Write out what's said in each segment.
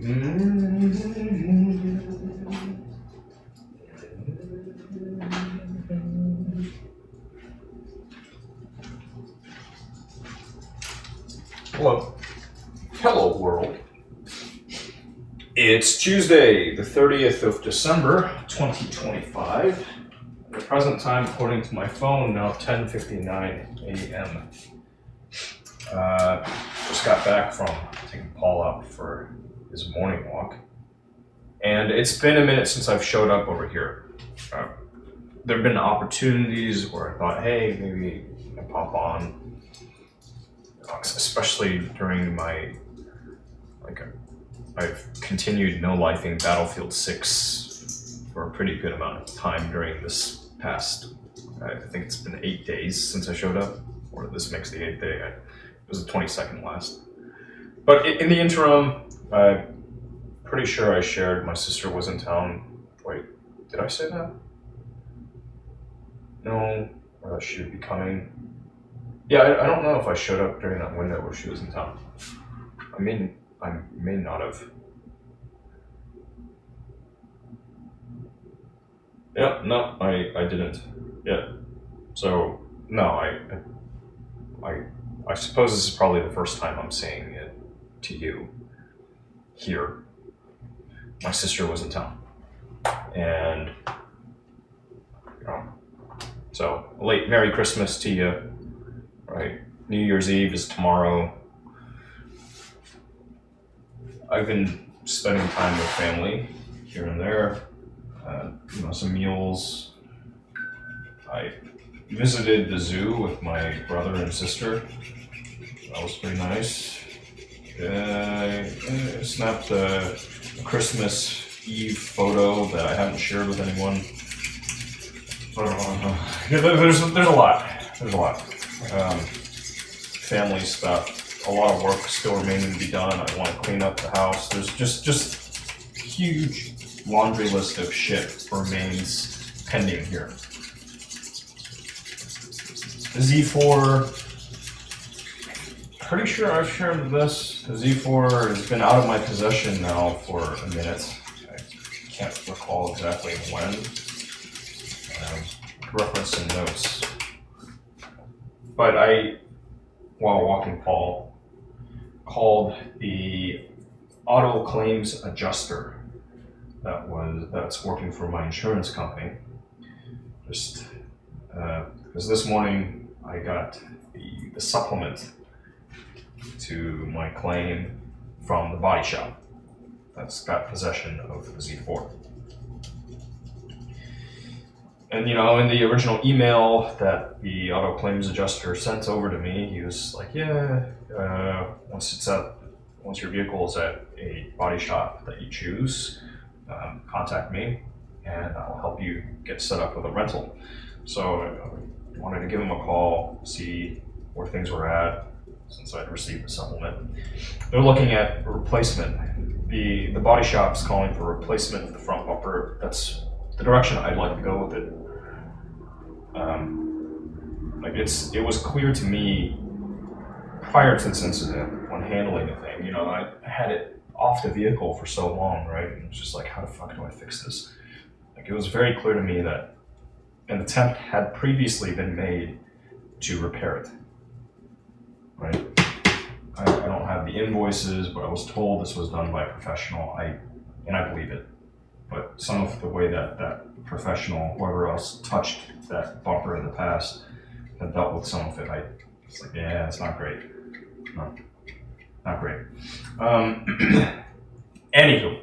Hello. Hello, world. It's Tuesday, the 30th of December, 2025. At the present time, according to my phone, now 10:59 a.m. Just got back from taking Paul out for his morning walk. And it's been a minute since I've showed up over here. There have been opportunities where I thought, hey, maybe I pop on, especially during my, I've continued no-lifing Battlefield 6 for a pretty good amount of time during this past, I think it's been 8 days since I showed up, or this makes the 8th day. It was the 22nd last. But in the interim, I'm pretty sure I shared my sister was in town. Wait, did I say that? No, or that she would be coming. Yeah, I don't know if I showed up during that window where she was in town. I may not have. Yep, no, I didn't. Yeah. So, no, I suppose this is probably the first time I'm saying it to you here. My sister was in town. And, so, a late Merry Christmas to you. Right? New Year's Eve is tomorrow. I've been spending time with family here and there. Some meals. I visited the zoo with my brother and sister. That was pretty nice. I snapped a Christmas Eve photo that I haven't shared with anyone. There's a lot. There's a lot. Family stuff. A lot of work still remaining to be done. I want to clean up the house. There's just huge laundry list of shit remains pending here. The Z4, pretty sure I've shared this. The Z4 has been out of my possession now for a minute. I can't recall exactly when. Reference some notes. But I, while walking Paul, called the auto claims adjuster that's working for my insurance company. Just because this morning I got the supplement to my claim from the body shop that's got possession of the Z4. And in the original email that the auto claims adjuster sent over to me, he was like, once your vehicle is at a body shop that you choose, contact me and I'll help you get set up with a rental. So I wanted to give him a call, see where things were at since I'd received the supplement. They're looking at a replacement. The body shop's calling for replacement of the front bumper. That's the direction I'd like to go with it. It was clear to me prior to this incident when handling the thing, I had it off the vehicle for so long, right? And it was just like, how the fuck do I fix this? It was very clear to me that an attempt had previously been made to repair it, right? I don't have the invoices, but I was told this was done by a professional, and I believe it. But some of the way that professional, whoever else touched that bumper in the past, had dealt with some of it, it's like, yeah, it's not great. No, not great. Anywho.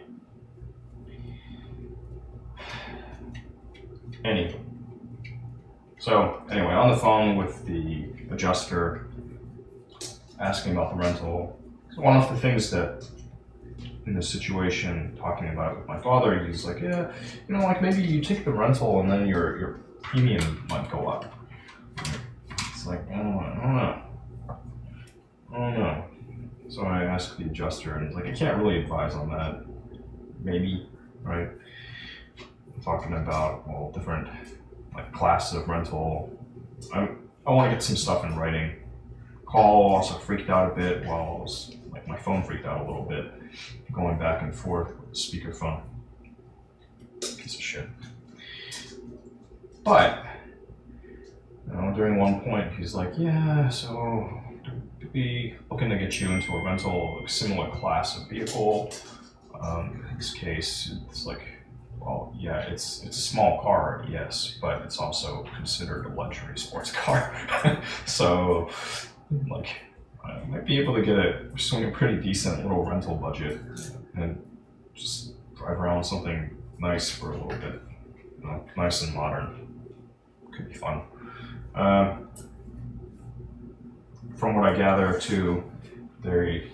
So, anyway, on the phone with the adjuster, asking about the rental. One of the things that, in this situation, talking about it with my father, he's like, yeah, maybe you take the rental and then your premium might go up. It's like, I don't know. So I asked the adjuster, and he's like, I can't really advise on that. Maybe, right? I'm talking about, different classes of rental. I want to get some stuff in writing. Call also freaked out a bit while I was like my phone freaked out a little bit, going back and forth with the speakerphone. Piece of shit. But during one point, he's like, "Yeah, so to be looking to get you into a rental, like, similar class of vehicle. In this case, it's like, well, yeah, it's a small car, yes, but it's also considered a luxury sports car. So, like, I might be able to get a pretty decent little rental budget and just drive around something nice for a little bit, nice and modern. Could be fun." From what I gather, too, they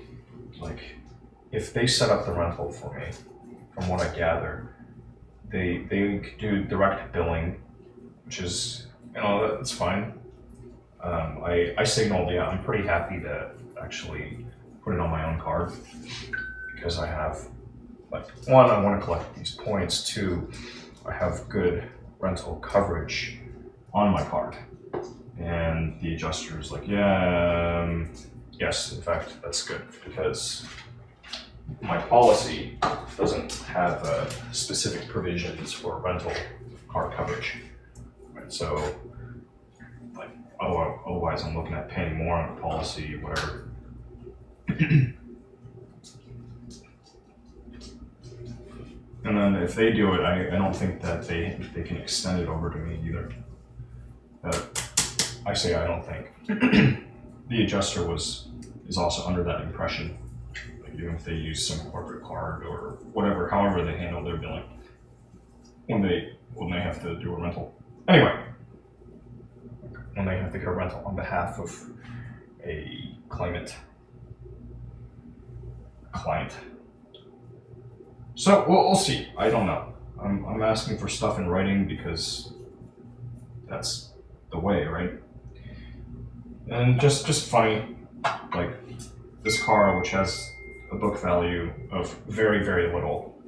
like, if they set up the rental for me, from what I gather, they could do direct billing, which is, that's fine. I signaled, yeah, I'm pretty happy to actually put it on my own card because I have, like, one, I want to collect these points. Two, I have good rental coverage on my card. And the adjuster is like, yeah, yes, in fact, that's good because my policy doesn't have specific provisions for rental car coverage. Right? So, like, otherwise I'm looking at paying more on the policy, whatever. And then if they do it, I don't think that they can extend it over to me either. I say I don't think. The adjuster is also under that impression, like, even if they use some corporate card or whatever, however they handle their billing when they have to do a rental. Anyway, when they have to get a rental on behalf of a client. So we'll see. I don't know. I'm asking for stuff in writing because that's the way, right? And just funny, like, this car, which has a book value of very, very little,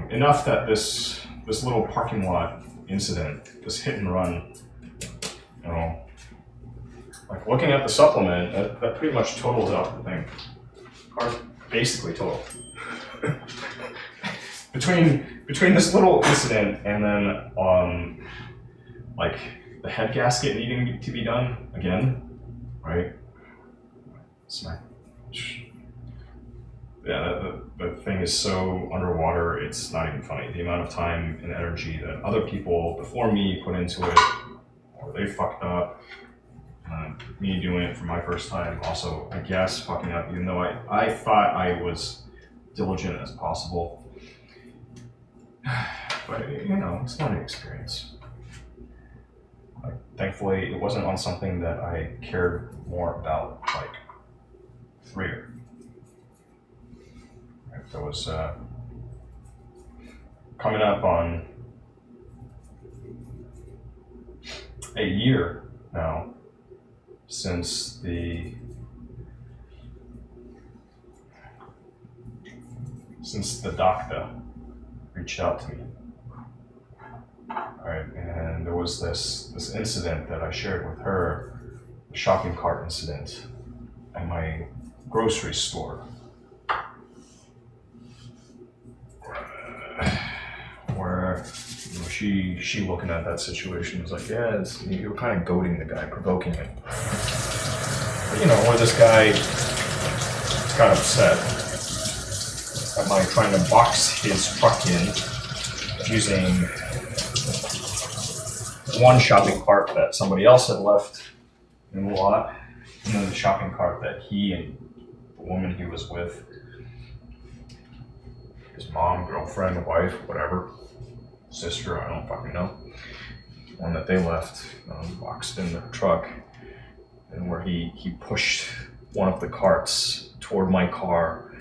enough that this little parking lot incident, this hit and run, like, looking at the supplement, that pretty much totals out the thing. Car's basically total. Between this little incident and then like the head gasket needing to be done again, right? The thing is so underwater, it's not even funny. The amount of time and energy that other people before me put into it, or they fucked up. Me doing it for my first time, also, I guess, fucking up, even though I thought I was diligent as possible. But, it's not an experience. Thankfully, it wasn't on something that I cared more about, like, 3 years. That was coming up on a year now since the doctor reached out to me. Alright, and there was this incident that I shared with her, the shopping cart incident at my grocery store. Where she looking at that situation was like, yeah, you were kind of goading the guy, provoking him. But, where this guy got upset at my trying to box his truck in using one shopping cart that somebody else had left in the lot, and then the shopping cart that he and the woman he was with, his mom, girlfriend, wife, whatever, sister, I don't fucking know, one that they left boxed in the truck, and where he pushed one of the carts toward my car,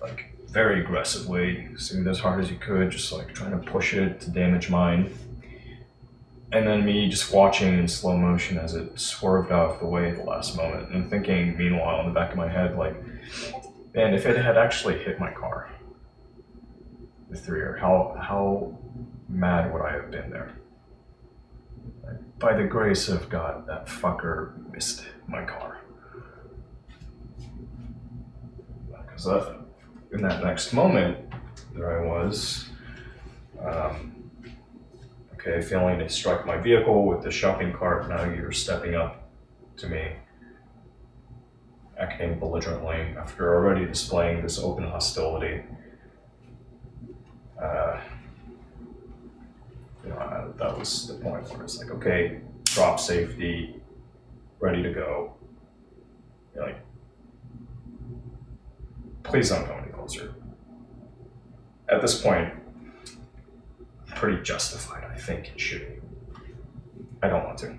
like, very aggressively, seemed as hard as he could, just like trying to push it to damage mine. And then me just watching in slow motion as it swerved out of the way at the last moment, and thinking, meanwhile, in the back of my head, like, man, if it had actually hit my car with rear, how mad would I have been there? By the grace of God, that fucker missed my car. So in that next moment, there I was, okay, failing to strike my vehicle with the shopping cart. Now you're stepping up to me, acting belligerently after already displaying this open hostility. That was the point where it's like, okay, drop safety, ready to go. You're like, please don't come any closer. At this point, pretty justified, I think, in shooting. I don't want to.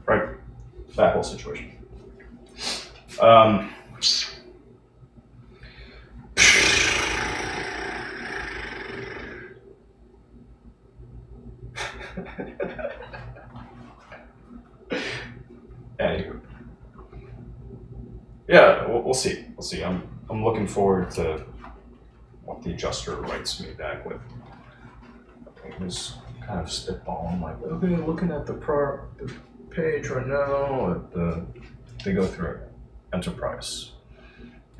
Right? That whole situation. Anywho. Yeah, we'll see. We'll see. I'm looking forward to what the adjuster writes me back with. He was kind of spitballing, like, okay, looking at the page right now. They go through Enterprise.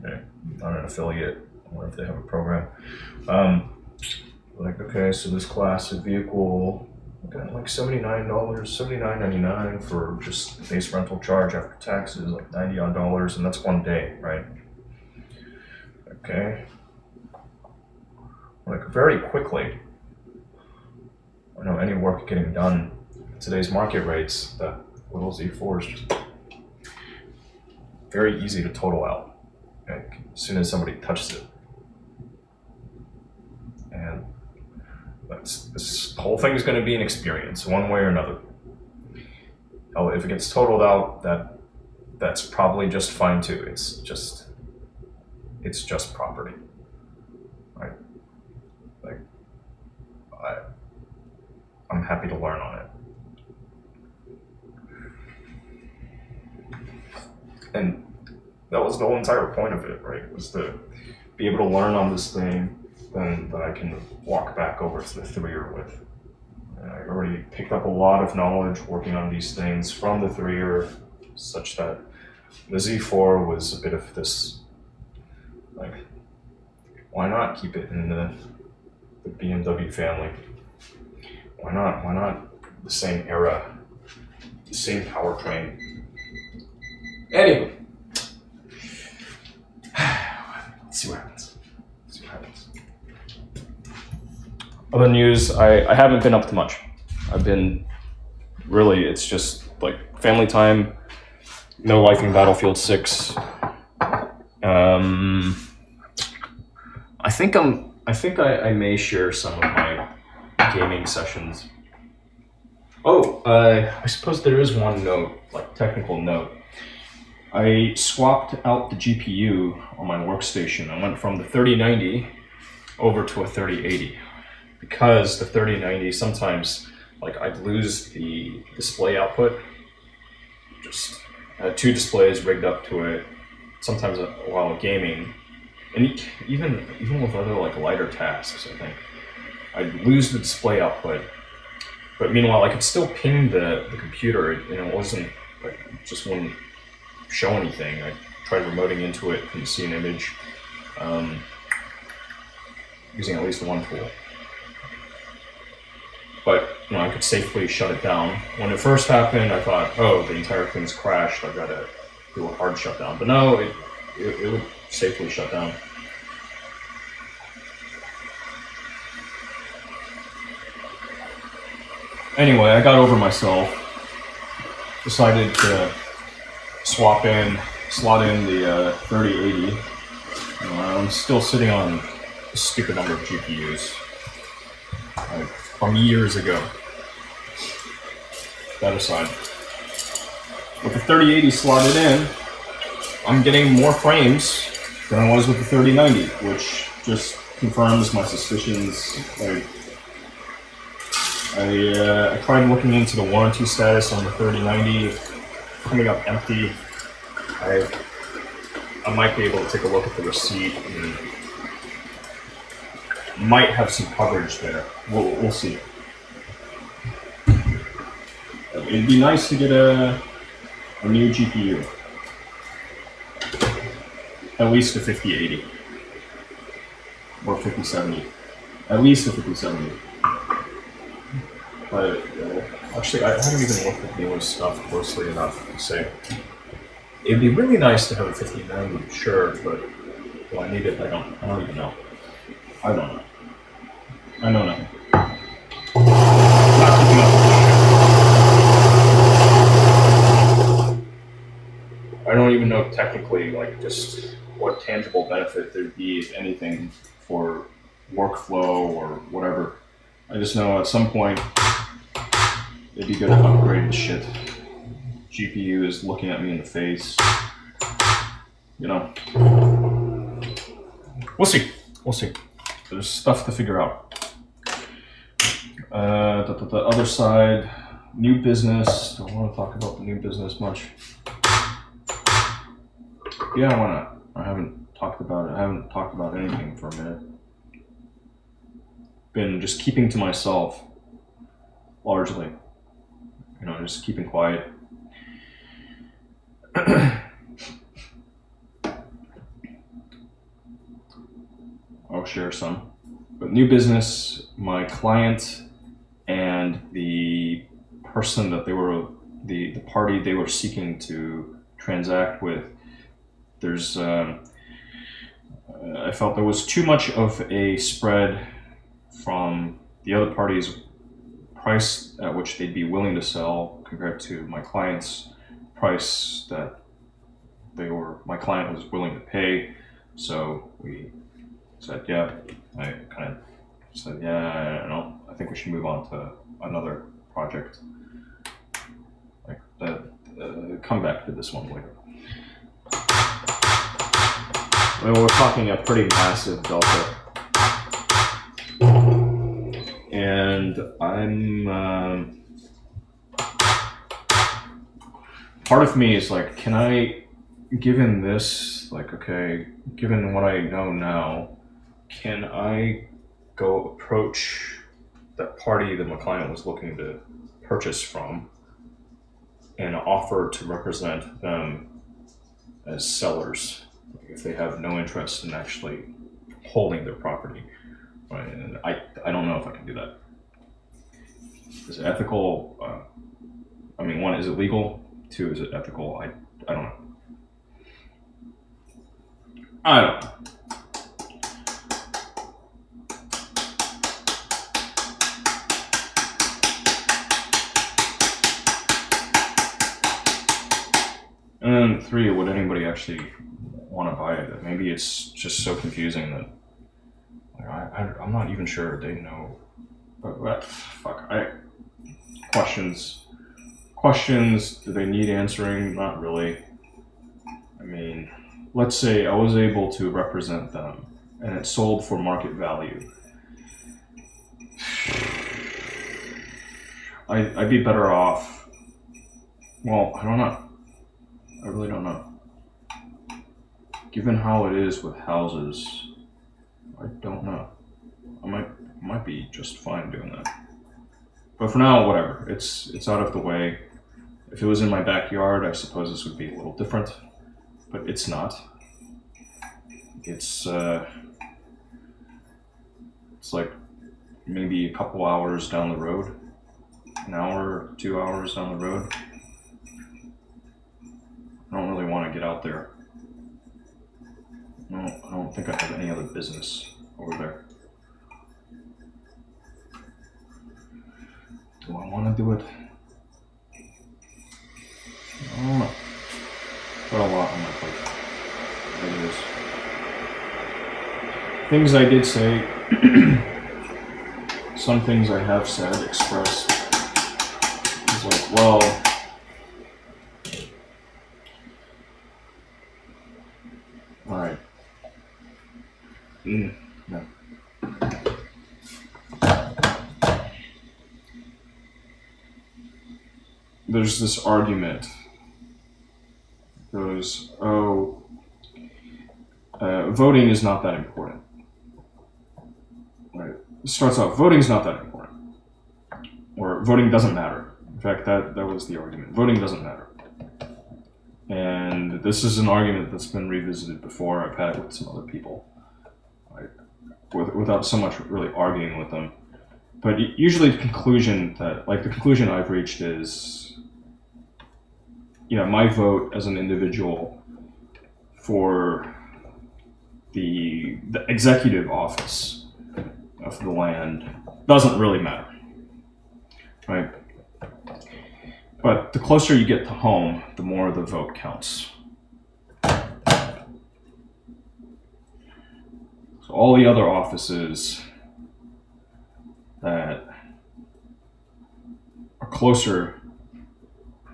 Okay, not an affiliate. I wonder if they have a program. Like, okay, so this class of vehicle, got like $79.99 for just base rental charge after taxes, like $90 odd, and that's one day, right? Okay. Like, very quickly, I know any work getting done at today's market rates, that little Z4 is just very easy to total out, like, as soon as somebody touches it. And this whole thing is going to be an experience, one way or another. Oh, if it gets totaled out, that's probably just fine too. It's just property, right? Like, I'm happy to learn on it. And that was the whole entire point of it, right? Was to be able to learn on this thing, then that I can walk back over to the 3-year with. And I already picked up a lot of knowledge working on these things from the 3-year, such that the Z4 was a bit of this, like, why not keep it in the BMW family? Why not the same era, the same powertrain? Anyway, let's see what happens. Other news, I haven't been up to much. I've been, really, it's just like family time, no lifing Battlefield 6. I think I may share some of my gaming sessions. Oh, I suppose there is one note, like technical note. I swapped out the GPU on my workstation. I went from the 3090 over to a 3080 because the 3090 sometimes, like, I'd lose the display output. Just had 2 displays rigged up to it. Sometimes while gaming, and even with other, like, lighter tasks, I think I'd lose the display output. But meanwhile, I could still ping the computer. It wasn't, like, just wouldn't show anything. I tried remoting into it, couldn't see an image, using at least one tool. But I could safely shut it down. When it first happened, I thought, oh, the entire thing's crashed. I've got to do a hard shutdown. But no, it would safely shut down. Anyway, I got over myself. Decided to slot in the 3080. I'm still sitting on a stupid number of GPUs from years ago. That aside, with the 3080 slotted in, I'm getting more frames than I was with the 3090, which just confirms my suspicions. I tried looking into the warranty status on the 3090, coming up empty. I might be able to take a look at the receipt and might have some coverage there. We'll see. It'd be nice to get a new GPU. At least a 50-80. Or 50-70. At least a 50-70. But actually, I haven't even looked at Neil's stuff closely enough to say. It'd be really nice to have a 50-90, sure, but do I need it? I don't even know. I don't know. I know nothing. Not keeping up with shit. I don't even know technically, like, just what tangible benefit there'd be, if anything, for workflow or whatever. I just know at some point it'd be good to upgrade the shit. GPU is looking at me in the face. You know. We'll see. We'll see. There's stuff to figure out. The other side, new business. Don't want to talk about the new business much. Yeah, why not? I haven't talked about it. I haven't talked about anything for a minute. Been just keeping to myself, largely. You know, just keeping quiet. I'll share some. But new business, my client and the person that they were, the party they were seeking to transact with, there's, I felt there was too much of a spread from the other party's price at which they'd be willing to sell compared to my client's price that my client was willing to pay. So we said, yeah, I kind of said, yeah, I don't know, I think we should move on to another project. Like that, come back to this one later. I mean, we're talking a pretty massive delta. And I'm, part of me is like, can I, given this, like, okay, given what I know now, can I go approach that party that my client was looking to purchase from and offer to represent them as sellers if they have no interest in actually holding their property? Right? And I don't know if I can do that. Is it ethical? I mean, one, is it legal? Two, is it ethical? I don't know. I don't know. And then three, would anybody actually want to buy it? Maybe it's just so confusing that I'm not even sure they know. But fuck, questions, do they need answering? Not really. I mean, let's say I was able to represent them and it sold for market value. I'd be better off. Well, I don't know. I really don't know. Given how it is with houses, I don't know. I might be just fine doing that. But for now, whatever. It's out of the way. If it was in my backyard, I suppose this would be a little different. But it's not. It's like maybe a couple hours down the road. An hour, 2 hours down the road. I don't really want to get out there. No, I don't think I have any other business over there. Do I want to do it? I don't know. Got a lot on my plate. It is. Things I did say, some things I have said, expressed. It's like, well, all right. No. There's this argument. It goes, voting is not that important. Right? It starts out, voting is not that important. Or voting doesn't matter. In fact, that was the argument. Voting doesn't matter. And And this is an argument that's been revisited before. I've had it with some other people, right? Without so much really arguing with them. But usually the conclusion I've reached is, my vote as an individual for the executive office of the land doesn't really matter, right? But the closer you get to home, the more the vote counts. So all the other offices that are closer,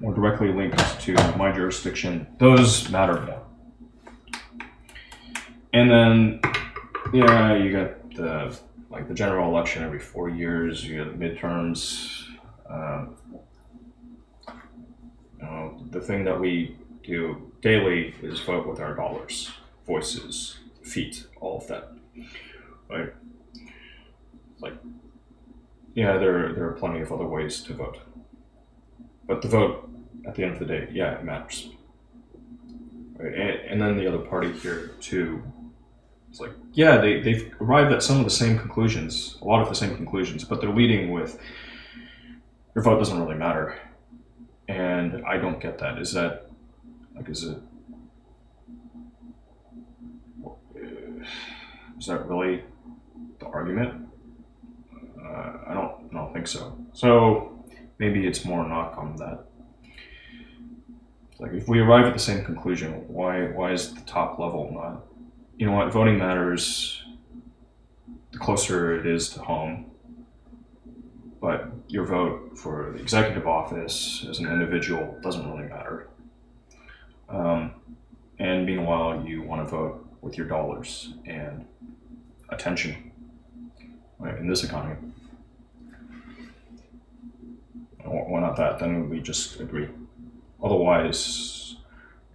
more directly linked to my jurisdiction, those matter more. And then, you got the general election every 4 years. You got the midterms. The thing that we do daily is vote with our dollars, voices, feet, all of that, right? There are plenty of other ways to vote, but the vote at the end of the day, it matters, right? And then the other party here too. It's they've arrived at some of the same conclusions, a lot of the same conclusions, but they're leading with your vote doesn't really matter. And I don't get that. Is it really the argument? I don't think so. So maybe it's more knock on that. If we arrive at the same conclusion, why is the top level not? You know what? Voting matters the closer it is to home. But your vote for the executive office as an individual doesn't really matter. And meanwhile, you want to vote with your dollars and attention, right, in this economy. Why not that? Then we just agree. Otherwise,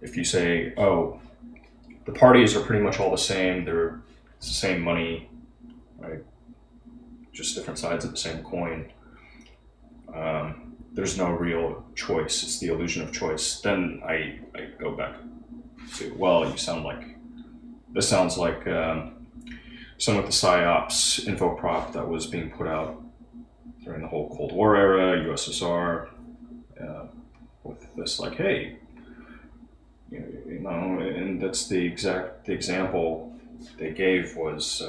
if you say, oh, the parties are pretty much all the same, it's the same money, right? Just different sides of the same coin. There's no real choice. It's the illusion of choice. Then I go back to, this sounds like some of the PSYOPs info prop that was being put out during the whole Cold War era, USSR, with this hey, and that's the example they gave was,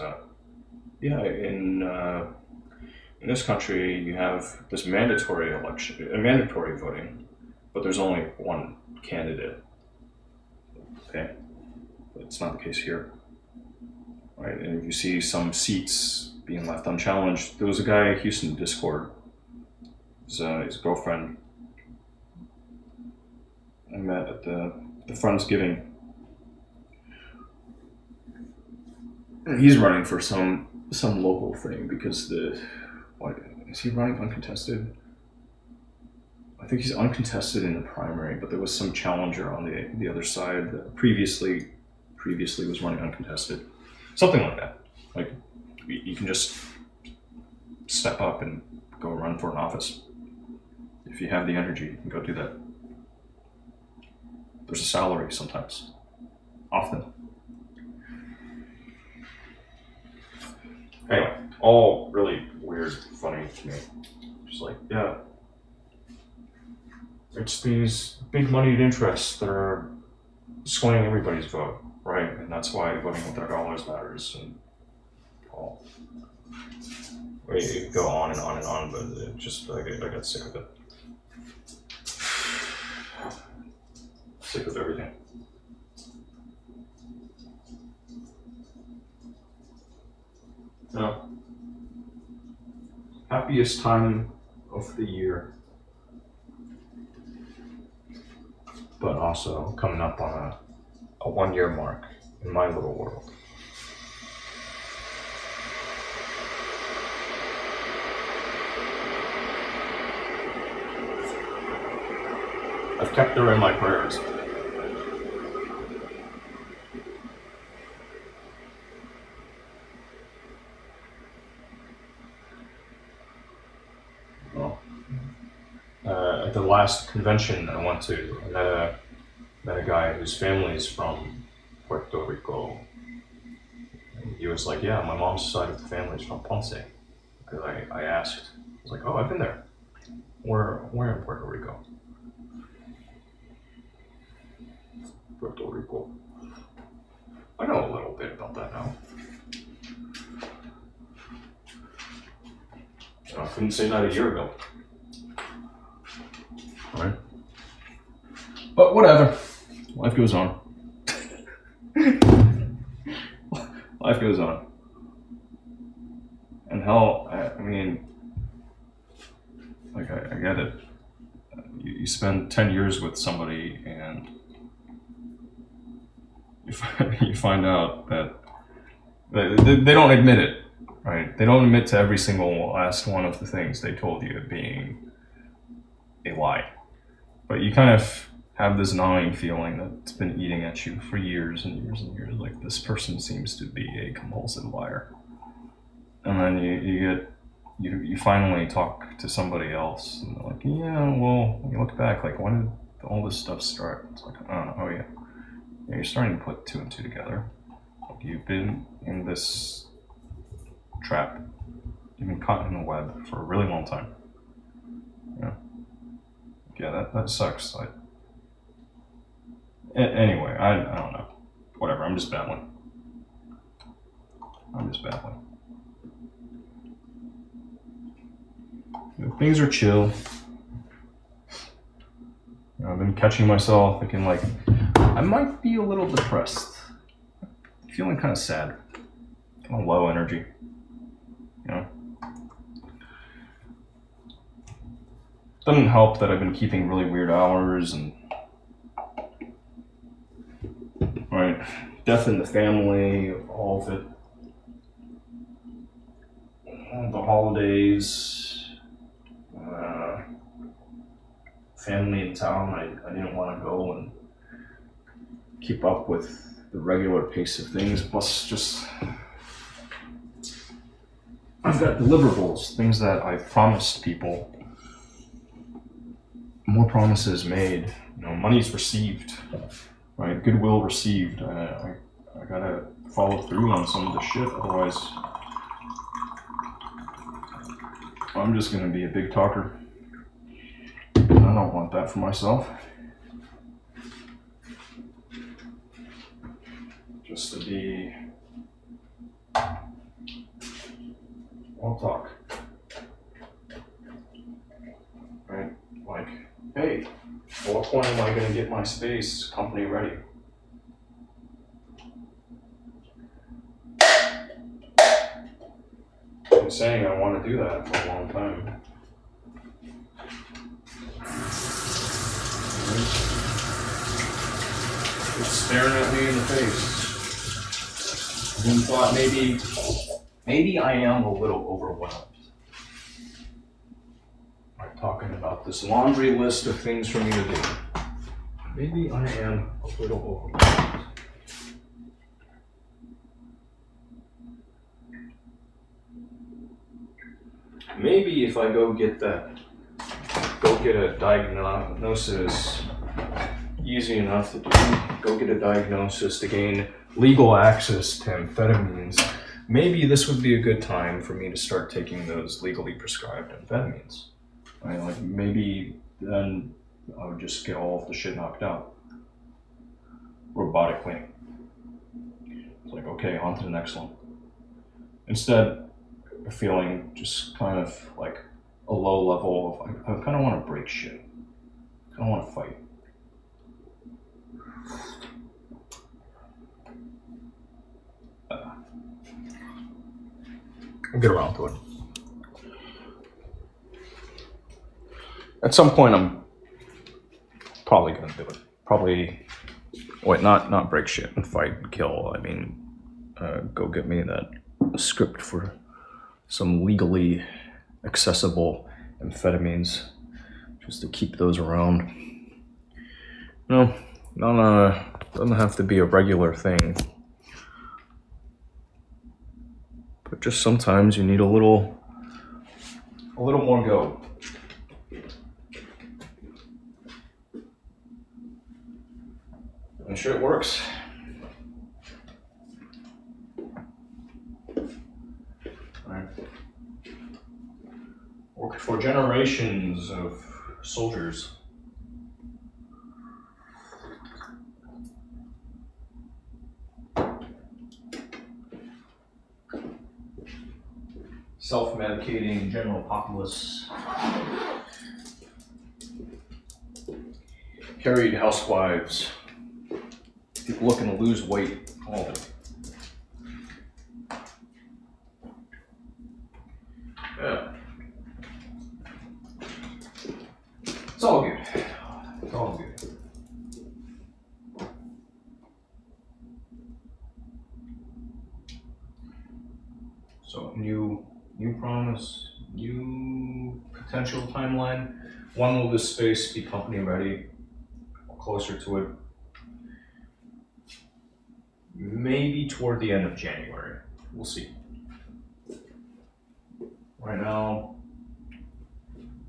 in this country, you have this mandatory voting, but there's only one candidate. Okay, but it's not the case here, right? And if you see some seats being left unchallenged, there was a guy in Houston Discord, his girlfriend, I met at the Friendsgiving. He's running for some local thing because is he running uncontested? I think he's uncontested in the primary, but there was some challenger on the other side that previously was running uncontested. Something like that. You can just step up and go run for an office. If you have the energy, you can go do that. There's a salary sometimes. Often. Anyway, all really weird, funny to me. Just it's these big moneyed interests that are swaying everybody's vote, right? And that's why voting with their dollars matters. And all. You could go on and on and on, but it just I got sick of it. Sick of everything. No. Happiest time of the year, but also coming up on a 1 year mark in my little world. I've kept her in my prayers. At the last convention I went to, I met met a guy whose family is from Puerto Rico. And he was like, yeah, my mom's side of the family is from Ponce. Because I asked, I was like, oh, I've been there. Where in Puerto Rico? Puerto Rico. I know a little bit about that now. I couldn't say that a year ago. Right? But whatever. Life goes on. Life goes on. And hell, I mean, like, I get it. You spend 10 years with somebody and you find out that they don't admit it, right? They don't admit to every single last one of the things they told you being a lie. But you kind of have this gnawing feeling that's been eating at you for years and years and years. Like, this person seems to be a compulsive liar. And then you finally talk to somebody else and they're like, yeah, well, when you look back, like, when did all this stuff start? It's like, oh yeah. Yeah, you're starting to put two and two together. Like, you've been in this trap. You've been caught in the web for a really long time. Yeah, that sucks. Anyway, I don't know. Whatever, I'm just babbling. Things are chill. I've been catching myself thinking, like, I might be a little depressed. Feeling kind of sad. Kind of low energy. Doesn't help that I've been keeping really weird hours and... Right. Death in the family, all of it. The holidays. Family in town. I didn't want to go and keep up with the regular pace of things. Plus, just... I've got deliverables, things that I've promised people. More promises made, money's received, right? Goodwill received. I gotta follow through on some of the shit, otherwise I'm just gonna be a big talker. I don't want that for myself. Just to be all talk. Right? Like, hey, at what point am I going to get my space company ready? I've been saying I want to do that for a long time. It's staring at me in the face. And thought maybe I am a little overwhelmed. I'm talking about this laundry list of things for me to do. Maybe I am a little overwhelmed. Maybe if I go get a diagnosis, easy enough to do, go get a diagnosis to gain legal access to amphetamines, maybe this would be a good time for me to start taking those legally prescribed amphetamines. Right? Like, maybe then I would just get all of the shit knocked out robotically. It's like, okay, on to the next one. Instead, feeling just kind of like a low level of, I kind of want to break shit. I kind of want to fight. I'll get around to it. At some point, I'm probably gonna do it. Probably, wait, not break shit and fight and kill. I mean, go get me that script for some legally accessible amphetamines, just to keep those around. No, doesn't have to be a regular thing. But just sometimes you need a little more go. shit works. Right. Worked for generations of soldiers. Self-medicating general populace. Carried housewives. People looking to lose weight. All of it. Yeah. It's all good. It's all good. So new promise, new potential timeline. When will this space be company ready? Or closer to it? Maybe toward the end of January. We'll see. Right now,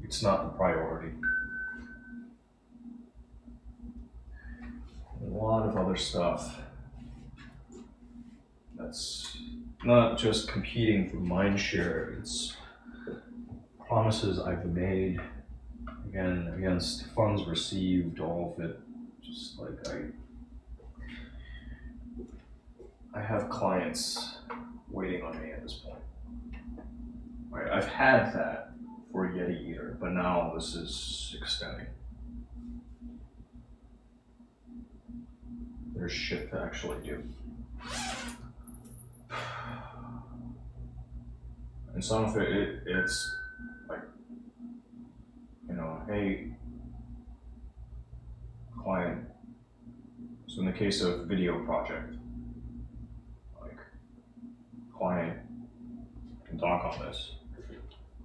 it's not the priority. A lot of other stuff that's not just competing for mind share, it's promises I've made, again, against funds received, all of it. Just like I have clients waiting on me at this point. Right, I've had that for Yeti Eater, but now this is extending. There's shit to actually do. And some of it's like, you know, hey, client. So in the case of video project, like, client can talk on this.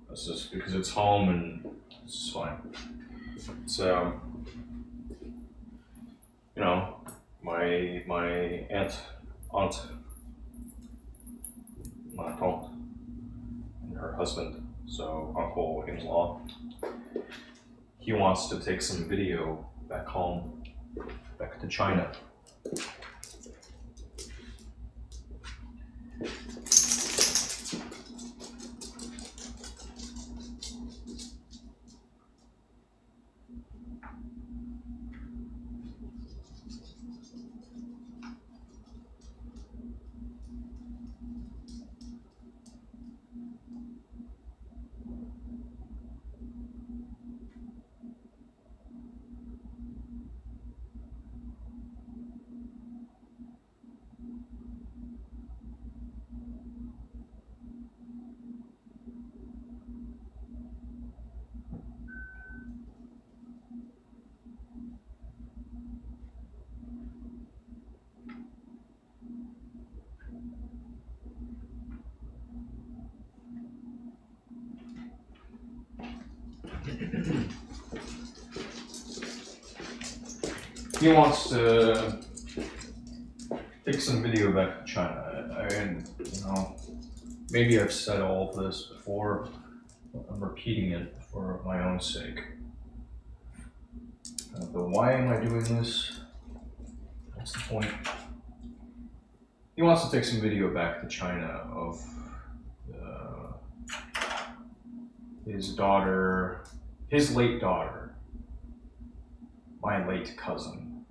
This is because it's home and it's fine. So, you know, my aunt, my tante, and her husband, so uncle-in-law, he wants to take some video back home, back to China. He wants to take some video back to China. And, you know, maybe I've said all of this before, but I'm repeating it for my own sake. But why am I doing this? What's the point? He wants to take some video back to China of his daughter, his late daughter, my late cousin,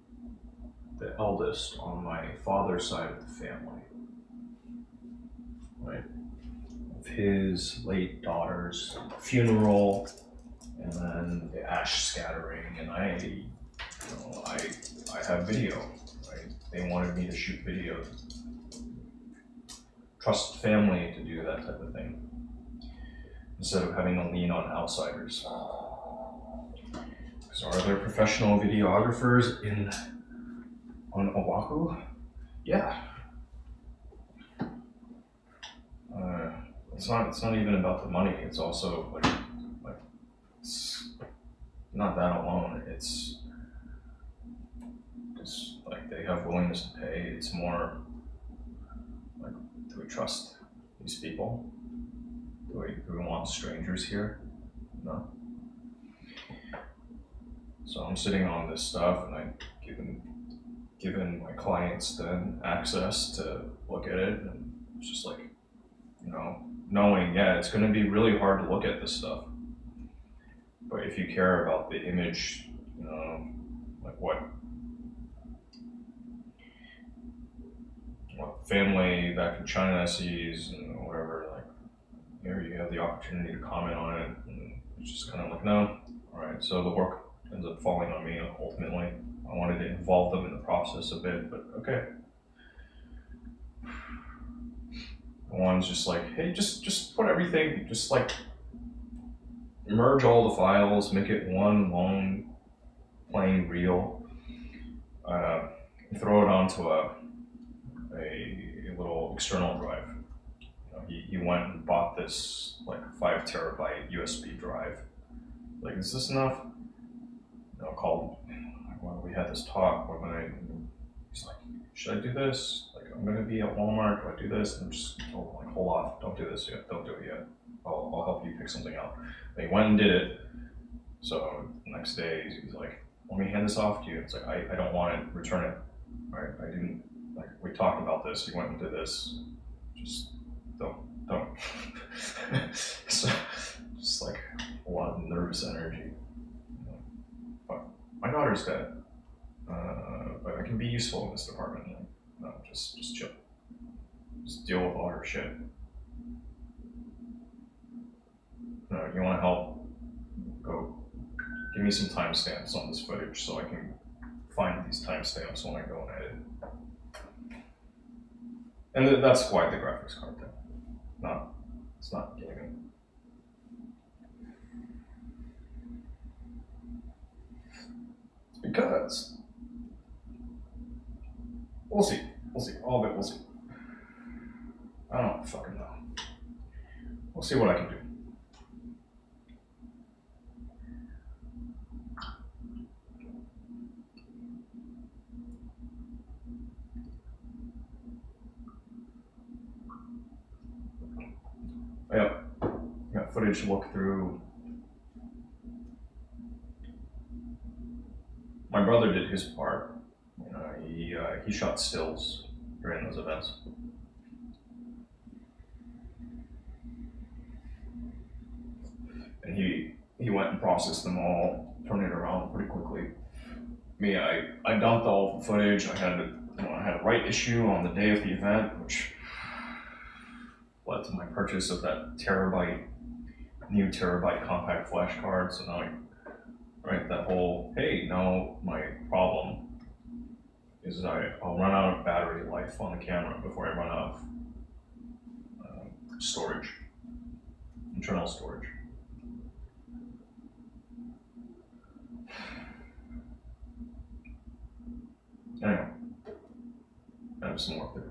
the eldest on my father's side of the family, right? Of his late daughter's funeral, and then the ash scattering, and I have video, right? They wanted me to shoot video. Trust family to do that type of thing, instead of having to lean on outsiders. So are there professional videographers on Oahu? Yeah. It's not even about the money. It's also like it's not that alone. It's just like they have willingness to pay. It's more like, do we trust these people? Do we want strangers here? No. So I'm sitting on this stuff and I give given my clients then access to look at it, and it's just like, knowing, yeah, it's going to be really hard to look at this stuff. But if you care about the image, like what family back in China sees and whatever, like, here you have the opportunity to comment on it, and it's just kind of like, no, all right. So the work ends up falling on me ultimately. I wanted to involve them in the process a bit, but okay. One's just like, hey, just put everything, just like merge all the files, make it one long plain reel, throw it onto a little external drive. He went and bought this like 5 terabyte USB drive. Like, is this enough? Called. When we had this talk, he's like, should I do this? Like, I'm gonna be at Walmart. Do I do this? And I'm just told him, like, hold off, don't do this yet. Don't do it yet. I'll help you pick something out. And he went and did it. So the next day he's like, let me hand this off to you. It's like, I don't want it. Return it. Right? I didn't, like, we talked about this. You went and did this. Just don't. So, just like a lot of nervous energy. But my daughter's dead. But I can be useful in this department. Just chill. Just deal with all her shit. You want to help? Go give me some timestamps on this footage so I can find these timestamps when I go and edit. And that's why the graphics card thing. It's not gaming. It's because we'll see. All of it, we'll see. I don't fucking know. We'll see what I can do. Yep. Got footage to look through. My brother did his part. He shot stills during those events. And he went and processed them all, turned it around pretty quickly. Me, I dumped all the footage. I had a right issue on the day of the event, which led to my purchase of that new terabyte compact flash card. So now that whole, hey, no, my problem is I'll run out of battery life on the camera before I run out of storage, internal storage. Anyway, I have some work to do.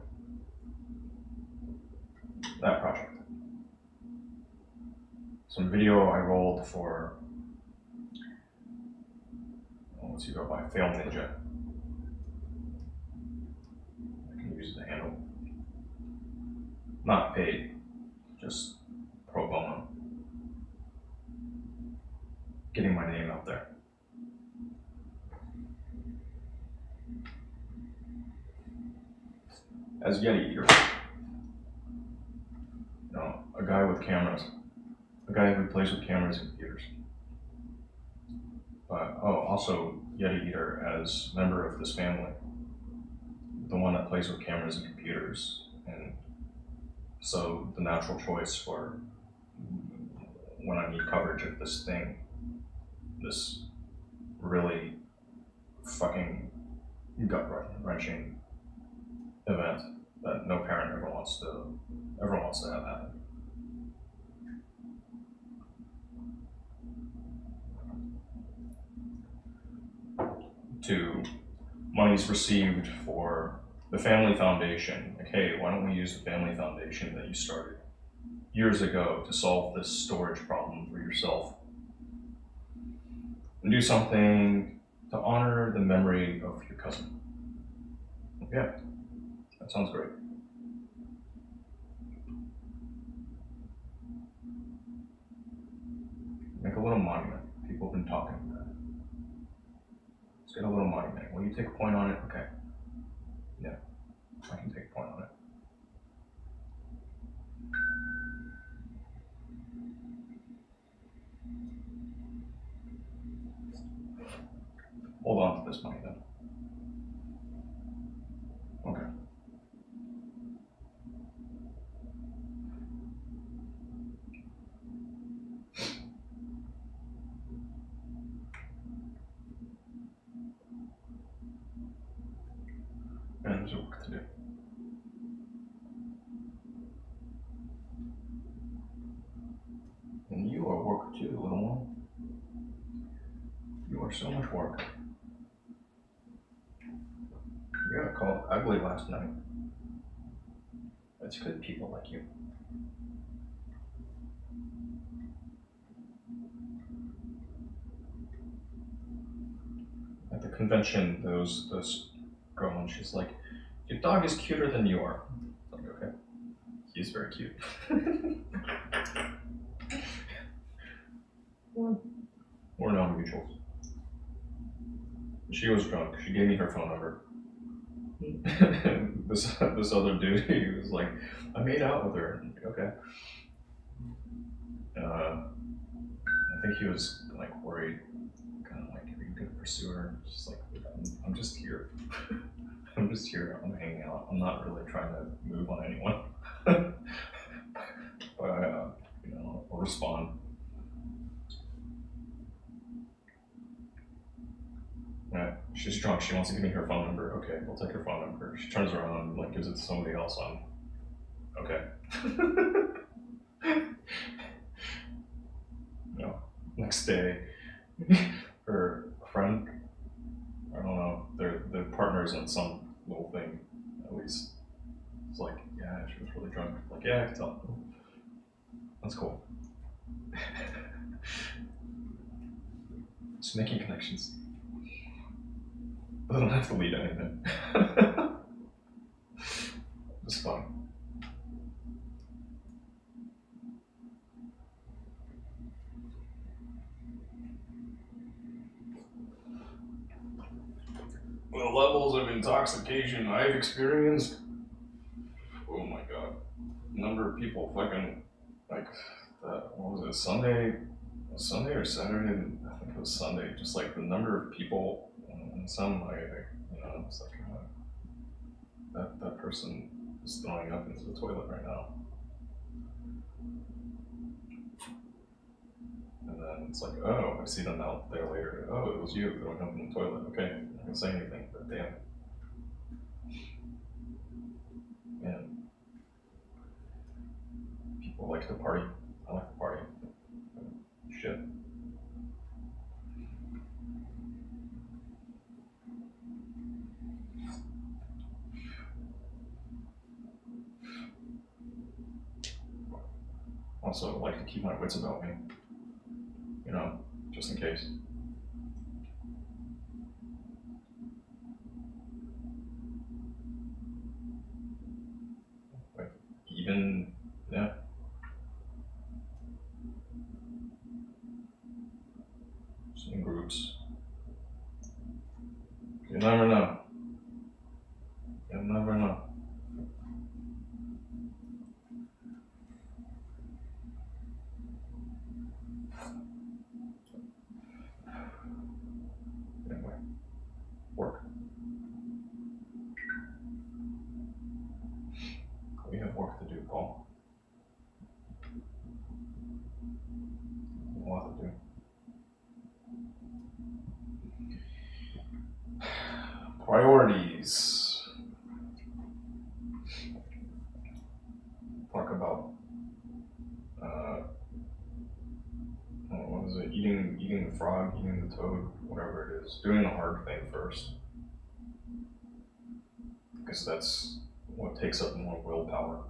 That project. Some video I rolled for, what's he go by? Fail Ninja. I can use the handle. Not paid, just pro bono. Getting my name out there. As Yeti Eater. A guy with cameras. A guy who plays with cameras and computers. But, also Yeti Eater as member of this family. The one that plays with cameras and computers. And so the natural choice for when I need coverage of this thing, this really fucking gut-wrenching event that no parent ever wants to have happen. To monies received for the family foundation. Like, hey, why don't we use the family foundation that you started years ago to solve this storage problem for yourself? And do something to honor the memory of your cousin. Yeah, that sounds great. Make a little monument. People have been talking about that. Let's get a little monument. Will you take a point on it? Okay. want this money then. Okay. And there's work to do. And you are work too, little one. You are so much work. You got called ugly last night. It's good people like you. At the convention, those girl, and she's like, "Your dog is cuter than you are." I'm like, okay, he's very cute. We're non-mutuals. She was drunk. She gave me her phone number. this other dude, he was like, "I made out with her." I'm like, okay. I think he was like worried, kind of like, "Are you gonna pursue her?" Just like, I'm just here. I'm just here. I'm hanging out. I'm not really trying to move on anyone. But I'll respond. Yeah, she's drunk. She wants to give me her phone number. Okay, we'll take her phone number. She turns around and like gives it to somebody else. On. Okay. Next day, her friend, I don't know, their partners in some little thing, at least. It's like, yeah, she was really drunk. Like, yeah, I can tell. That's cool. Just making connections. Doesn't have to lead to anything. It's fun. The levels of intoxication I've experienced. Oh my god. The number of people fucking like what was it, Sunday or Saturday? I think it was Sunday. Just like the number of people and some it's like that person is throwing up into the toilet right now. And then it's like, oh, I see them out there later. Oh, it was you throwing up in the toilet. Okay, I'm not gonna say anything, but damn. Man. People like to party. I like to party. Shit. Also, I like to keep my wits about me. Just in case. Like, even, yeah. Just in groups. You never know. You'll never know. Anyway, work. We have work to do, Paul. A lot to do. Priorities. Talk about what is it? Eating the frog, eating the toad, whatever it is. Doing the hard thing first, because that's what takes up more willpower.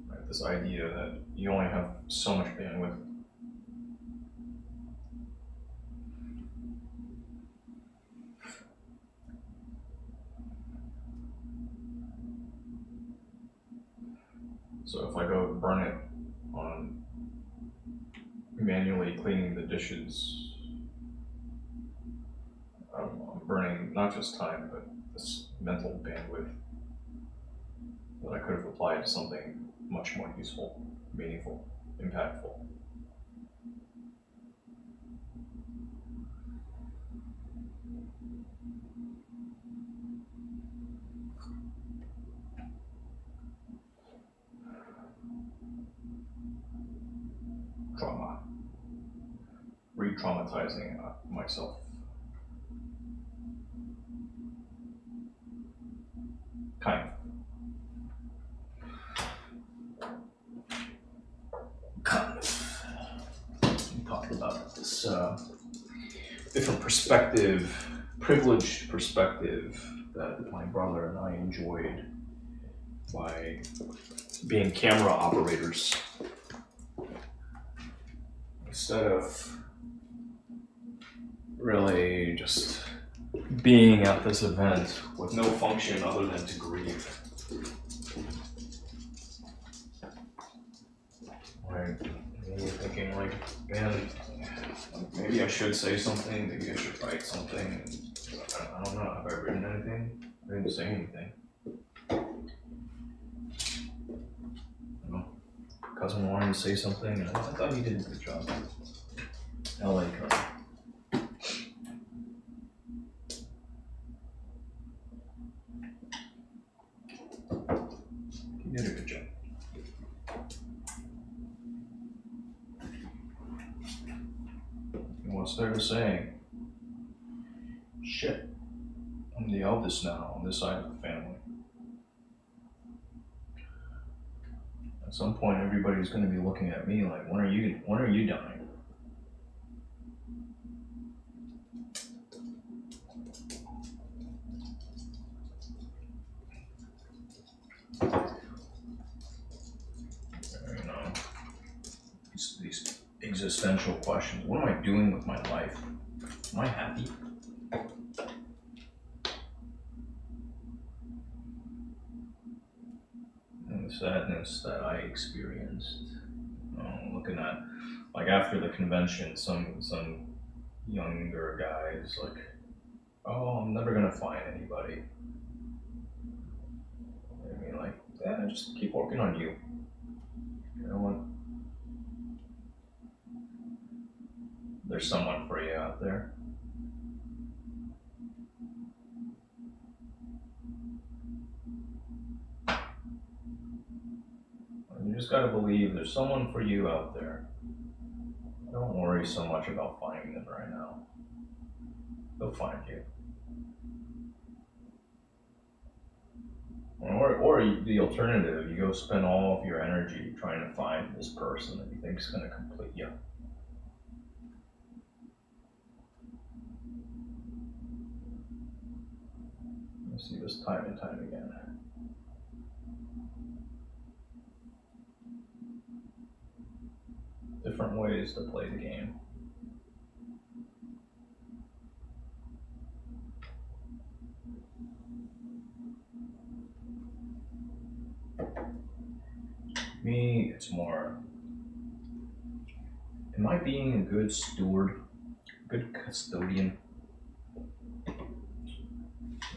Right? This idea that you only have so much bandwidth. So if I go burn it on manually cleaning the dishes, I'm burning not just time, but this mental bandwidth that I could have applied to something much more useful, meaningful, impactful. re-traumatizing myself. Kind of. We talked about this different perspective, privileged perspective that my brother and I enjoyed by being camera operators. Instead of really just being at this event with no function other than to grieve. Right? And you're thinking like, man, maybe I should say something, maybe I should write something. I don't know, have I written anything? I didn't say anything. Cousin wanted to say something, and I thought he did a good job. LA cousin. He did a good job. And what's there to say? Shit. I'm the eldest now on this side of the family. At some point, everybody's going to be looking at me like, when are you dying? You know, these existential questions. What am I doing with my life? Am I happy? And the sadness that I experienced, looking at, like after the convention, some younger guys like, oh, I'm never gonna find anybody. I mean, like, yeah, just keep working on you. You know what? There's someone for you out there. You just gotta believe there's someone for you out there. Don't worry so much about finding them right now. They'll find you. Or the alternative, you go spend all of your energy trying to find this person that you think is gonna complete you. I see this time and time again. Different ways to play the game. Me, it's more, am I being a good steward, a good custodian? Am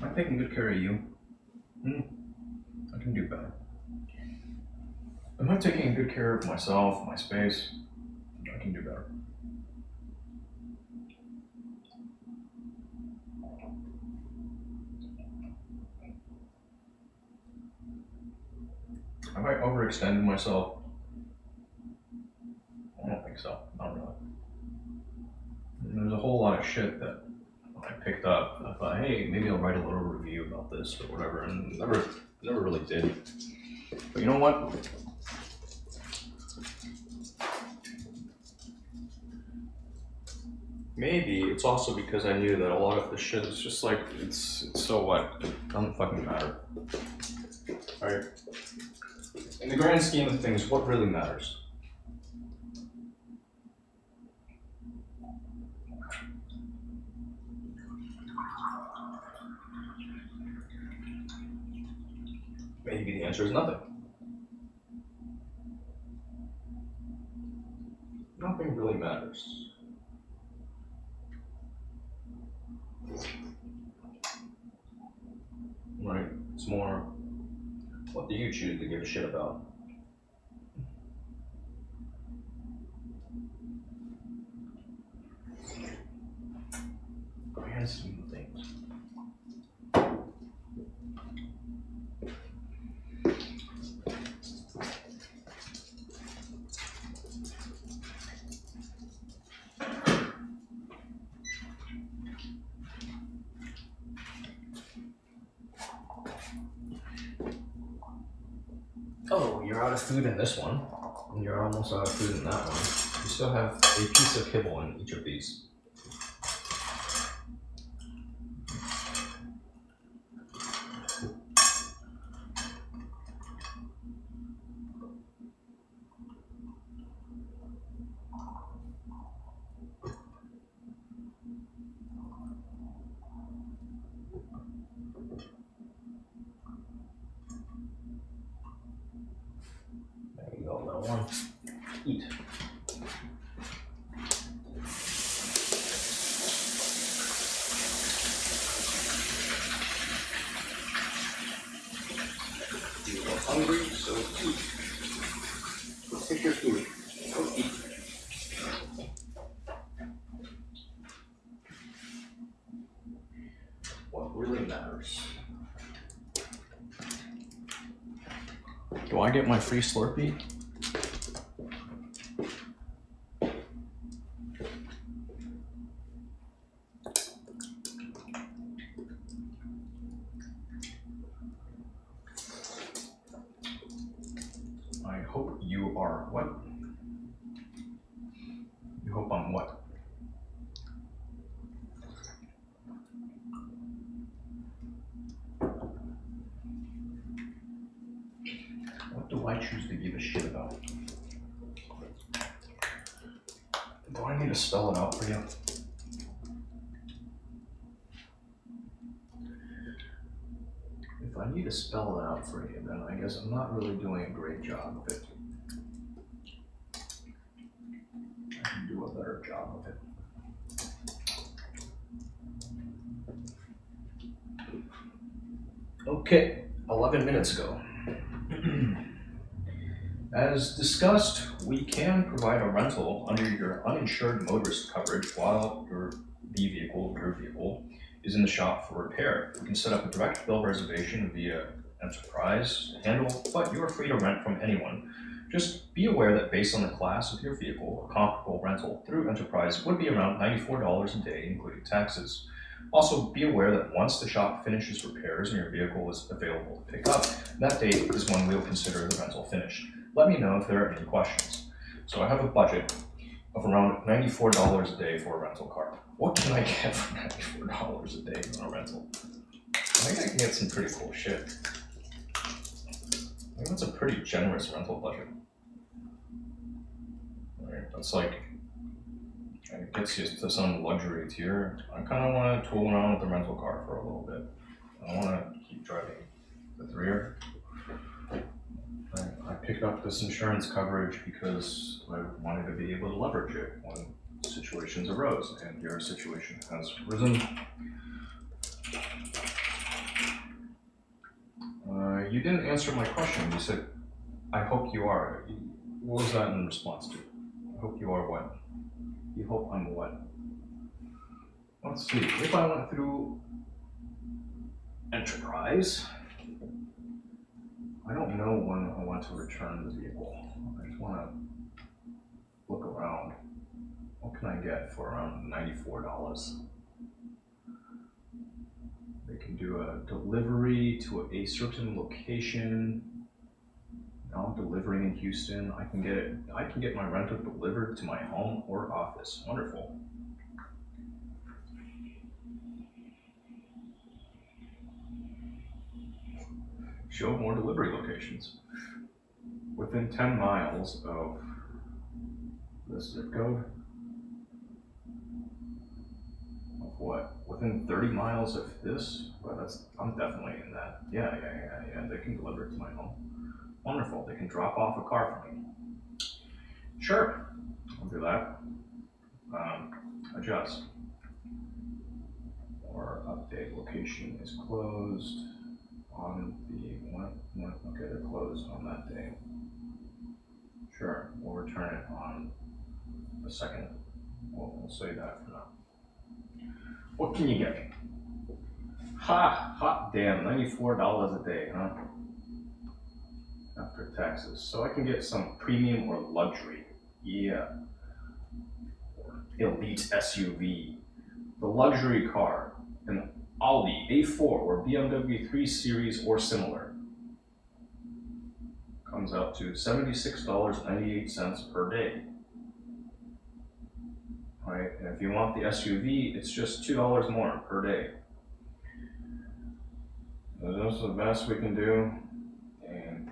I taking good care of you? I can do better. Am I taking good care of myself, my space? I can do better. Have I overextended myself? I don't think so. Not really. There's a whole lot of shit that I picked up. I thought, hey, maybe I'll write a little review about this or whatever, and never really did. But you know what? Maybe it's also because I knew that a lot of the shit is just like, it's so what? It doesn't fucking matter. Alright? In the grand scheme of things, what really matters? Maybe the answer is nothing. Nothing really matters. Right? It's more, what do you choose to give a shit about? Grand scheme of things. Oh, you're out of food in this one, and you're almost out of food in that one. You still have a piece of kibble in each of these. There you go, little one. Eat. You're hungry, so eat. Take your food. Go eat. What really matters. Do I get my free Slurpee? I hope you are what? You hope I'm what? What do I choose to give a shit about? Do I need to spell it out for you? If I need to spell it out for you, then I guess I'm not really doing a great job of it. I can do a better job of it. Okay, 11 minutes ago. As discussed, we can provide a rental under your uninsured motorist coverage while your vehicle is in the shop for repair. We can set up a direct bill reservation via Enterprise to handle, but you are free to rent from anyone. Just be aware that based on the class of your vehicle, a comparable rental through Enterprise would be around $94 a day, including taxes. Also, be aware that once the shop finishes repairs and your vehicle is available to pick up, that date is when we'll consider the rental finished. Let me know if there are any questions. So I have a budget of around $94 a day for a rental car. What can I get for $94 a day on a rental? I think I can get some pretty cool shit. I think that's a pretty generous rental budget. Alright, that's like, it gets you to some luxury tier. I kind of want to tool around with the rental car for a little bit. I don't want to keep driving the rear. I picked up this insurance coverage because I wanted to be able to leverage it when situations arose, and your situation has risen. You didn't answer my question. You said, I hope you are. What was that in response to? I hope you are what? You hope I'm what? Let's see. If I went through Enterprise, I don't know when I want to return the vehicle. I just want to look around. What can I get for around $94? They can do a delivery to a certain location. Now I'm delivering in Houston. I can get my rental delivered to my home or office. Wonderful. Show more delivery locations. Within 10 miles of this zip code. Of what? Within 30 miles of this? Well, I'm definitely in that. Yeah. They can deliver it to my home. Wonderful. They can drop off a car for me. Sure. I'll do that. Adjust. Or update location is closed on the one. Okay, they're closed on that day. Sure, we'll return it on the second. We'll say that for now. What can you get me? Hot damn, $94 a day, huh? After taxes. So I can get some premium or luxury. Yeah. Or elite SUV. The luxury car. An Audi A4 or BMW 3 Series or similar. comes out to $76.98 per day. Right? And if you want the SUV, it's just $2 more per day. That's the best we can do. And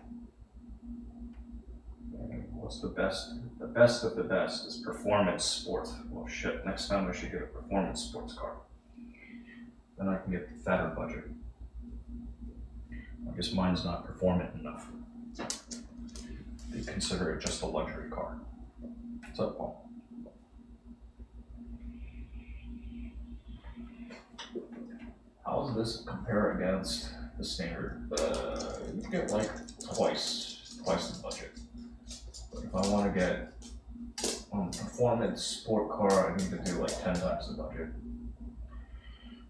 what's the best? The best of the best is performance sport. Well, shit, next time I should get a performance sports car. Then I can get the fatter budget. I guess mine's not performant enough. They consider it just a luxury car. What's up, Paul? How does this compare against the standard? You get like twice the budget. But if I want to get a performance sport car, I need to do like 10 times the budget.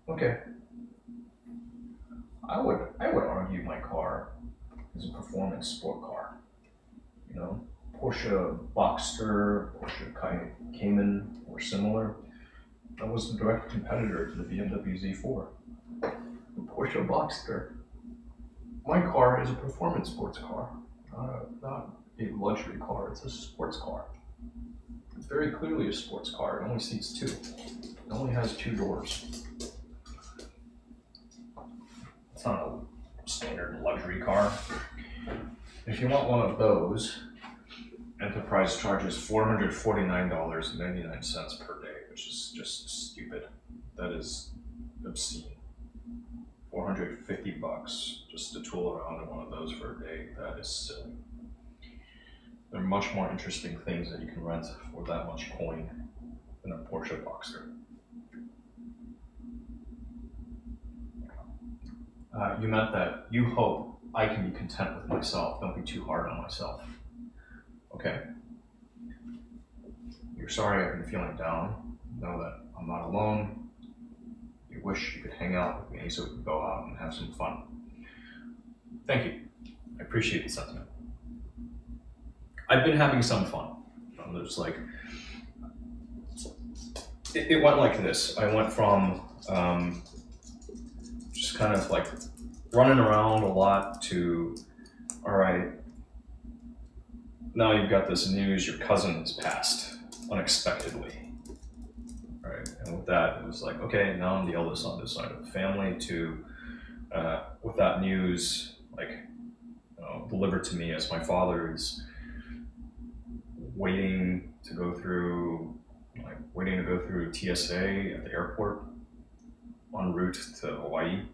Okay. I would argue my car is a performance sport car. You know, Porsche Boxster, Porsche Cayman, or similar. That was the direct competitor to the BMW Z4. The Porsche Boxster. My car is a performance sports car, not a luxury car. It's a sports car. It's very clearly a sports car. It only seats two. It only has 2 doors. It's not a standard luxury car. If you want one of those, Enterprise charges $449.99 per day, which is just stupid. That is obscene. $450 just to tool around in one of those for a day. That is silly. There are much more interesting things that you can rent for that much coin than a Porsche Boxster. You meant that you hope I can be content with myself. Don't be too hard on myself. Okay. You're sorry I've been feeling down. Know that I'm not alone. You wish you could hang out with me so we could go out and have some fun. Thank you. I appreciate the sentiment. I've been having some fun. There's like, it went like this. I went from just kind of like running around a lot to, all right, now you've got this news, your cousin has passed unexpectedly. Right, and with that, it was like, okay, now I'm the eldest on this side of the family. To with that news, like delivered to me as my father is waiting to go through TSA at the airport en route to Hawaii.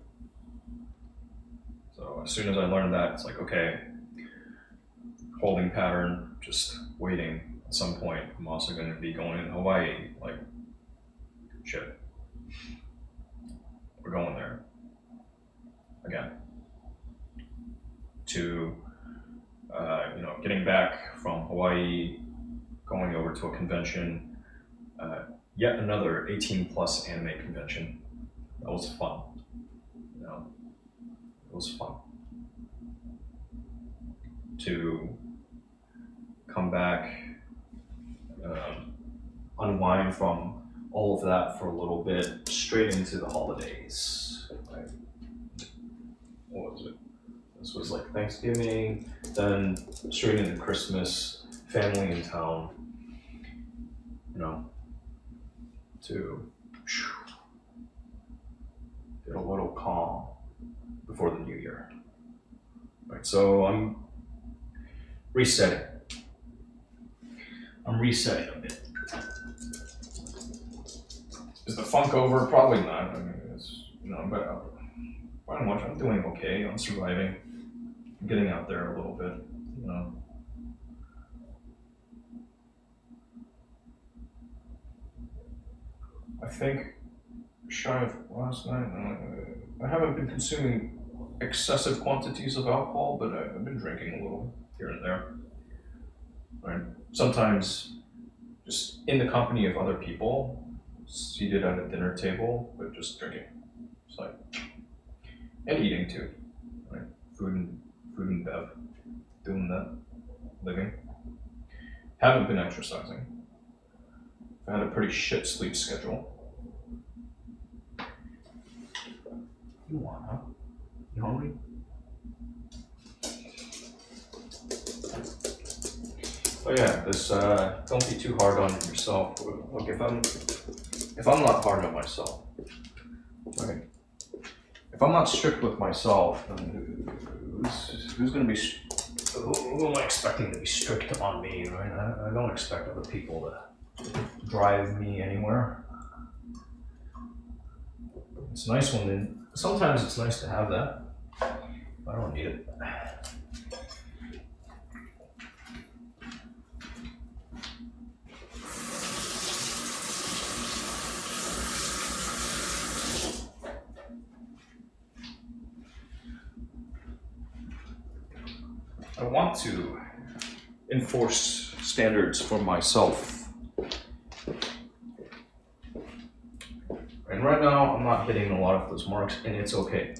So as soon as I learned that, it's like, okay, holding pattern, just waiting. At some point, I'm also going to be going to Hawaii. Like, shit, we're going there again. To getting back from Hawaii, going over to a convention, yet another 18+ anime convention. That was fun. It was fun. To come back, unwind from all of that for a little bit, straight into the holidays. Right? What was it? This was like Thanksgiving, then straight into Christmas, family in town, to get a little calm before the new year. Right, so I'm resetting. a bit. Is the funk over? Probably not. I mean, but by and large, I'm doing okay. I'm surviving. I'm getting out there a little bit, I think, shy of last night, I haven't been consuming excessive quantities of alcohol, but I've been drinking a little here and there. Right? Sometimes just in the company of other people, seated at a dinner table, but just drinking. It's like, and eating too, right? Food and bev, doing that, living. Haven't been exercising. I had a pretty shit sleep schedule. You want, huh? You hungry? Oh yeah, this don't be too hard on yourself. Look, if I'm not hard on myself, right? If I'm not strict with myself, then who's gonna be? Who am I expecting to be strict on me, right? I don't expect other people to drive me anywhere. It's nice when sometimes it's nice to have that. I don't need it. I want to enforce standards for myself. And right now, I'm not hitting a lot of those marks, and it's okay.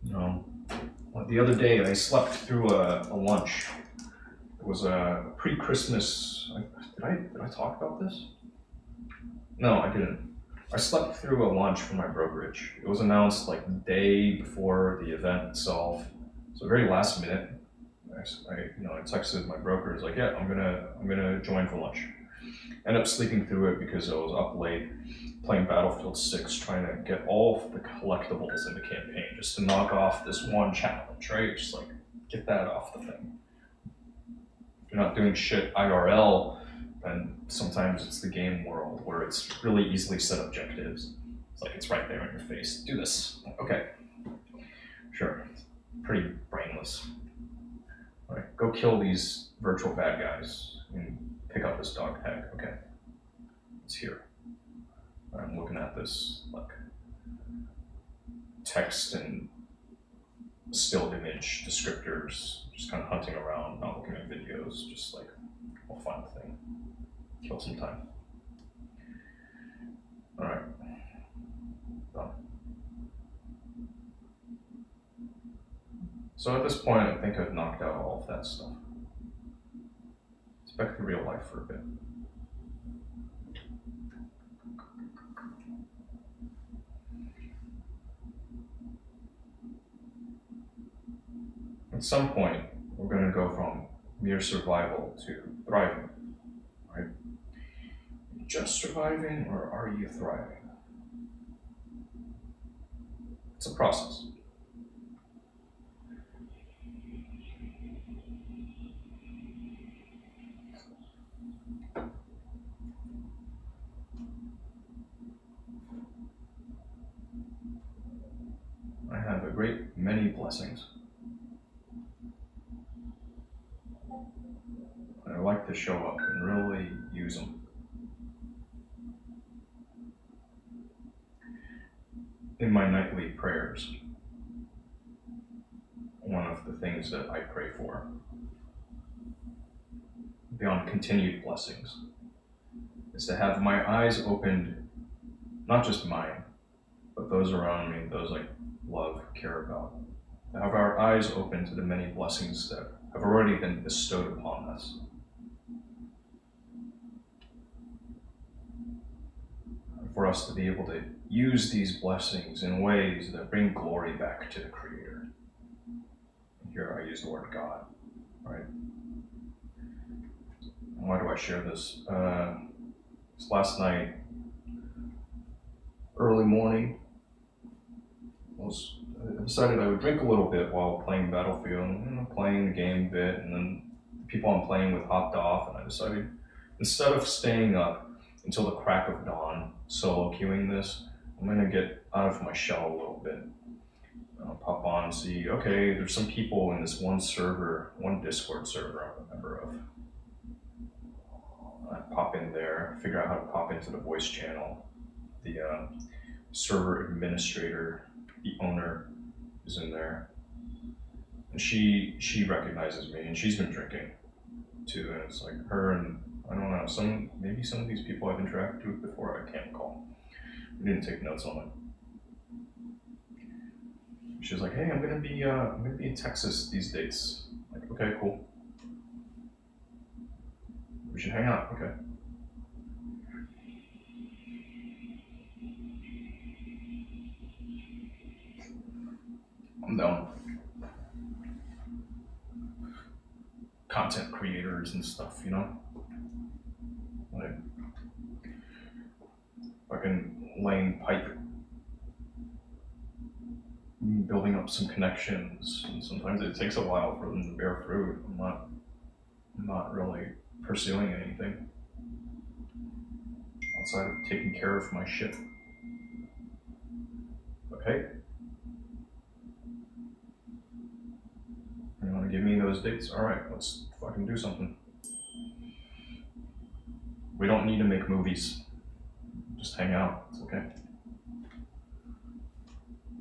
You know, like the other day, I slept through a lunch. It was a pre-Christmas. Did I talk about this? No, I didn't. I slept through a lunch for my brokerage. It was announced like the day before the event itself. So very last minute. I texted my broker. It's like, yeah, I'm gonna join for lunch. Ended up sleeping through it because I was up late playing Battlefield 6, trying to get all of the collectibles in the campaign just to knock off this one challenge, right? Just like get that off the thing. If you're not doing shit IRL, then sometimes it's the game world where it's really easily set objectives. It's like it's right there in your face. Do this. Okay. Sure. Pretty brainless. All right, go kill these virtual bad guys and pick up this dog tag. Okay. It's here. I'm looking at this like text and still image descriptors, just kind of hunting around, not looking at videos, just like I'll find the thing. Kill some time. Alright. Done. So at this point, I think I've knocked out all of that stuff. It's back to real life for a bit. At some point, we're going to go from mere survival to thriving, right? Just surviving, or are you thriving? It's a process. I have a great many blessings. I like to show up and really use them. In my nightly prayers, one of the things that I pray for, beyond continued blessings, is to have my eyes opened, not just mine, but those around me, those I love, care about. To have our eyes open to the many blessings that have already been bestowed upon us. For us to be able to use these blessings in ways that bring glory back to the Creator. Here I use the word God, right? And why do I share this? This last night, early morning, I decided I would drink a little bit while playing Battlefield, playing the game a bit, and then the people I'm playing with hopped off, and I decided instead of staying up until the crack of dawn, solo queuing this, I'm gonna get out of my shell a little bit. I'll pop on and see, okay, there's some people in this one server, one Discord server I'm a member of. I pop in there, figure out how to pop into the voice channel. The server administrator, the owner, is in there. And she recognizes me, and she's been drinking too, and it's like her and I don't know, maybe some of these people I've interacted with before, I can't recall. We didn't take notes on it. She was like, "Hey, I'm gonna be in Texas these dates." I'm like, okay, cool. We should hang out. Okay. I'm down. content creators and stuff, you know? Like, fucking laying pipe, building up some connections, and sometimes it takes a while for them to bear fruit. I'm not really pursuing anything outside of taking care of my shit. Okay? You wanna give me those dates? Alright, let's fucking do something. We don't need to make movies. Just hang out, it's okay.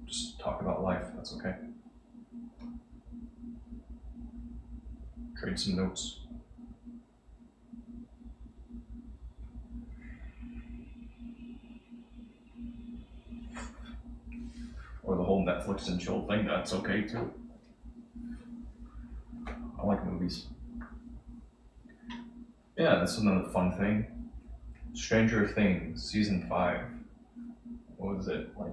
Just talk about life, that's okay. Trade some notes. Or the whole Netflix and chill thing, that's okay too. I like movies. Yeah, that's another fun thing. Stranger Things, season 5. What was it, like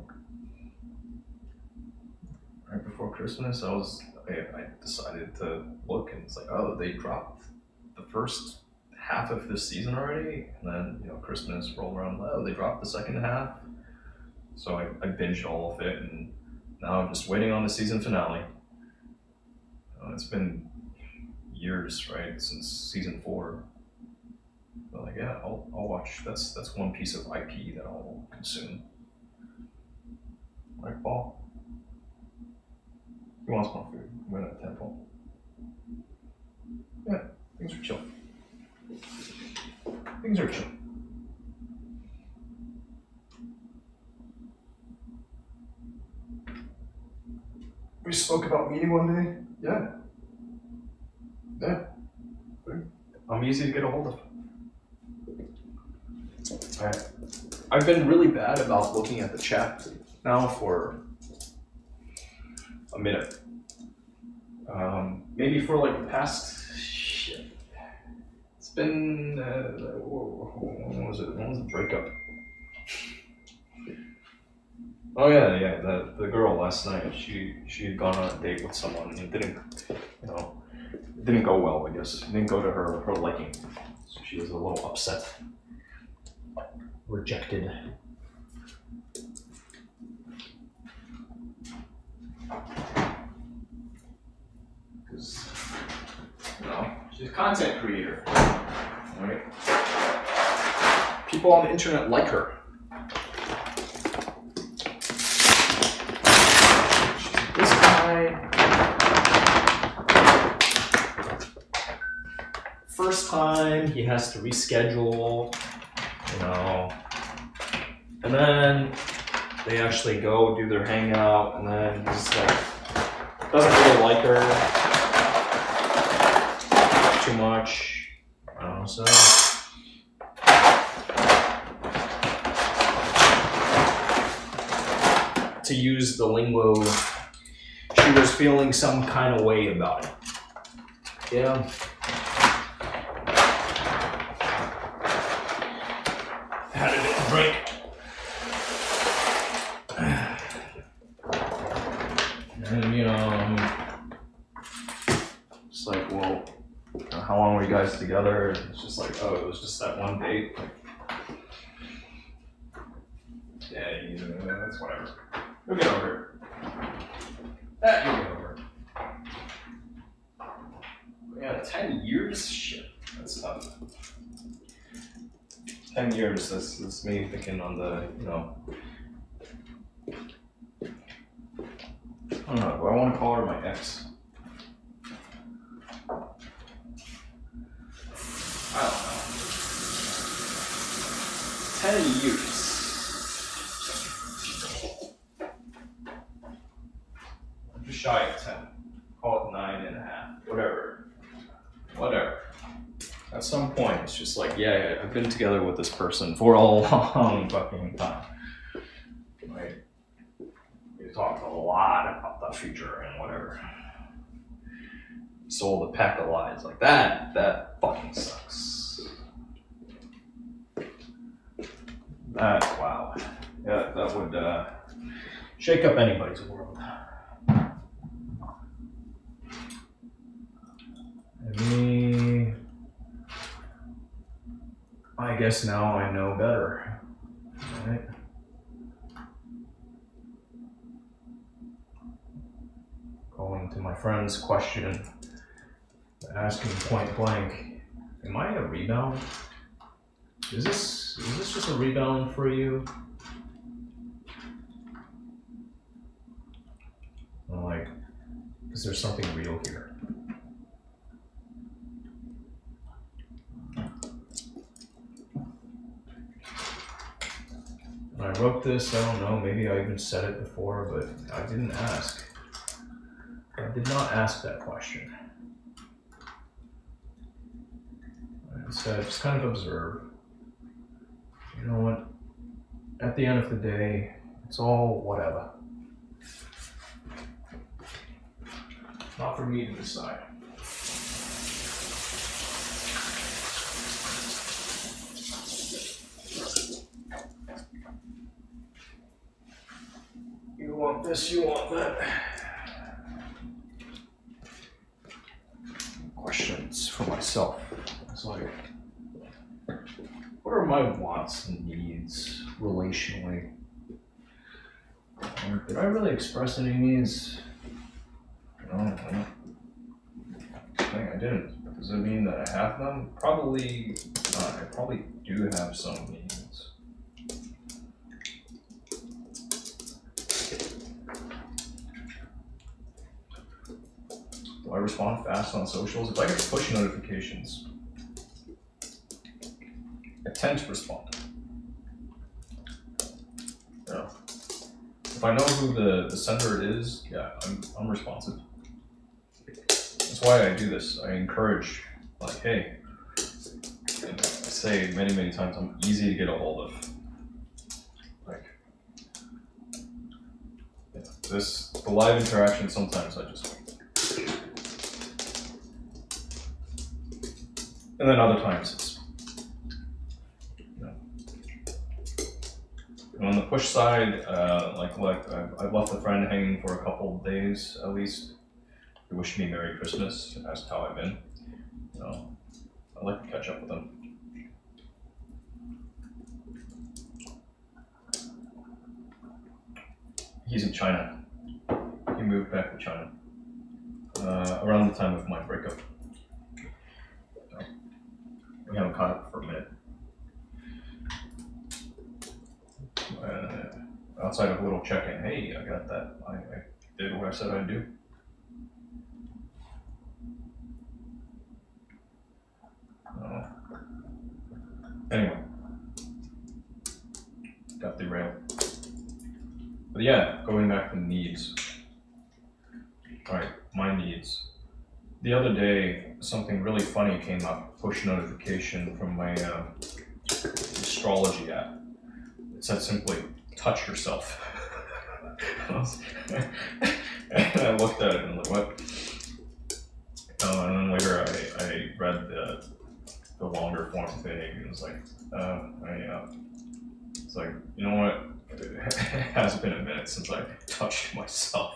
right before Christmas? I decided to look, and it's like, oh, they dropped the first half of this season already, and then, you know, Christmas rolled around, oh, they dropped the second half. So I binged all of it, and now I'm just waiting on the season finale. It's been years, right, since season 4. But like, yeah, I'll watch. That's one piece of IP that I'll consume. Right, Paul? Who wants more food? I'm going to the temple. Yeah, things are chill. Things are chill. We spoke about meeting one day? Yeah. Yeah. I'm easy to get a hold of. Alright. I've been really bad about looking at the chat now for a minute. Maybe for like the past, shit. It's been, when was it? When was the breakup? Oh yeah, the girl last night, she had gone on a date with someone, and it didn't go well, I guess. It didn't go to her liking. So she was a little upset. Rejected. Because, you know, she's a content creator, right? People on the internet like her. This guy, first time he has to reschedule, you know, and then they actually go do their hangout, and then he's like, doesn't really like her too much, I don't know, so. To use the lingo, she was feeling some kind of way about it. Yeah. Had a drink. And, you know, it's like, well, how long were you guys together? And it's just like, oh, it was just that one date. Yeah, that's whatever. You'll get over it. That you'll get over it. Yeah, 10 years? Shit, that's tough. 10 years, that's me thinking on the, you know. I don't know, do I want to call her my ex? I don't know. 10 years. Just shy of 10. Call it 9.5. Whatever. At some point, it's just like, yeah, I've been together with this person for a long fucking time. Right? We talked a lot about the future and whatever. Sold a pack of lies like that. That fucking sucks. Wow. Yeah, that would shake up anybody's world. me. I guess now I know better. All right. Going to my friend's question, asking point blank, am I a rebound? Is this just a rebound for you? I'm like, is there something real here? When I wrote this, I don't know, maybe I even said it before, but I didn't ask. I did not ask that question. I said, just kind of observe. You know what? At the end of the day, it's all whatever. Not for me to decide. You want this, you want that. Questions for myself. It's like, what are my wants and needs relationally? Or did I really express any needs? I think I didn't. Does it mean that I have them? Probably not. I probably do have some needs. Do I respond fast on socials? If I get push notifications, I tend to respond. Yeah. If I know who the sender is, yeah, I'm responsive. That's why I do this. I encourage, like, hey, and I say many times, I'm easy to get a hold of. Like, yeah, the live interaction, sometimes I just wait. And then other times it's, and on the push side, I've left a friend hanging for a couple of days at least. He wished me Merry Christmas, asked how I've been. I'd like to catch up with him. He's in China. He moved back to China around the time of my breakup. We haven't caught up for a minute. Outside of a little check-in, hey, I got that. I did what I said I'd do. Anyway, got derailed. But yeah, going back to needs. All right, my needs. The other day, something really funny came up, push notification from my astrology app. It said simply, touch yourself. And I looked at it and I was like, what? And then later I read the longer form thing and it was like, it's like, you know what? It has been a minute since I touched myself.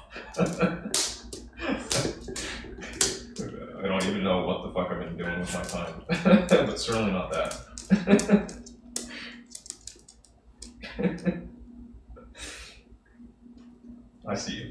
I don't even know what the fuck I've been doing with my time, but certainly not that. I see you.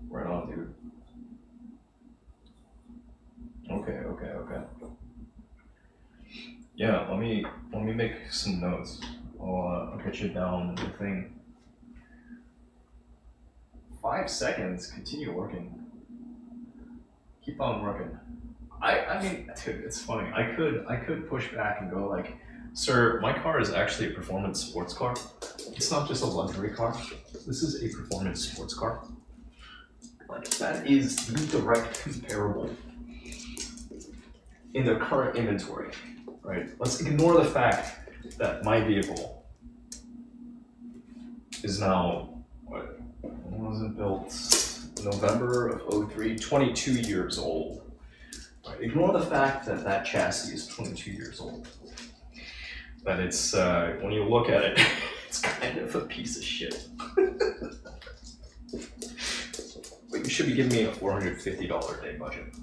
Right on, dude. Okay. Yeah, let me make some notes. I'll get you down the thing. 5 seconds. Continue working. Keep on working. I mean, dude, it's funny. I could push back and go like, sir, my car is actually a performance sports car. It's not just a luxury car. This is a performance sports car. Like, that is the direct comparable in the current inventory, right? Let's ignore the fact that my vehicle is now, what, Was it built November of 03? 22 years old. Right. Ignore the fact that that chassis is 22 years old. But it's, when you look at it, it's kind of a piece of shit. But you should be giving me a $450 a day budget,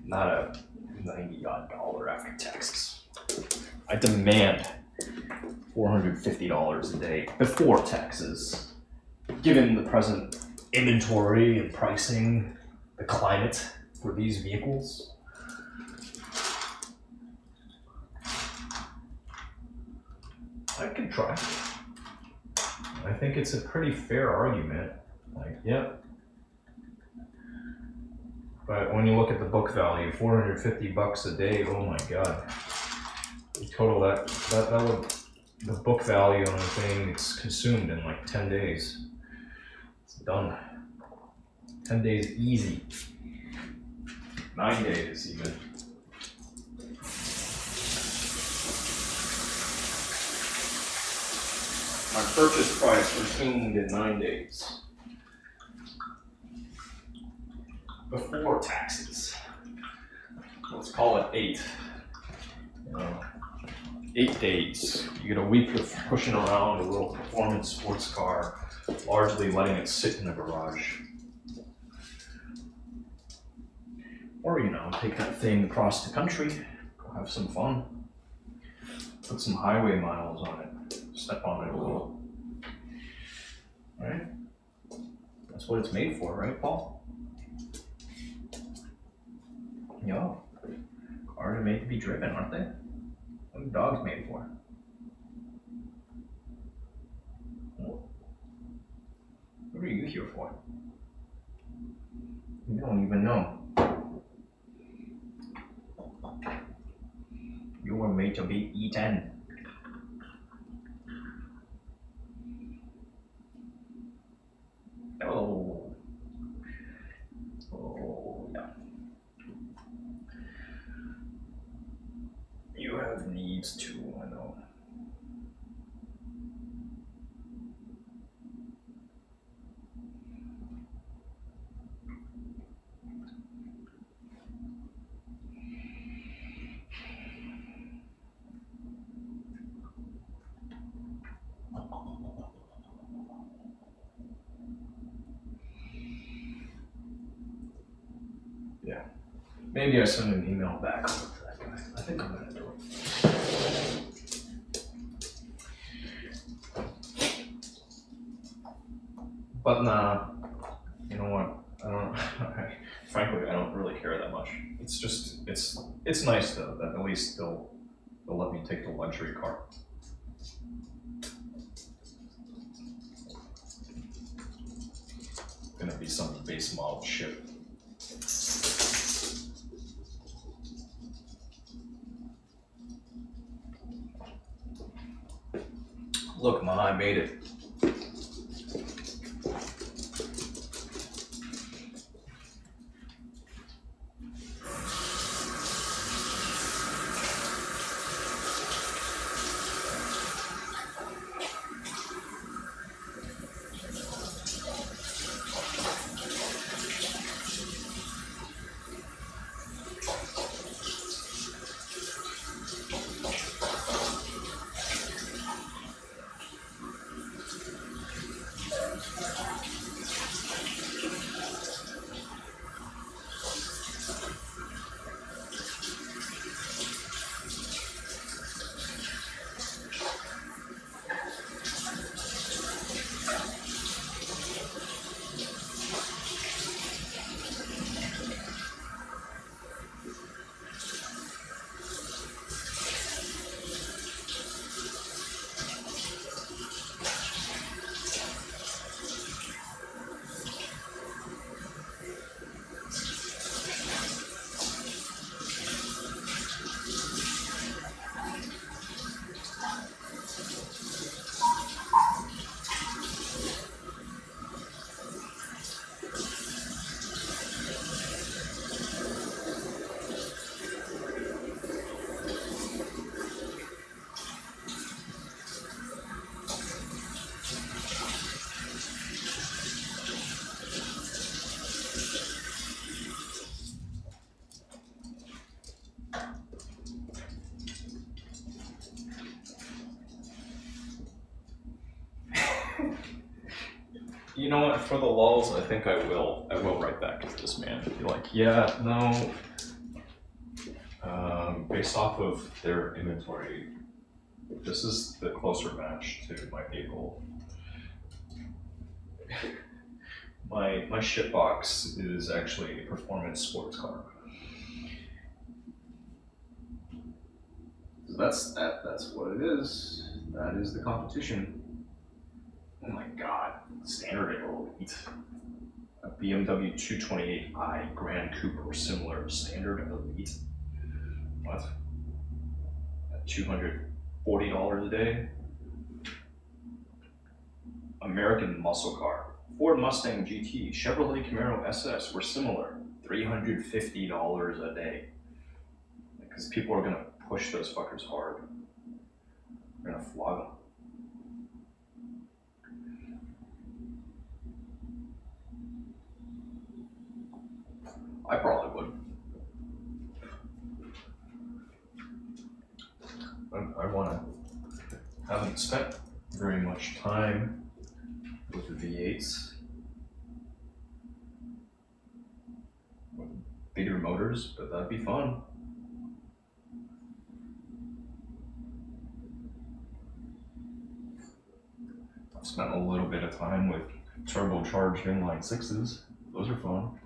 not a $90-odd after taxes. I demand $450 a day before taxes, given the present inventory and pricing, the climate for these vehicles. I could try. I think it's a pretty fair argument. Like, yep. But when you look at the book value, $450 a day, oh my god. You total that would, the book value on the thing, it's consumed in like 10 days. It's done. 10 days easy. 9 days even. My purchase price retained in 9 days. Before taxes. Let's call it 8. 8 days. You get a week of pushing around a little performance sports car, largely letting it sit in the garage. Or, take that thing across the country, go have some fun. Put some highway miles on it, step on it a little. Right? That's what it's made for, right, Paul? Yo, cars are made to be driven, aren't they? What are dogs made for? What are you here for? You don't even know. You were made to be eaten. Oh. Oh, yeah. You have needs too, I know. Yeah. Maybe I send an email back to that guy. I think I'm gonna do it. But nah, you know what? Frankly, I don't really care that much. It's just, it's nice though that at least they'll let me take the luxury car. Gonna be some base model shit. Look, Ma, I made it. You know what? For the lulz, I think I will. I will write back to this man. Be like, yeah, no. Based off of their inventory, this is the closer match to my vehicle. My shitbox is actually a performance sports car. So that's what it is. That is the competition. Oh my god. Standard Elite. A BMW 228i Grand Coupe or similar Standard Elite. What? At $240 a day? American muscle car. Ford Mustang GT, Chevrolet Camaro SS were similar. $350 a day. Because people are gonna push those fuckers hard. They're gonna flog them. I probably would. I wanna. Haven't spent very much time with the V8s. With bigger motors, but that'd be fun. I've spent a little bit of time with turbocharged inline sixes. Those are fun.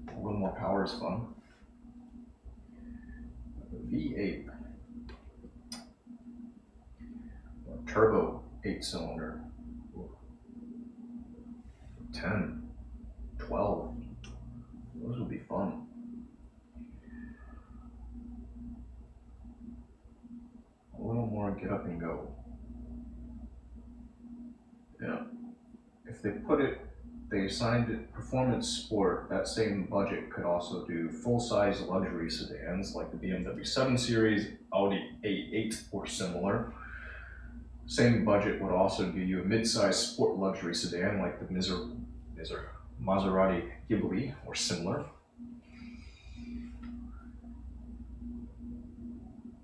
A little more power is fun. V8. Turbo 8-cylinder. 10, 12. Those would be fun. A little more get up and go. Yeah. If they put it, they assigned it performance sport, that same budget could also do full-size luxury sedans like the BMW 7 Series, Audi A8 or similar. Same budget would also give you a mid-size sport luxury sedan like the Maserati Ghibli or similar.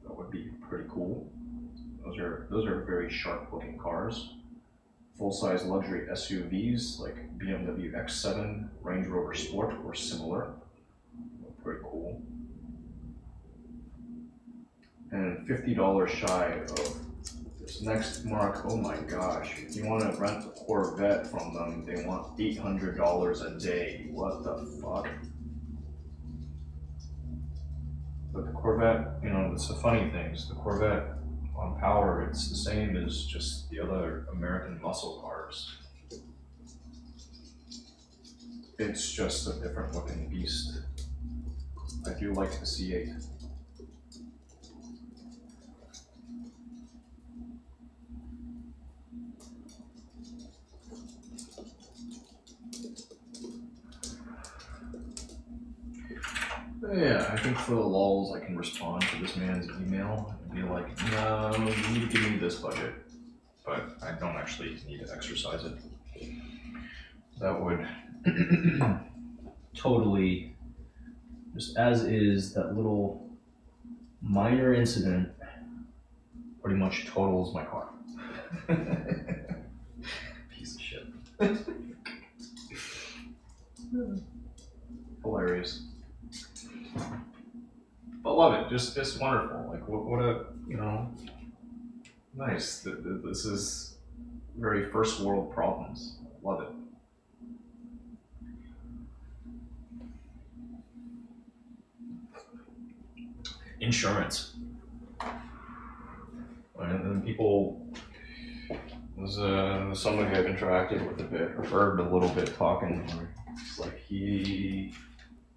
That would be pretty cool. Those are very sharp-looking cars. Full-size luxury SUVs like BMW X7, Range Rover Sport or similar. Pretty cool. And $50 shy of this next mark. Oh my gosh, if you want to rent a Corvette from them, they want $800 a day. What the fuck? But the Corvette, you know, it's the funny things. The Corvette on power, it's the same as just the other American muscle cars. It's just a different looking beast. I do like the C8. Yeah, I think for the lulz, I can respond to this man's email and be like, no, you need to give me this budget. But I don't actually need to exercise it. That would totally, just as is, that little minor incident pretty much totals my car. Piece of shit. Hilarious. But love it, just wonderful. Like what a, you know, nice. This is very first world problems. Love it. Insurance. And then people, was somebody I've interacted with a bit, or heard a little bit talking. It's like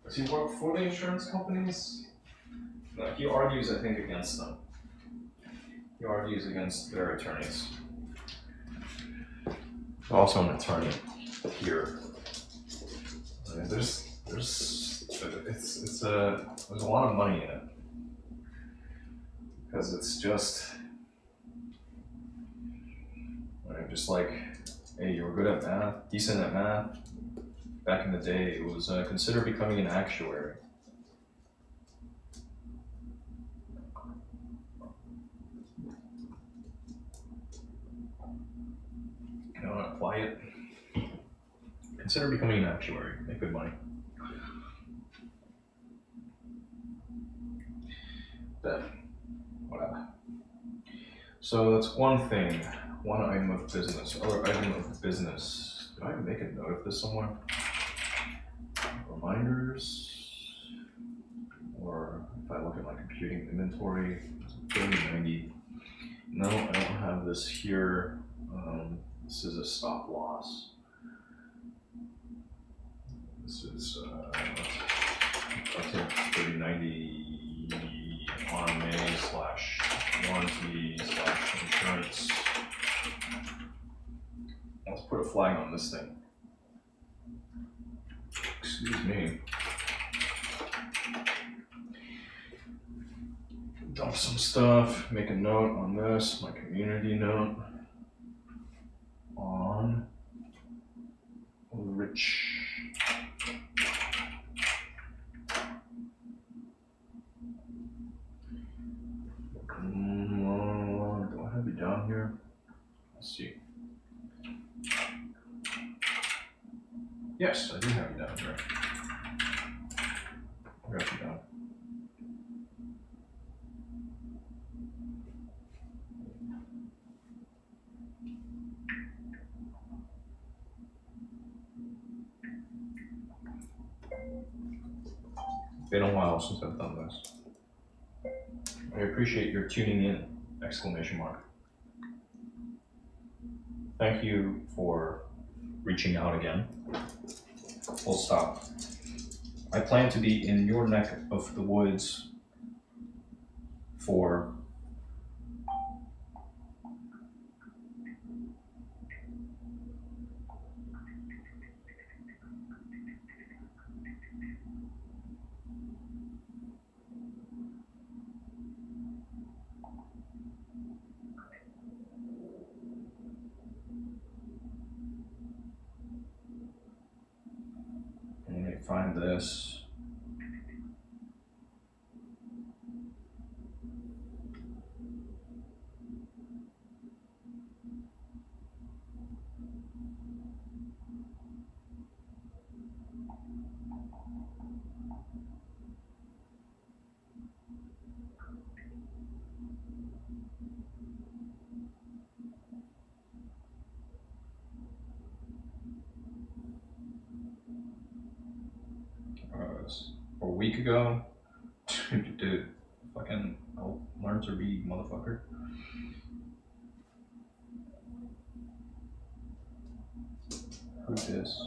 does he work for the insurance companies? No, he argues, I think, against them. He argues against their attorneys. Also an attorney here. I mean, there's a lot of money in it. Because it's just like, hey, you were good at math, decent at math. Back in the day, it was consider becoming an actuary. Consider becoming an actuary. Make good money. Then, whatever. So that's one thing, one item of business. Other item of business. Did I make a note of this somewhere? Reminders. Or if I look at my computing inventory, 3090. No, I don't have this here. This is a stop loss. This is, I'll take 3090 RMA/warranty/insurance. Let's put a flag on this thing. Excuse me. Dump some stuff, make a note on this, my community note on Rich. Do I have you down here? Let's see. Yes, I do have you down here. I got you down. It's been a while since I've done this. I appreciate your tuning in! Exclamation mark. Thank you for reaching out again. Full stop. I plan to be in your neck of the woods for find this. A week ago, dude, fucking, I'll learn to read, motherfucker. Who's this?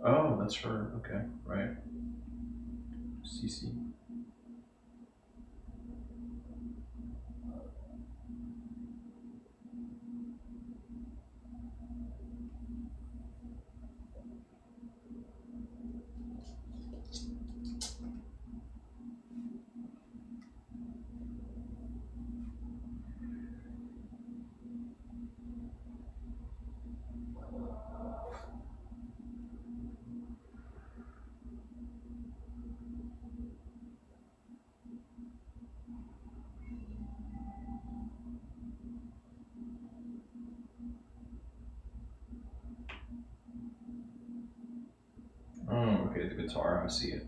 Oh, that's her. Okay, right. CC. Oh, okay, the guitar, I see it.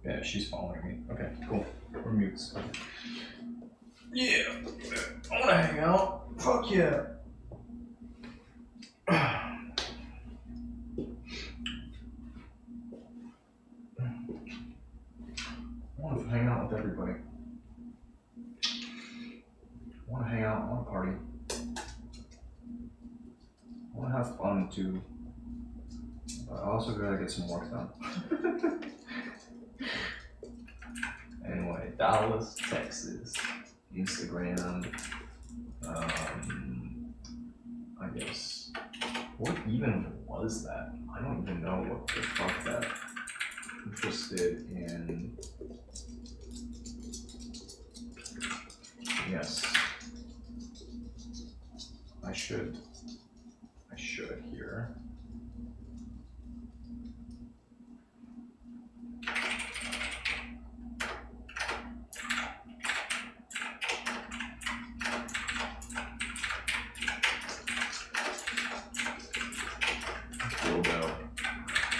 Yeah, she's following me. Okay, cool. We're mutes. Yeah, I wanna hang out. Fuck yeah. I want to hang out with everybody. I want to hang out, I want to party. I want to have fun too. But I also gotta get some work done. Anyway, Dallas, Texas, Instagram. I guess. What even was that? I don't even know what the fuck that. Interested in. Yes. I should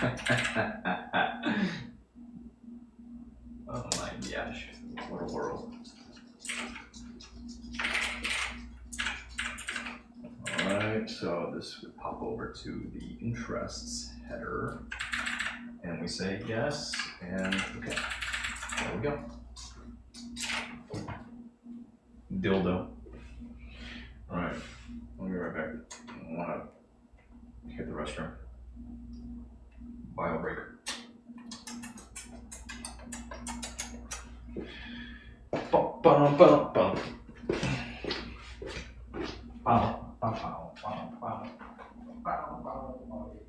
Oh my gosh, what a world. Alright, so this would pop over to the interests header, and we say yes, and okay, there we go. Dildo. Alright, I'll be right back. I want to hit the restroom. Bio break. Bum, bum, bum, bum. Bow, bow, bow, bow, bow. Bow, bow, bow.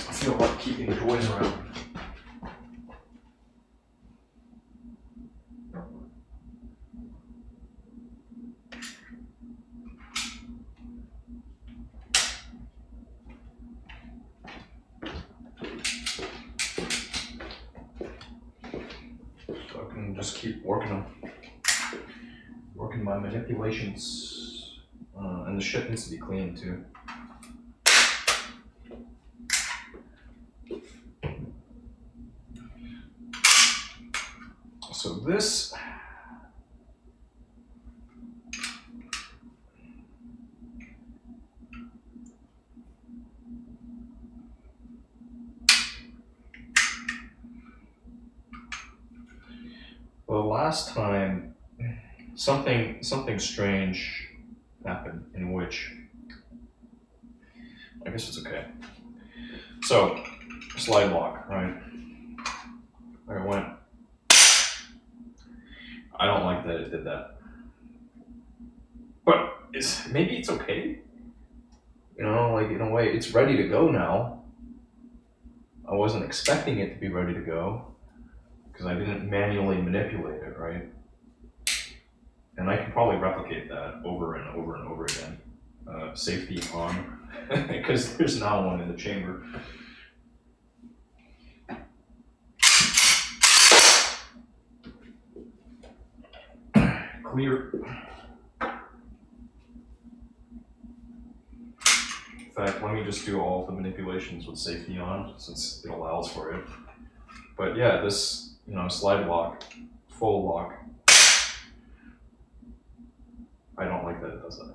I feel like keeping toys around. So I can just keep working my manipulations. And the shit needs to be clean too. So this, the last time something strange happened in which, I guess it's okay. So, slide lock, right? I went, I don't like that it did that. But maybe it's okay. You know, like in a way, it's ready to go now. I wasn't expecting it to be ready to go because I didn't manually manipulate it, right? And I can probably replicate that over and over and over again. Safety on, because there's now one in the chamber. Clear. In fact, let me just do all the manipulations with safety on, since it allows for it. But yeah, this, slide lock, full lock, I don't like that it does that.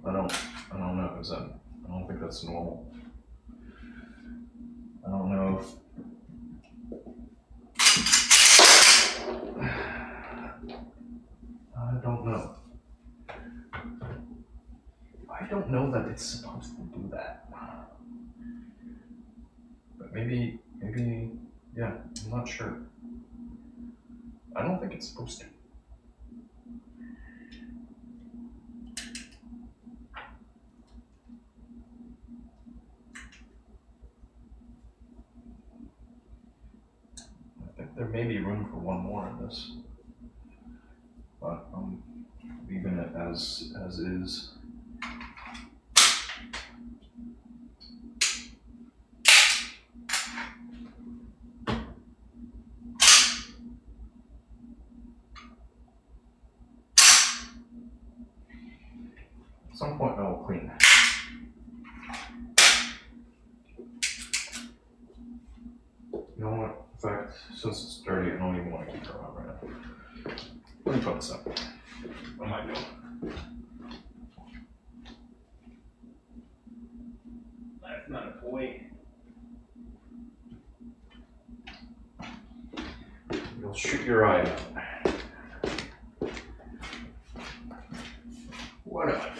I don't know, I don't think that's normal. I don't know if, I don't know that it's supposed to do that. But maybe, yeah, I'm not sure. I don't think it's supposed to. I think there may be room for one more in this. But I'm leaving it as is. At some point I will clean that. You know what? In fact, since it's dirty, I don't even want to keep it around right now. Let me put this up. What am I doing? That's not a toy. You'll shoot your eye out. What am I doing?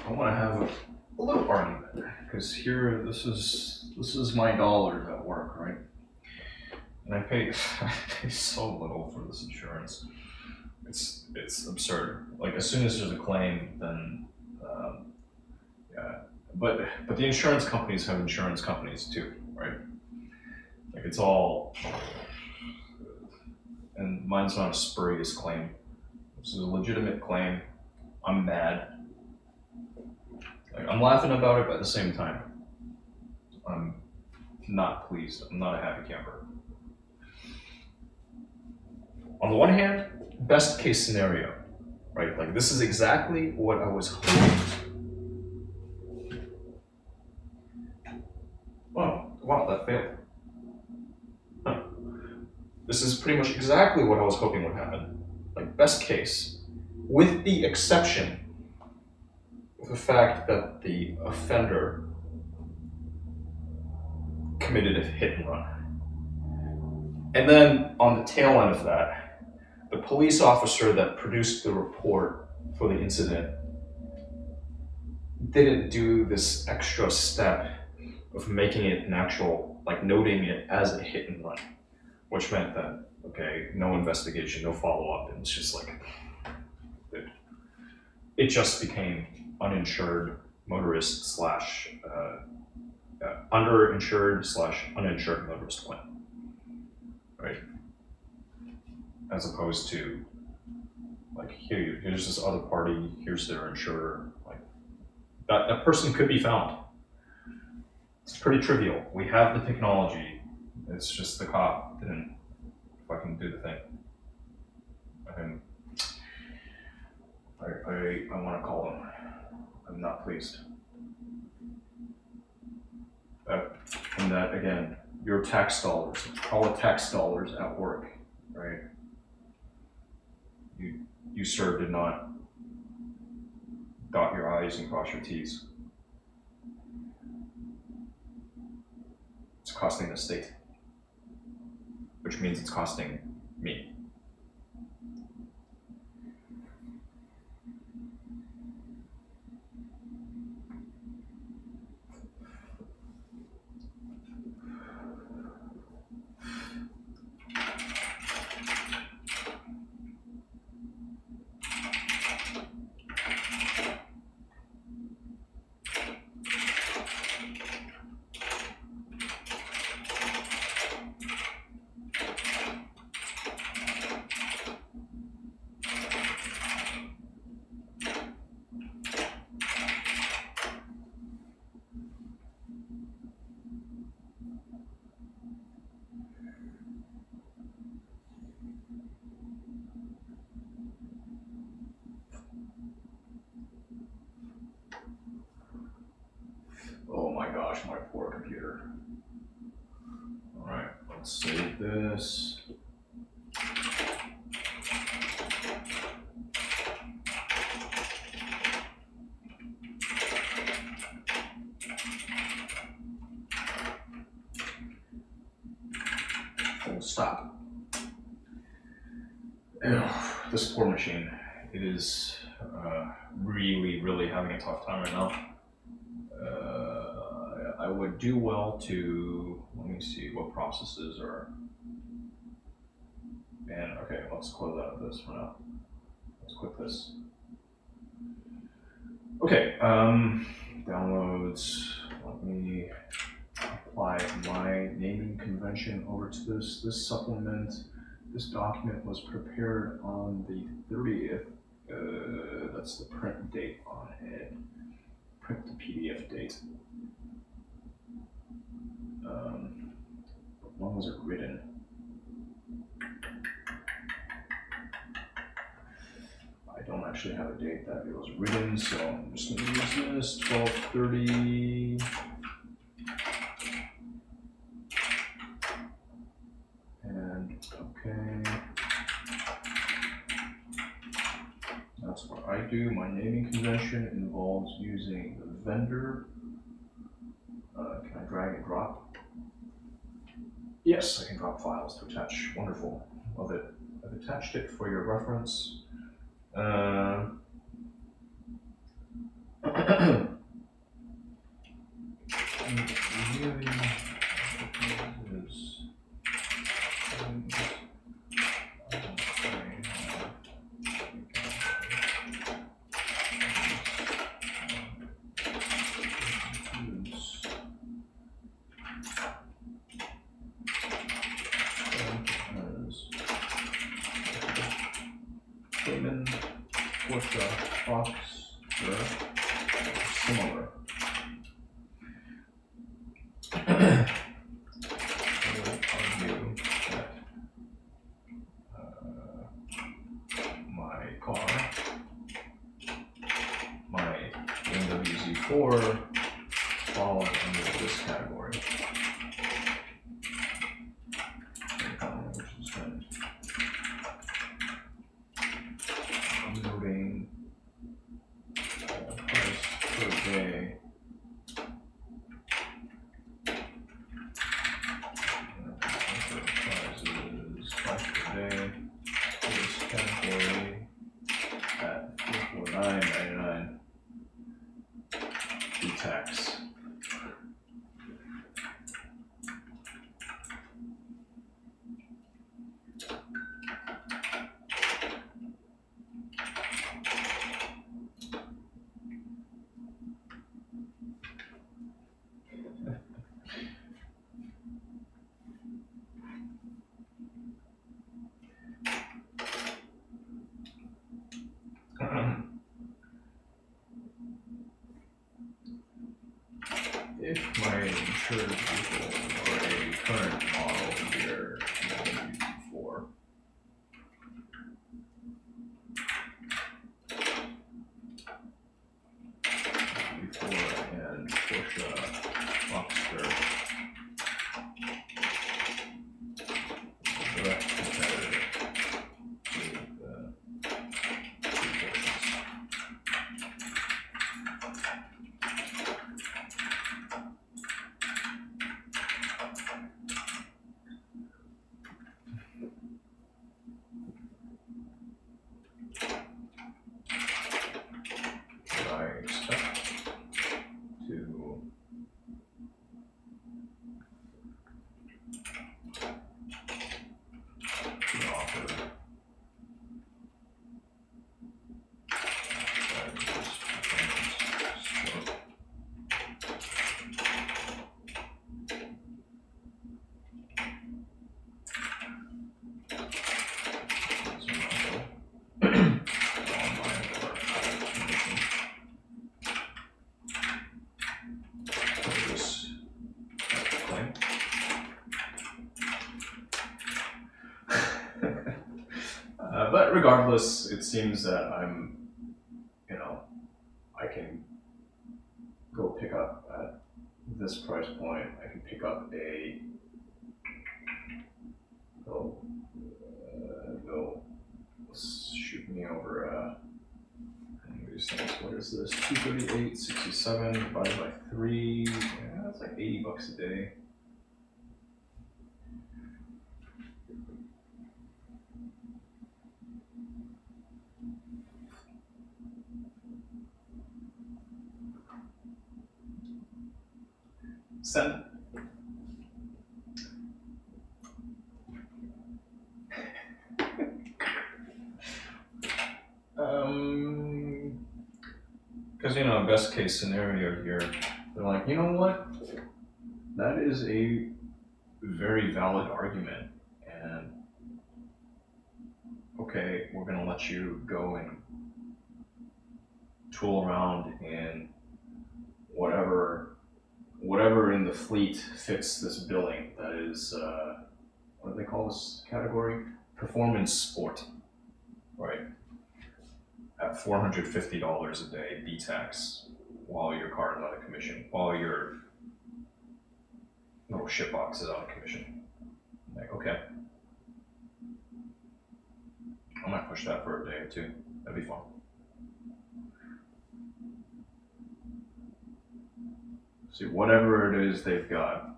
I want to have a little argument, because here, this is my dollars at work, right? And I pay I pay so little for this insurance. It's absurd. Like, as soon as there's a claim, then yeah. But the insurance companies have insurance companies too, right? Like, it's all, and mine's not a spurious claim. This is a legitimate claim. I'm mad. Like, I'm laughing about it, but at the same time, I'm not pleased. I'm not a happy camper. On the one hand, best case scenario, right? Like, this is exactly what I was hoping. Oh, wow, that failed. Huh. This is pretty much exactly what I was hoping would happen. Like, best case, with the exception of the fact that the offender committed a hit and run. And then on the tail end of that, the police officer that produced the report for the incident didn't do this extra step of making it an actual, like, noting it as a hit and run, which meant that, okay, no investigation, no follow-up, and it's just like, it just became uninsured motorist slash underinsured slash uninsured motorist claim, right? As opposed to, like, here's this other party, here's their insurer. Like, that person could be found. It's pretty trivial. We have the technology. It's just the cop didn't fucking do the thing. I want to call him. I'm not pleased. And that, again, your tax dollars, all the tax dollars at work, right? You sir did not dot your I's and cross your T's. It's costing the state, which means it's costing me. Oh my gosh, my poor computer. All right, let's save this. Full stop. Ew, this poor machine. It is really having a tough time right now. I would do well to, let me see what processes are, and okay, let's close out of this for now. Let's quit this. Okay, downloads, let me apply my naming convention over to this. This supplement, this document was prepared on the 30th, that's the print date on it. Print the PDF date. When was it written? I don't actually have a date that it was written, so I'm just going to use this 12/30. And okay. That's what I do. My naming convention involves using the vendor. Can I drag and drop? Yes, I can drop files to attach. Wonderful. Love it. I've attached it for your reference. Cayman, Porsche, Fox, or similar. I would argue that my car, my BMW Z4, falls under this category. Noting price per day. Prices price per day for this category at $449.99 pre-tax. If my insured vehicle or a current model year 4 and Porsche Boxster direct competitor with I expect to be offered but regardless, it seems that I'm, I can go pick up at this price point. I can pick up they'll shoot me over what is this? 238.67 divided by 3. Yeah, that's like $80 a day. Send. Because best case scenario here, they're like, you know what? That is a very valid argument, and okay, we're gonna let you go and tool around in whatever in the fleet fits this billing. That is, what do they call this category? Performance sport, right? At $450 a day B-tax, while your car is out of commission, while your little shitbox is out of commission. Like, okay, I might push that for a day or two. That'd be fun. See, whatever it is they've got.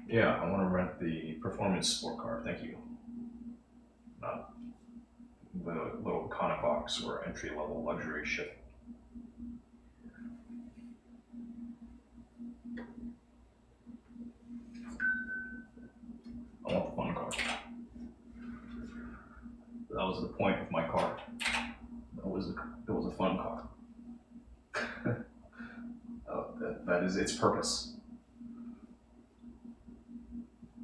Yeah, I want to rent the performance sport car. Thank you. Not the little Econobox or entry-level luxury shit. was the point of my car. It was a fun car. That is its purpose.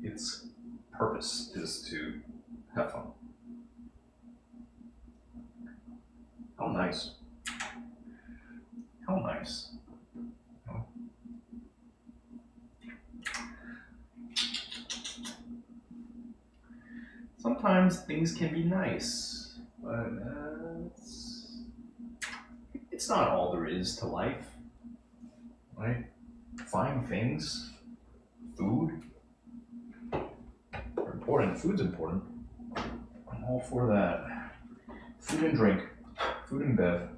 Its purpose is to have fun. How nice. How nice. Sometimes things can be nice, but it's not all there is to life, right? Fine things, food, are important. Food's important. I'm all for that. Food and drink, food and bev.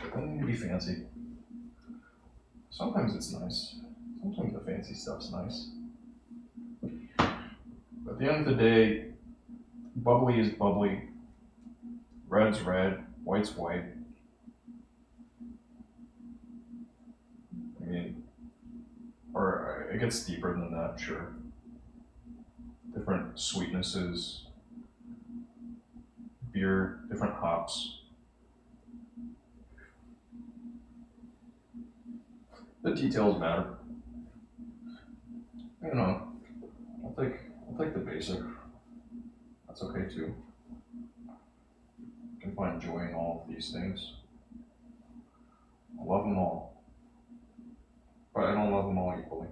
Doesn't need to be fancy. Sometimes it's nice. Sometimes the fancy stuff's nice. But at the end of the day, bubbly is bubbly, red's red, white's white. I mean, or it gets deeper than that, sure. Different sweetnesses, beer, different hops. The details matter. You know, I'll take the basic. That's okay too. You can find joy in all of these things. I love them all. But I don't love them all equally.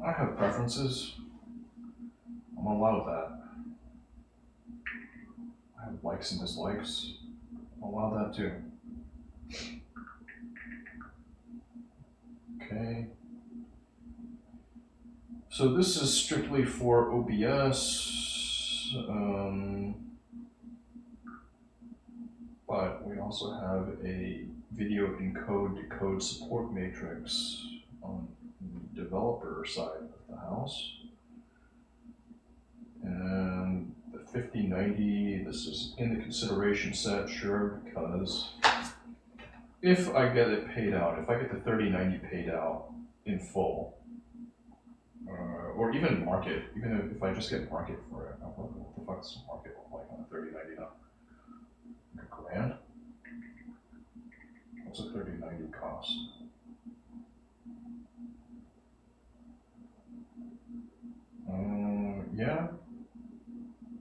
I have preferences. I'm allowed that. I have likes and dislikes. I'm allowed that too. Okay. So this is strictly for OBS, but we also have a video encode decode support matrix on the developer side of the house. And the 5090, this is in the consideration set, sure, because if I get it paid out, if I get the 3090 paid out in full, or even market, even if I just get market for it, what the fuck's the market look like on a 3090 now? Like $1,000? What's a 3090 cost? Yeah,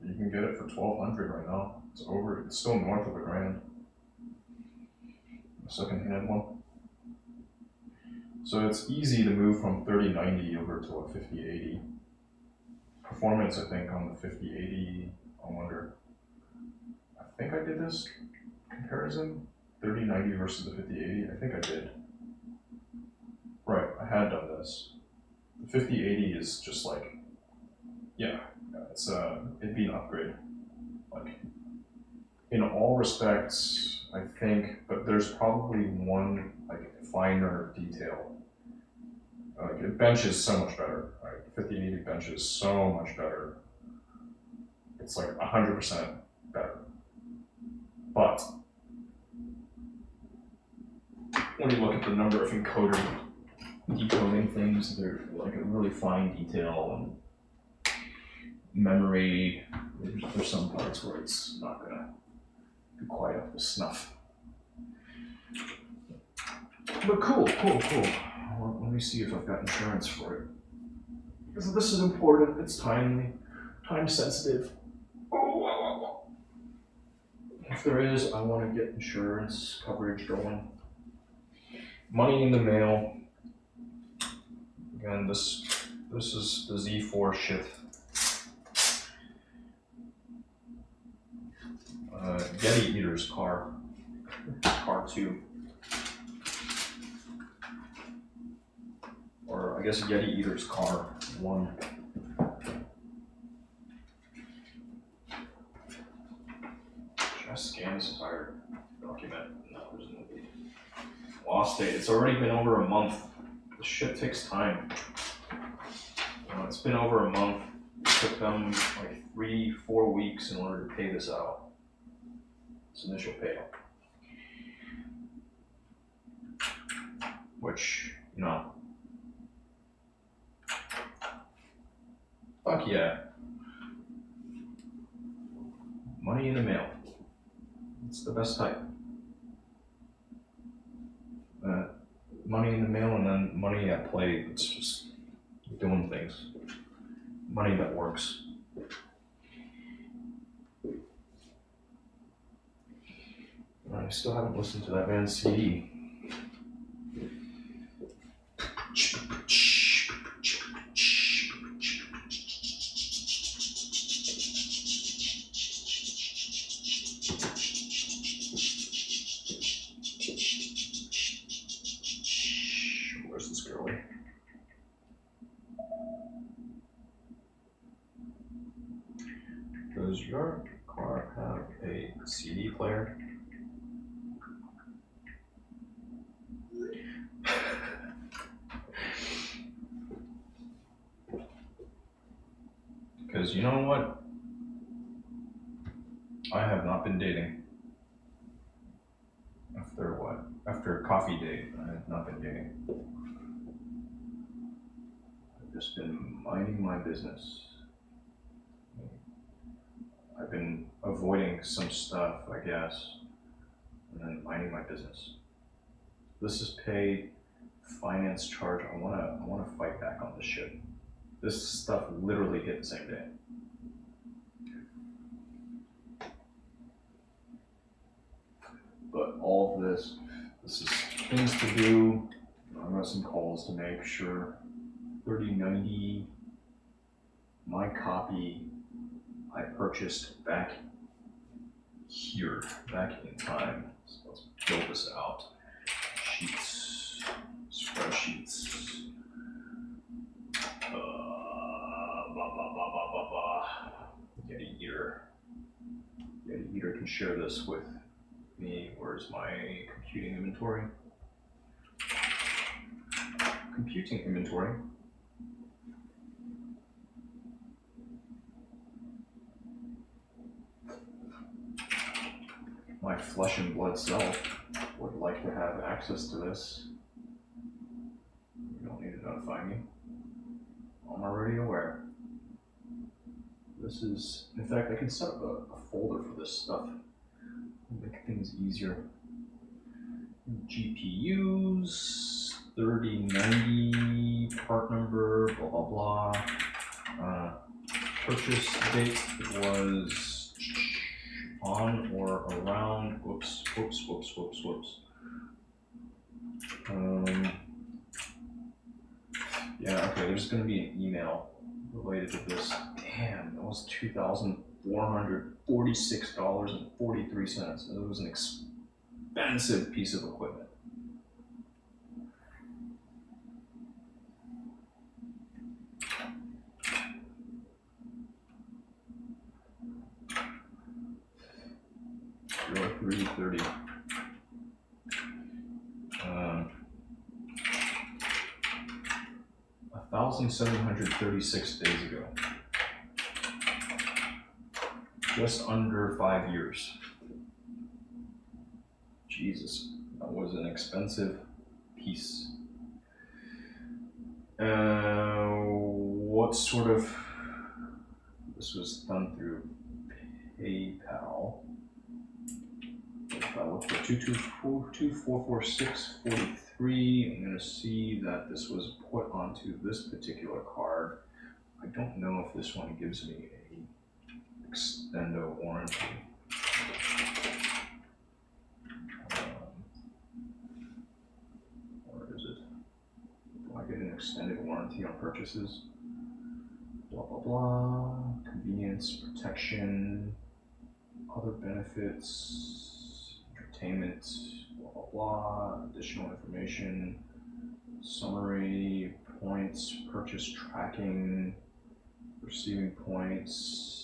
you can get it for $1,200 right now. It's still north of $1,000. A second-hand one. So it's easy to move from 3090 over to a 5080. Performance, I think, on the 5080, I wonder. I think I did this comparison, 3090 versus the 5080. I think I did. Right, I had done this. The 5080 is just like, yeah, it'd be an upgrade. Like, in all respects, I think, but there's probably one like finer detail. Like it benches so much better, right? 5080 benches so much better. It's like 100% better. But when you look at the number of encoder decoding things, they're like a really fine detail and memory. There's some parts where it's not gonna be quite up to snuff. But cool. Well, let me see if I've got insurance for it. Because this is important, it's timely, time sensitive. If there is, I want to get insurance coverage going. Money in the mail. Again, this is the Z4 shit. Yeti Eater's car 2. Or I guess Yeti Eater's car 1. Should I scan this entire document? No, there's no need. Lost date. It's already been over a month. This shit takes time. It's been over a month. It took them like 3-4 weeks in order to pay this out. This initial payout. Which, Fuck yeah. Money in the mail. It's the best type. Money in the mail and then money at play. It's just doing things. Money that works. I still haven't listened to that band's CD. Where's this girlie? Does your car have a CD player? Because you know what? I have not been dating. After what? After a coffee date, I have not been dating. I've just been minding my business. I've been avoiding some stuff, I guess, and then minding my business. This is paid finance charge. I wanna fight back on this shit. This stuff literally hit the same day. But all of this is things to do. I've got some calls to make, sure. 3090, my copy I purchased back here, back in time. So let's build this out. Sheets, spreadsheets. Yeti Eater. Yeti Eater can share this with me. Where's my computing inventory? Computing inventory. My flesh and blood self would like to have access to this. You don't need to notify me. I'm already aware. This is, in fact, I can set up a folder for this stuff. Make things easier. GPUs, 3090, part number, blah, blah, blah. Purchase date was on or around, whoops. Yeah, okay, there's gonna be an email related to this. Damn, that was $2,446.43. It was an expensive piece of equipment. Euro 330. 1,736 days ago. Just under 5 years. Jesus, that was an expensive piece. What sort of, this was done through PayPal. If I look for 2244643, I'm going to see that this was put onto this particular card. I don't know if this one gives me a extendo warranty. Or is it? Do I get an extended warranty on purchases? Blah, blah, blah. Convenience, protection, other benefits, entertainment, blah, blah, blah. Additional information, summary, points, purchase tracking, receiving points.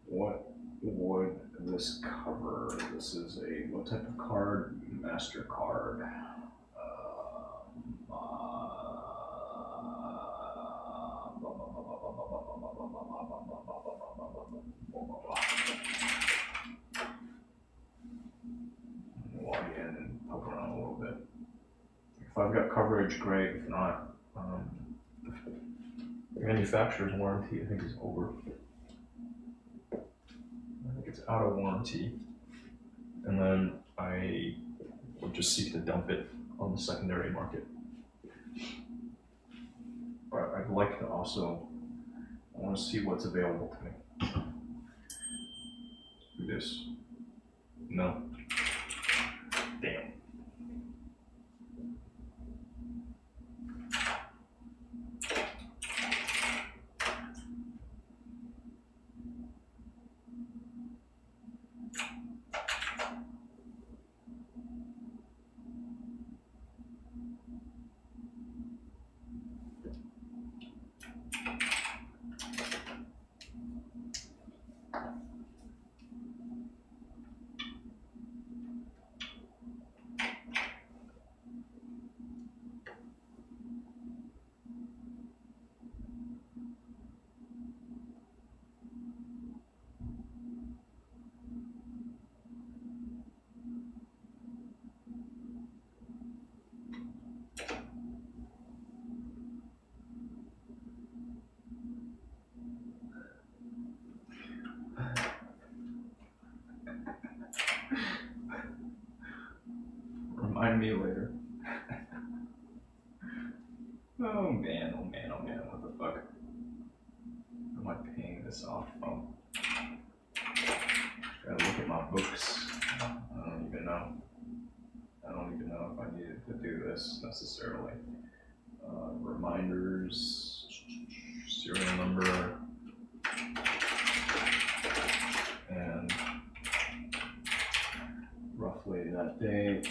What would this cover? This is a, what type of card? MasterCard. Log in and poke around a little bit. If I've got coverage, great. If not, manufacturer's warranty, I think, is over. I think it's out of warranty. And then I would just seek to dump it on the secondary market. But I'd like to also, I want to see what's available to me. Do this. No. Damn. Remind me later. Oh man, oh man, oh man, what the fuck? How am I paying this off? Oh. Gotta look at my books. I don't even know. I don't even know if I needed to do this necessarily. Reminders, serial number, and roughly that date.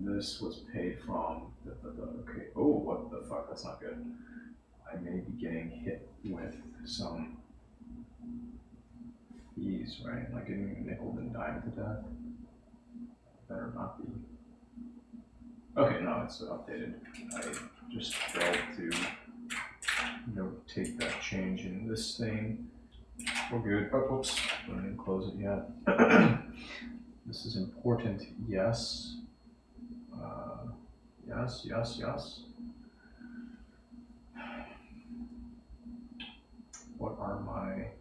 This was paid from, okay, oh, what the fuck, that's not good. I may be getting hit with some fees, right? Am I getting nickel and dimed to death? Better not be. Okay, no, it's updated. I just failed to notate that change in this thing. We're good. Oh, oops, I didn't close it yet. This is important, yes. Yes, yes, yes. What are my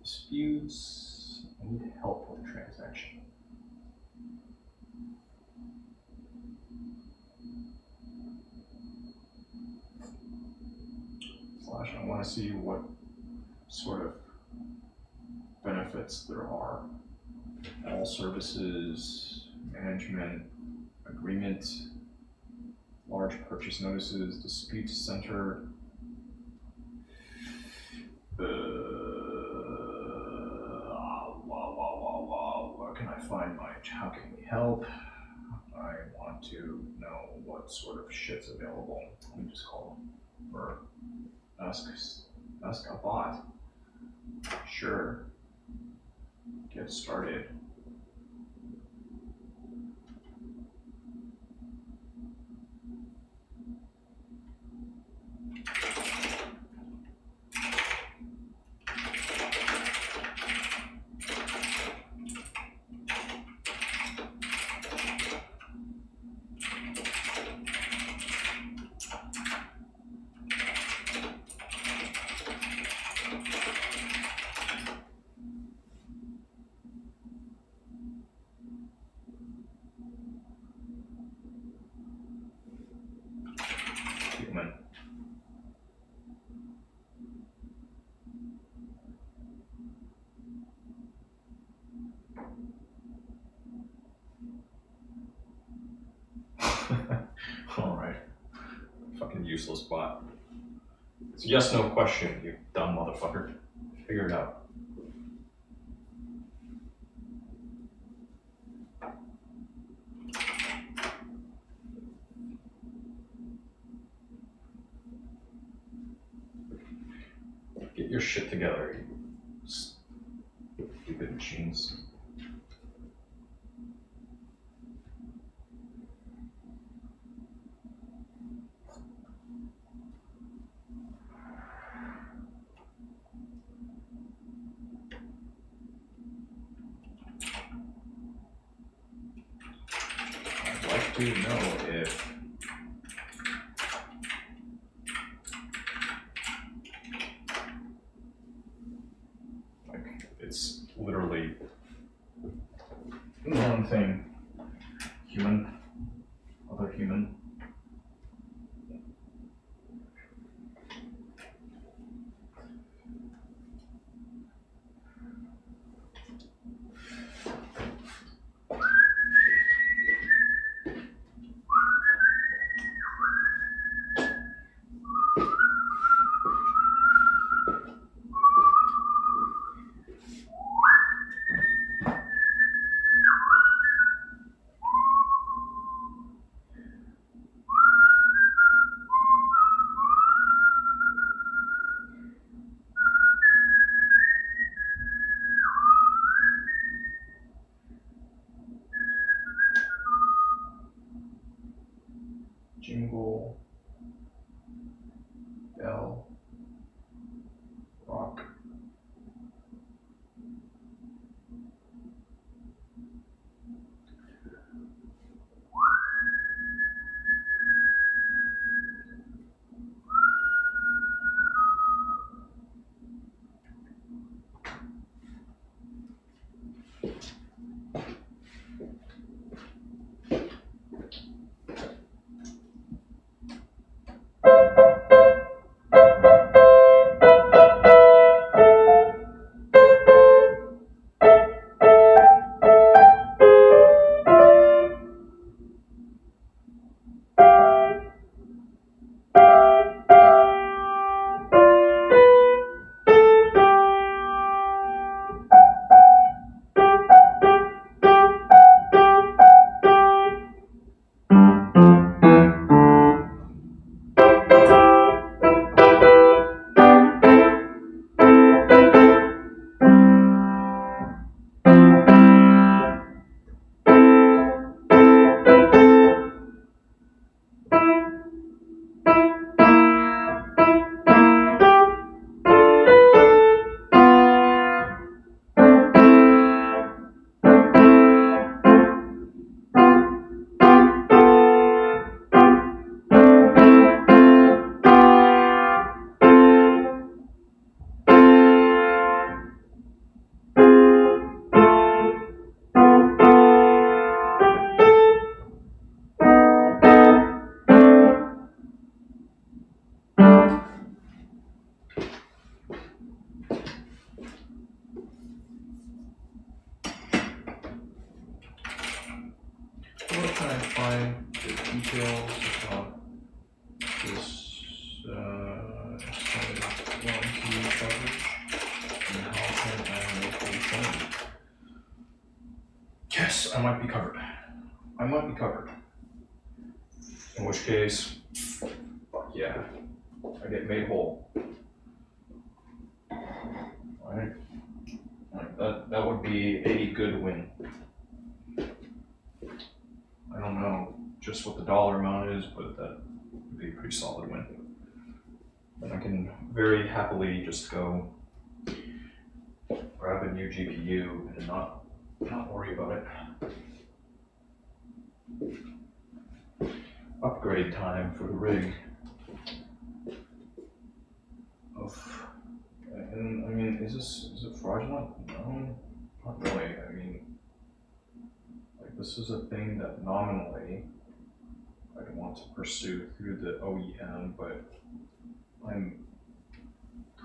disputes? I need help with a transaction. Slash, I want to see what sort of benefits there are. All services, management, agreement, large purchase notices, dispute center. Where can I find my, how can we help? I want to know what sort of shit's available. Let me just call them or ask a bot. Sure. Get started. Human. All right. Fucking useless bot. It's a yes, no question, you dumb motherfucker. Figure it out. Get your shit together, you stupid machines. I'd like to know if one thing. Human. Other human. Jingle, bell, rock. Where can I find the details about this extended warranty coverage? And how can I make a claim? Yes, I might be covered. I might be covered. In which case, fuck yeah, I get made whole. Alright? Like that would be a good win. I don't know just what the dollar amount is, but that would be a pretty solid win. And I can very happily just go grab a new GPU and not worry about it. Upgrade time for the rig. And I mean, is it fraudulent? No, not really. I mean, like, this is a thing that nominally I want to pursue through the OEM, but I'm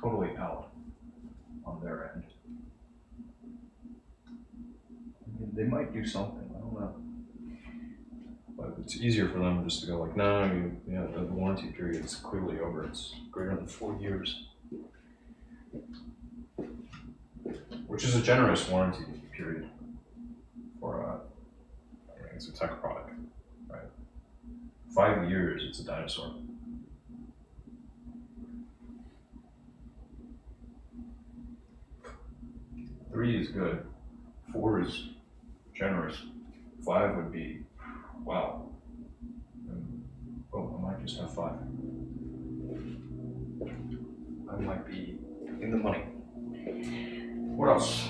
totally out on their end. I mean, they might do something, I don't know. But it's easier for them just to go like, no, I mean, yeah, the warranty period is clearly over. It's greater than 4 years. Which is a generous warranty period for I mean, it's a tech product, right? 5 years, it's a dinosaur. Three is good. 4 is generous. 5 would be, wow. Oh, I might just have 5. I might be in the money. What else?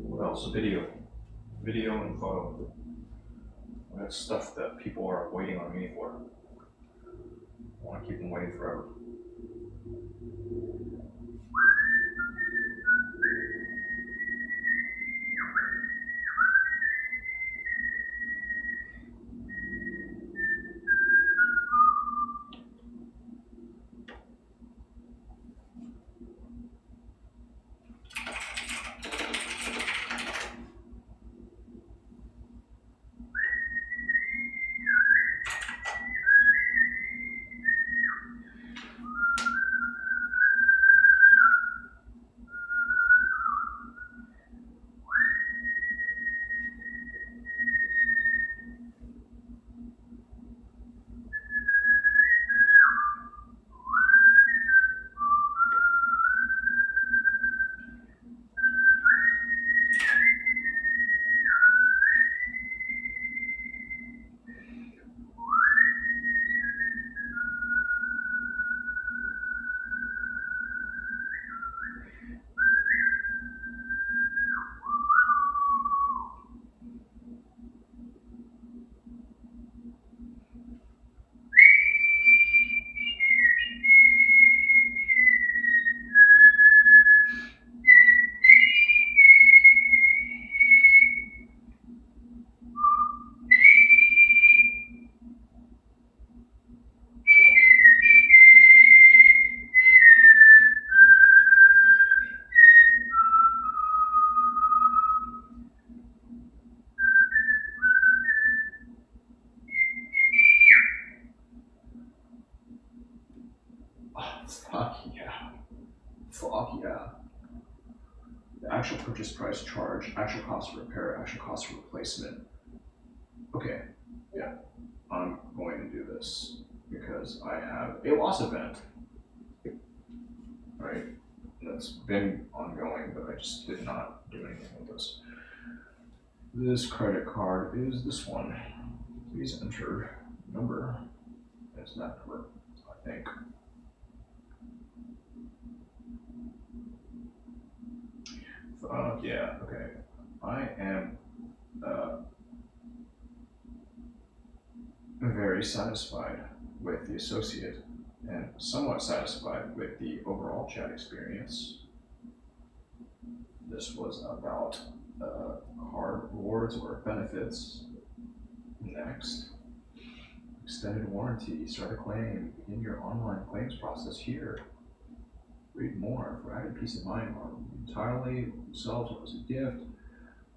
What else? Video and photo. That's stuff that people are waiting on me for. I want to keep them waiting forever. Fuck yeah. The actual purchase price charge, actual cost of repair, actual cost of replacement. Okay, yeah, I'm going to do this because I have a loss event, right? That's been ongoing, but I just did not do anything with this. This credit card is this one. Please enter number. It's that number, I think. Yeah, okay. I am very satisfied with the associate and somewhat satisfied with the overall chat experience. This was about card rewards or benefits. Next, extended warranty, start a claim, begin your online claims process here. Read more for added peace of mind entirely themselves or as a gift.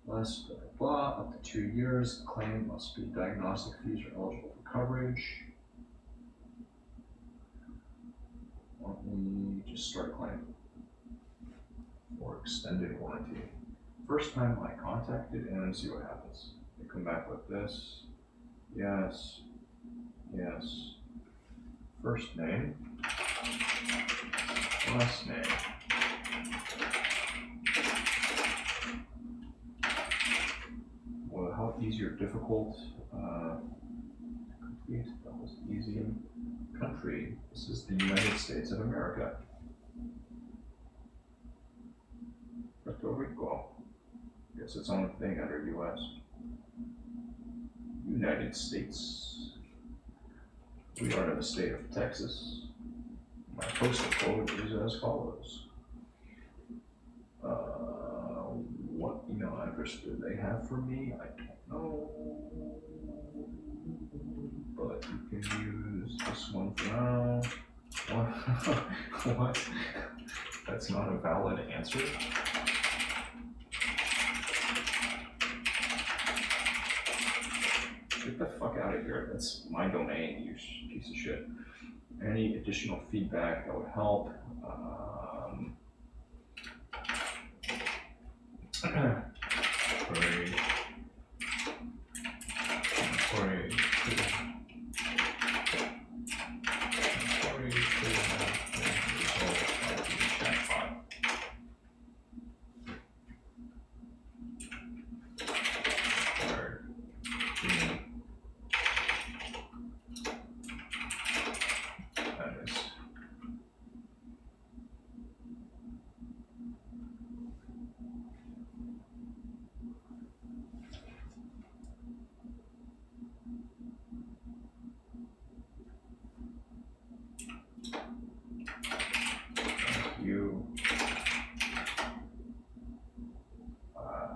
Less blah blah blah, up to 2 years. The claim must be diagnostic fees are eligible for coverage. Why don't we just start a claim for extended warranty? First time I contacted and see what happens. They come back with this. Yes. Yes. First name. Last name. Well, how easy or difficult? Complete. That was easy. Country. This is the United States of America. Puerto Rico. Guess its own thing under U.S. United States. We are in the state of Texas. My postal code is as follows. What email address do they have for me? I don't know. But you can use this one for now. What? What? That's not a valid answer. Get the fuck out of here. That's my domain, you piece of shit. Any additional feedback that would help?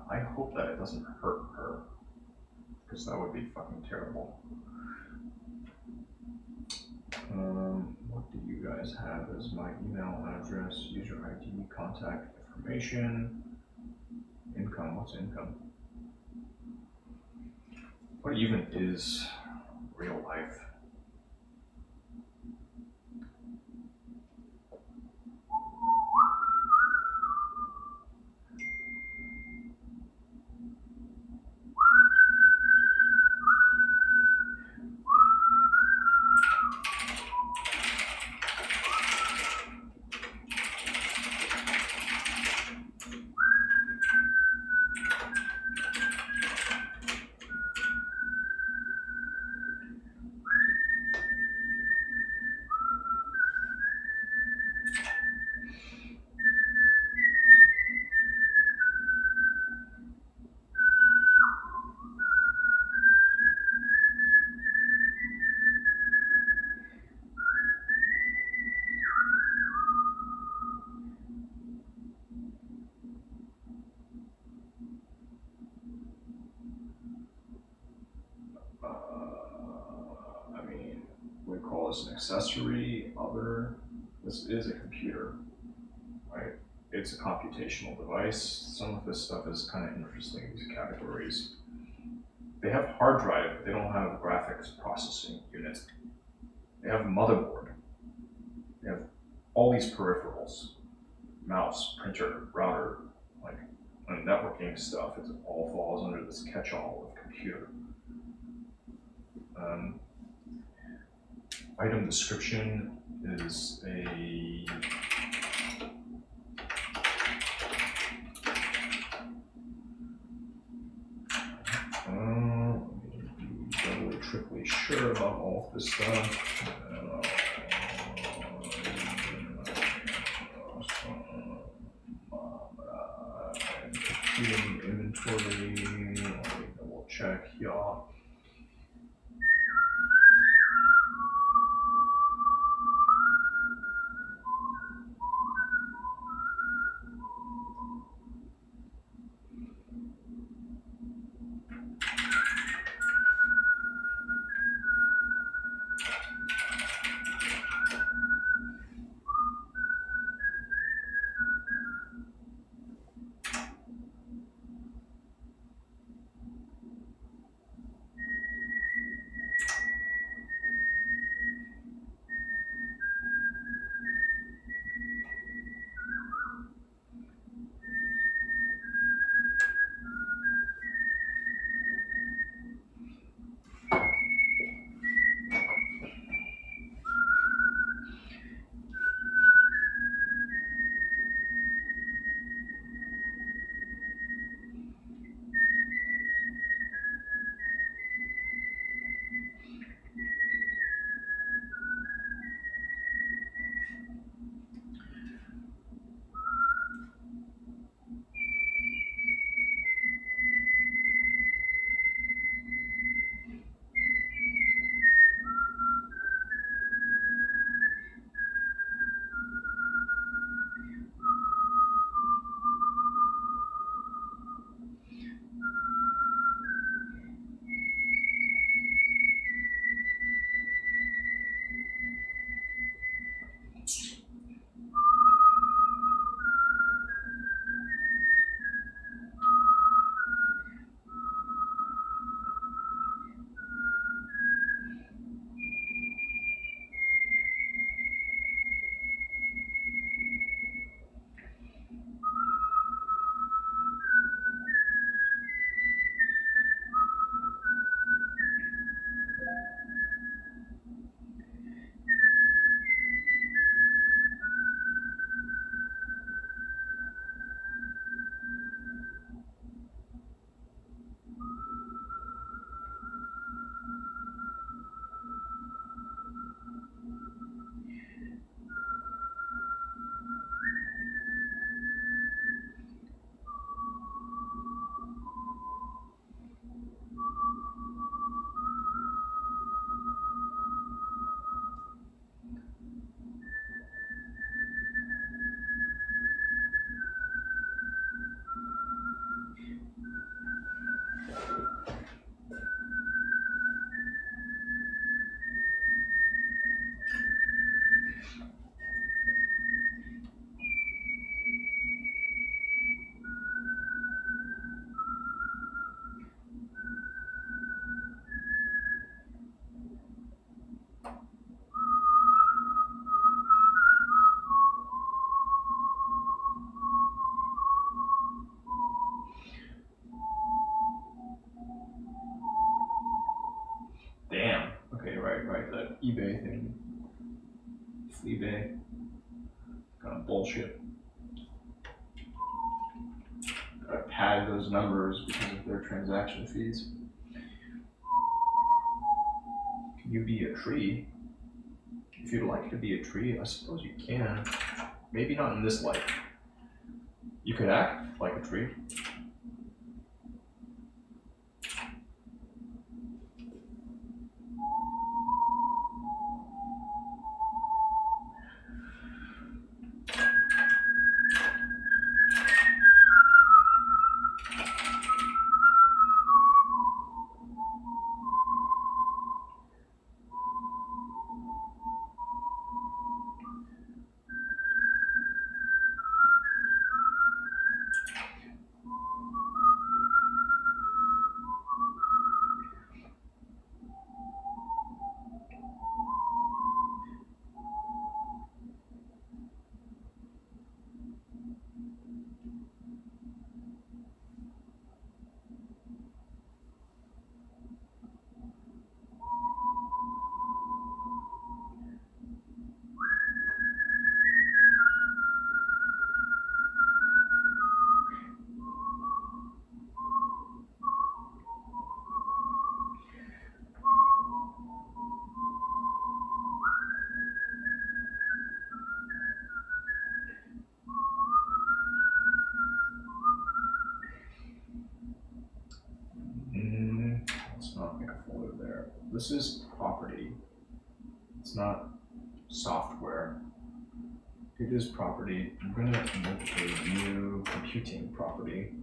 I hope that it doesn't hurt her, because that would be fucking terrible. What do you guys have as my email address, user ID, contact information, income? What's income? What even is real life? We call this an accessory, other. This is a computer, right? It's a computational device. Some of this stuff is kind of interesting, these categories. They have hard drive, but they don't have graphics processing unit. They have motherboard. They have all these peripherals. mouse, printer, router, like networking stuff. It all falls under this catch-all of computer. Item description is a doubly, triply sure about all of this stuff. Inventory, let me double check, y'all. Damn. Okay, right. That eBay thing. eBay. Kind of bullshit. Gotta pad those numbers because of their transaction fees. Can you be a tree? If you'd like to be a tree, I suppose you can. Maybe not in this life. You could act like a tree. this is property. It's not software. It is property. I'm going to make a new computing property.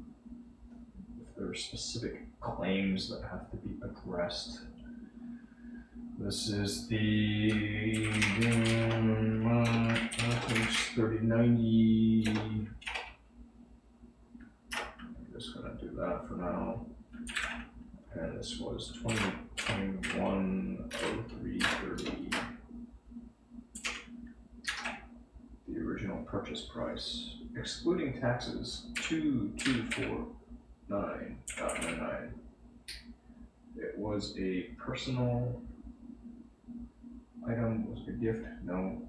If there are specific claims that have to be addressed. This is the page 3090. I'm just going to do that for now. And this was 2021 0330. The original purchase price, excluding taxes, 2249.99. It was a personal item. Was it a gift? No.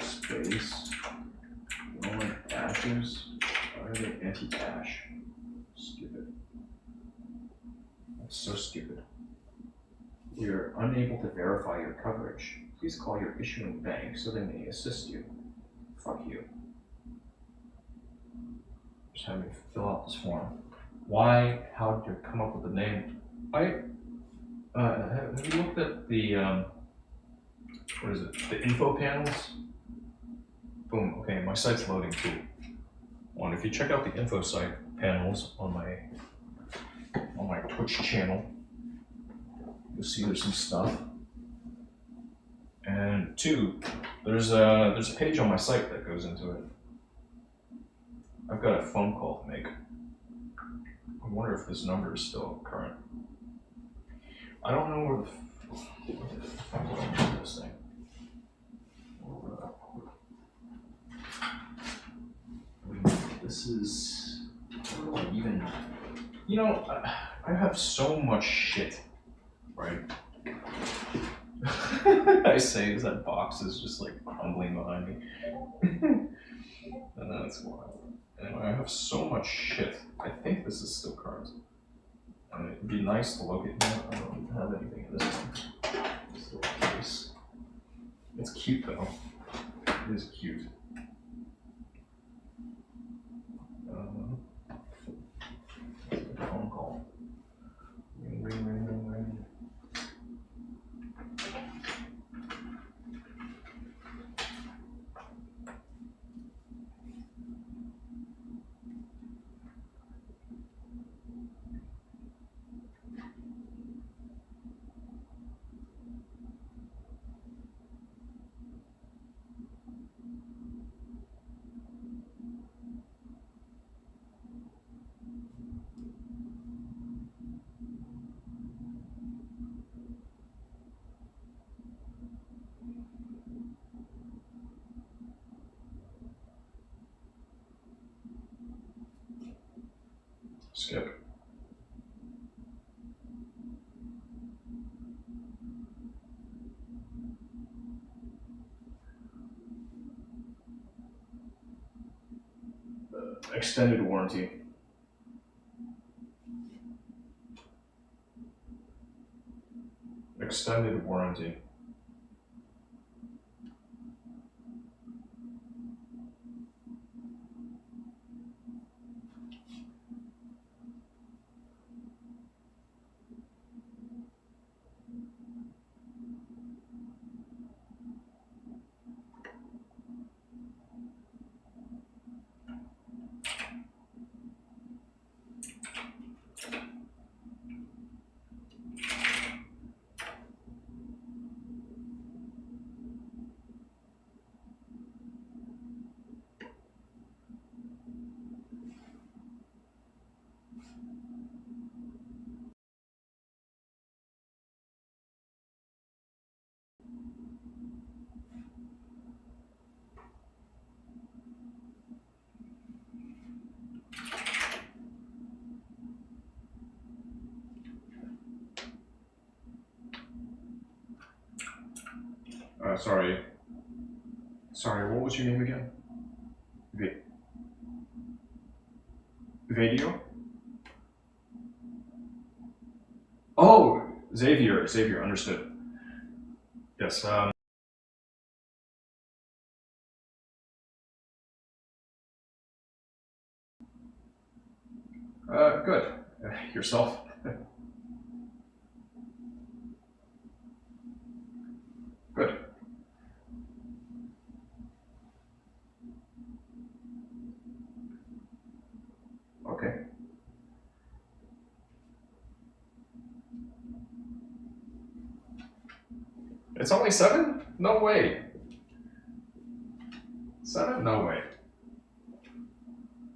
Space. Roman ashes. Why are they anti-cash? Stupid. That's so stupid. We are unable to verify your coverage. Please call your issuing bank so they may assist you. Fuck you. Just have me fill out this form. Why? How did you come up with the name? Have you looked at the what is it? The info panels? Boom. Okay, my site's loading too. One, if you check out the info site panels on my Twitch channel, you'll see there's some stuff. And two, there's a page on my site that goes into it. I've got a phone call to make. I wonder if this number is still current. I don't know where the fuck I do this thing. This is, what do I even, you know, I have so much shit, right? I say as that box is just like crumbling behind me. And that's wild. Anyway, I have so much shit. I think this is still current. I mean, it'd be nice to look at now. I don't even have anything in this one. This little case. It's cute though. It is cute. Phone call. Ring, ring, ring, ring, ring. Skip. Extended warranty. Extended warranty. Sorry, what was your name again? Video? Oh, Xavier, understood. Yes, good. Yourself? Good. Okay. It's only 7? No way. 7? No way.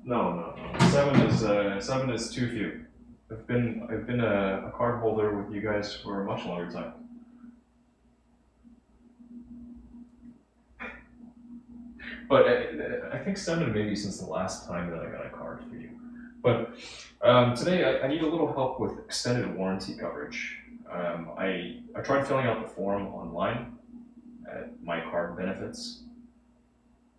No. 7 is too few. I've been a card holder with you guys for a much longer time. But I think 7 maybe since the last time that I got a card for you. But today I need a little help with extended warranty coverage. I tried filling out the form online at My Card Benefits,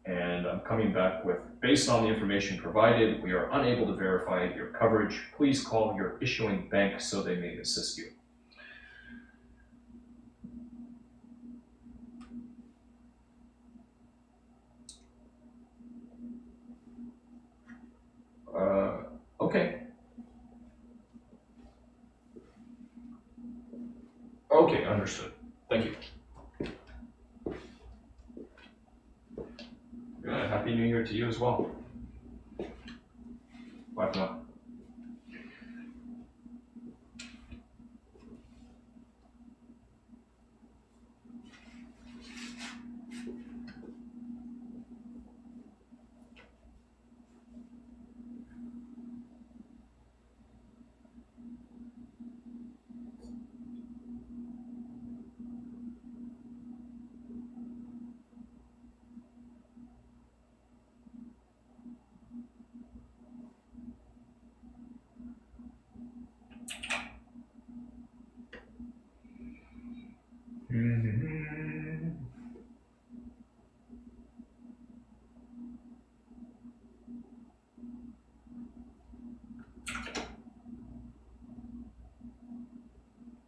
and I'm coming back with, based on the information provided, we are unable to verify your coverage. Please call your issuing bank so they may assist you. Okay. Okay, understood. Thank you. Happy New Year to you as well. Bye for now.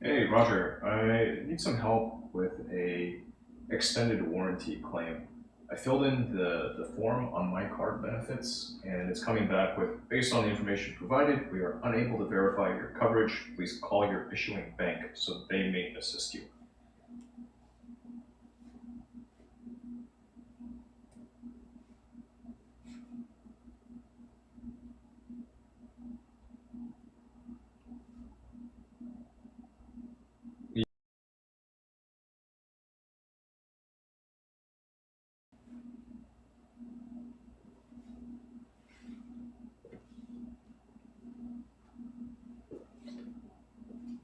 Hey, Roger, I need some help with a extended warranty claim. I filled in the form on My Card Benefits, and it's coming back with, based on the information provided, we are unable to verify your coverage. Please call your issuing bank so they may assist you.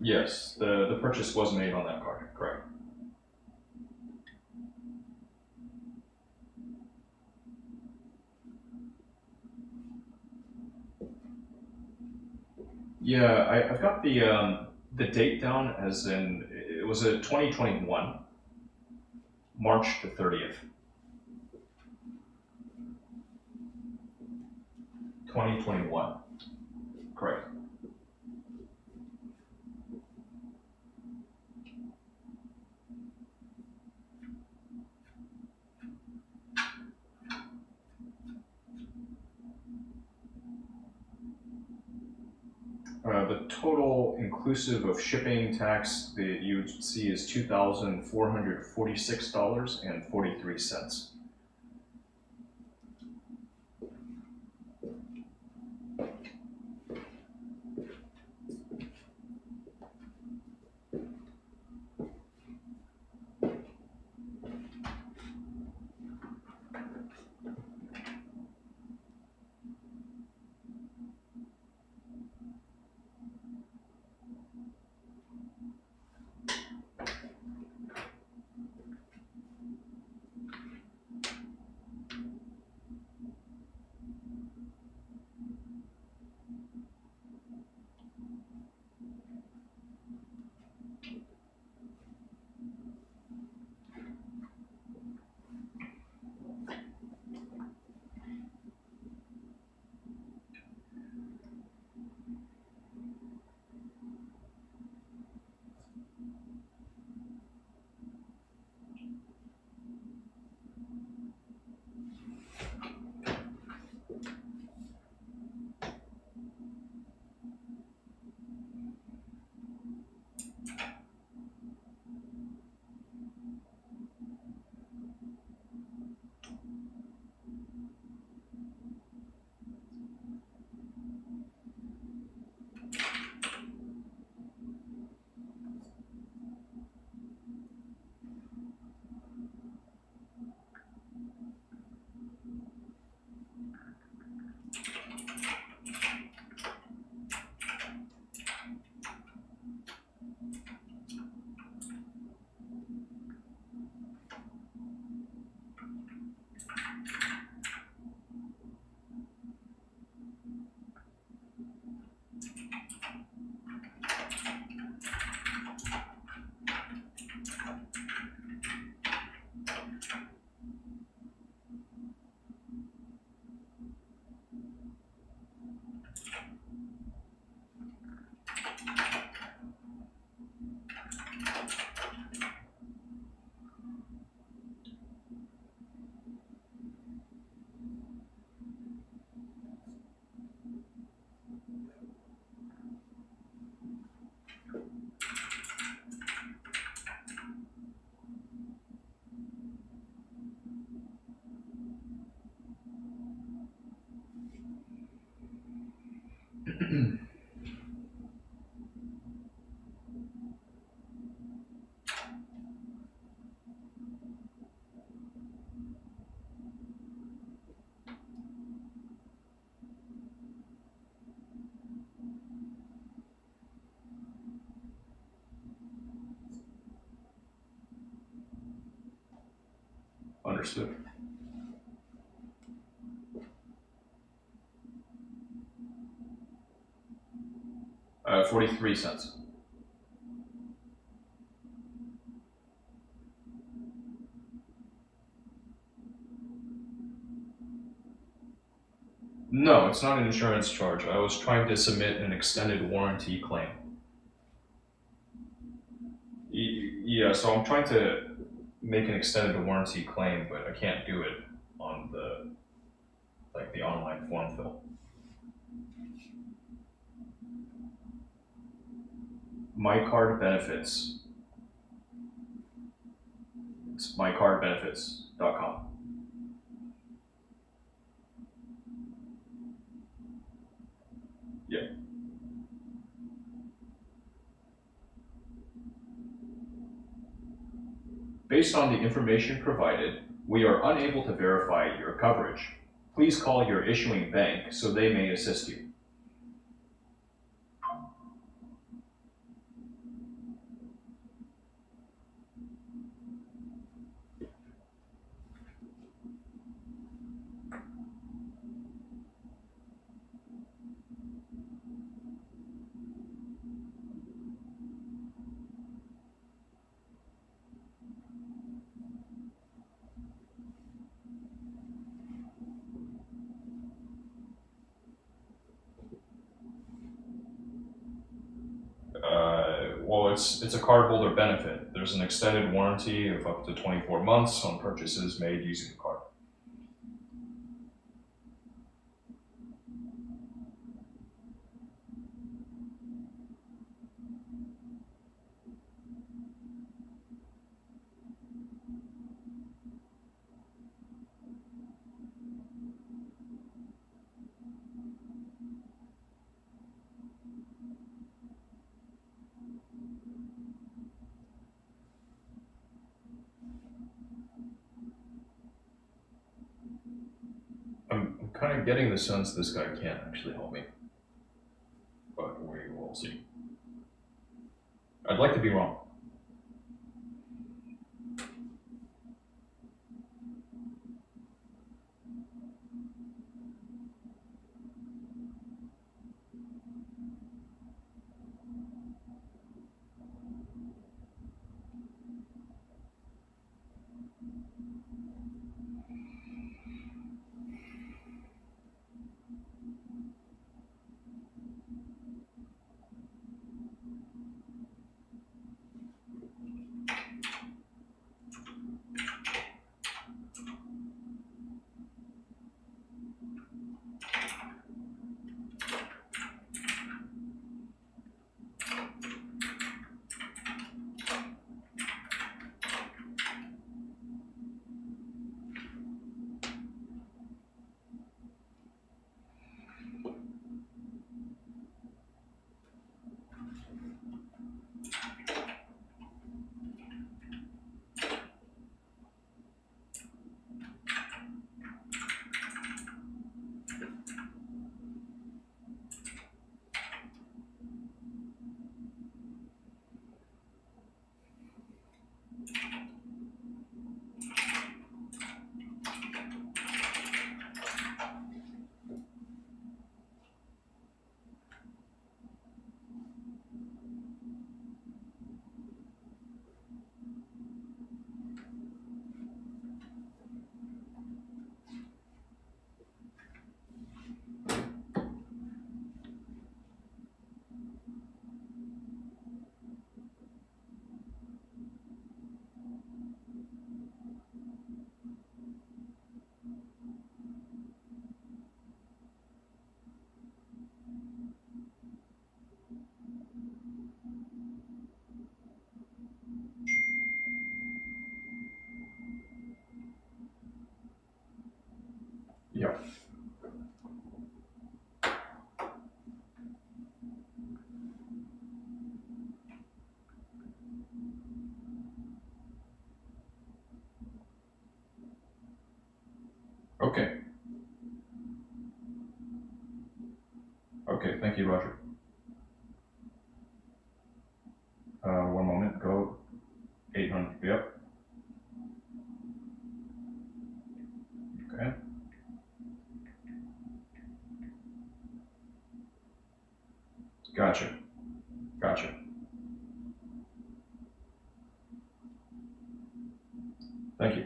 Yes, the purchase was made on that card, correct. Yeah, I've got the date down as in, it was a 2021, March the 30th. 2021, correct. The total inclusive of shipping tax that you would see is $2,446.43. Understood. 43 cents. No, it's not an insurance charge. I was trying to submit an extended warranty claim. Yeah, so I'm trying to make an extended warranty claim, but I can't do it on the online form fill. My card benefits. It's mycardbenefits.com. Yeah. Based on the information provided, we are unable to verify your coverage. Please call your issuing bank so they may assist you. Well, it's a cardholder benefit. There's an extended warranty of up to 24 months on purchases made using the card. I'm kind of getting the sense this guy can't actually help me, but we will see. I'd like to be wrong. Yeah. Okay. Okay, thank you, Roger. One moment, go 800, yep. Gotcha. Gotcha. Thank you.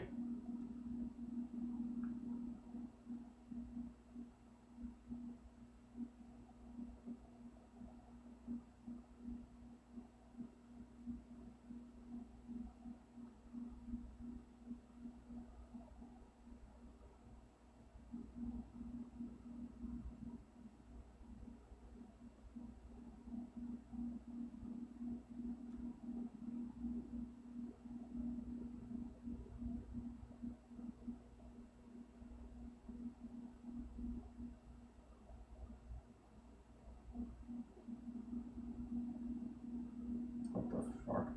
What the fuck?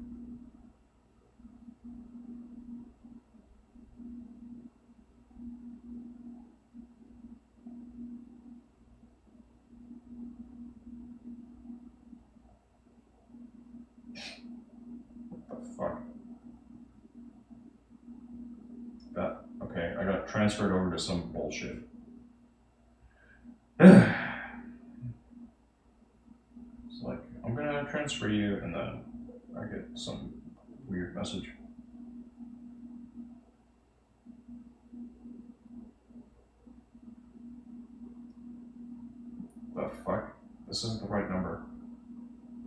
What the fuck? That, okay, I got transferred over to some bullshit. It's like, I'm gonna transfer you, and then I get some weird message. The fuck? This isn't the right number.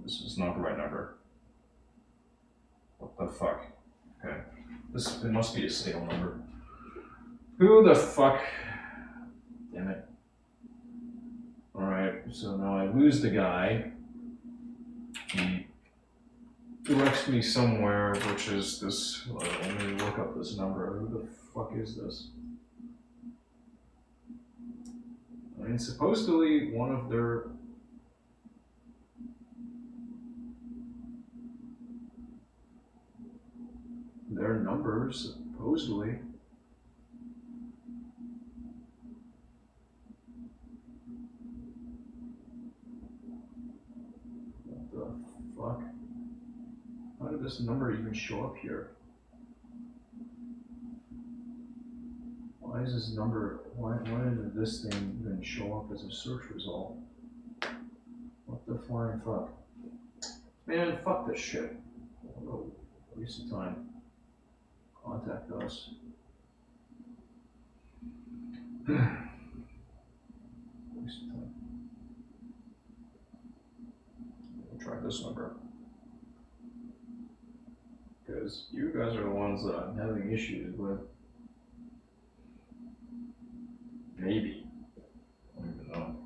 This is not the right number. What the fuck? Okay. It must be a stale number. Who the fuck? Damn it. Alright, so now I lose the guy. He directs me somewhere, which is this. Let me look up this number. Who the fuck is this? I mean, supposedly one of their numbers, supposedly. What the fuck? How did this number even show up here? Why is this number, why did this thing even show up as a search result? What the flying fuck? Man, fuck this shit. Oh, waste of time. Contact us. Waste of time. We'll try this number. Because you guys are the ones that I'm having issues with. Maybe. I don't even know.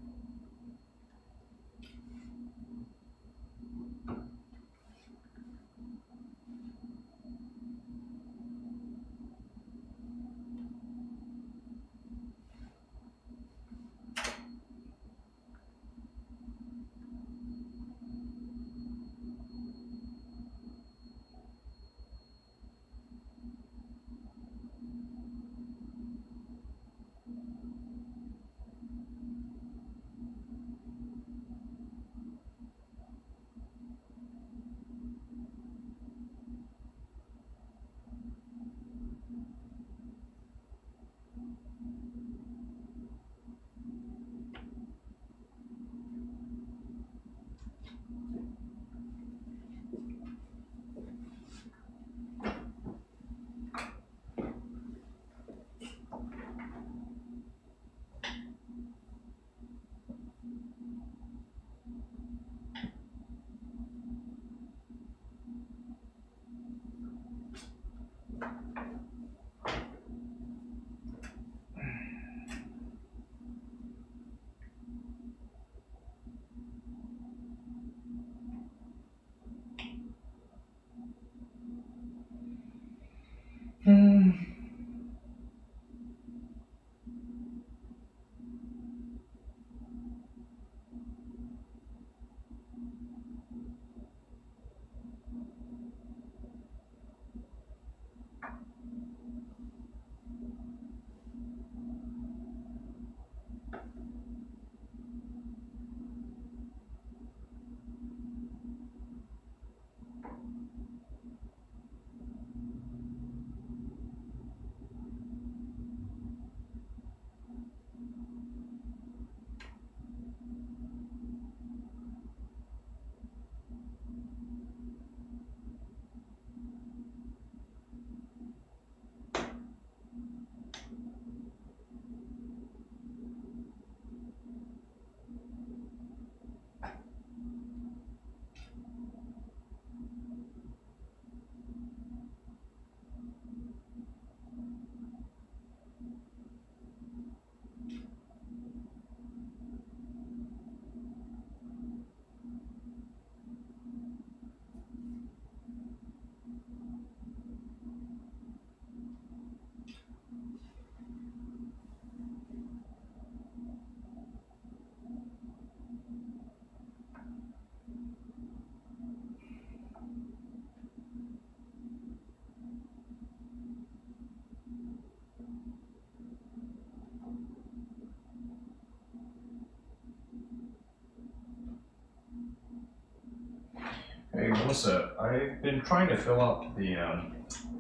set. I've been trying to fill out the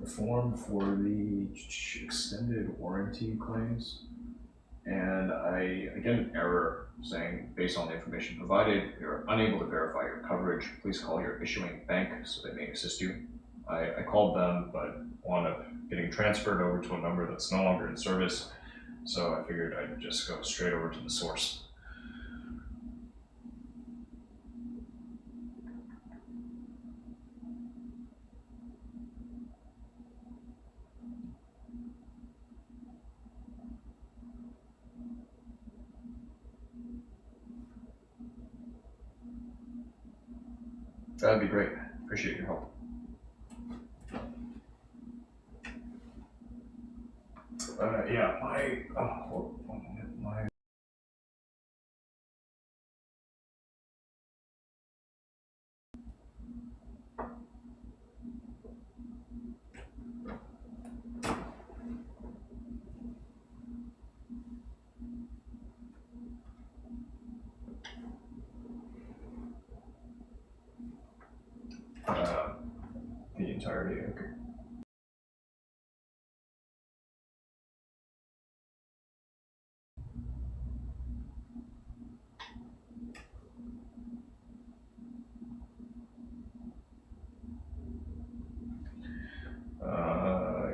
form for the extended warranty claims, and I get an error saying, based on the information provided, you're unable to verify your coverage. Please call your issuing bank so they may assist you. I called them, but wound up getting transferred over to a number that's no longer in service, so I figured I'd just go straight over to the source. That'd be great. Appreciate your help. Yeah, my the entirety. Okay.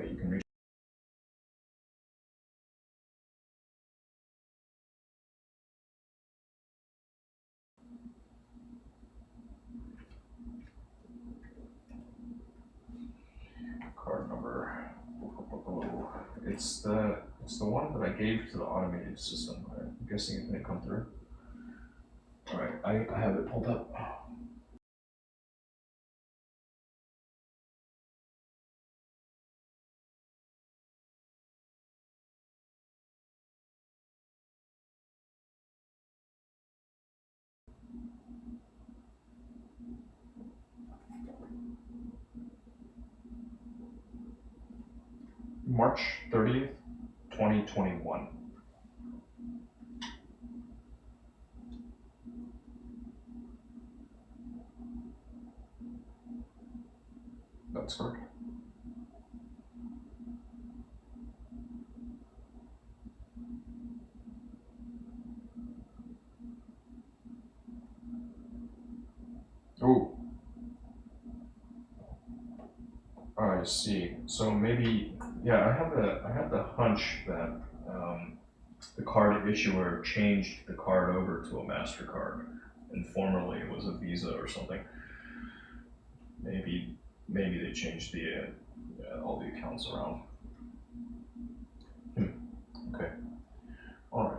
You can reach. Card number. It's the one that I gave to the automated system. I'm guessing it didn't come through. All right, I have it pulled up. March 30th, 2021. That's correct. Oh, I see. So maybe, yeah, I had the hunch that the card issuer changed the card over to a MasterCard, and formerly it was a Visa or something. Maybe they changed the all the accounts around. Okay. All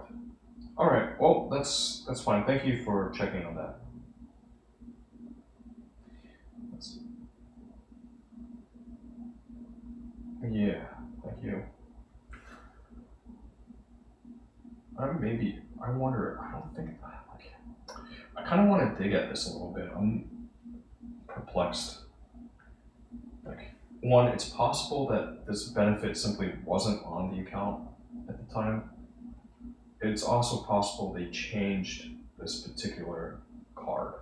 right. Well, that's fine. Thank you for checking on that. Yeah. Thank you. I wonder. I don't think. Like, I kind of want to dig at this a little bit. I'm perplexed. Like, one, it's possible that this benefit simply wasn't on the account at the time. It's also possible they changed this particular card.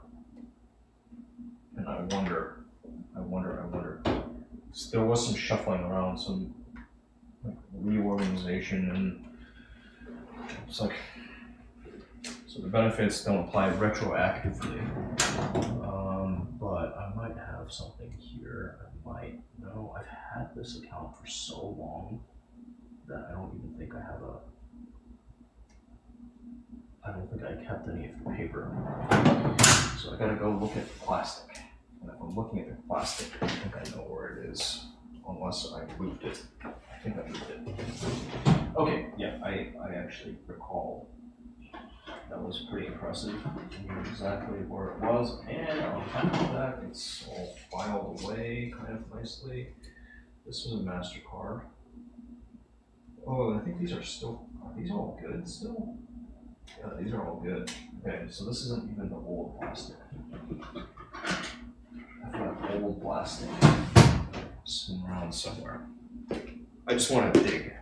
And I wonder. There was some shuffling around, some like reorganization, and it's like, so the benefits don't apply retroactively. But I might have something here. I've had this account for so long that I don't even think I don't think I kept any of the paper. So I gotta go look at the plastic. And if I'm looking at the plastic, I think I know where it is, unless I moved it. I think I moved it. Okay, yeah, I actually recall. That was pretty impressive. I knew exactly where it was, and on top of that, it's all filed away kind of nicely. This was a MasterCard. Oh, I think these are these all good still? Yeah, these are all good. Okay, so this isn't even the old plastic. I've got old plastic sitting around somewhere. I just want to dig.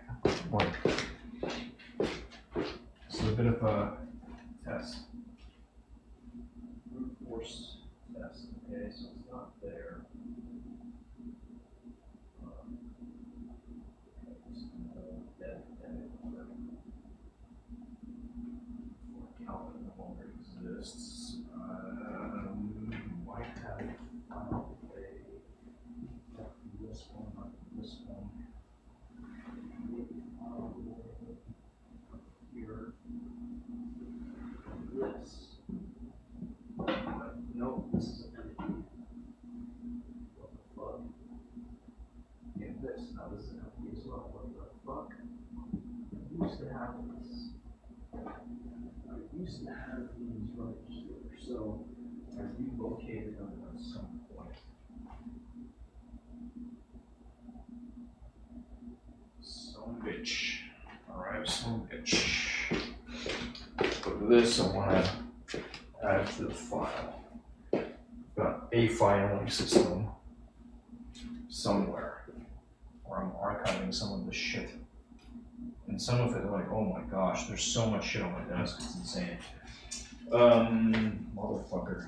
It's a bit of a test. Brute force test. Okay, so it's not there. right here. So are you located on some point? Some bitch. Alright, some bitch. But this I want to add to the file. I've got a filing system somewhere where I'm archiving some of this shit. And some of it, like, oh my gosh, there's so much shit on my desk, it's insane. Motherfucker.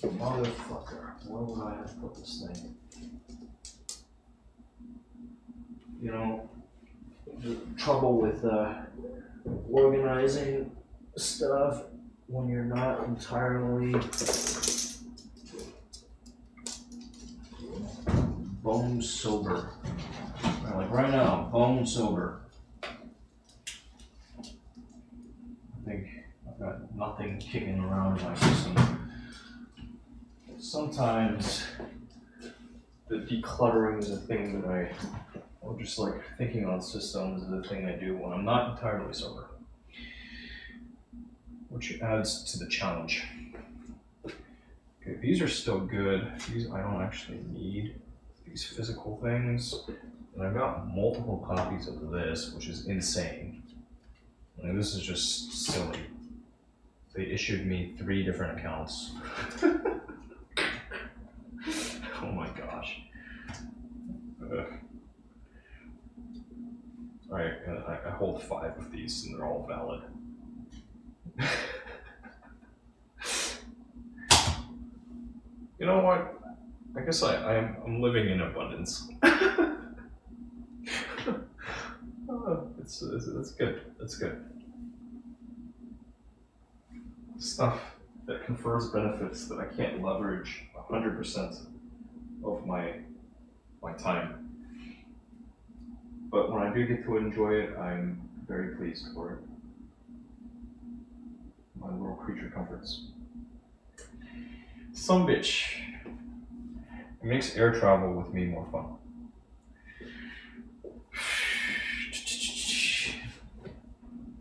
Motherfucker. Where would I have put this thing? You know, the trouble with organizing stuff when you're not entirely bone sober. Like right now, bone sober. I think I've got nothing kicking around in my system. Sometimes the decluttering is a thing that or just like thinking on systems is a thing I do when I'm not entirely sober, which adds to the challenge. Okay, these are still good. These I don't actually need, these physical things. And I've got multiple copies of this, which is insane. I mean, this is just silly. They issued me 3 different accounts. Oh my gosh. Alright, I hold 5 of these and they're all valid. You know what? I guess I'm living in abundance. That's good. That's good. Stuff that confers benefits that I can't leverage 100% of my time. But when I do get to enjoy it, I'm very pleased for it. My little creature comforts. Some bitch. It makes air travel with me more fun.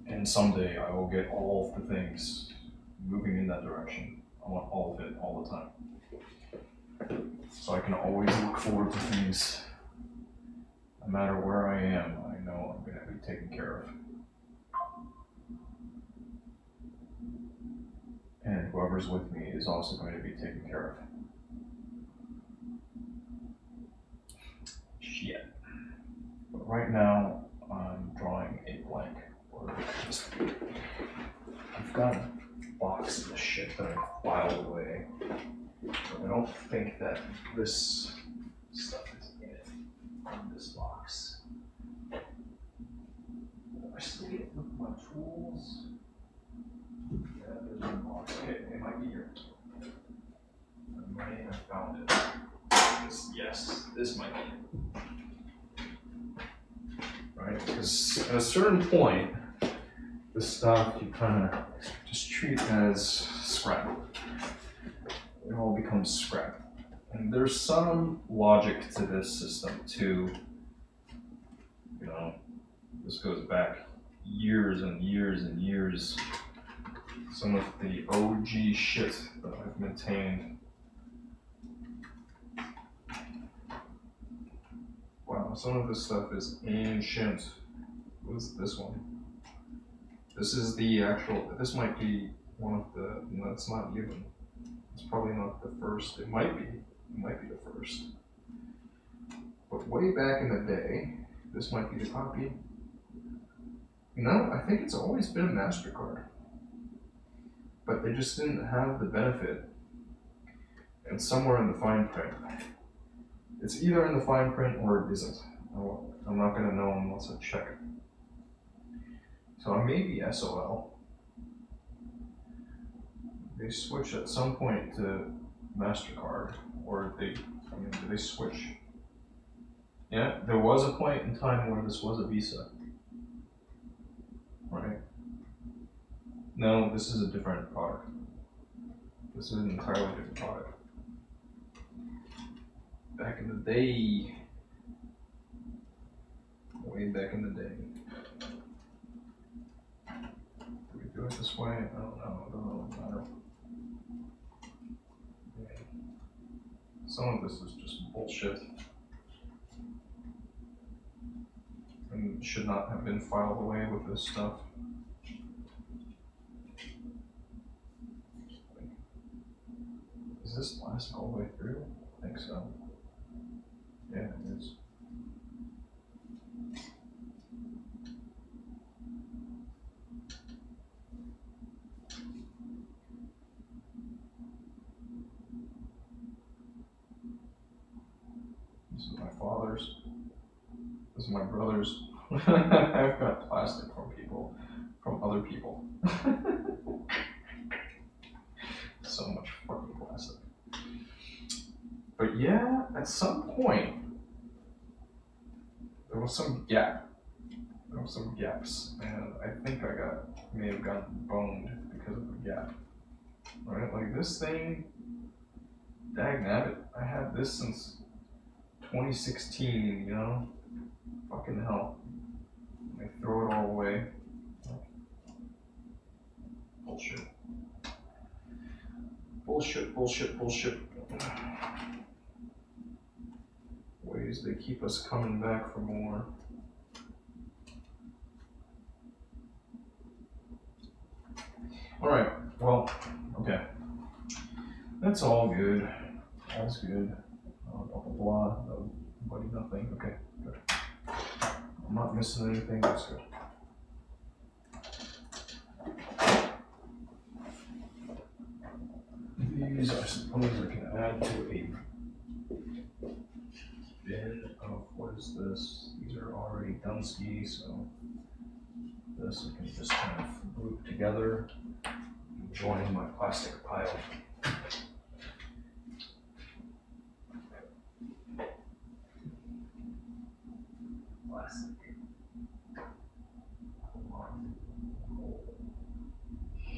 And someday I will get all of the things moving in that direction. I want all of it all the time. So I can always look forward to things. No matter where I am, I know I'm going to be taken care of. And whoever's with me is also going to be taken care of. Shit. But right now, I'm drawing a blank. I've got a box of the shit that I filed away. But I don't think that this stuff is in it. In this box. I still get with my tools. Yeah, there's one box. Okay, it might be here. I might have found it. Yes, this might be it. Right? Because at a certain point, this stuff you kind of just treat as scrap. It all becomes scrap. And there's some logic to this system too. You know, this goes back years and years and years. Some of the OG shit that I've maintained. Wow, some of this stuff is ancient. What is this one? This is the actual, this might be one of the, no, it's not even. It's probably not the first. It might be the first. But way back in the day, this might be the copy. No, I think it's always been a MasterCard. But they just didn't have the benefit. And somewhere in the fine print. It's either in the fine print or it isn't. I'm not going to know unless I check it. So I may be SOL. They switch at some point to MasterCard, or do they switch? Yeah, there was a point in time where this was a Visa. Right? No, this is a different product. This is an entirely different product. Back in the day, way back in the day. Do we do do it this way? I don't know. It doesn't really matter. Yeah. Some of this is just bullshit. And should not have been filed away with this stuff. Is this plastic all the way through? I think so. Yeah, it is. This is my father's. This is my brother's. I've got plastic from other people. So much fucking plastic. But yeah, at some point, there was some gap. There were some gaps, and I think may have gotten boned because of the gap. Right? Like this thing, dagnabbit, I had this since 2016, you know? Fucking hell. I throw it all away. Bullshit. Bullshit. Ways they keep us coming back for more. Alright, well, okay. That's all good. All's good. Blah, blah, blah. Nobody, nothing. Okay, good. I'm not missing anything. That's good. These, I suppose, I can add to a bin of what is this? These are already Dunsky, so this I can just kind of group together and join my plastic pile. Plastic.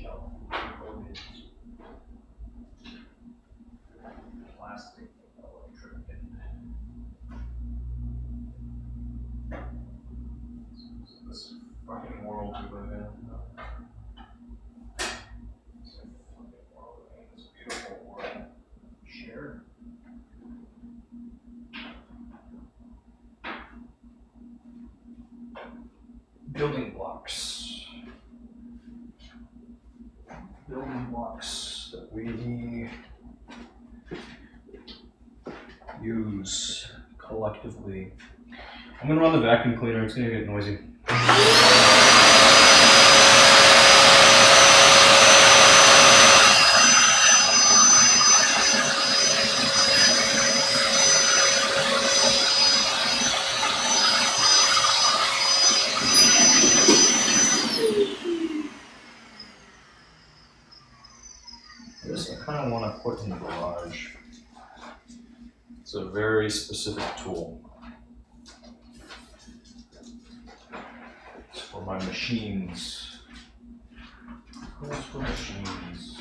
Shelf. Plastic electric bin. This fucking world we live in. This fucking world, this beautiful world. Share. Building blocks. Building blocks that we use collectively. I'm gonna run the vacuum cleaner, it's gonna get noisy. This I kind of want to put in the garage. It's a very specific tool. It's for my machines. It's for machines.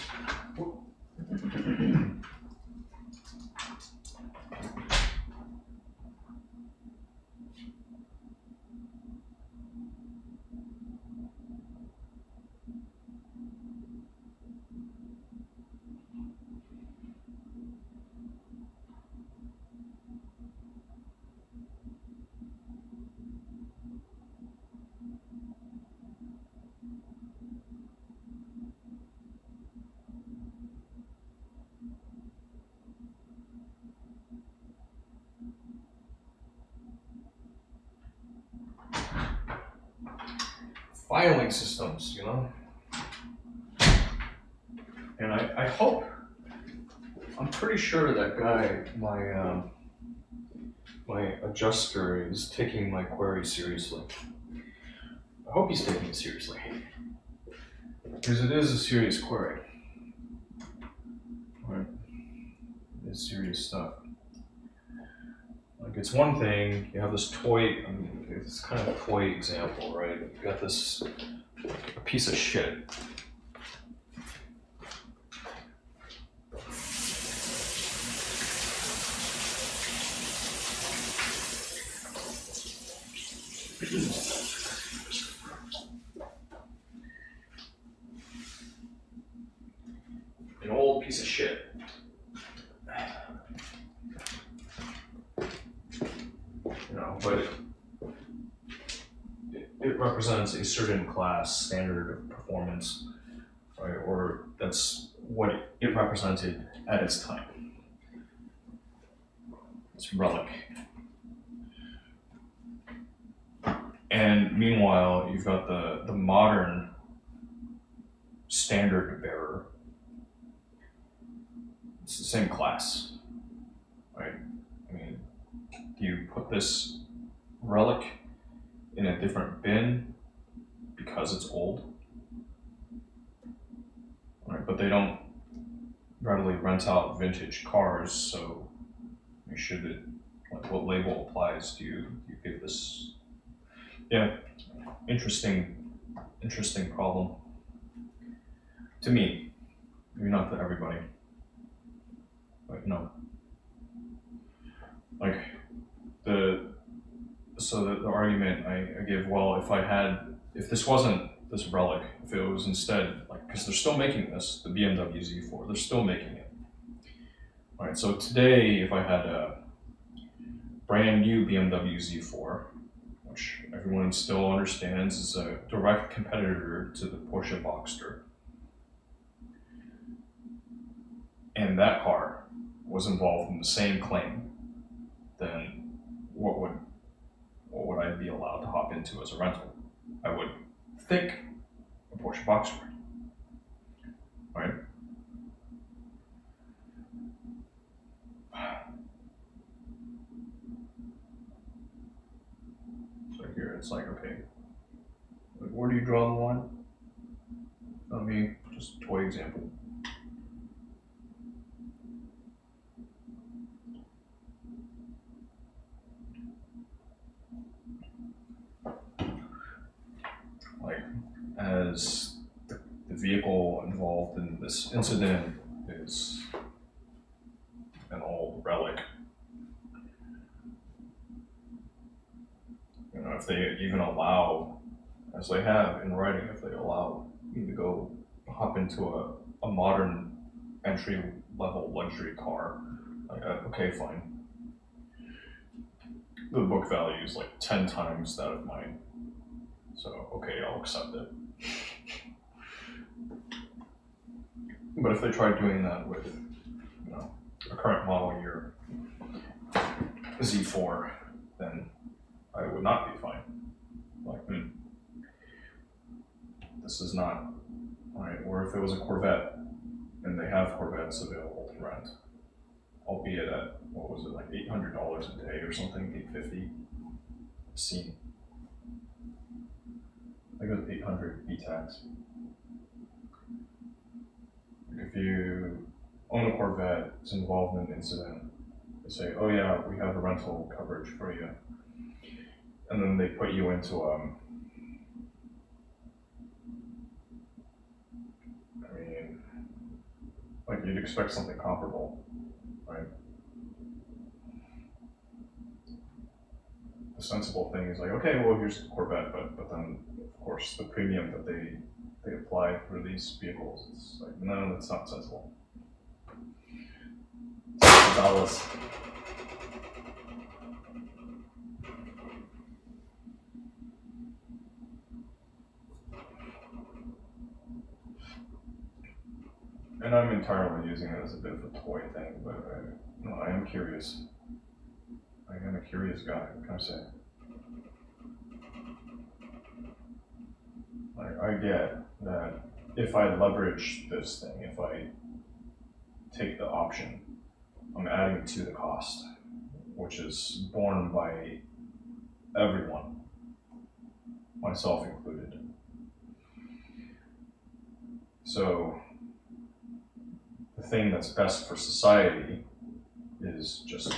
Filing systems, you know? And I hope, I'm pretty sure that guy, my adjuster is taking my query seriously. I hope he's taking it seriously. Because it is a serious query. Right? It's serious stuff. Like, it's one thing, you have this toy, I mean, it's kind of a toy example, right? You got this a piece of shit. piece of shit. You know, but it represents a certain class standard of performance, right? Or that's what it represented at its time. It's relic. And meanwhile, you've got the modern standard bearer. It's the same class, right? I mean, do you put this relic in a different bin because it's old? Right, but they don't readily rent out vintage cars, so you should, like, what label applies? Do you give this? Yeah, interesting problem. To me, maybe not to everybody. Like, no. Like, the argument I give, well, if this wasn't this relic, if it was instead, like, because they're still making this, the BMW Z4, they're still making it. Right, so today, if I had a brand new BMW Z4, which everyone still understands is a direct competitor to the Porsche Boxster, and that car was involved in the same claim, then what would I be allowed to hop into as a rental? I would think a Porsche Boxster, right? So here it's like, okay, where do you draw the line? I mean, just a toy example. Like, as the vehicle involved in this incident is an old relic, you know, if they even allow, as they have in writing, if they allow you to go hop into a modern entry level luxury car, like, okay, fine. The book value is like 10 times that of mine. So, okay, I'll accept it. But if they tried doing that with, you know, a current model year Z4, then I would not be fine. Like, this is not, right? Or if it was a Corvette, and they have Corvettes available to rent, albeit at, what was it, like $800 a day or something, $850. Seen. I think it was 800 B-tax. If you own a Corvette, it's involved in an incident, they say, oh yeah, we have a rental coverage for you. And then they put you into, I mean, like, you'd expect something comparable, right? The sensible thing is like, okay, well, here's the Corvette, but then, of course, the premium that they apply for these vehicles, it's like, no, that's not sensible. $60. And I'm entirely using it as a bit of a toy thing, but I am curious. I am a curious guy, what can I say? I get that if I leverage this thing, if I take the option, I'm adding to the cost, which is borne by everyone, myself included. So the thing that's best for society is just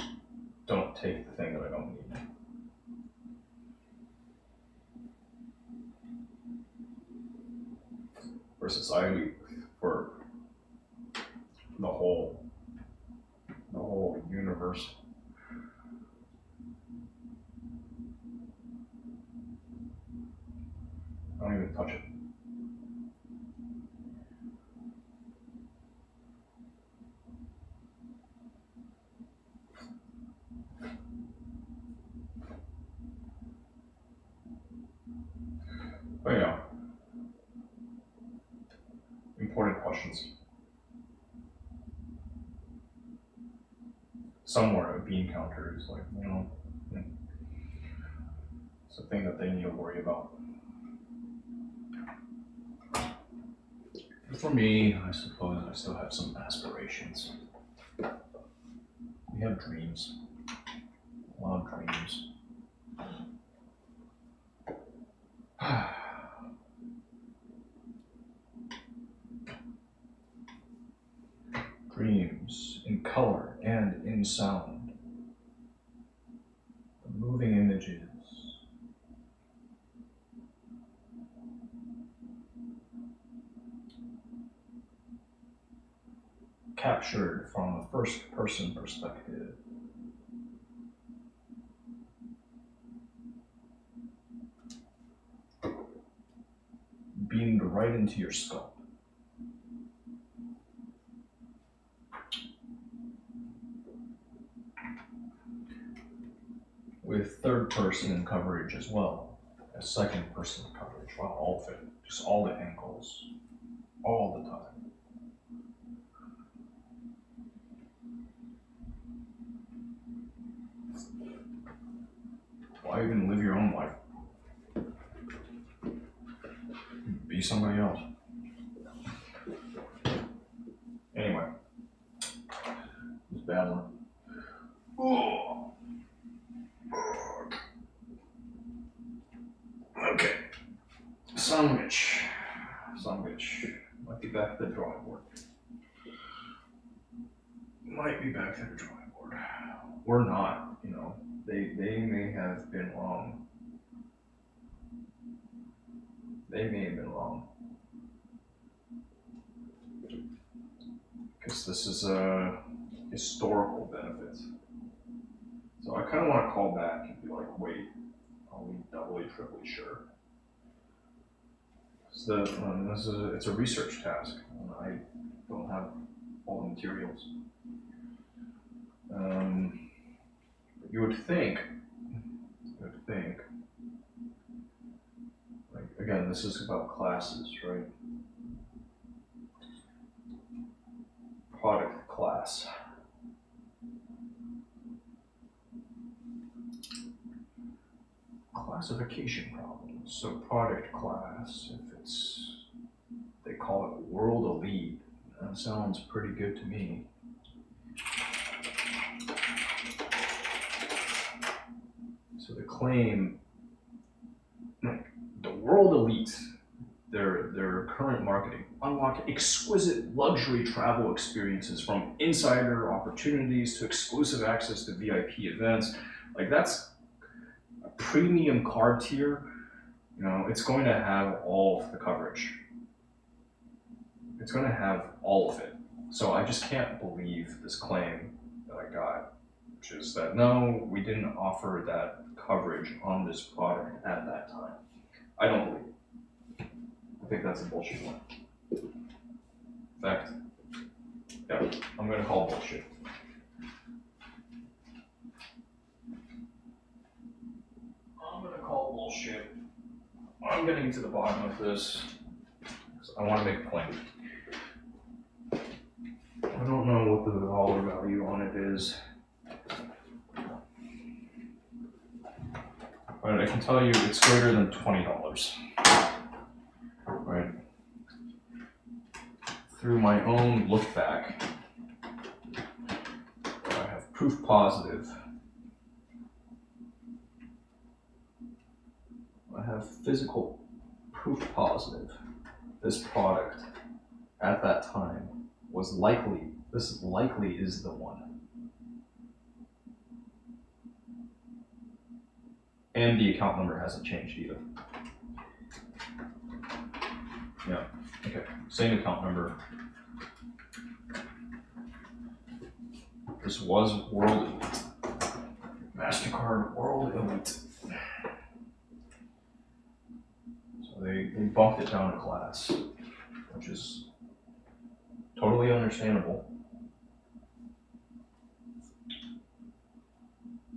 don't take the thing that I don't need. For society, for the whole universe. Don't even touch it. questions. Somewhere a bean counter is like, it's a thing that they need to worry about. For me, I suppose I still have some aspirations. We have dreams. A lot of dreams. Dreams in color and in sound. The moving images. Captured from a first-person perspective. Beamed right into your skull. With third-person coverage as well as second-person coverage. Wow, all of it. Just all the angles. All the time. Why even live your own life? Be somebody else. Anyway. It's a bad one. Oh. Okay. Sandwich. Might be back to the drawing board. Or not, They may have been wrong. Because this is a historical benefit. So I kind of want to call back and be like, wait, are we doubly, triply sure? It's a research task. And I don't have all the materials. You would think, like, again, this is about classes, right? Product class. Classification problems. So product class, they call it world elite. That sounds pretty good to me. So the claim, the world elite, their current marketing, unlock exquisite luxury travel experiences from insider opportunities to exclusive access to VIP events. Like, that's a premium card tier. It's going to have all of the coverage. It's going to have all of it. So I just can't believe this claim that I got, which is that no, we didn't offer that coverage on this product at that time. I don't believe it. I think that's a bullshit one. In fact, yeah, I'm going to call bullshit. I'm getting to the bottom of this. I want to make a claim. I don't know what the dollar value on it is. But I can tell you it's greater than $20. Right? Through my own look back, I have proof positive. I have physical proof positive. This product at that time was likely, this likely is the one. And the account number hasn't changed either. Yeah, okay, same account number. This was World Elite. MasterCard World Elite. So they bumped it down a class, which is totally understandable.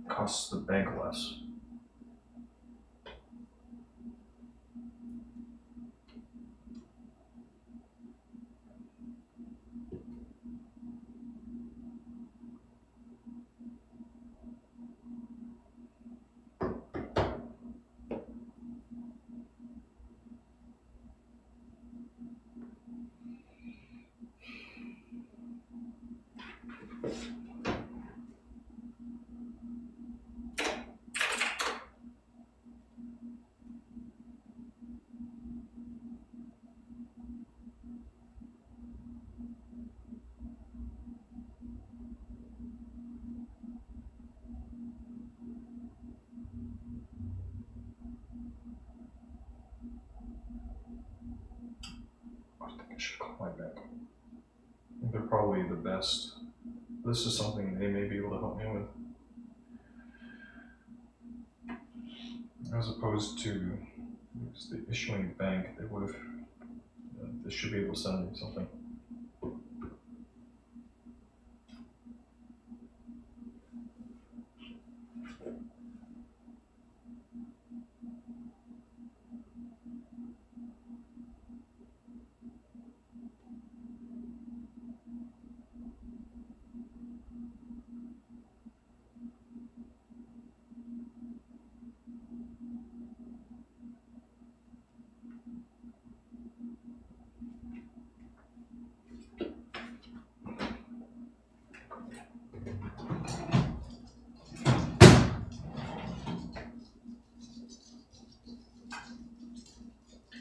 Costs the bank less. probably the best. This is something they may be able to help me with. As opposed to the issuing bank, they would have, they should be able to send me something.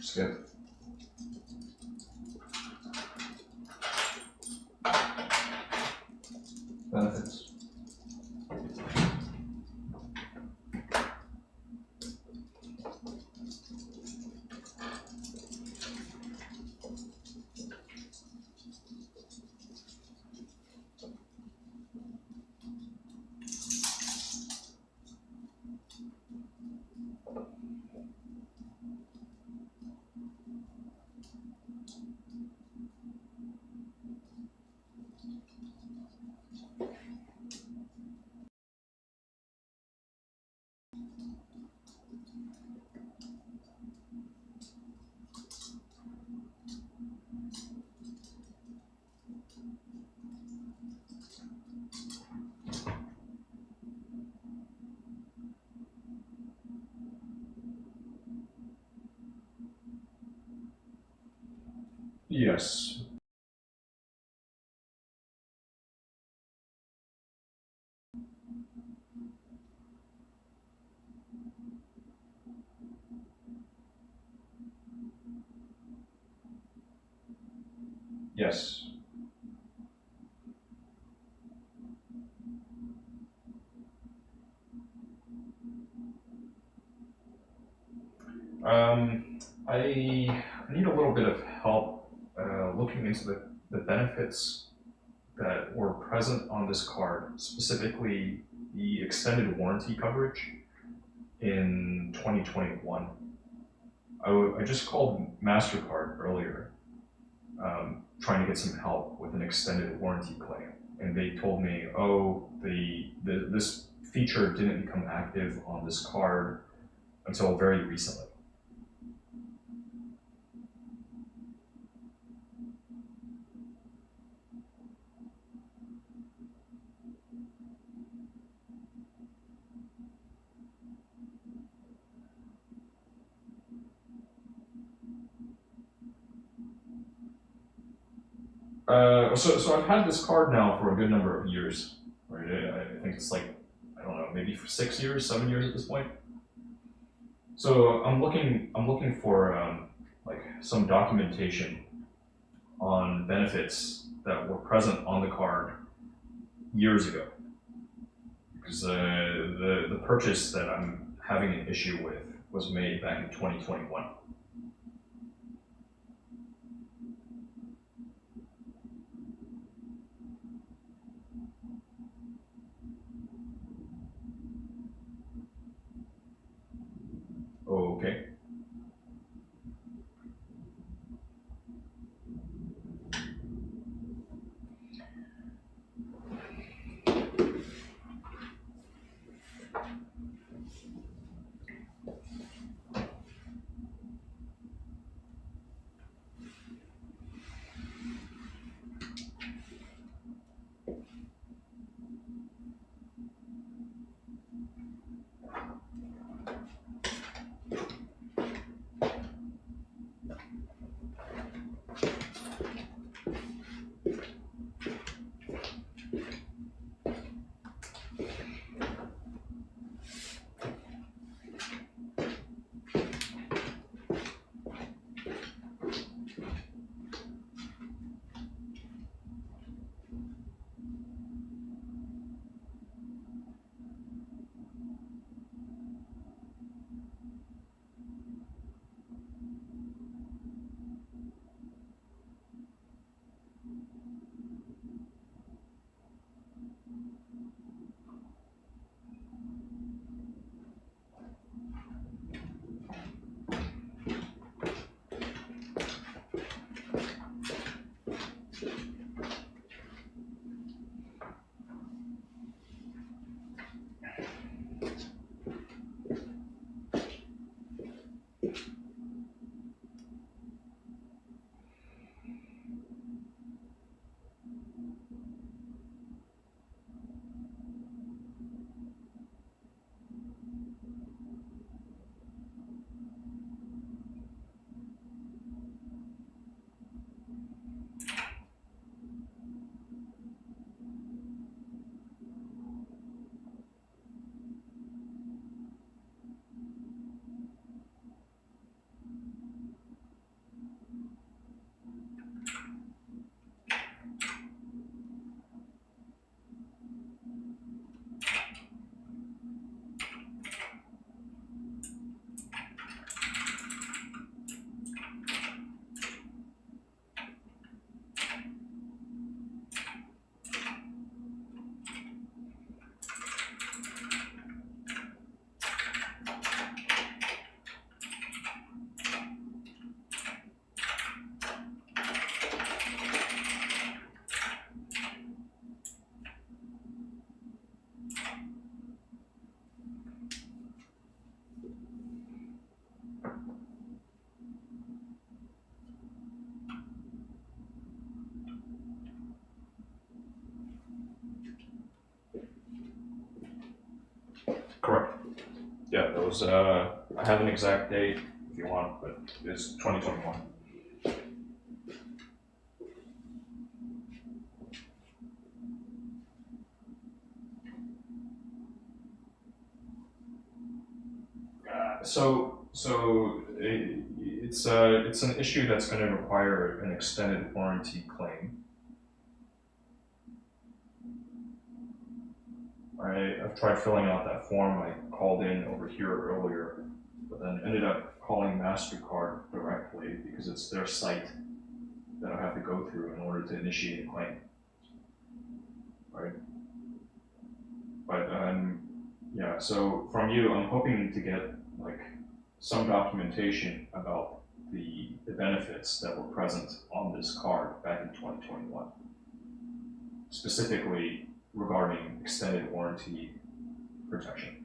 Skip. Benefits. Yes. Yes. I need a little bit of help looking into the benefits that were present on this card, specifically the extended warranty coverage in 2021. I just called MasterCard earlier, trying to get some help with an extended warranty claim, and they told me, oh, this feature didn't become active on this card until very recently. So I've had this card now for a good number of years, right? I think it's like, I don't know, maybe for 6 years, 7 years at this point. So I'm looking for like some documentation on benefits that were present on the card years ago, because the purchase that I'm having an issue with was made back in 2021. Okay. was, I have an exact date if you want, but it's 2021. It's an issue that's going to require an extended warranty claim. I've tried filling out that form. I called in over here earlier, but then ended up calling MasterCard directly because it's their site that I have to go through in order to initiate a claim. Right? But yeah, so from you, I'm hoping to get like some documentation about the benefits that were present on this card back in 2021, specifically regarding extended warranty protection.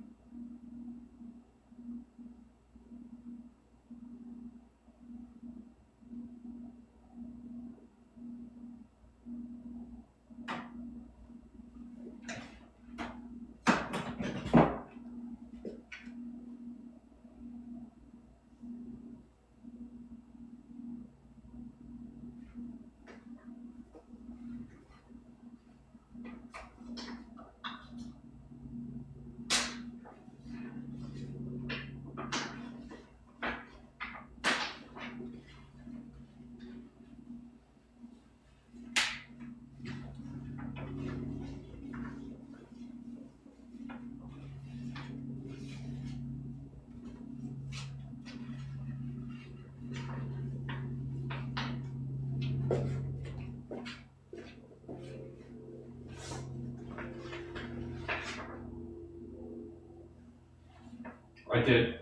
I did.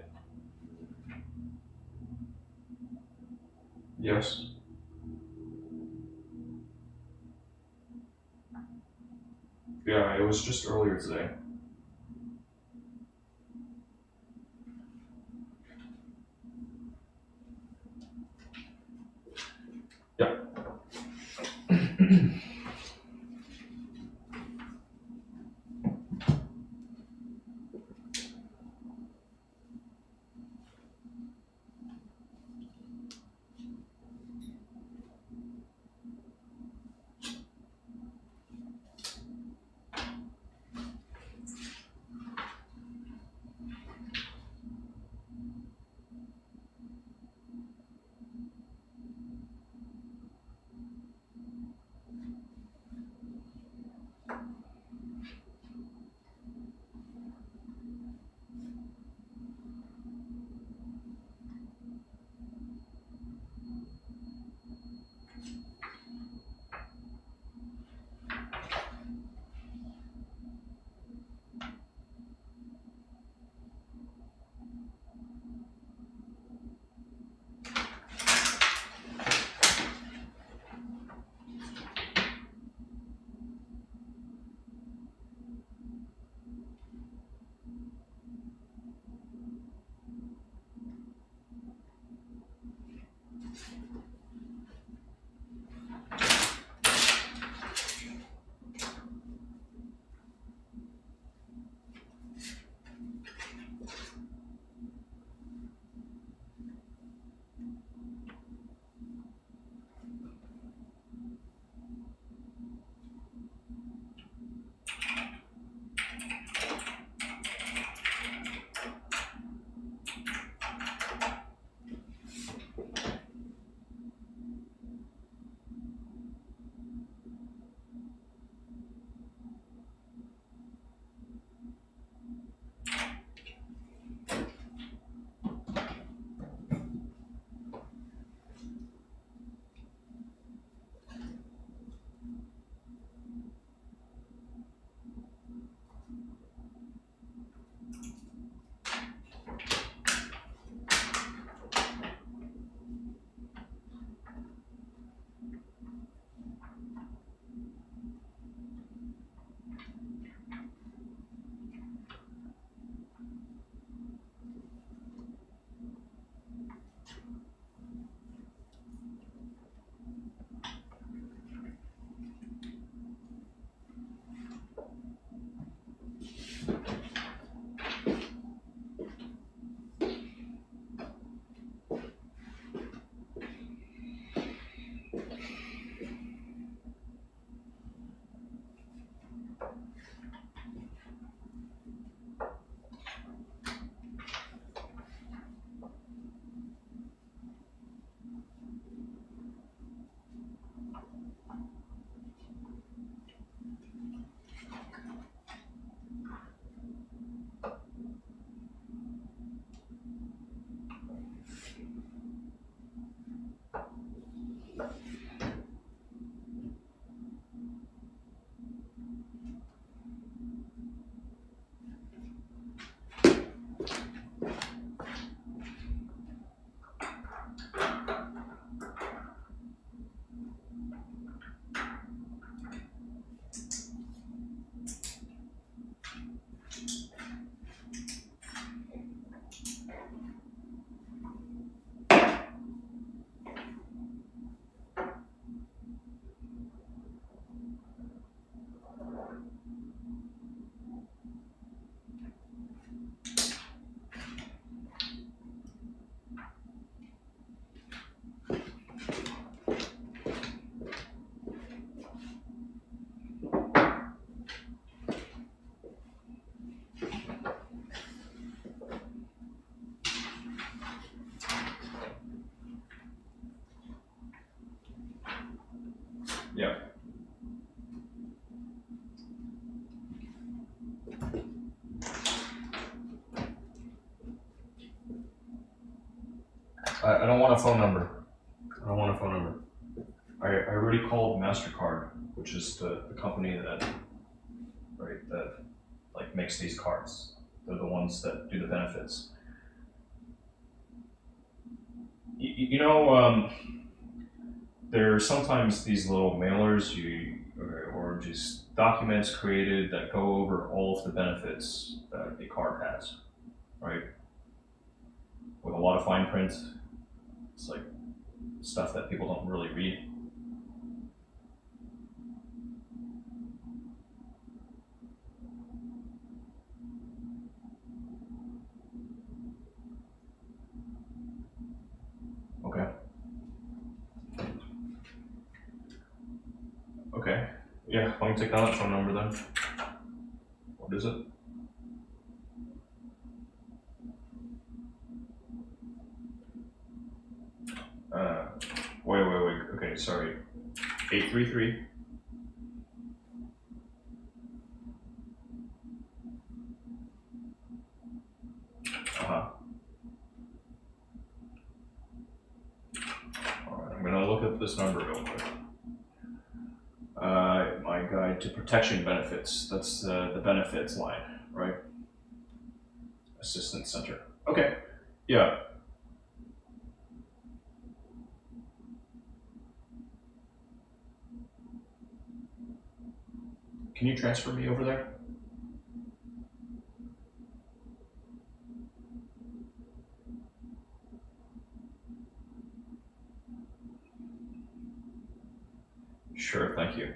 Yes. Yeah, it was just earlier today. Yeah. I don't want a phone number. I don't want a phone number. I already called MasterCard, which is the company that, right, that like makes these cards. They're the ones that do the benefits. You know, there are sometimes these little mailers or just documents created that go over all of the benefits that a card has, right? With a lot of fine print. It's like stuff that people don't really read. Okay. Okay. Yeah, let me take down that phone number then. What is it? Uh, wait. Okay, sorry. 833. Uh-huh. Alright, I'm gonna look up this number real quick. My guide to protection benefits. That's the benefits line, right? Assistance center. Okay. Yeah. Can you transfer me over there? Sure, thank you.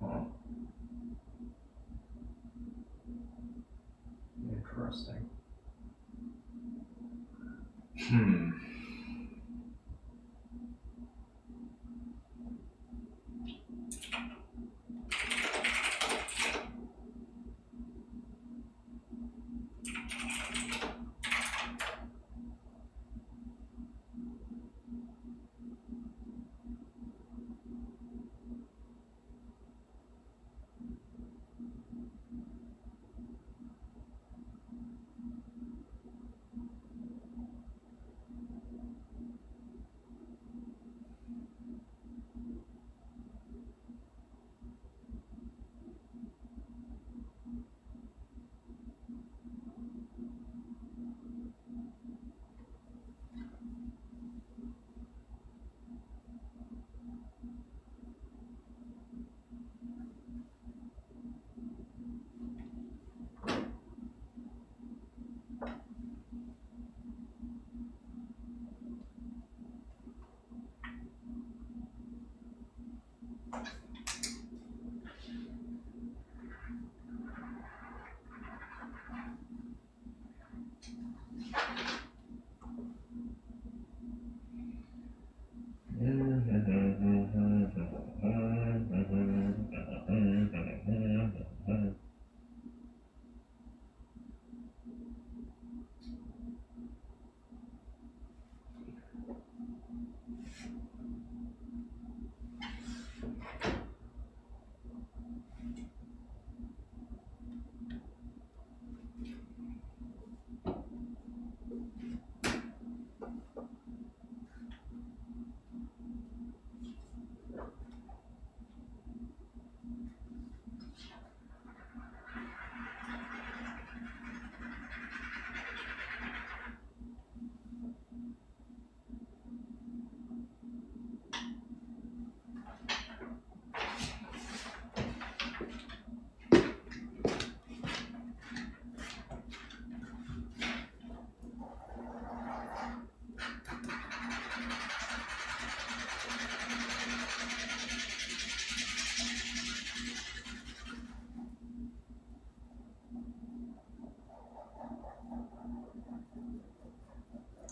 Huh. Interesting. Hmm.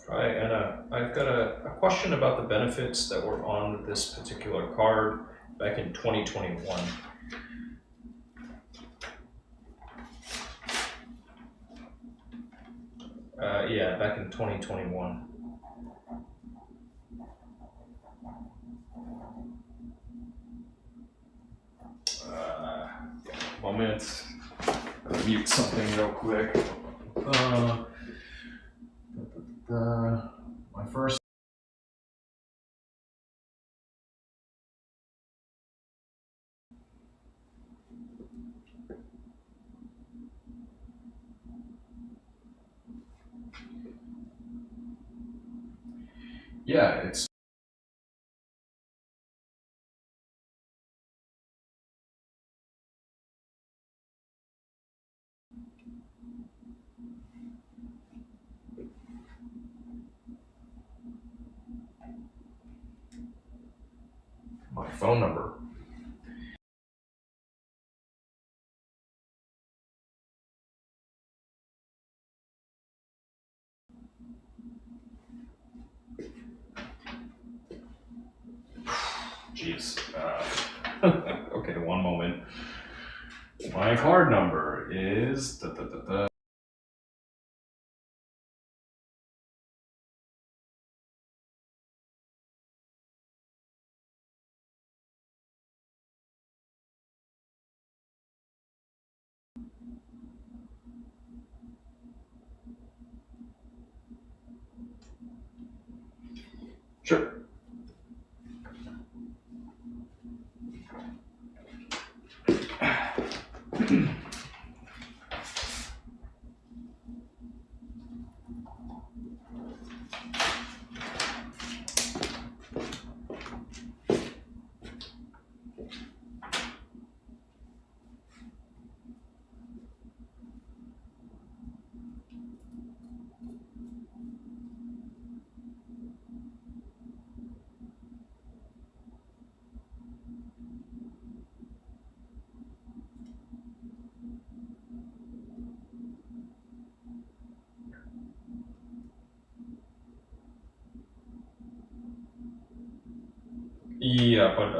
Right, and I've got a question about the benefits that were on this particular card back in 2021. Yeah, back in 2021. Moment. Mute something real quick. My first. Yeah, it's. My phone number. Jeez. Okay, one moment. My card number is. Sure. Yeah, but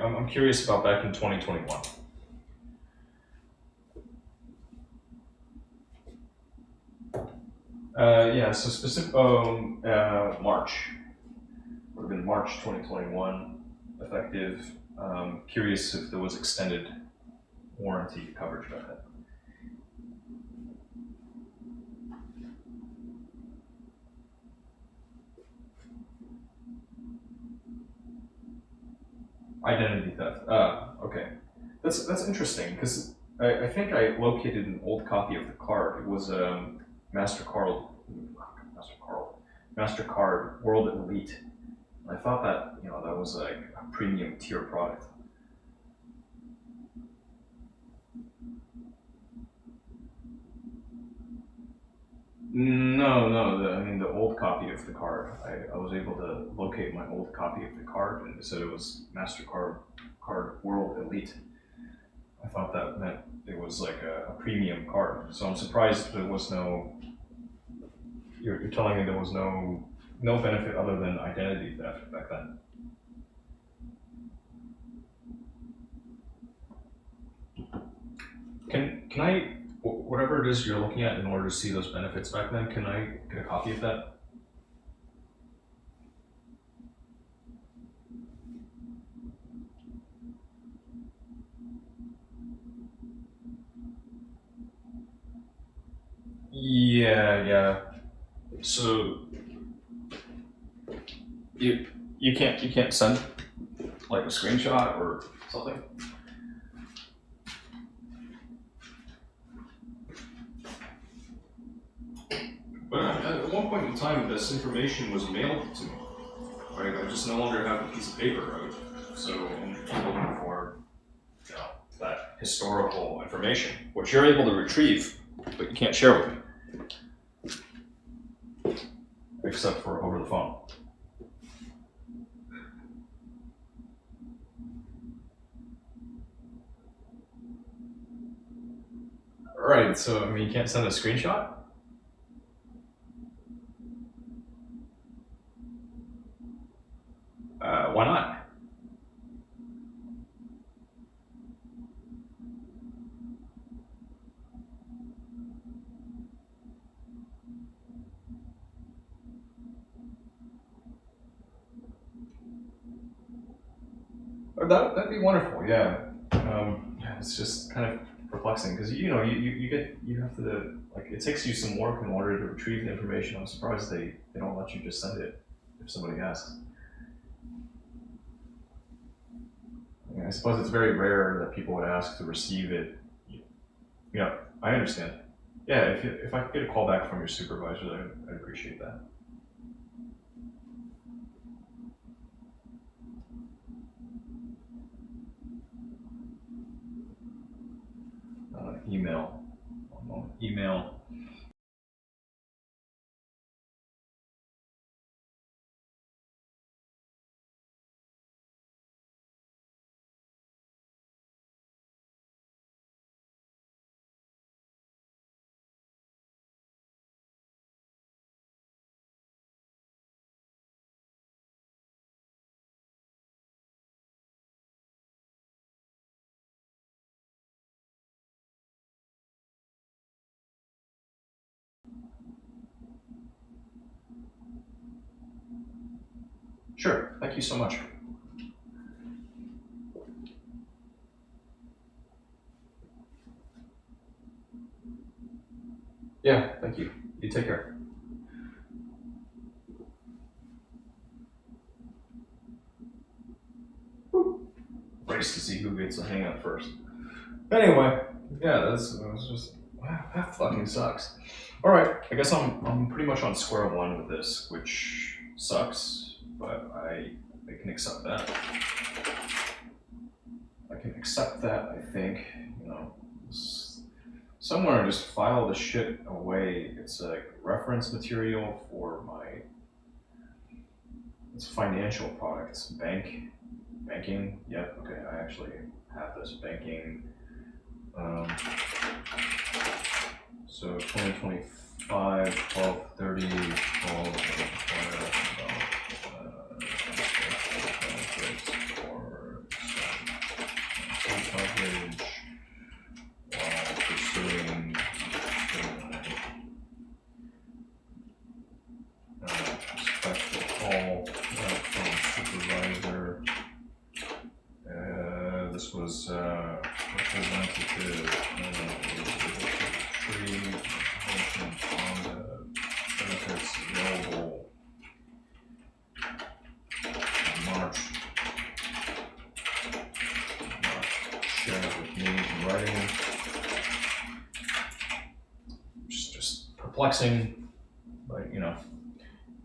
I'm curious about back in 2021. Yeah, so specific March would have been March 2021 effective. Curious if there was extended warranty coverage back then. Identity theft. Okay, that's interesting because I think I located an old copy of the card. It was Mastercard, Mastercard, Mastercard World Elite. I thought that that was like a premium tier product. No, no. I mean, the old copy of the card. I was able to locate my old copy of the card, and it said it was Mastercard Card World Elite. I thought that meant it was like a premium card. So I'm surprised there was no. You're telling me there was no benefit other than identity theft back then. Can I whatever it is you're looking at in order to see those benefits back then? Can I get a copy of that? Yeah, yeah. So you can't send like a screenshot or something. But at one point in time, this information was mailed to me. Right, I just no longer have a piece of paper, right? So I'm looking for that historical information, which you're able to retrieve, but you can't share with me, except for over the phone. Right. So I mean, you can't send a screenshot. Why not? Or that'd be wonderful. Yeah. Yeah, it's just kind of perplexing because you have to like it takes you some work in order to retrieve the information. I'm surprised they don't let you just send it if somebody asks. I suppose it's very rare that people would ask to receive it. Yeah, I understand. Yeah, if I could get a call back from your supervisor, I'd appreciate that. Email. One moment. Email. Sure. Thank you so much. Yeah, thank you. You take care. Race to see who gets a hang up first. Anyway, yeah, that's just wow, that fucking sucks. All right, I guess I'm pretty much on square one with this, which sucks, but I can accept that. I can accept that. I think somewhere just file the shit away. It's like reference material for it's financial products, banking. Yep. Okay, I actually have this banking. So 2025, 12/30, 12 for coverage while pursuing special call from supervisor. This was representative tree information on the benefits available in March. Share it with me in writing. Just perplexing, but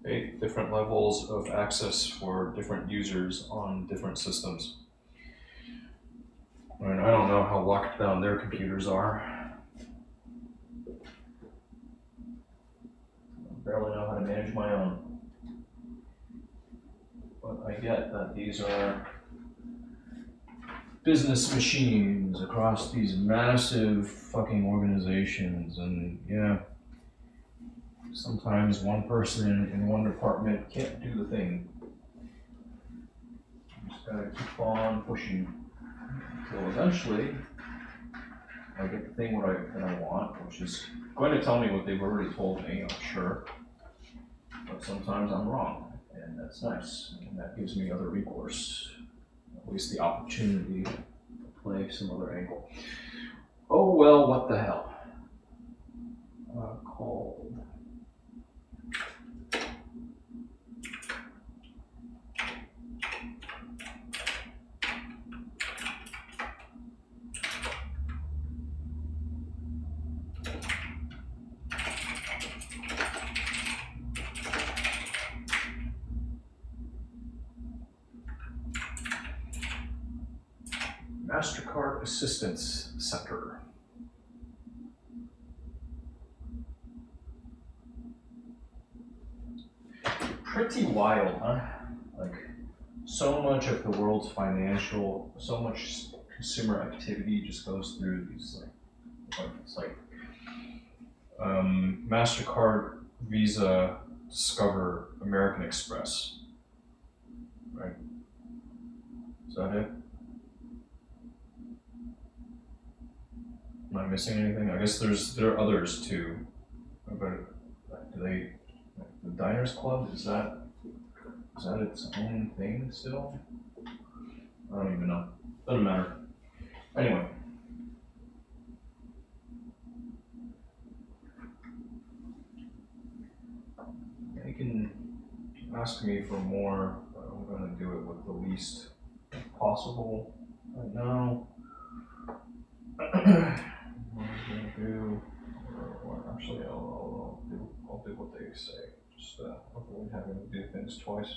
8 different levels of access for different users on different systems. I mean, I don't know how locked down their computers are. I barely know how to manage my own. But I get that these are business machines across these massive fucking organizations, and yeah, sometimes one person in one department can't do the thing. You just gotta keep on pushing. So eventually, I get the thing that I want, which is going to tell me what they've already told me, I'm sure. But sometimes I'm wrong, and that's nice. And that gives me other recourse, at least the opportunity to play some other angle. Oh well, what the hell? Called. MasterCard Assistance Center. Pretty wild, huh? Like, so much of the world's so much consumer activity just goes through these MasterCard, Visa, Discover, American Express, right? Is that it? Am I missing anything? I guess there are others too. But the Diners Club, is that its own thing still? I don't even know. Doesn't matter. Anyway. You can ask me for more, but I'm going to do it with the least possible right now. What I'm going to do, or actually, I'll do what they say. Just avoid having to do things twice.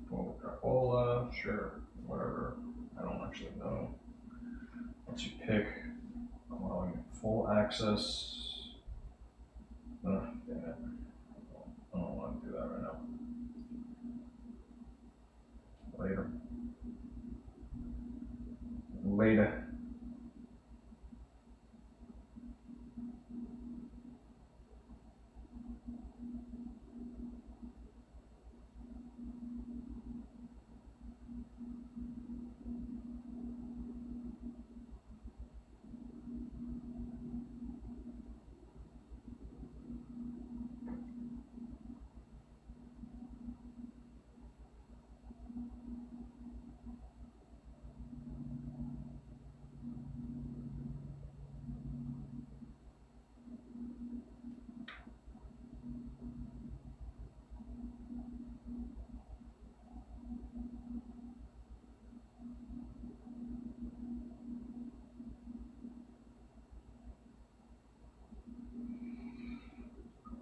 Coca-Cola, sure, whatever. I don't actually know. Once you pick, allowing full access. Damn it. I don't want to do that right now. Later. Later.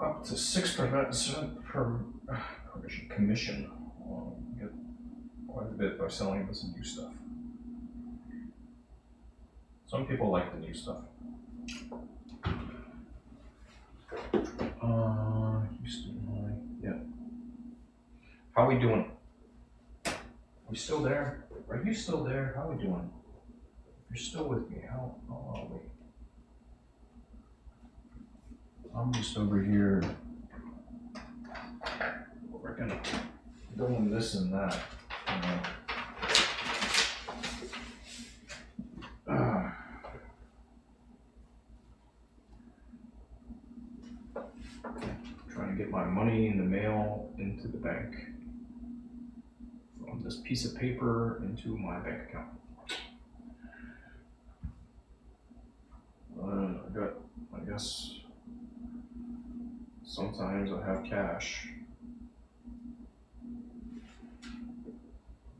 Up to 6% per commission. Get quite a bit by selling this new stuff. Some people like the new stuff. Houston High. Yeah. How we doing? We still there? Are you still there? How we doing? If you're still with me, how are we? I'm just over here working, doing this and that. Trying to get my money in the mail into the bank from this piece of paper into my bank account. I guess sometimes I have cash.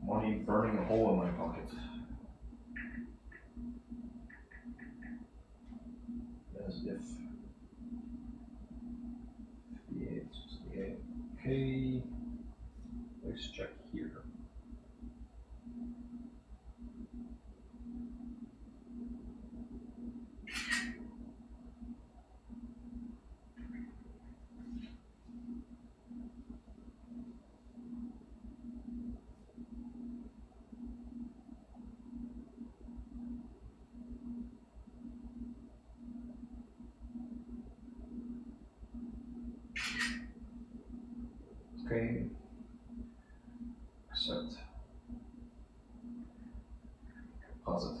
Money burning a hole in my pocket. As if 58, 68. Okay. Let's check here. Okay. Accept. Deposit.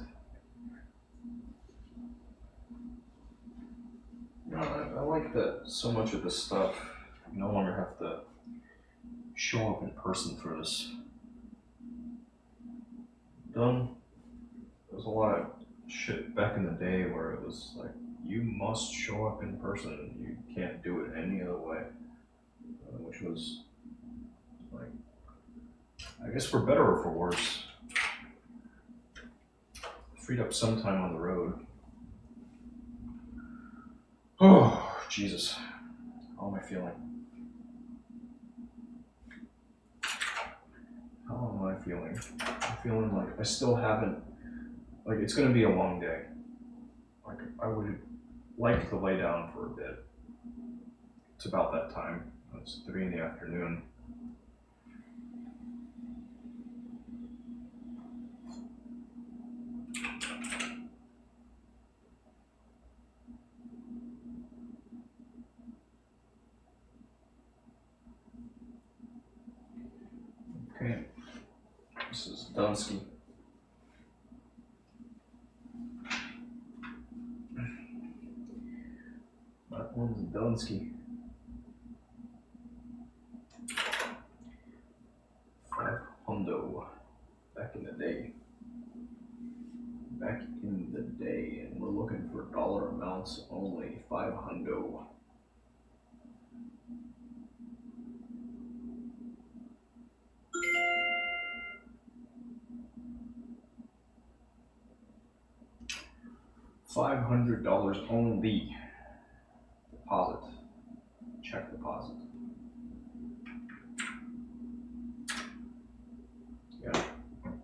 You know, I like that so much of this stuff, you no longer have to show up in person for this. Done. There's a lot of shit back in the day where it was like, you must show up in person. You can't do it any other way. Which was like, I guess for better or for worse. Freed up some time on the road. Oh, Jesus. How am I feeling? How am I feeling? I'm feeling like I still haven't, like it's gonna be a long day. Like I would like to lay down for a bit. It's about that time. It's 3 in the afternoon. Dunsky. That one's Dunsky. 500. Back in the day. Back in the day, and we're looking for dollar amounts only. 500. $500 only. Deposit. Check deposit. Yeah.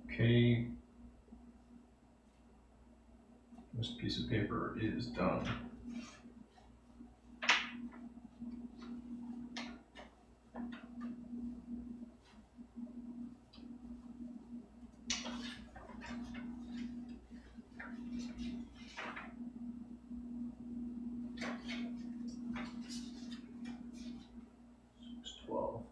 Okay. This piece of paper is done. It's 12.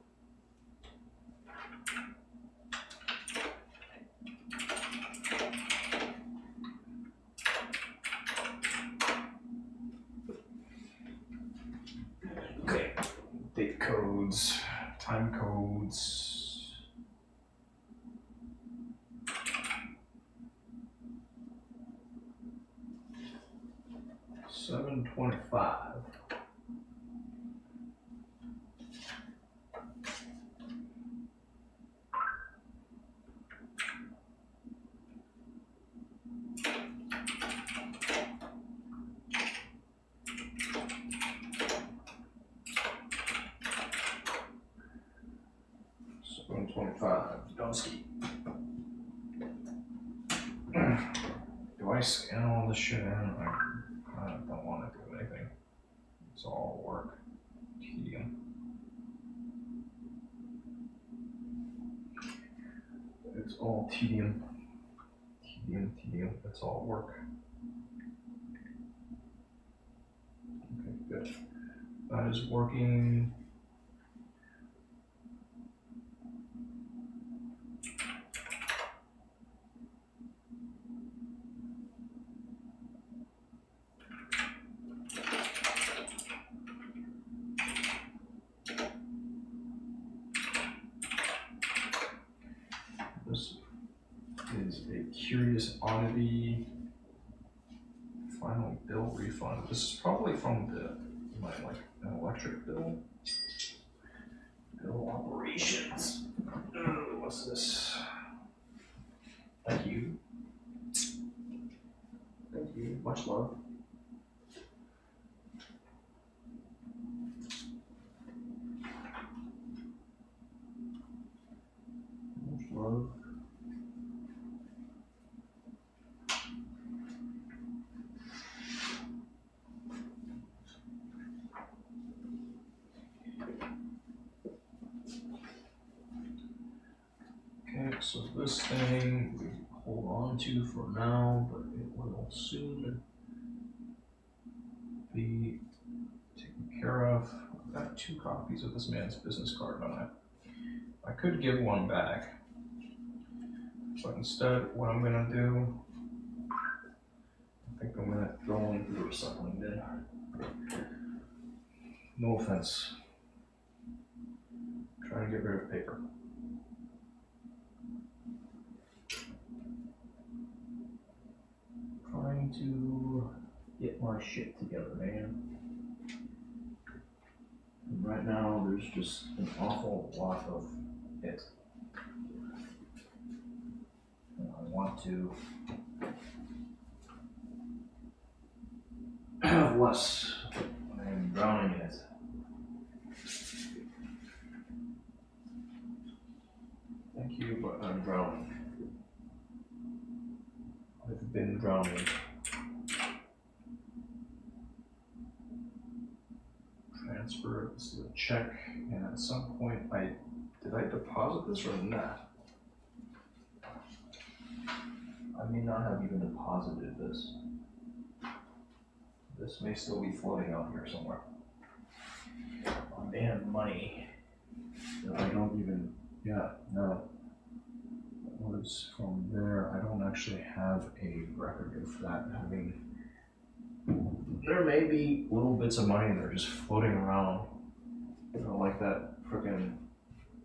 Okay, date codes, time codes. $7.25. $7.25. Dunsky. Do I scan all this shit in? I don't want to do anything. It's all work. Tedium. It's all tedium. Tedium. It's all work. Okay, good. That is working. This is a curious oddity. Final bill refund. This is probably from my an electric bill. Bill operations. What's this? Thank you. Thank you. Much love. Much love. Okay, so this thing we hold on to for now, but it will soon be taken care of. I've got 2 copies of this man's business card on it. I could give one back, but instead what I'm gonna do, I think I'm gonna throw into the recycling bin. No offense. I'm trying to get rid of paper. Trying to get my shit together, man. And right now, there's just an awful lot of it. And I want to have less when I'm drowning in it. Thank you, but I'm drowning. I've been drowning. Transfer this to a check, and at some point did I deposit this or not? I may not have even deposited this. This may still be floating out here somewhere. I may have money that I don't even, yeah, no. was from there. I don't actually have a record of that having. There may be little bits of money that are just floating around, you know, like that freaking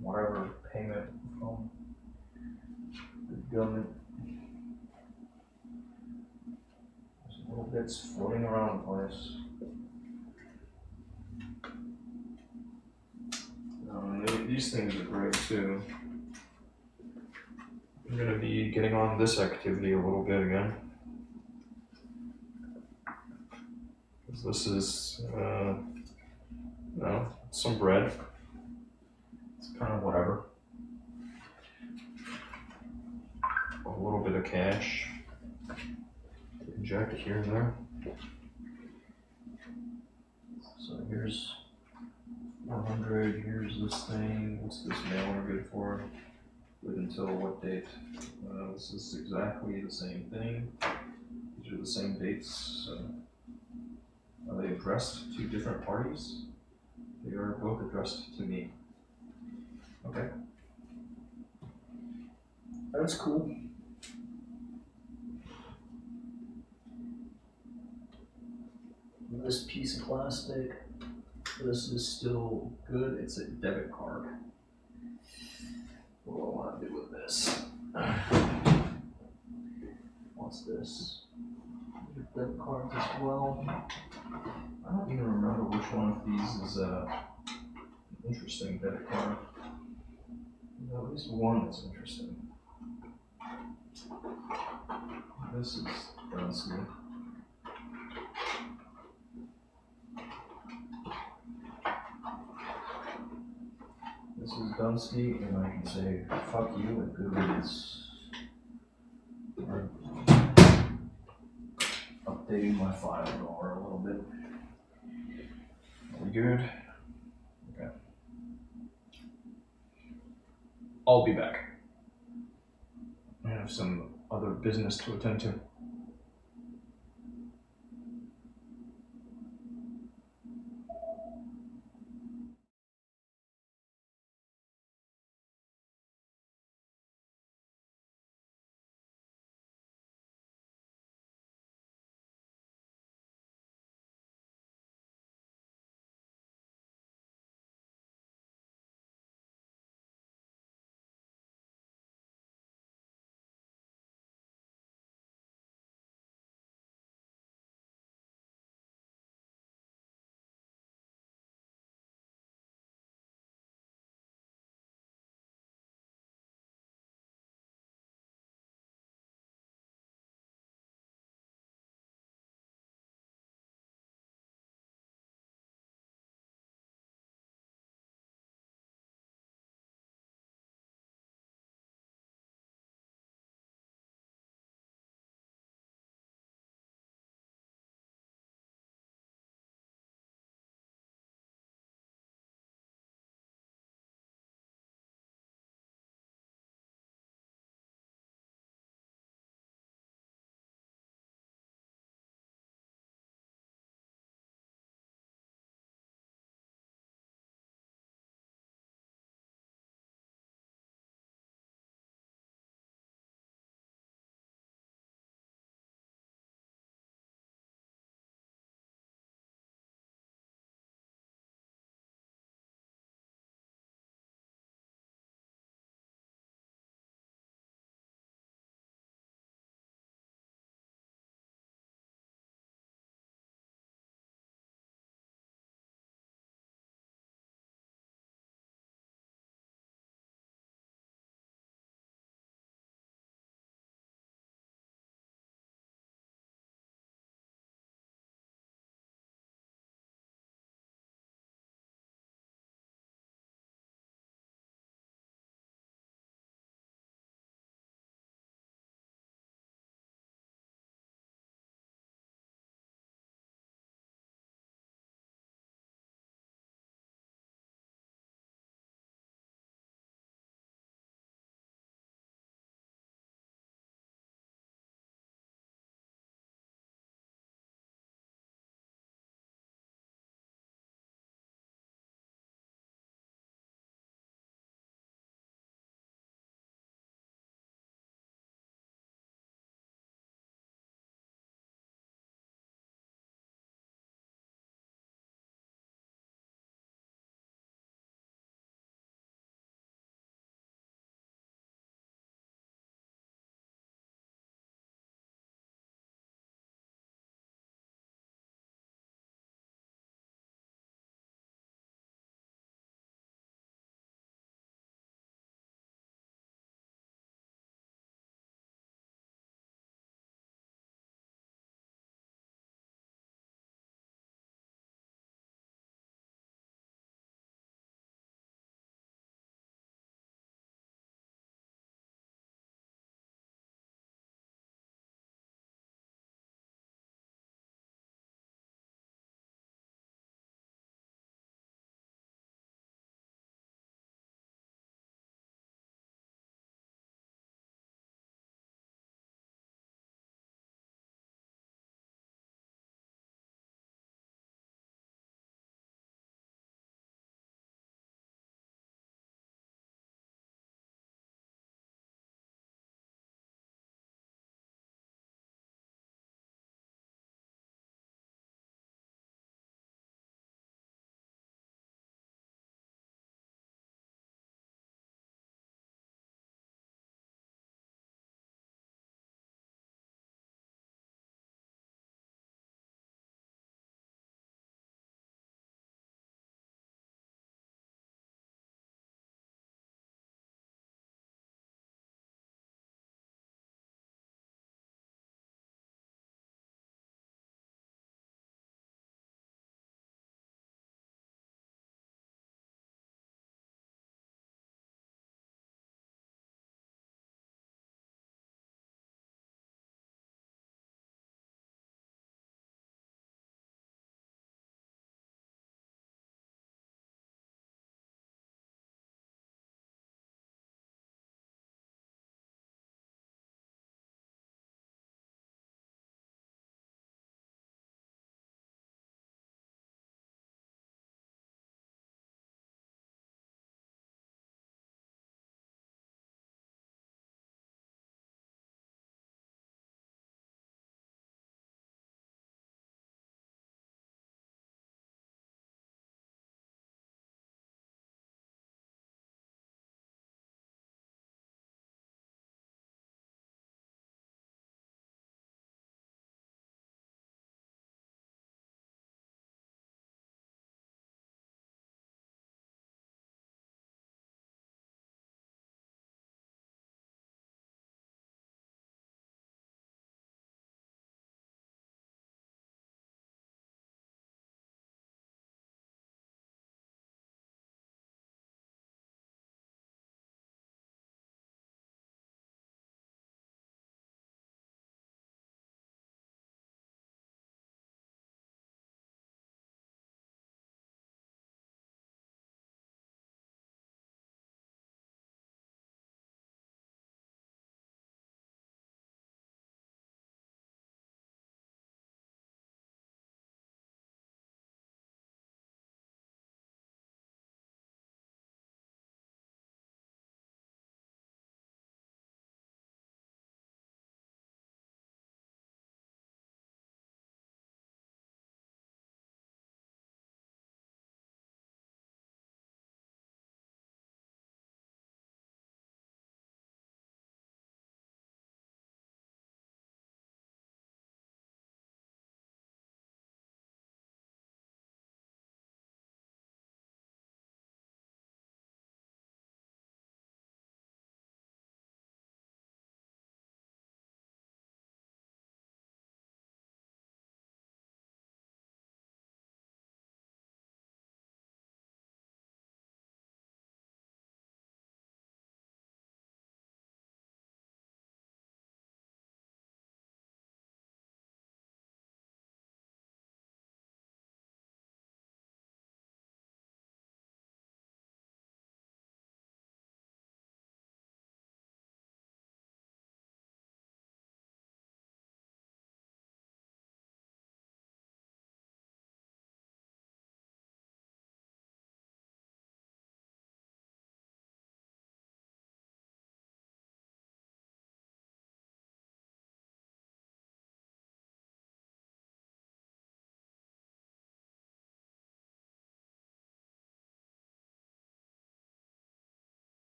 whatever payment from the government. There's little bits floating around the place. These things are great too. I'm gonna be getting on this activity a little bit again. This is, you know, some bread. It's kind of whatever. A little bit of cash. Inject here and there. So here's 400, here's this thing. What's this mail order good for? Good until what date? This is exactly the same thing. These are the same dates. So are they addressed to different parties? They are both addressed to me. Okay. That's cool. This piece of plastic, this is still good. It's a debit card. What do I want to do with this? What's this? Debit cards as well. I don't even remember which one of these is an interesting debit card. There's at least one that's interesting. This is Dunsky. This is Dunsky, and I can say fuck you and good riddance. Updating my file drawer a little bit. Are we good? Okay. I'll be back. I have some other business to attend to.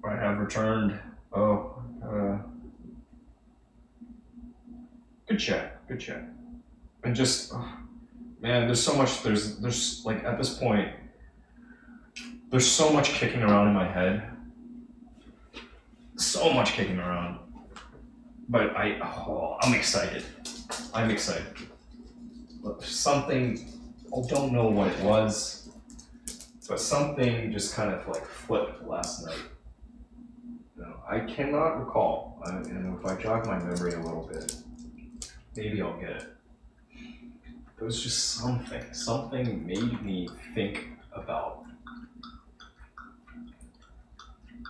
I have returned. Oh, good chat. Good chat. And just, oh, man, there's so much. There's like at this point, there's so much kicking around in my head. So much kicking around. But I'm excited. I'm excited. Something, I don't know what it was, but something just kind of like flipped last night. You know, I cannot recall, and if I jog my memory a little bit, maybe I'll get it. There was just something made me think about.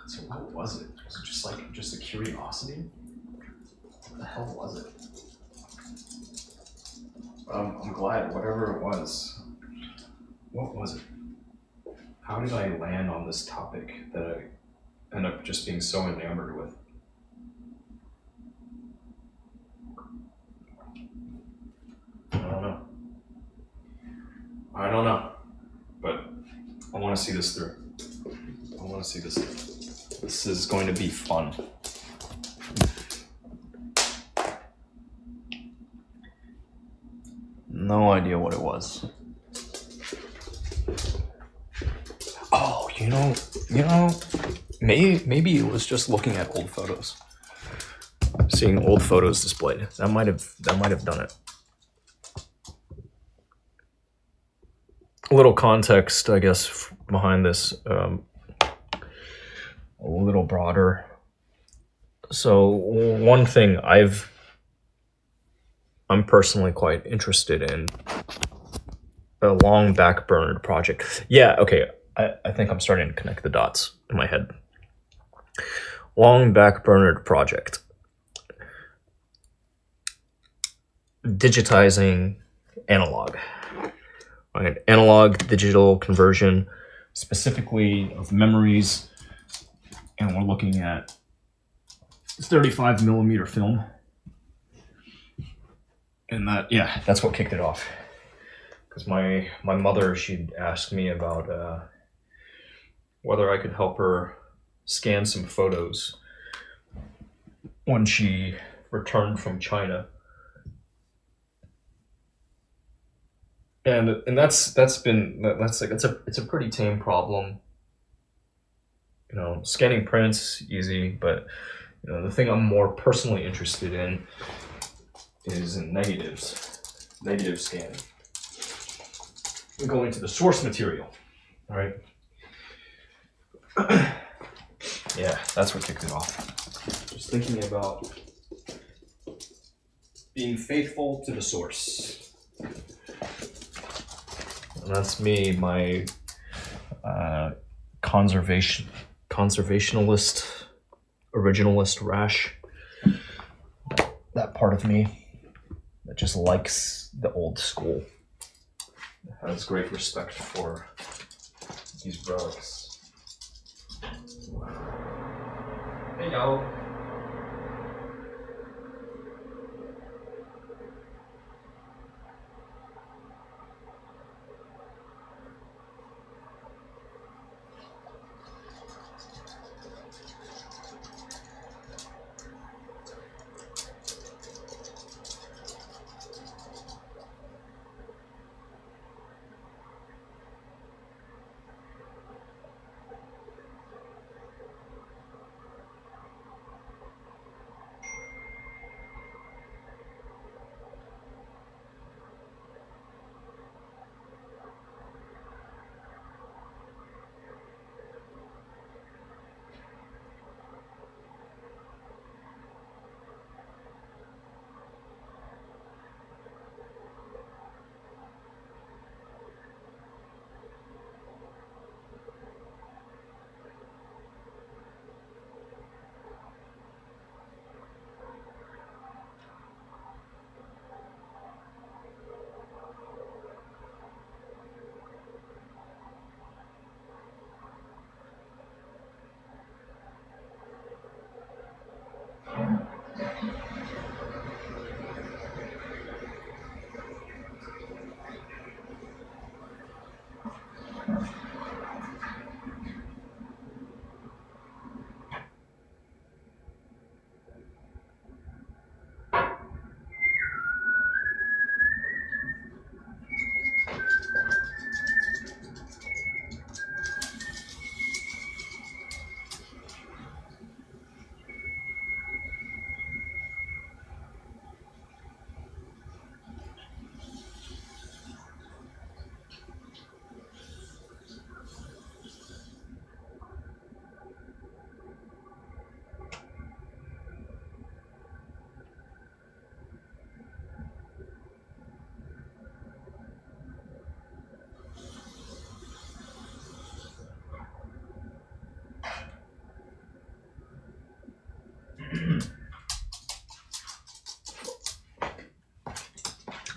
So what was it? Was it just a curiosity? What the hell was it? I'm glad, whatever it was. What was it? How did I land on this topic that I end up just being so enamored with? I don't know. But I want to see this through. I want to see this through. This is going to be fun. No idea what it was. Oh, you know, maybe it was just looking at old photos, seeing old photos displayed. That might have done it. A little context, I guess, behind this, a little broader. So one thing I'm personally quite interested in, a long backburnered project. Yeah, okay. I think I'm starting to connect the dots in my head. Long backburnered project. Digitizing analog. Right? Analog digital conversion, specifically of memories. And we're looking at 35 millimeter film. And that's what kicked it off. Because my mother, she'd asked me about whether I could help her scan some photos when she returned from China. And it's a pretty tame problem. You know, scanning prints, easy, but you know, the thing I'm more personally interested in is in negative scanning. I'm going to the source material, all right? Yeah, that's what kicked it off. Just thinking about being faithful to the source. And that's me, my conservationalist, originalist rash. That part of me that just likes the old school. Has great respect for these relics. Hey y'all.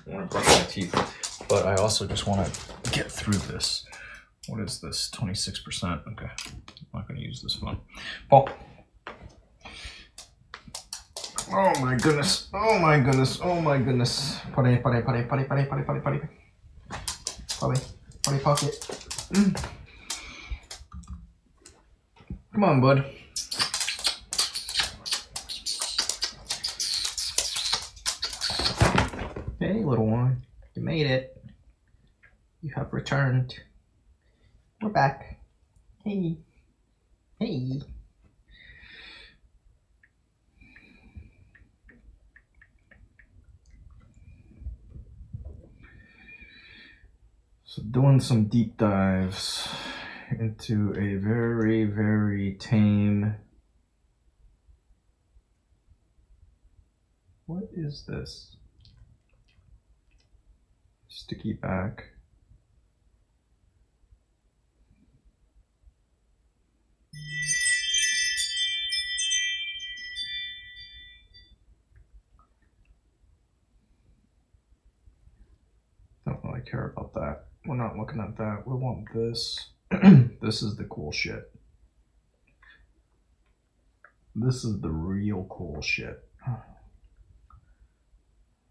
want to brush my teeth, but I also just want to get through this. What is this? 26%. Okay, I'm not going to use this phone. Paul. Oh my goodness. Oh my goodness. Oh my goodness. Putty, putty, putty, putty, putty, putty, putty, putty. Putty, putty pocket. Come on, bud. Hey, little one. You made it. You have returned. We're back. Hey. Hey. So doing some deep dives into a very, very tame... What is this? Sticky back. Don't really care about that. We're not looking at that. We want this. This is the cool shit. This is the real cool shit.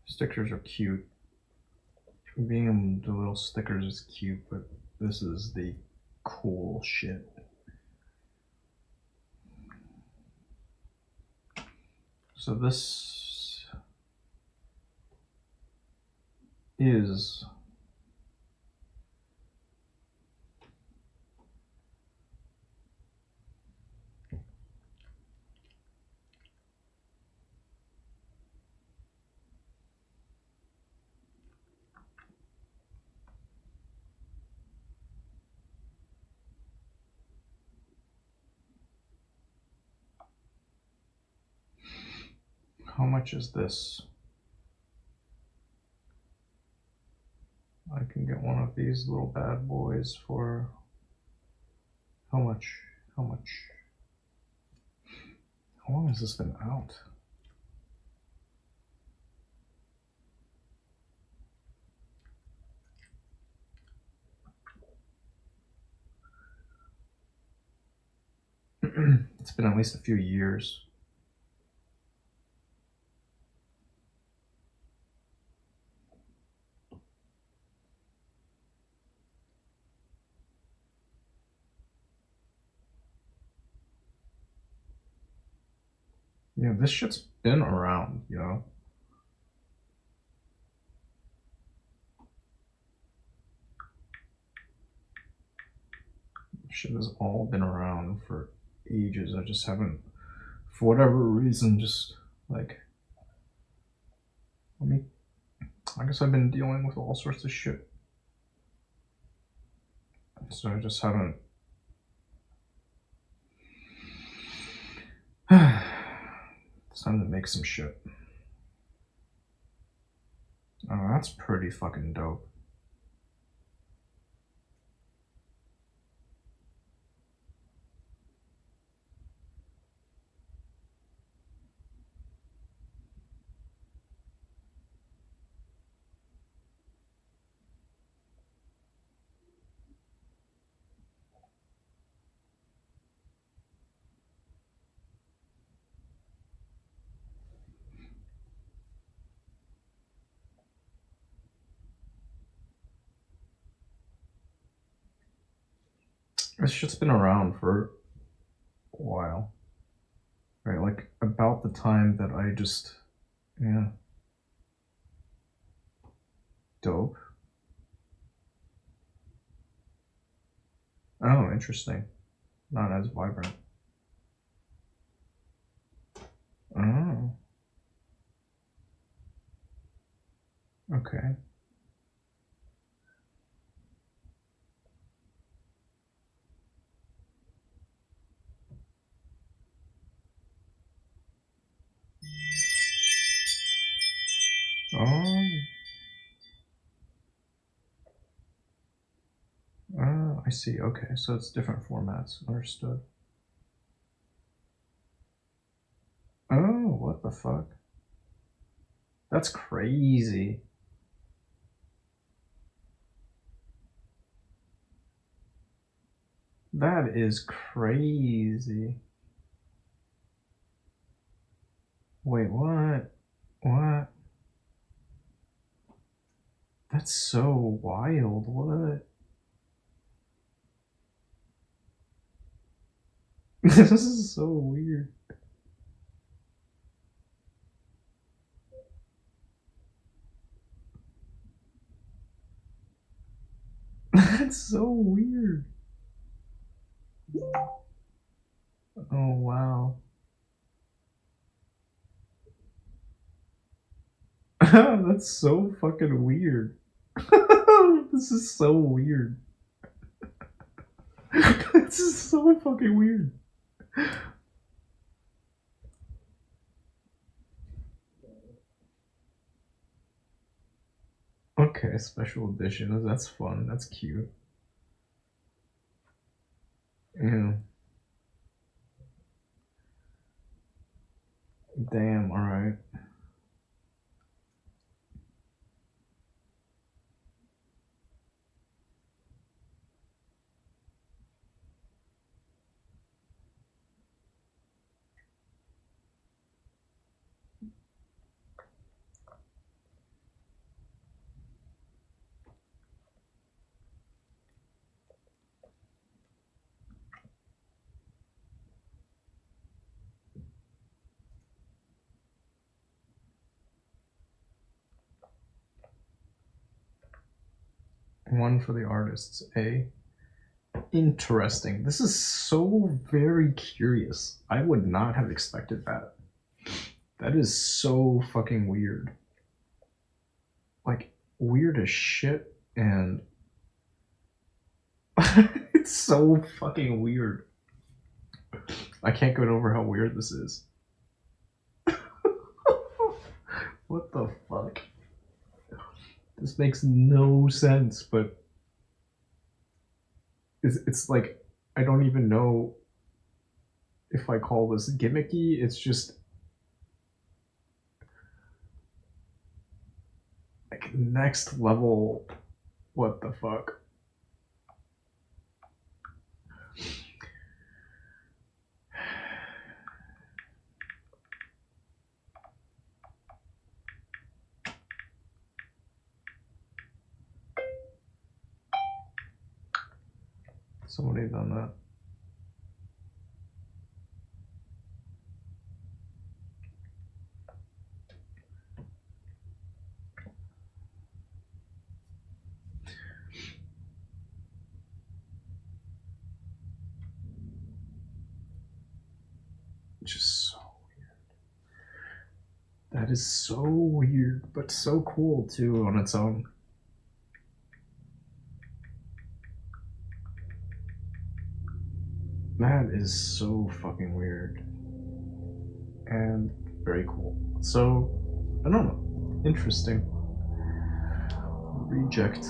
Stickers are cute. Being the little stickers is cute, but this is the cool shit. So this is how much is this? I can get one of these little bad boys for how much? How much? How long has this been out? It's been at least a few years. Yeah, this shit's been around, you know? Shit has all been around for ages. I just haven't, for whatever reason, just like, I guess I've been dealing with all sorts of shit. So I just haven't. It's time to make some shit. Oh, that's pretty fucking dope. This shit's been around for a while. Right, like about the time that I just, yeah. Dope. Oh, interesting. Not as vibrant. Oh. Okay. I see. Okay, so it's different formats. Understood. Oh, what the fuck? That's crazy. That is crazy. Wait, what? What? That's so wild. What? This is so weird. That's so weird. Oh, wow. That's so fucking weird. This is so weird. This is so fucking weird. Okay, special edition. That's fun. That's cute. Yeah. Damn, alright. One for the artists. A. Interesting. This is so very curious. I would not have expected that. That is so fucking weird. Like, weird as shit, and it's so fucking weird. I can't get over how weird this is. What the fuck? This makes no sense, but it's like, I don't even know if I call this gimmicky. It's just like next level. What the fuck? Somebody done that. Just so weird. That is so weird, but so cool too on its own. That is so fucking weird. And very cool. So, I don't know. Interesting. Reject.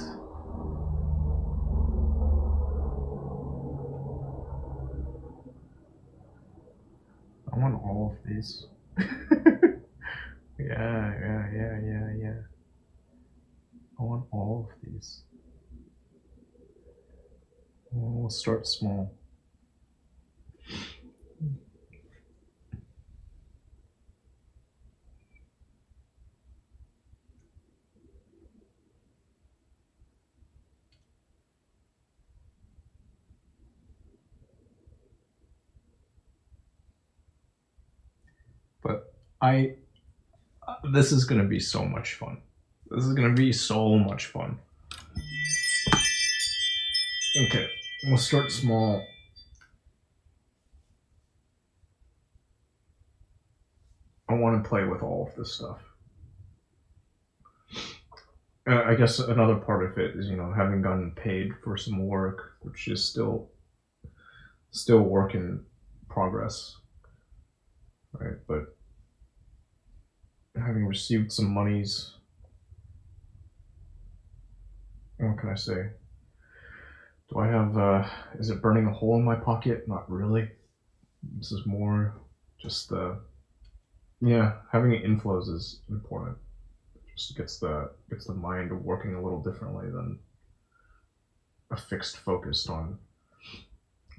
I want all of these. Yeah. I want all of these. We'll start small. But this is gonna be so much fun. This is gonna be so much fun. Okay, we'll start small. I want to play with all of this stuff. I guess another part of it is, having gotten paid for some work, which is still work in progress, right? But having received some monies, what can I say? Do I have, is it burning a hole in my pocket? Not really. This is more just Yeah, having inflows is important. Just gets the mind working a little differently than a fixed focus on.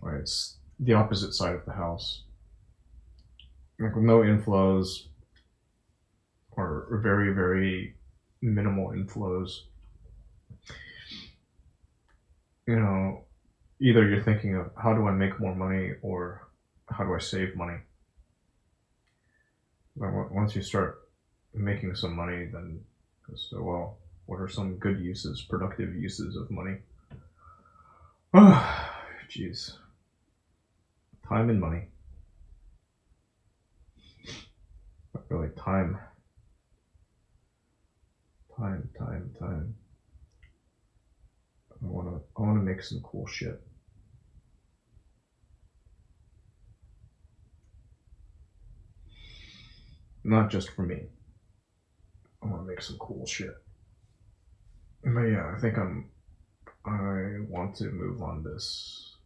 Right, it's the opposite side of the house. Like with no inflows or very very minimal inflows, you know, either you're thinking of how do I make more money or how do I save money. But once you start making some money, then so well, what are some good uses, productive uses of money? Oh, jeez, time and money. But really, time. I wanna make some cool shit. Not just for me. I wanna make some cool shit. But yeah, I want to move on this.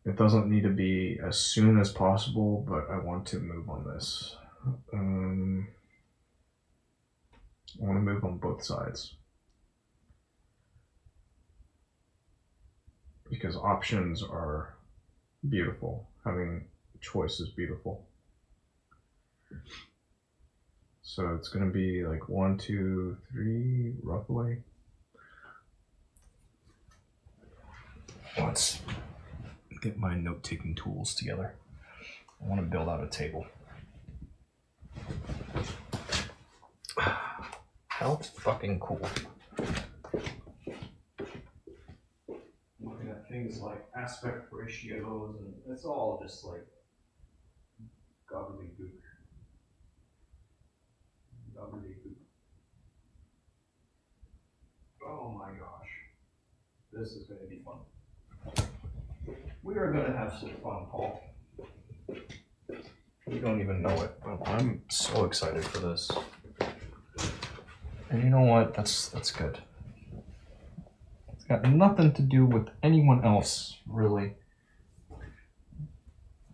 It doesn't need to be as soon as possible, but I want to move on this. I want to move on both sides. Because options are beautiful. Having choice is beautiful. So it's going to be like 1, 2, 3, roughly. Let's get my note-taking tools together. I want to build out a table. How fucking cool. Looking at things like aspect ratios, and it's all just like gobbledygook. Gobbledygook. Oh my gosh. This is going to be fun. We are going to have some fun, Paul. You don't even know it, but I'm so excited for this. And you know what? That's good. It's got nothing to do with anyone else, really.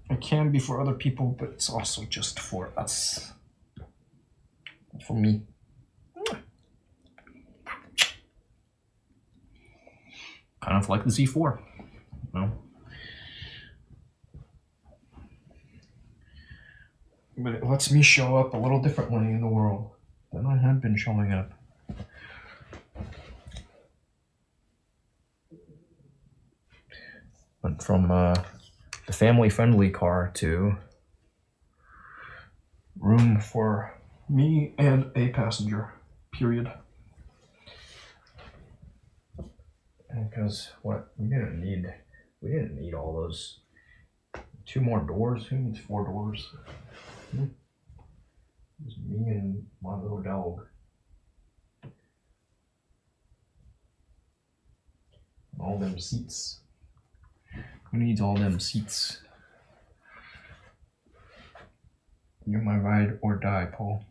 It can be for other people, but it's also just for us. For me. Kind of like the Z4, you know? But it lets me show up a little differently in the world than I had been showing up. Went from the family-friendly car to room for me and a passenger, period. Because we didn't need all those 2 more doors. Who needs 4 doors? It was me and my little dog. All them seats. Who needs all them seats? You're my ride or die, Paul.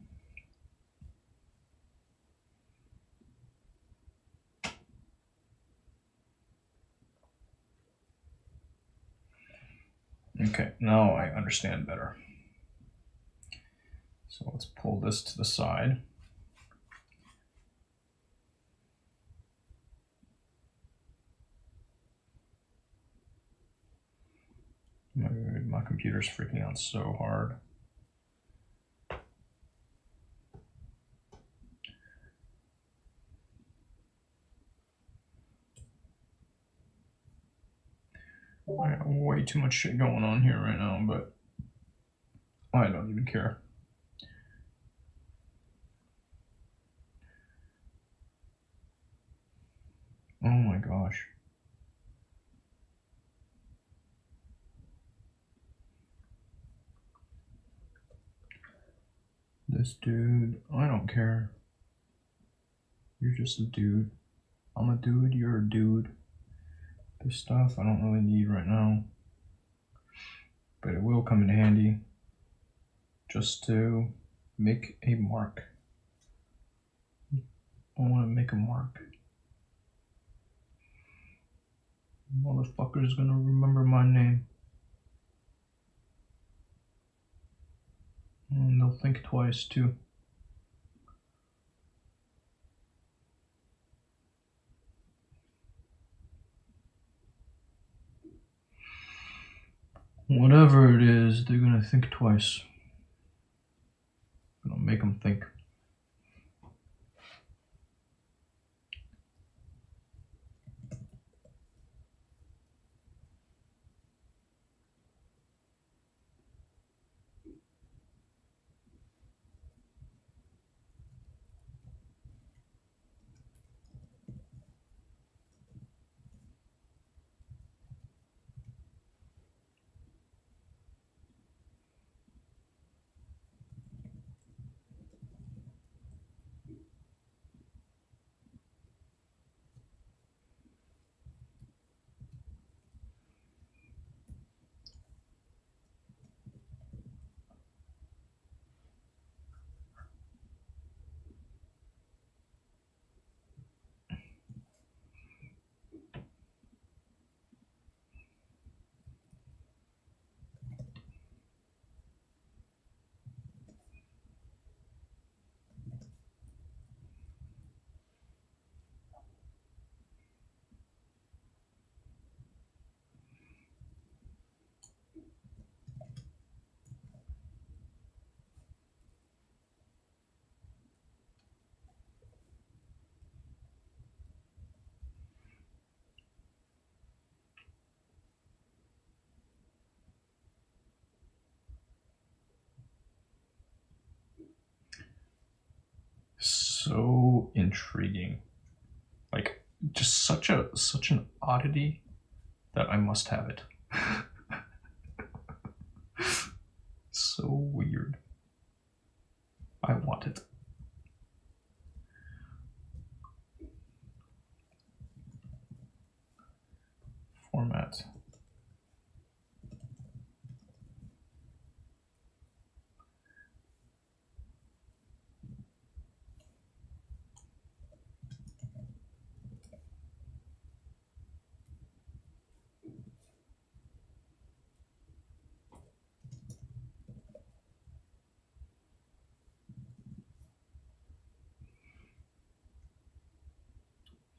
Okay, now I understand better. So let's pull this to the side. My computer's freaking out so hard. I have way too much shit going on here right now, but I don't even care. Oh my gosh. This dude, I don't care. You're just a dude. I'm a dude, you're a dude. This stuff I don't really need right now. But it will come in handy just to make a mark. I want to make a mark. Motherfucker's gonna remember my name. think twice too. Whatever it is, they're gonna think twice. Gonna make them think. So intriguing. Like, just such an oddity that I must have it. So weird. I want it. Format.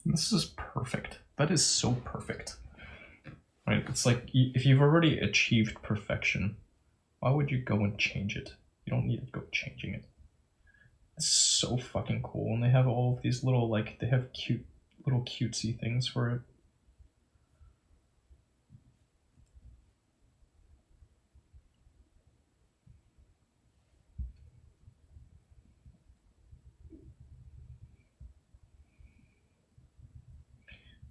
This is perfect. That is so perfect. Right? It's like if you've already achieved perfection, why would you go and change it? You don't need to go changing it. It's so fucking cool. And they have all of these little, like, they have cute, little cutesy things for it.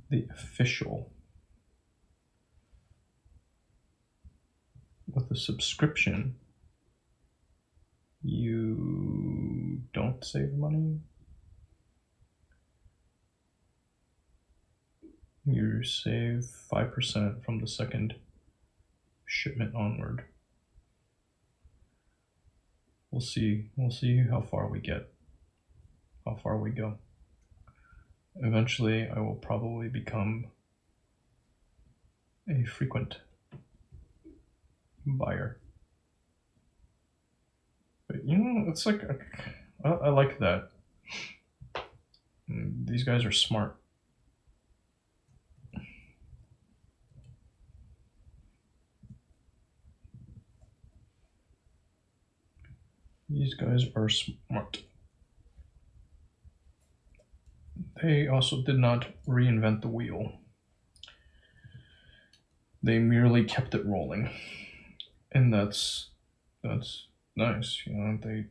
The official. With a subscription, you don't save money. You save 5% from the second shipment onward. We'll see how far we get, how far we go. Eventually, I will probably become a frequent buyer. But you know, it's like, I like that. These guys are smart. These guys are smart. They also did not reinvent the wheel. They merely kept it rolling. And that's nice. You know, they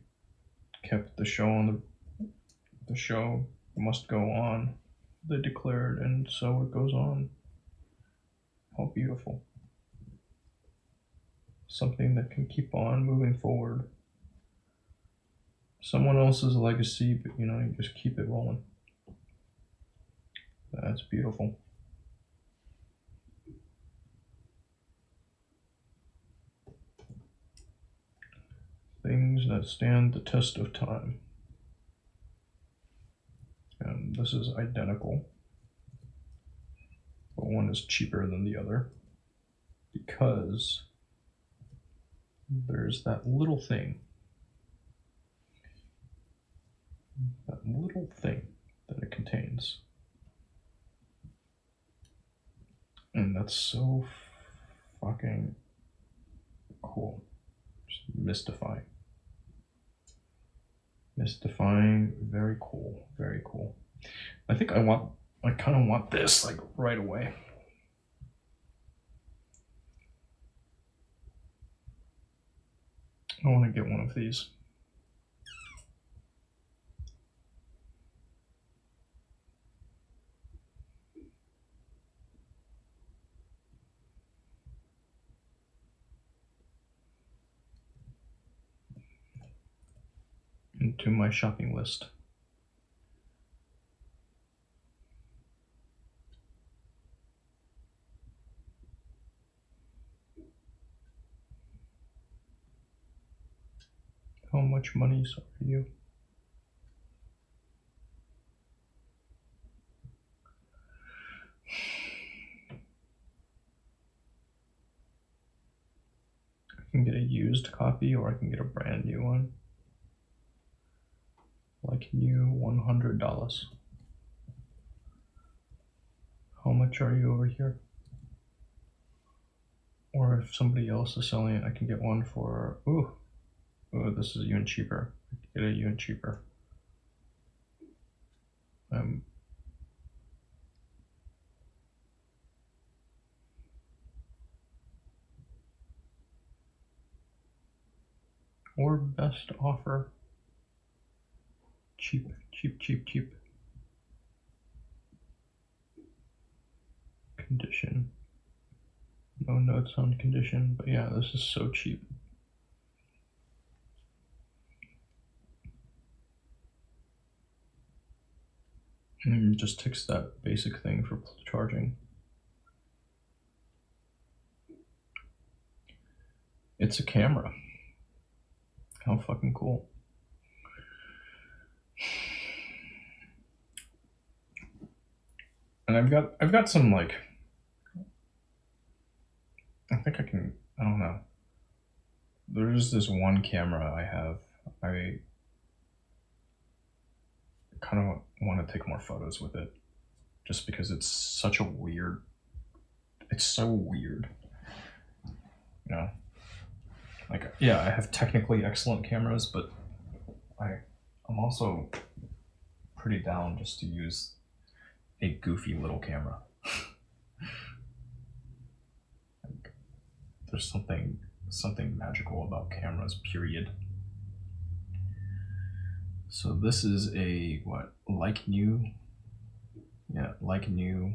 kept the show on the show must go on. They declared, and so it goes on. How beautiful. Something that can keep on moving forward. Someone else's legacy, but you know, you just keep it rolling. That's beautiful. Things that stand the test of time. And this is identical, but one is cheaper than the other because there's that little thing that little thing that it contains. And that's so fucking cool. Just mystifying. Mystifying, very cool, very cool. I think I kind of want this like right away. I want to get one of these. Into my shopping list. How much money are you? I can get a used copy or I can get a brand new one. Like new $100. How much are you over here? Or if somebody else is selling it, I can get one for, ooh, this is even cheaper. I can get it even cheaper. Or best offer. Cheap, cheap, cheap, cheap. Condition. No notes on condition, but yeah, this is so cheap. And it just ticks that basic thing for charging. It's a camera. How fucking cool. And I've got some like, I think I can, I don't know. There's this one camera I have. I kind of want to take more photos with it just because it's such a weird, it's so weird. You know? Like, yeah, I have technically excellent cameras, but I'm also pretty down just to use a goofy little camera. Like, there's something magical about cameras, period. So this is a, what, like new? Yeah, like new,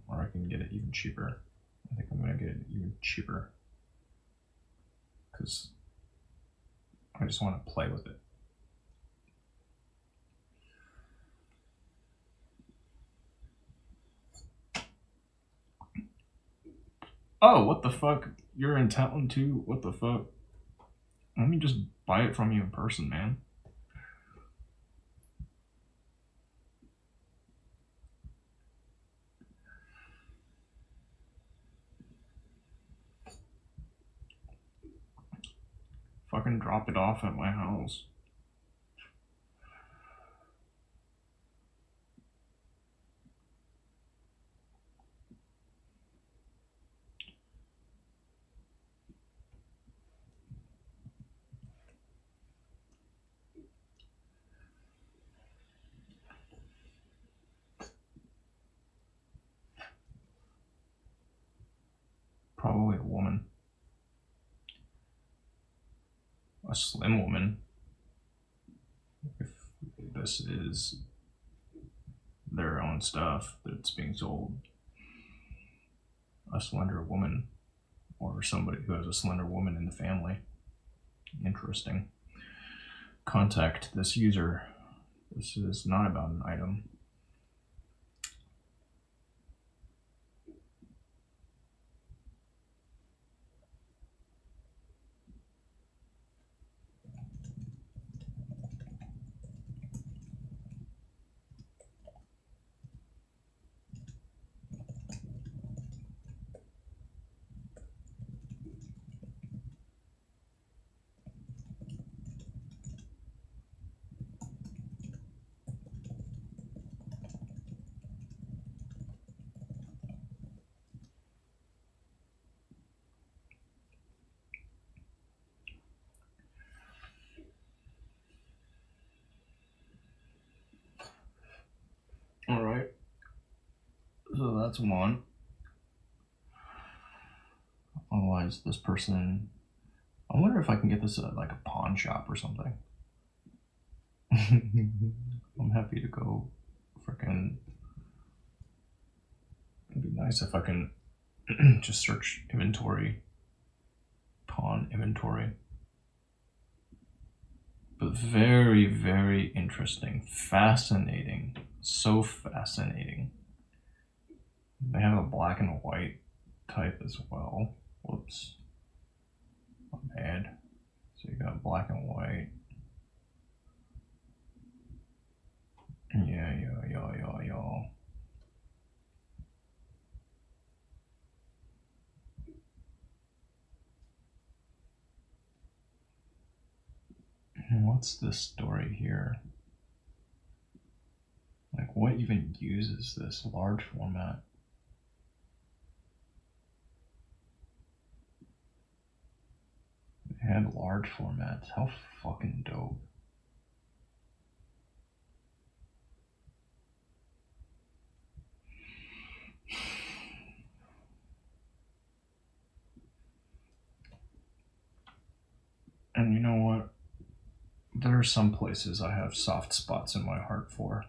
or I can get it even cheaper. I think I'm gonna get it even cheaper because I just want to play with it. Oh, what the fuck? You're in town too? What the fuck? Let me just buy it from you in person, man. Fucking drop it off at my house. Probably a woman. A slim woman. If this is their own stuff that's being sold. A slender woman, or somebody who has a slender woman in the family. Interesting. Contact this user. This is not about an item. that's one. Otherwise, this person. I wonder if I can get this at like a pawn shop or something. I'm happy to go freaking. It'd be nice if I can just search inventory, pawn inventory. But very, very interesting, fascinating, so fascinating. They have a black and white type as well. Whoops. My bad. So you got black and white. Yeah. What's this story here? Like, what even uses this large format? They had large formats. How fucking dope. And you know what? There are some places I have soft spots in my heart for.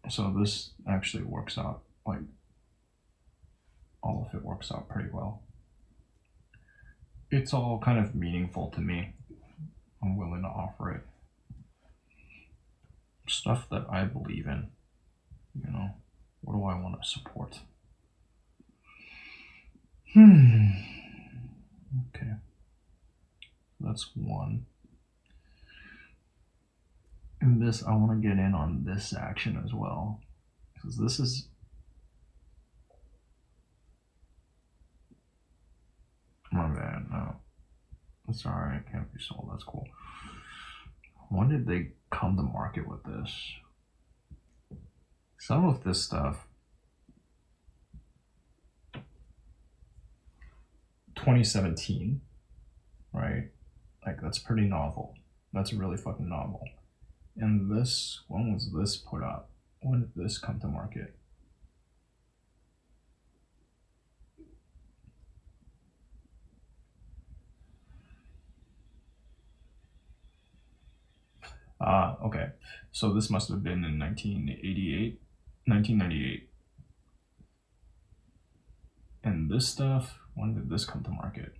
So this actually works out, like, all of it works out pretty well. It's all kind of meaningful to me. I'm willing to offer it. Stuff that I believe in, you know. What do I want to support? Okay. That's one. And this, I want to get in on this action as well. Because this is... My bad, no. It's alright, can't be sold, that's cool. When did they come to market with this? Some of this stuff... 2017, right? Like, that's pretty novel. That's really fucking novel. And this, when was this put up? When did this come to market? Okay. So this must have been in 1998. And this stuff, when did this come to market?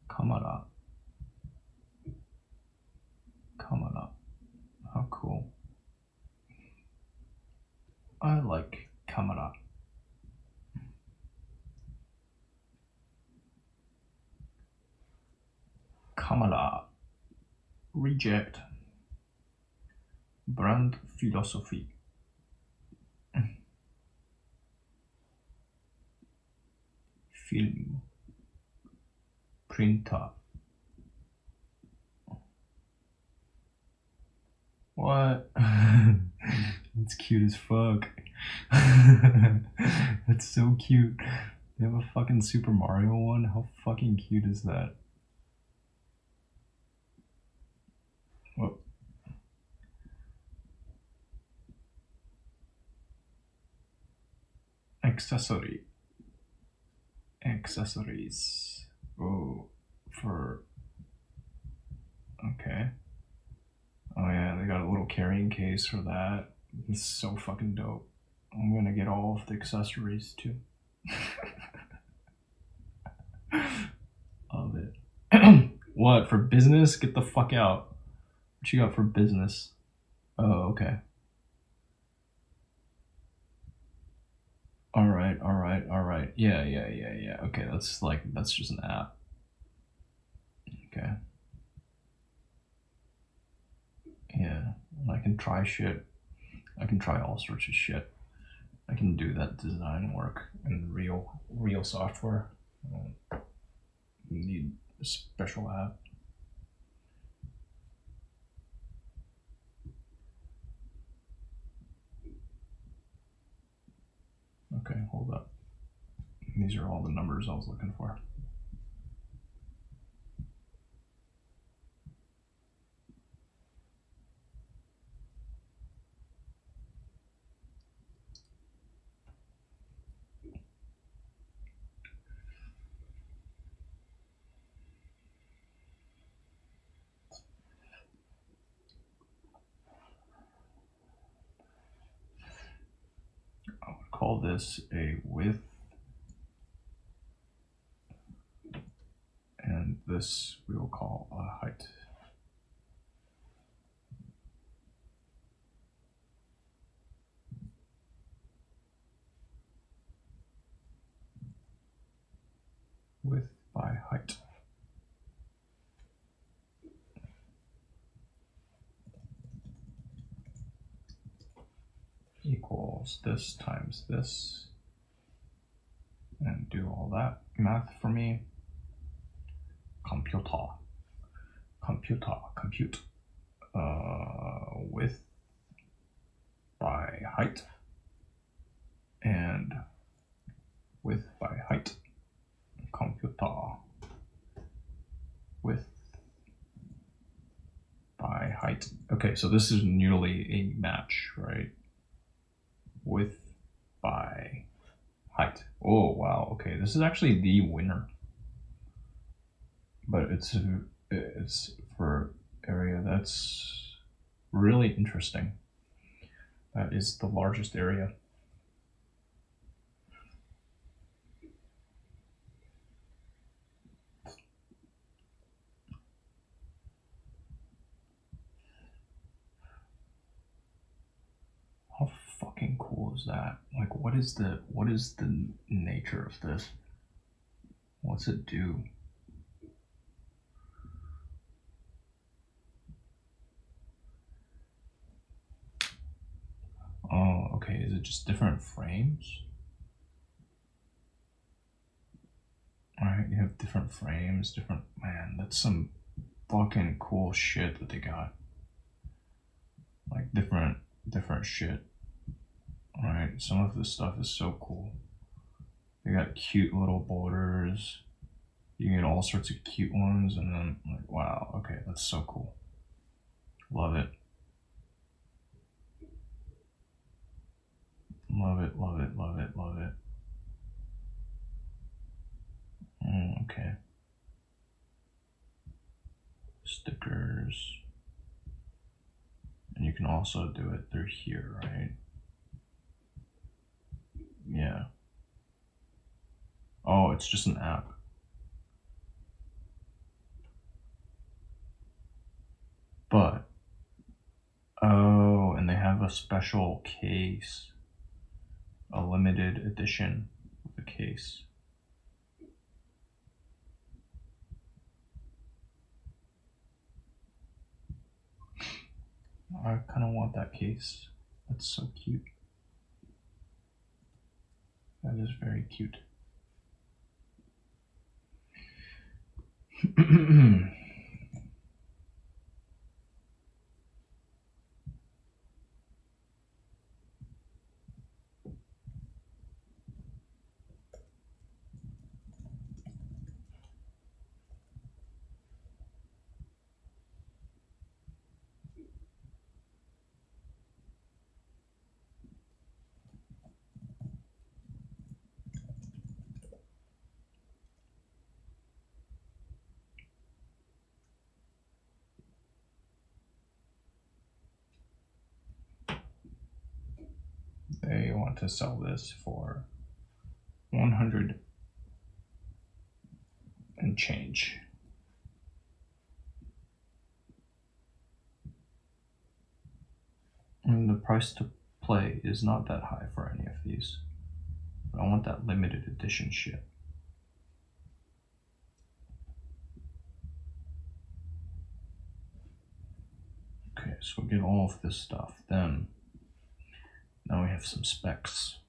Kamada. How cool. I like Kamada. Kamada. Reject. Brand philosophy. Film. Printer. What? That's cute as fuck. That's so cute. They have a fucking Super Mario one? How fucking cute is that? Whoa. Accessories. Oh, for... Okay. Oh yeah, they got a little carrying case for that. It's so fucking dope. I'm gonna get all of the accessories too. Love it. What, for business? Get the fuck out. What you got for business? Oh, okay. Alright. Yeah. Okay, that's just an app. Okay. Yeah, I can try shit. I can try all sorts of shit. I can do that design work in real software. You need a special app. Okay, hold up. These are all the numbers I was looking for. I would call this a width, and this we will call a height. Width by height. Equals this times this, and do all that math for me. Compute. Width by height, and width by height. Compute width by height. Okay, so this is nearly a match, right? Width by height. Oh wow, okay, this is actually the winner, but it's for area that's really interesting. That is the largest area. How fucking cool is that? Like, what is the nature of this? What's it do? Oh, okay. Is it just different frames? Alright, you have different frames, different. Man, that's some fucking cool shit that they got. Like, different shit. Alright, some of this stuff is so cool. They got cute little borders. You get all sorts of cute ones, and then, like, wow, okay, that's so cool. Love it. Love it, love it, love it, love it. Okay. Stickers. And you can also do it through here, right? Yeah. Oh, it's just an app. But, oh, and they have a special case. A limited edition of the case. I kind of want that case. That's so cute. That is very cute. They want to sell this for 100 and change. And the price to play is not that high for any of these. But I want that limited edition shit. Okay, so we'll get all of this stuff. Then, now we have some specs.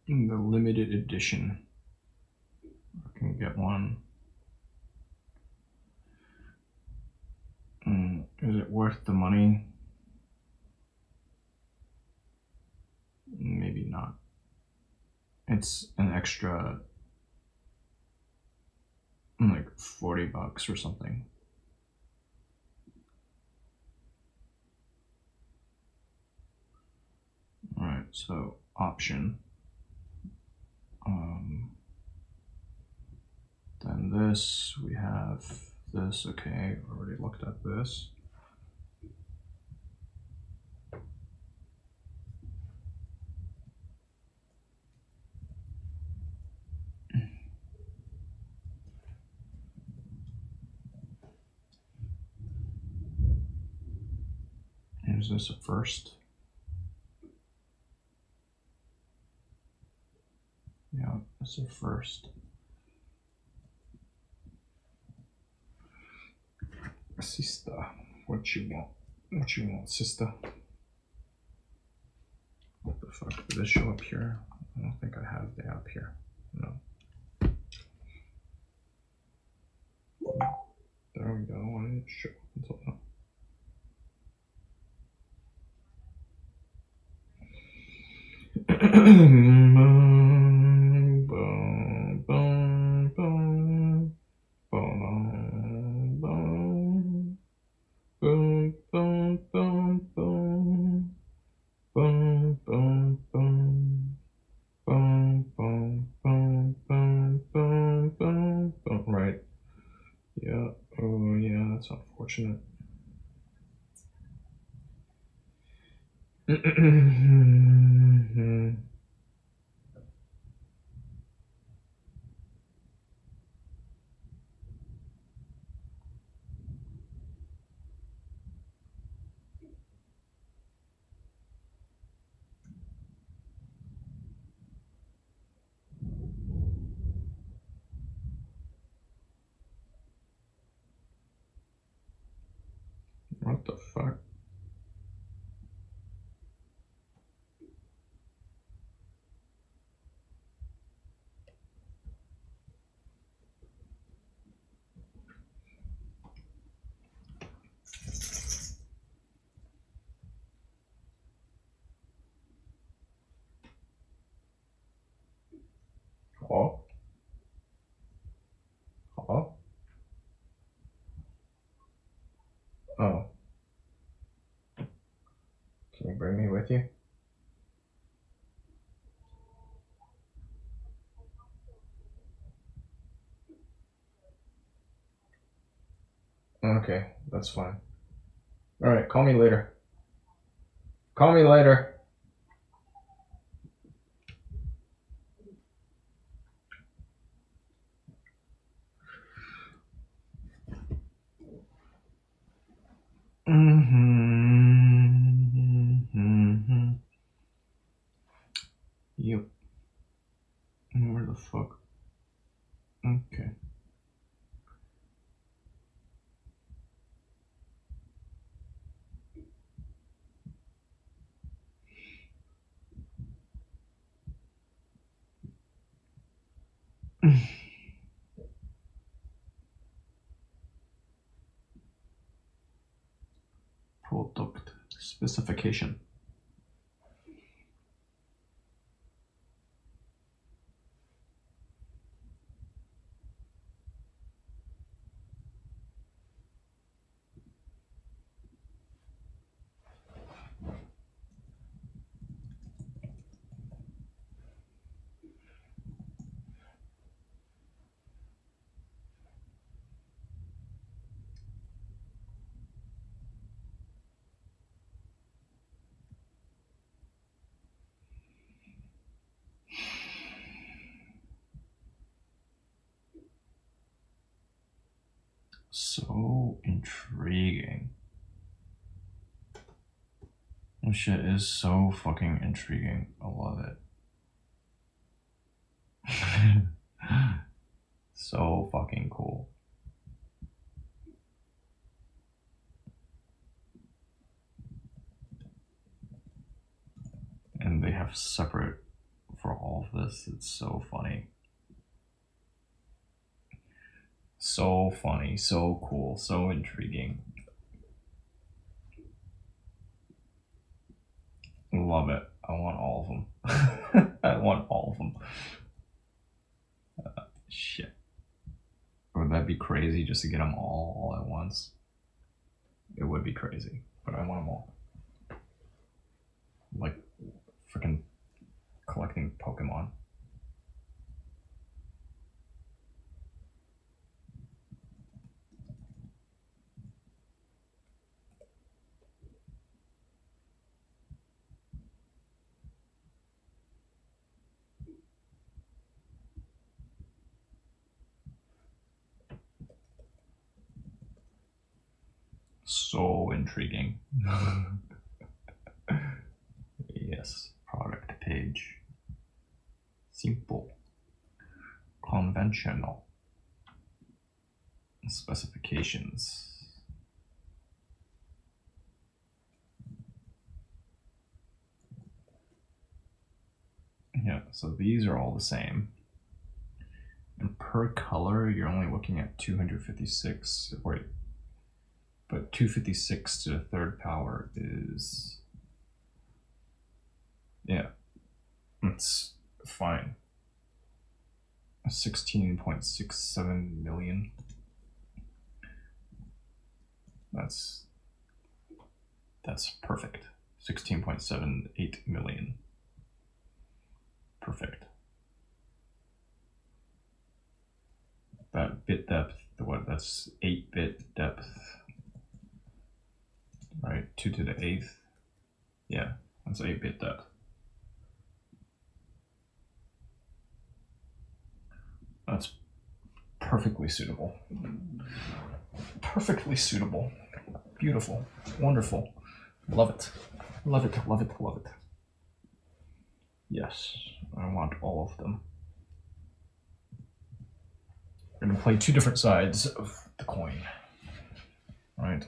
In the limited edition. I can get one. Is it worth the money? Maybe not. It's an extra like $40 or something. Alright, so option. Then this, we have this, okay, already looked at this. Is this a first? Yeah, it's a first. Sister, what you want? What you want, sister? What the fuck? Did this show up here? I don't think I have the app here. No. There we go. Why didn't it show up until now? Right. Yeah. Oh, yeah. That's unfortunate. What the fuck? Hello? Hello? Oh. Can you bring me with you? Okay, that's fine. Alright, call me later. Call me later. Yep. Where the fuck? Okay. Product specification. So intriguing. This shit is so fucking intriguing. I love it. So fucking cool. And they have separate for all of this. It's so funny. So funny, so cool, so intriguing. Love it. I want all of them. I want all of them. Shit. Would that be crazy just to get them all at once? It would be crazy, but I want them all. Like freaking collecting Pokemon. So intriguing. Yes, product page. Simple. Conventional. Specifications. Yeah, so these are all the same. And per color, you're only looking at 256. Wait. But 256 to the third power is, yeah, it's fine. 16.67 million. That's perfect. 16.78 million. Perfect. That bit depth, what? That's 8-bit depth. Right, 2 to the 8th. Yeah, that's 8-bit depth. That's perfectly suitable. Perfectly suitable. Beautiful. Wonderful. Love it. Love it, love it, love it. Yes, I want all of them. We're gonna play two different sides of the coin. Right?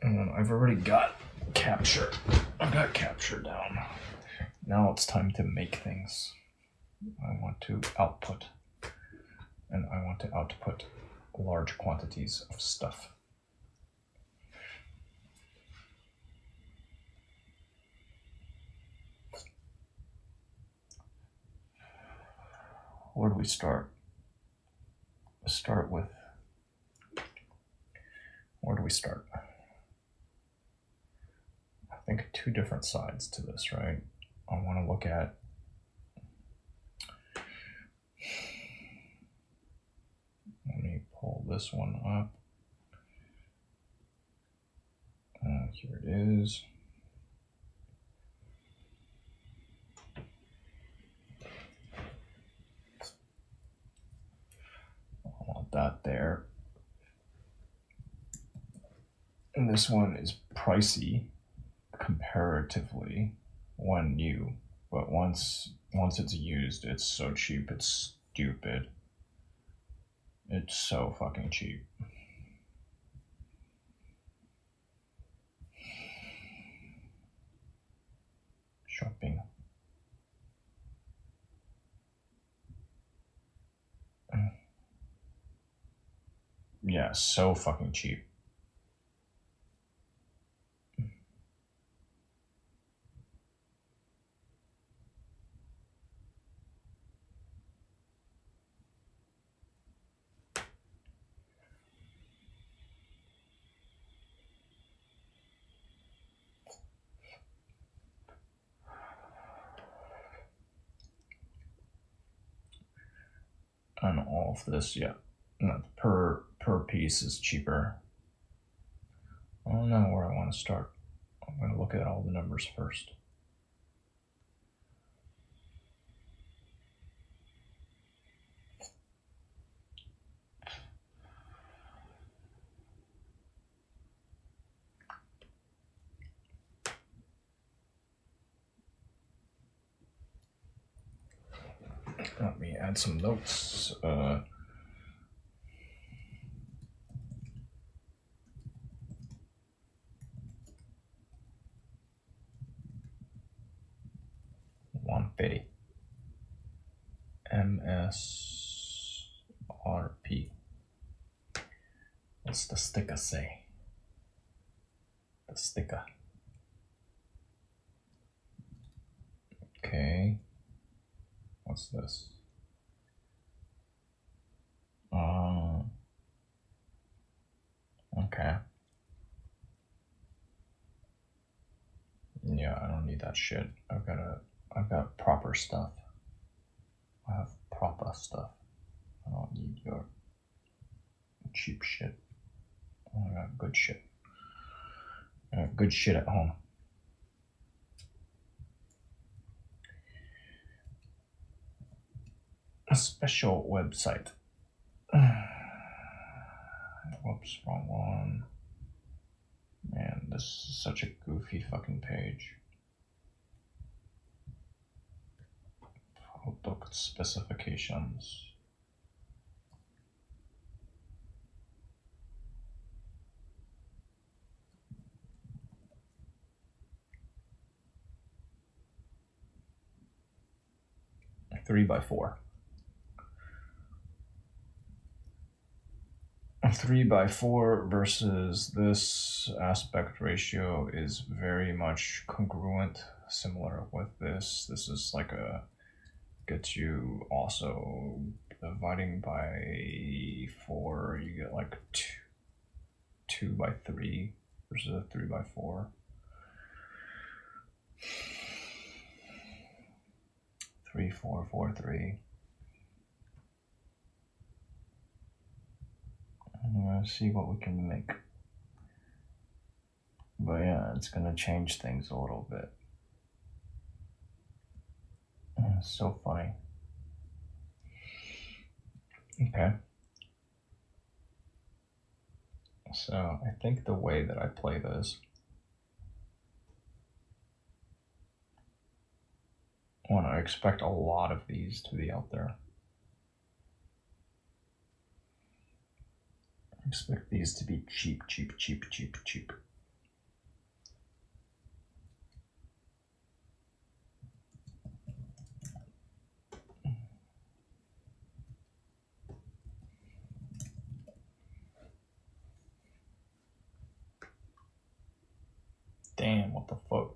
And then I've already got capture. I've got capture down. Now it's time to make things. I want to output. And I want to output large quantities of stuff. Where do we start? Where do we start? I think two different sides to this, right? I want to look at let me pull this one up. Here it is. I want that there. And this one is pricey comparatively when new, but once it's used, it's so cheap, it's stupid. It's so fucking cheap. Shopping. Yeah, so fucking cheap. And all of this, yeah, per piece is cheaper. I don't know where I want to start. I'm going to look at all the numbers first. Let me add some notes. $150. MSRP. What's the sticker say? The sticker. Okay. What's this? Okay. Yeah, I don't need that shit. I've got proper stuff. I have proper stuff. I don't need your cheap shit. I got good shit. I got good shit at home. A special website. Whoops, wrong one. Man, this is such a goofy fucking page. Product specifications. A 3x4. A 3x4 versus this aspect ratio is very much congruent, similar with this. This is like a gets you also dividing by 4, you get like 2x3 versus a 3x4. 3, 4, 4, 3. I'm gonna see what we can make. But yeah, it's gonna change things a little bit. It's so funny. Okay. So I think the way that I play this, I expect a lot of these to be out there. I expect these to be cheap, cheap, cheap, cheap, cheap. Damn, what the fuck?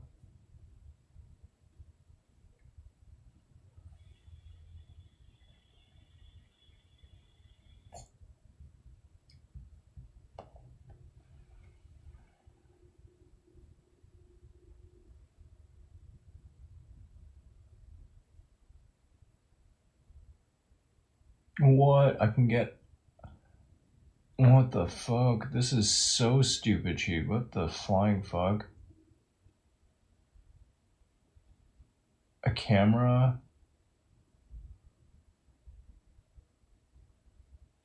What? I can get... What the fuck? This is so stupid cheap. What the flying fuck? A camera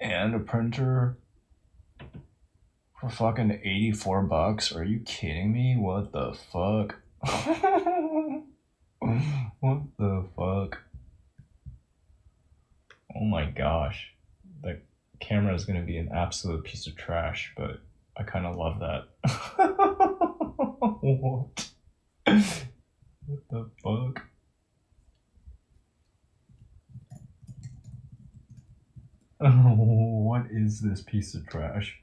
and a printer for fucking $84? Are you kidding me? What the fuck? What the fuck? Oh my gosh. The camera is gonna be an absolute piece of trash, but I kind of love that. What? What the fuck? What is this piece of trash?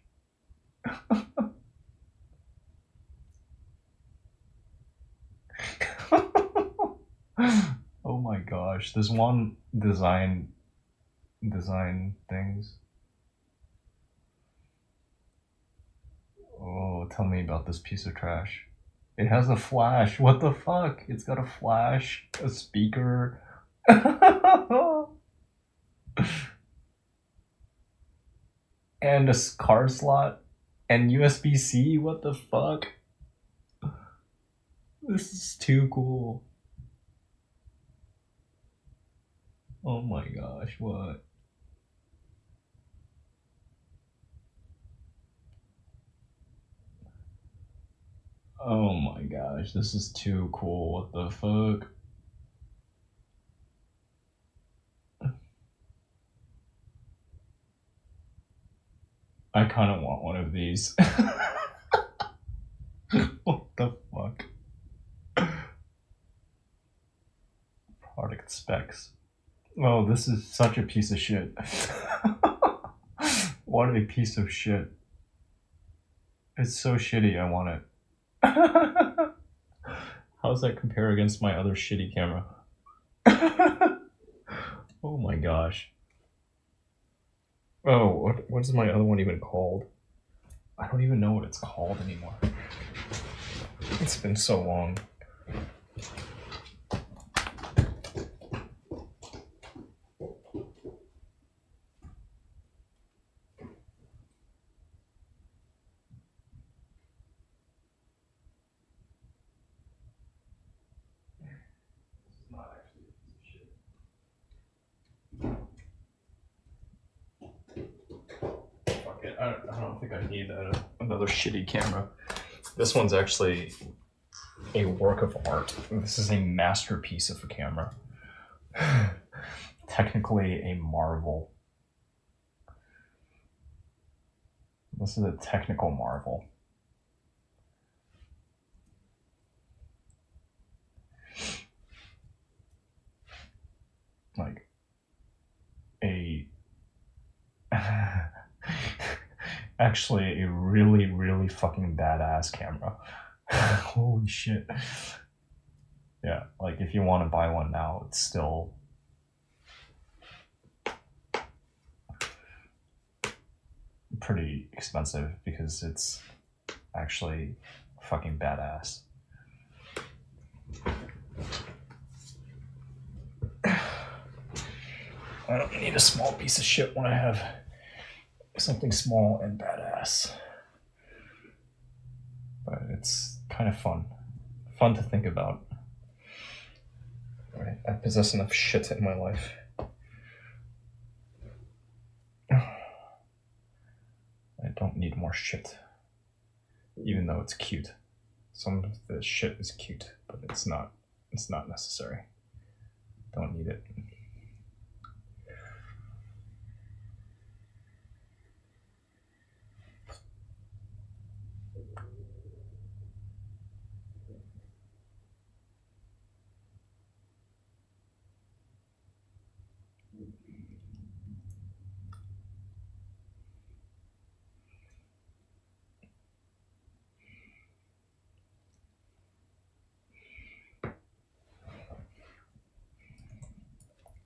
Oh my gosh, there's one design things. Oh, tell me about this piece of trash. It has a flash. What the fuck? It's got a flash, a speaker. And a card slot and USB-C. What the fuck? This is too cool. Oh my gosh, what? Oh my gosh, this is too cool. What the fuck? I kind of want one of these. What the fuck? Product specs. Oh, this is such a piece of shit. What a piece of shit. It's so shitty, I want it. How does that compare against my other shitty camera? Oh my gosh. Oh, what is my other one even called? I don't even know what it's called anymore. It's been so long. It's not actually a piece of shit. Fuck it. I don't think I need another shitty camera. This one's actually a work of art. This is a masterpiece of a camera. Technically a marvel. This is a technical marvel. Like a actually a really, really fucking badass camera. Holy shit. Yeah, like if you want to buy one now, it's still pretty expensive because it's actually fucking badass. I don't need a small piece of shit when I have something small and badass. But it's kind of fun. Fun to think about. Right? I possess enough shit in my life. I don't need more shit. Even though it's cute. Some of the shit is cute, but it's not necessary. Don't need it.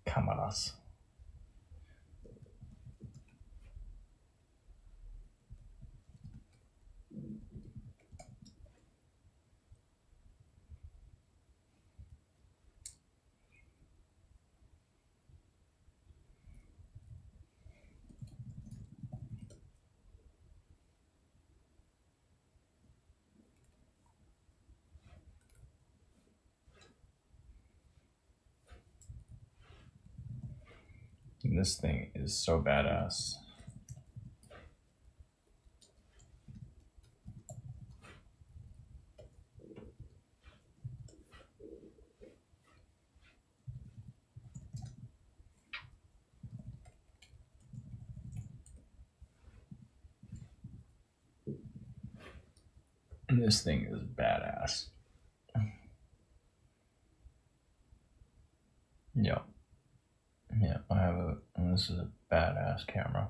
Cámaras. And this thing is so badass. And this thing is badass. Yeah. Yeah, and this is a badass camera.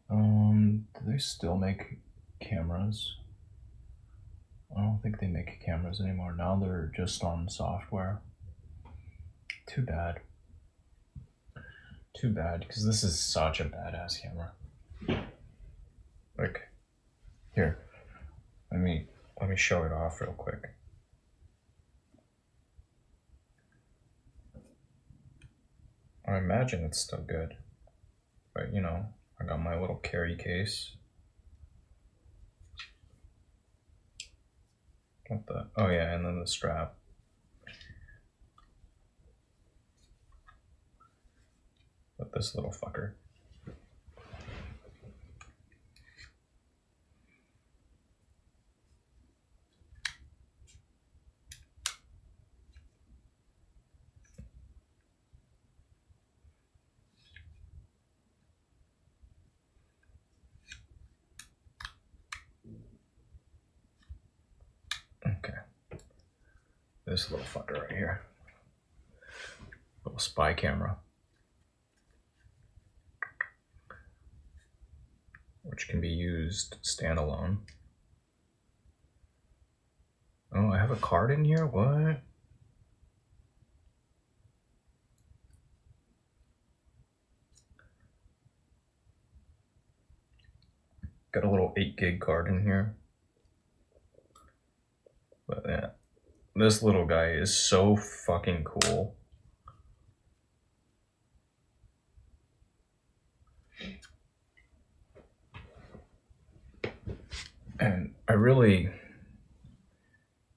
Do they still make cameras? I don't think they make cameras anymore. Now they're just on software. Too bad. Too bad, because this is such a badass camera. Like, here, let me show it off real quick. I imagine it's still good, but you know, I got my little carry case. What the? Oh yeah, and then the strap. With this little fucker. this little fucker right here. Little spy camera. Which can be used standalone. Oh, I have a card in here? What? Got a little 8 gig card in here. But yeah, this little guy is so fucking cool. And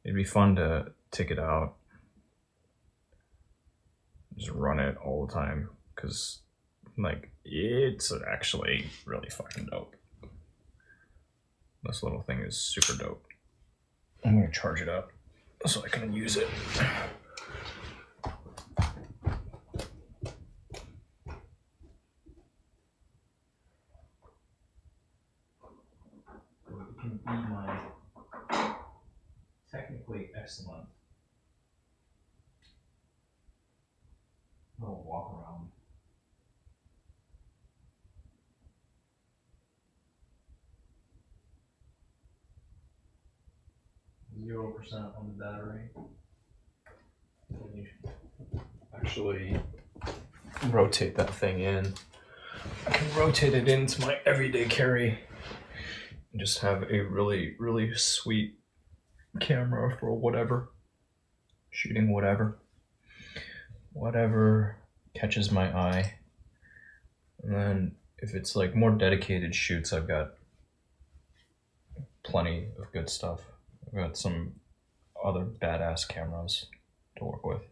it'd be fun to take it out, just run it all the time, because like it's actually really fucking dope. This little thing is super dope. I'm gonna charge it up so I can use it. It can be my technically excellent little walk around. %0 on the battery. When you actually rotate that thing in, I can rotate it into my everyday carry and just have a really, really sweet camera for whatever, shooting whatever catches my eye. And then if it's like more dedicated shoots, I've got plenty of good stuff. I've got some other badass cameras to work with.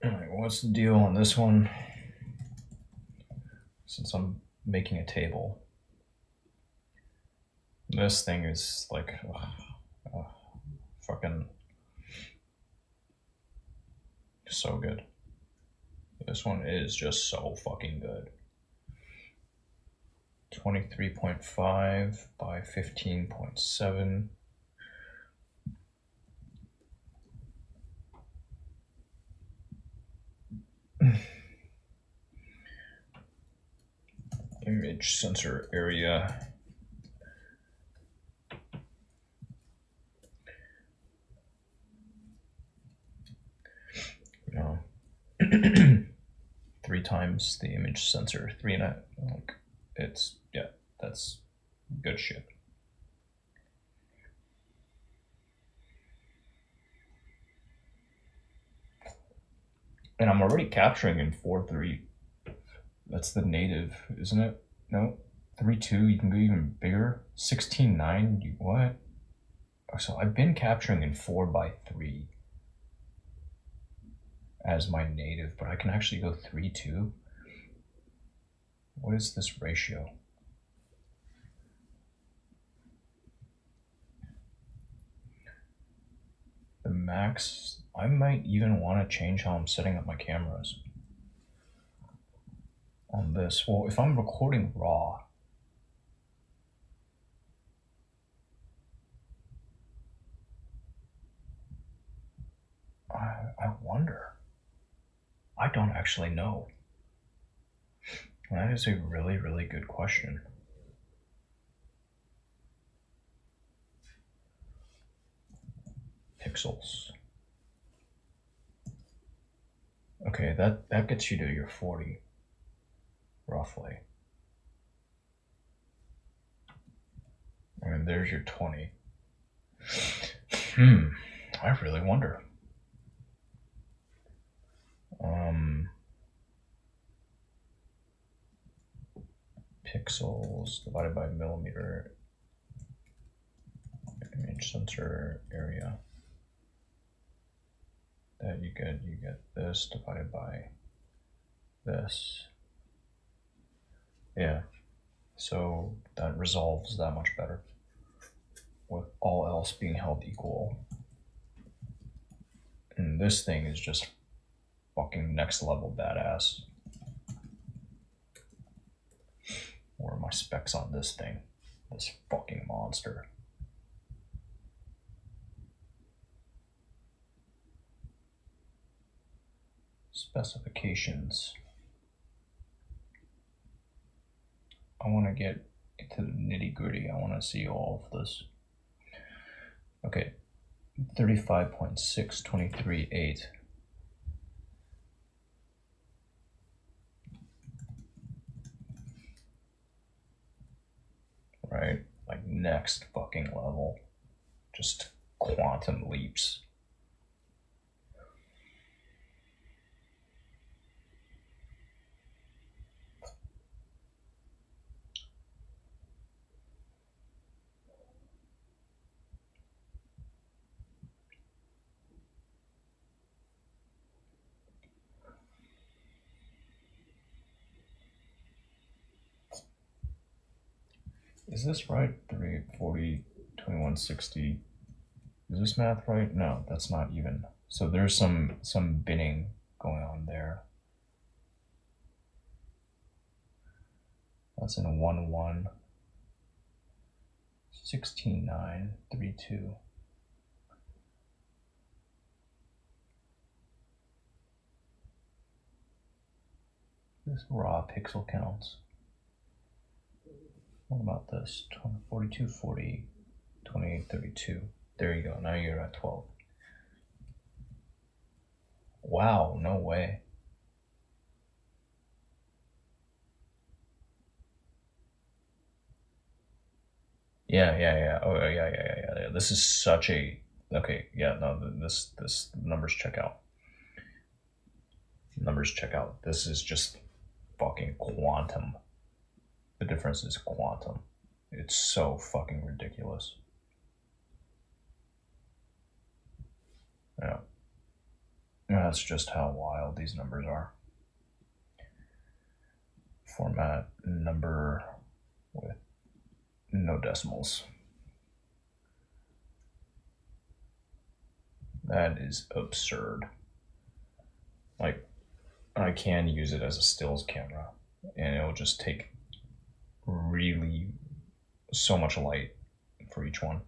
Alright, what's the deal on this one? Since I'm making a table, this thing is like fucking so good. This one is just so fucking good. 23.5 by 15.7. Image sensor area. No. 3 times the image sensor, 3.5. Like, it's, yeah, that's good shit. And I'm already capturing in 4.3. That's the native, isn't it? No, 3.2. You can go even bigger. 16.9. What? So I've been capturing in 4:3 as my native, but I can actually go 3.2. What is this ratio? The max. I might even want to change how I'm setting up my cameras on this. Well, if I'm recording raw, I wonder. I don't actually know. That is a really, really good question. Pixels. Okay, that gets you to your 40, roughly. And there's your 20. I really wonder. Pixels divided by millimeter image sensor area. That you get this divided by this. Yeah, so that resolves that much better with all else being held equal. And this thing is just fucking next level badass. What are my specs on this thing? This fucking monster. Specifications. I want to get into the nitty gritty. I want to see all of this. Okay, 35.623.8. Right? Like next fucking level. Just quantum leaps. Is this right? 340, 2160. Is this math right? No, that's not even. So there's some binning going on there. That's in a 1-1. 16.932. This raw pixel counts. What about this? 4240, 2832. There you go. Now you're at 12. Wow, no way. Yeah. Oh, yeah. This is such a... Okay, yeah, no, this numbers check out. Numbers check out. This is just fucking quantum. The difference is quantum. It's so fucking ridiculous. Yeah. That's just how wild these numbers are. Format number with no decimals. That is absurd. Like, I can use it as a stills camera, and it'll just take really so much light for each one,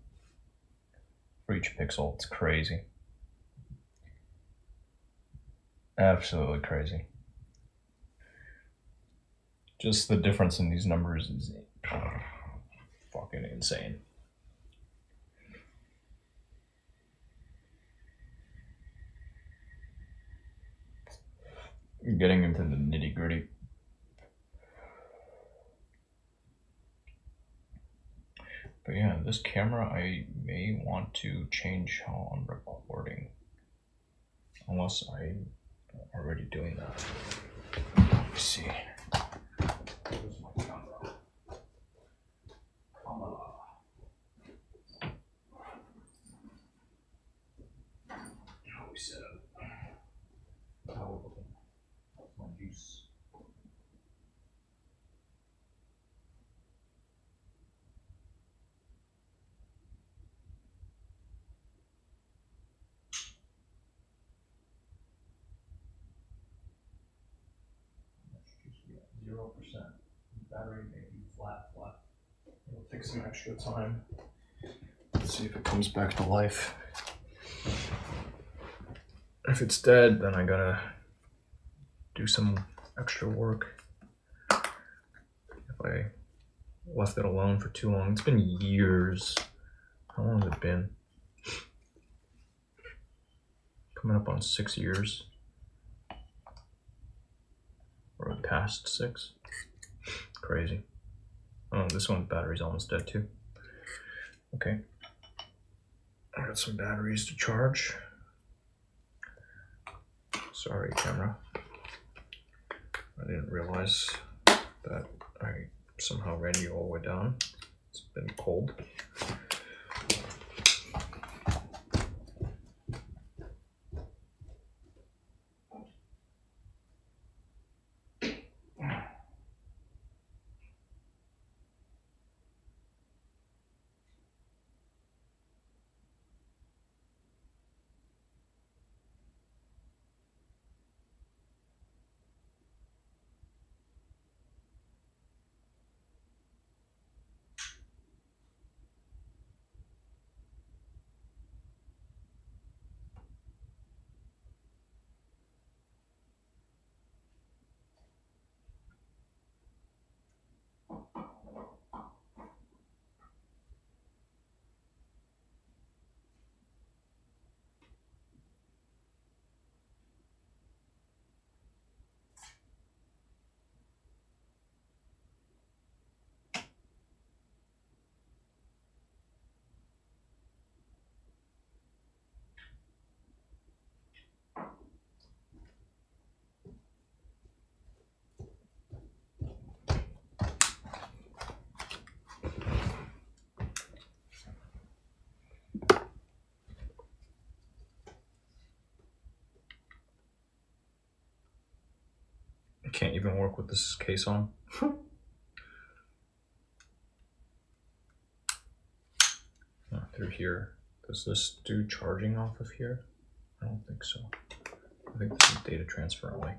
for each pixel. It's crazy. Absolutely crazy. Just the difference in these numbers is fucking insane. Getting into the nitty gritty. But yeah, this camera, I may want to change how I'm recording. Unless I'm already doing that. Let me see. Where's my camera? How we set up? How we're looking? What's my use? Let's just get 0%. Battery may be flat. It'll take some extra time. Let's see if it comes back to life. If it's dead, then I gotta do some extra work. If I left it alone for too long, it's been years. How long has it been? Coming up on 6 years. Or past 6. Crazy. Oh, this one's battery's almost dead too. Okay. I got some batteries to charge. Sorry, camera. I didn't realize that I somehow ran you all the way down. It's been cold. work with this case on. Through here. Does this do charging off of here? I don't think so. I think this is data transfer only.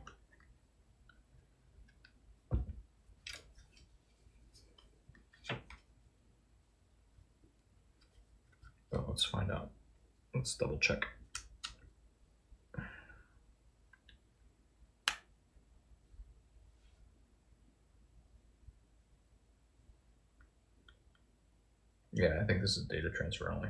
But let's find out. Let's double check. Yeah, I think this is data transfer only.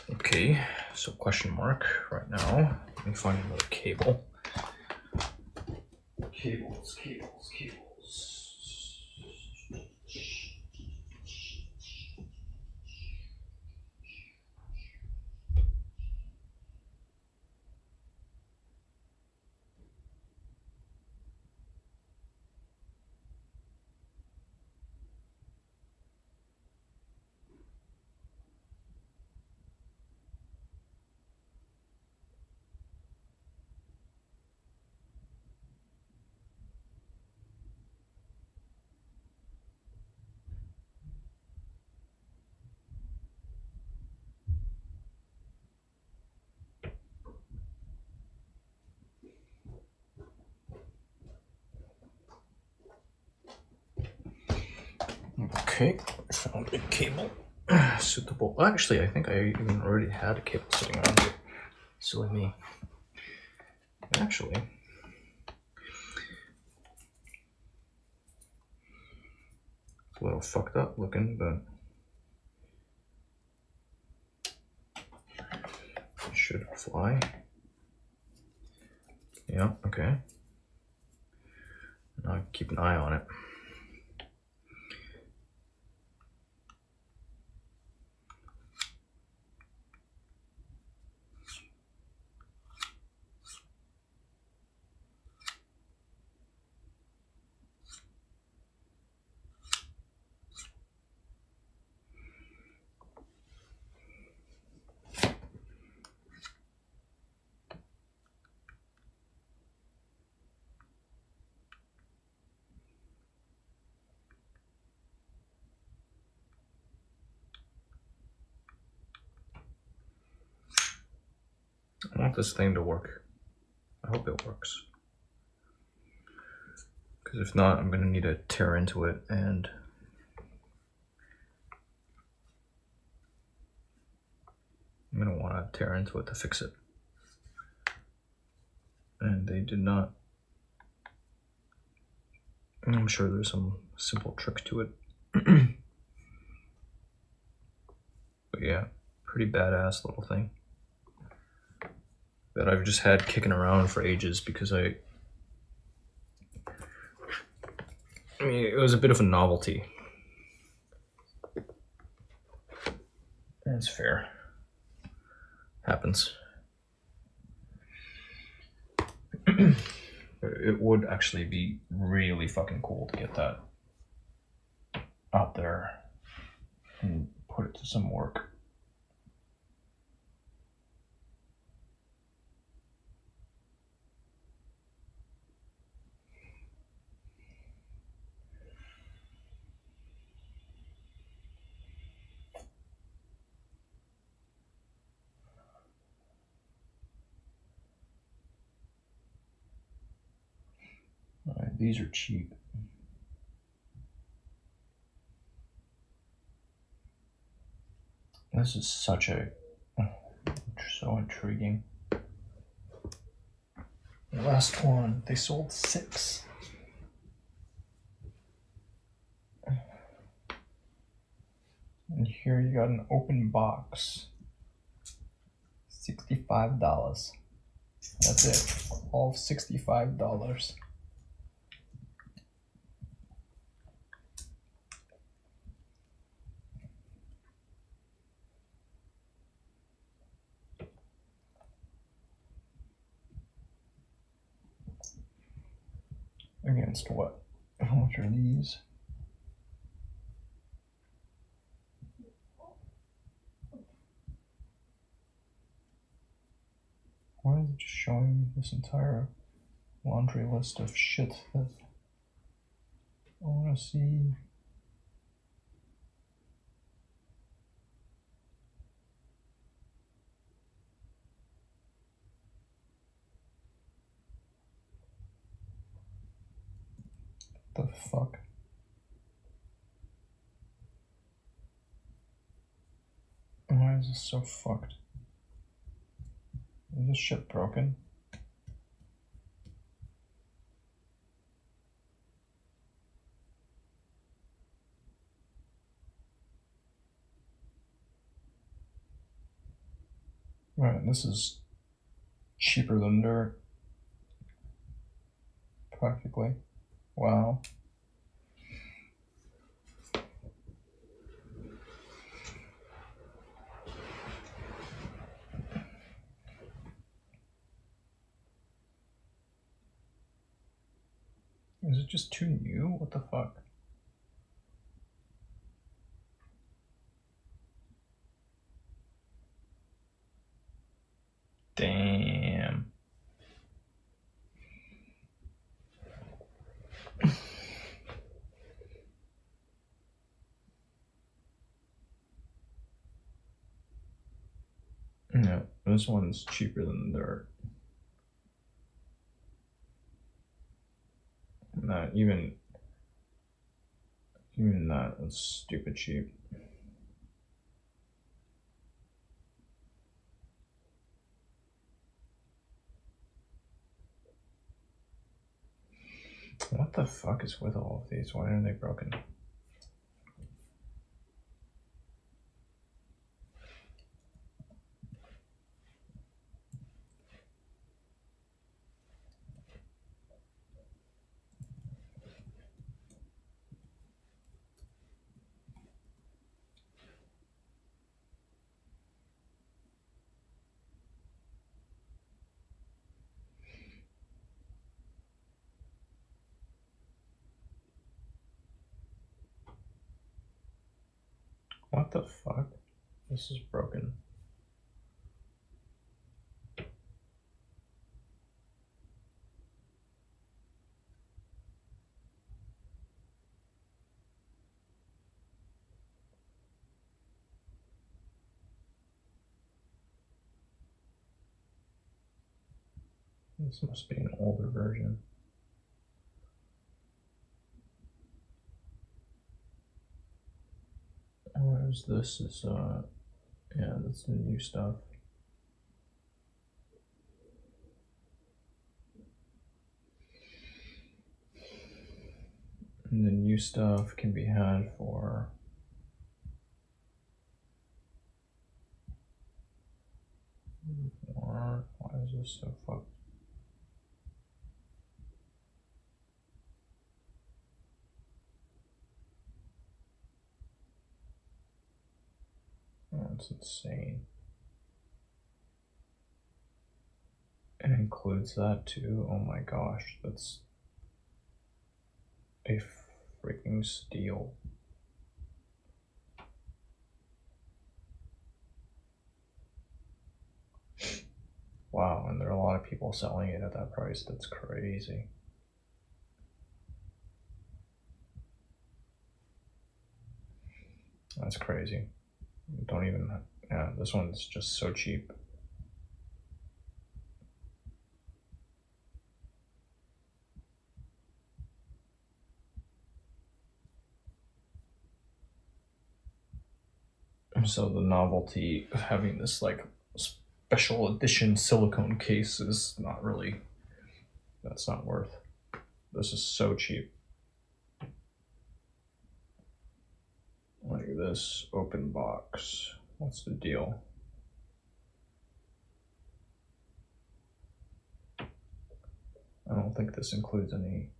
Okay, so question mark right now. Let me find another cable. Cables. Okay, found a cable suitable. Actually, I think I even already had a cable sitting around here. Silly me. Actually, it's a little fucked up looking, but it should fly. Yeah, okay. Now keep an eye on it. I want this thing to work. I hope it works. Because if not, I'm going to need to tear into it and I'm going to want to tear into it to fix it. And they did not. I'm sure there's some simple trick to it. But yeah, pretty badass little thing that I've just had kicking around for ages because I mean, it was a bit of a novelty. That's fair. Happens. It would actually be really fucking cool to get that out there and put it to some work. Alright, these are cheap. This is such a so intriguing. The last one, they sold 6. And here you got an open box. $65. That's it. All $65. Against what? How much are these? Why is it just showing me this entire laundry list of shit that I want to see? The fuck? Why is this so fucked? Is this shit broken? Right, this is cheaper than dirt. Practically. Wow. Is it just too new? What the fuck? Damn. No, this one's cheaper than the dirt. Not even that is stupid cheap. What the fuck is with all of these? Why are they broken? What the fuck? This is broken. This must be an older version. Whereas this is, yeah, that's the new stuff. And the new stuff can be had for more. Why is this so fucked? Oh, that's insane. It includes that too. Oh my gosh, that's a freaking steal. Wow, and there are a lot of people selling it at that price. That's crazy. That's crazy. Don't even, yeah, this one's just so cheap. So the novelty of having this like special edition silicone case is not really, that's not worth. This is so cheap. Look at this open box. What's the deal? I don't think this includes any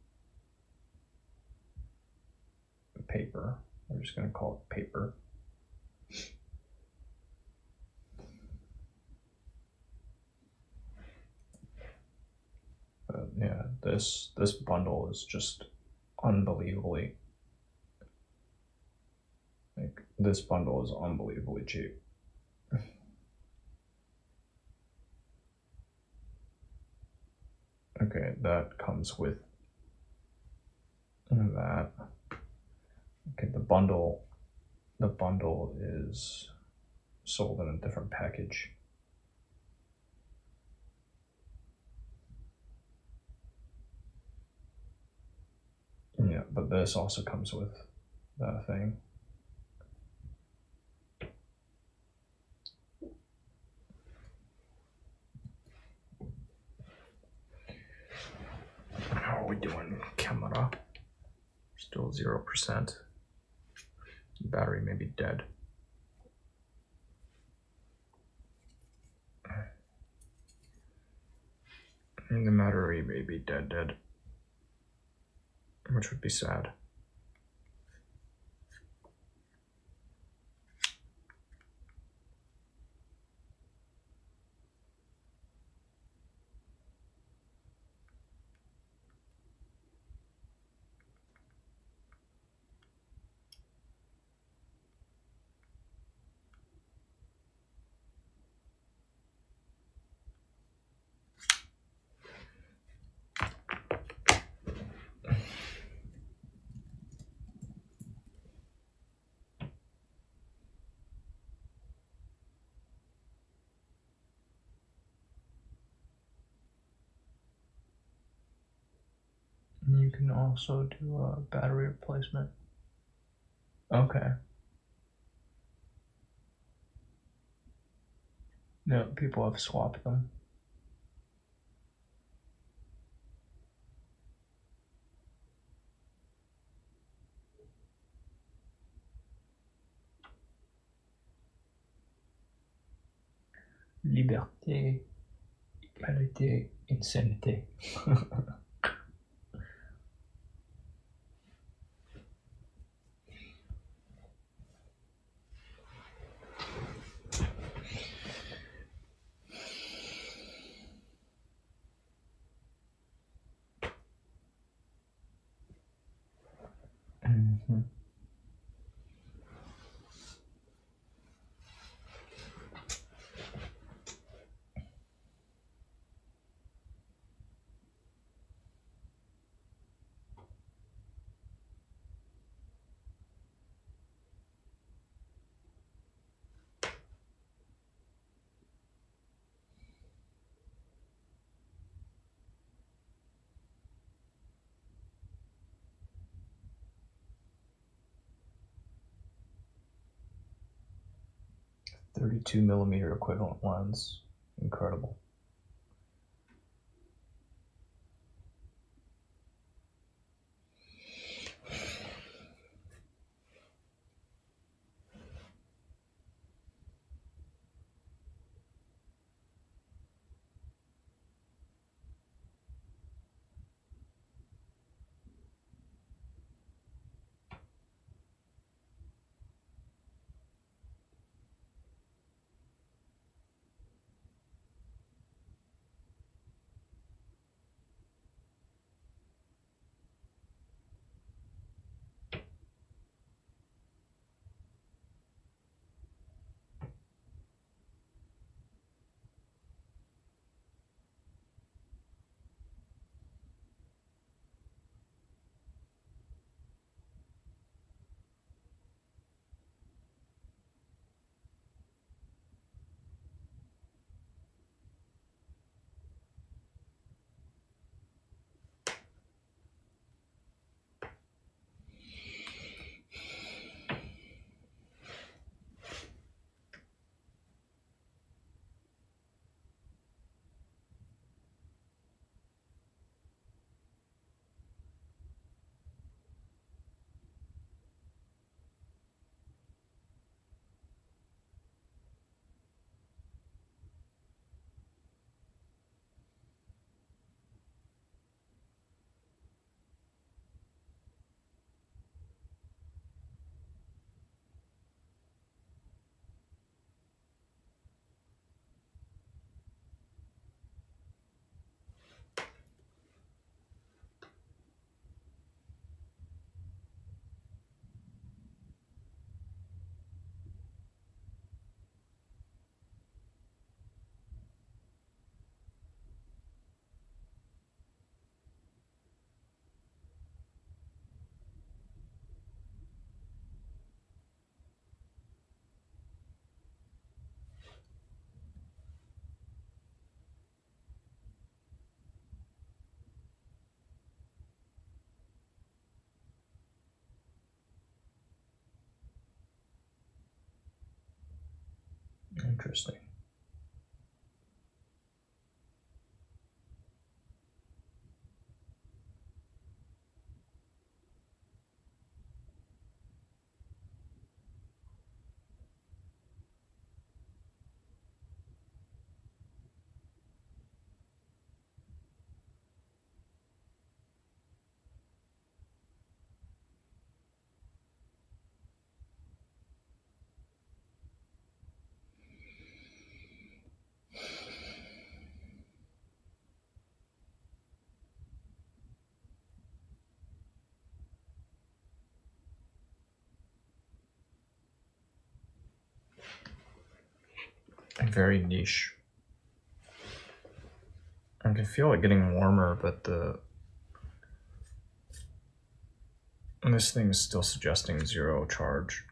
paper. We're just gonna call it paper. But yeah, this bundle is just unbelievably, like, this bundle is unbelievably cheap. Okay, that comes with that. Okay, the bundle is sold in a different package. Yeah, but this also comes with that thing. How are we doing? Camera. Still 0%. Battery may be dead. And the battery may be dead. Which would be sad. You can also do a battery replacement. Okay. No, people have swapped them. Liberté, égalité, insanité. Mhm. .32mm equivalent lens. Incredible. Interesting. Very niche. I can feel it getting warmer, but this thing is still suggesting 0 charge,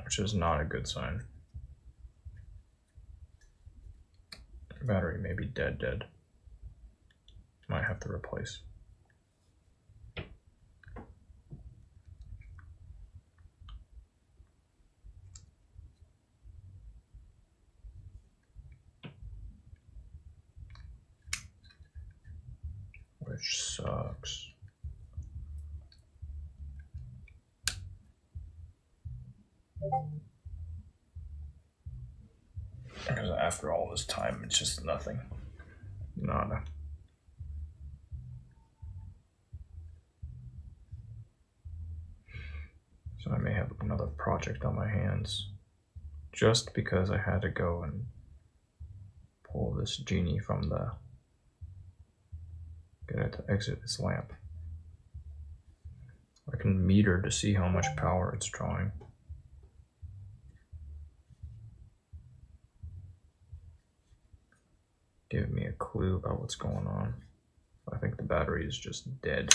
which is not a good sign. Battery may be dead. Might have to replace. Which sucks. Because after all this time, it's just nothing. Nada. So I may have another project on my hands just because I had to go and pull this genie from get it to exit this lamp. I can meter to see how much power it's drawing. Give me a clue about what's going on. I think the battery is just dead.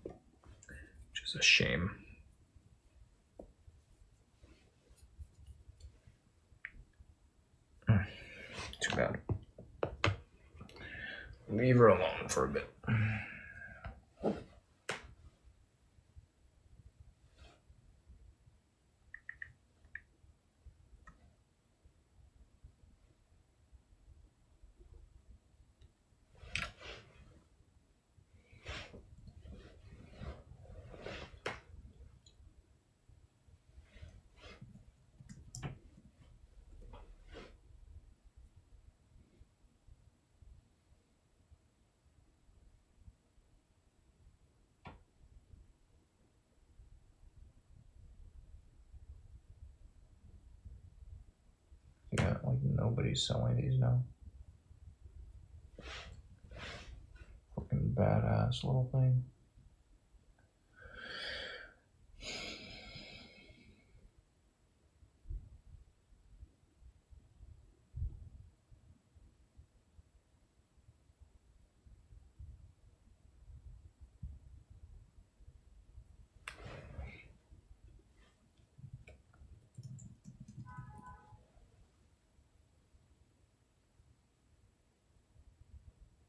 Which is a shame. Too bad. Leave her alone for a bit. Yeah, like nobody's selling these now. Fucking badass little thing.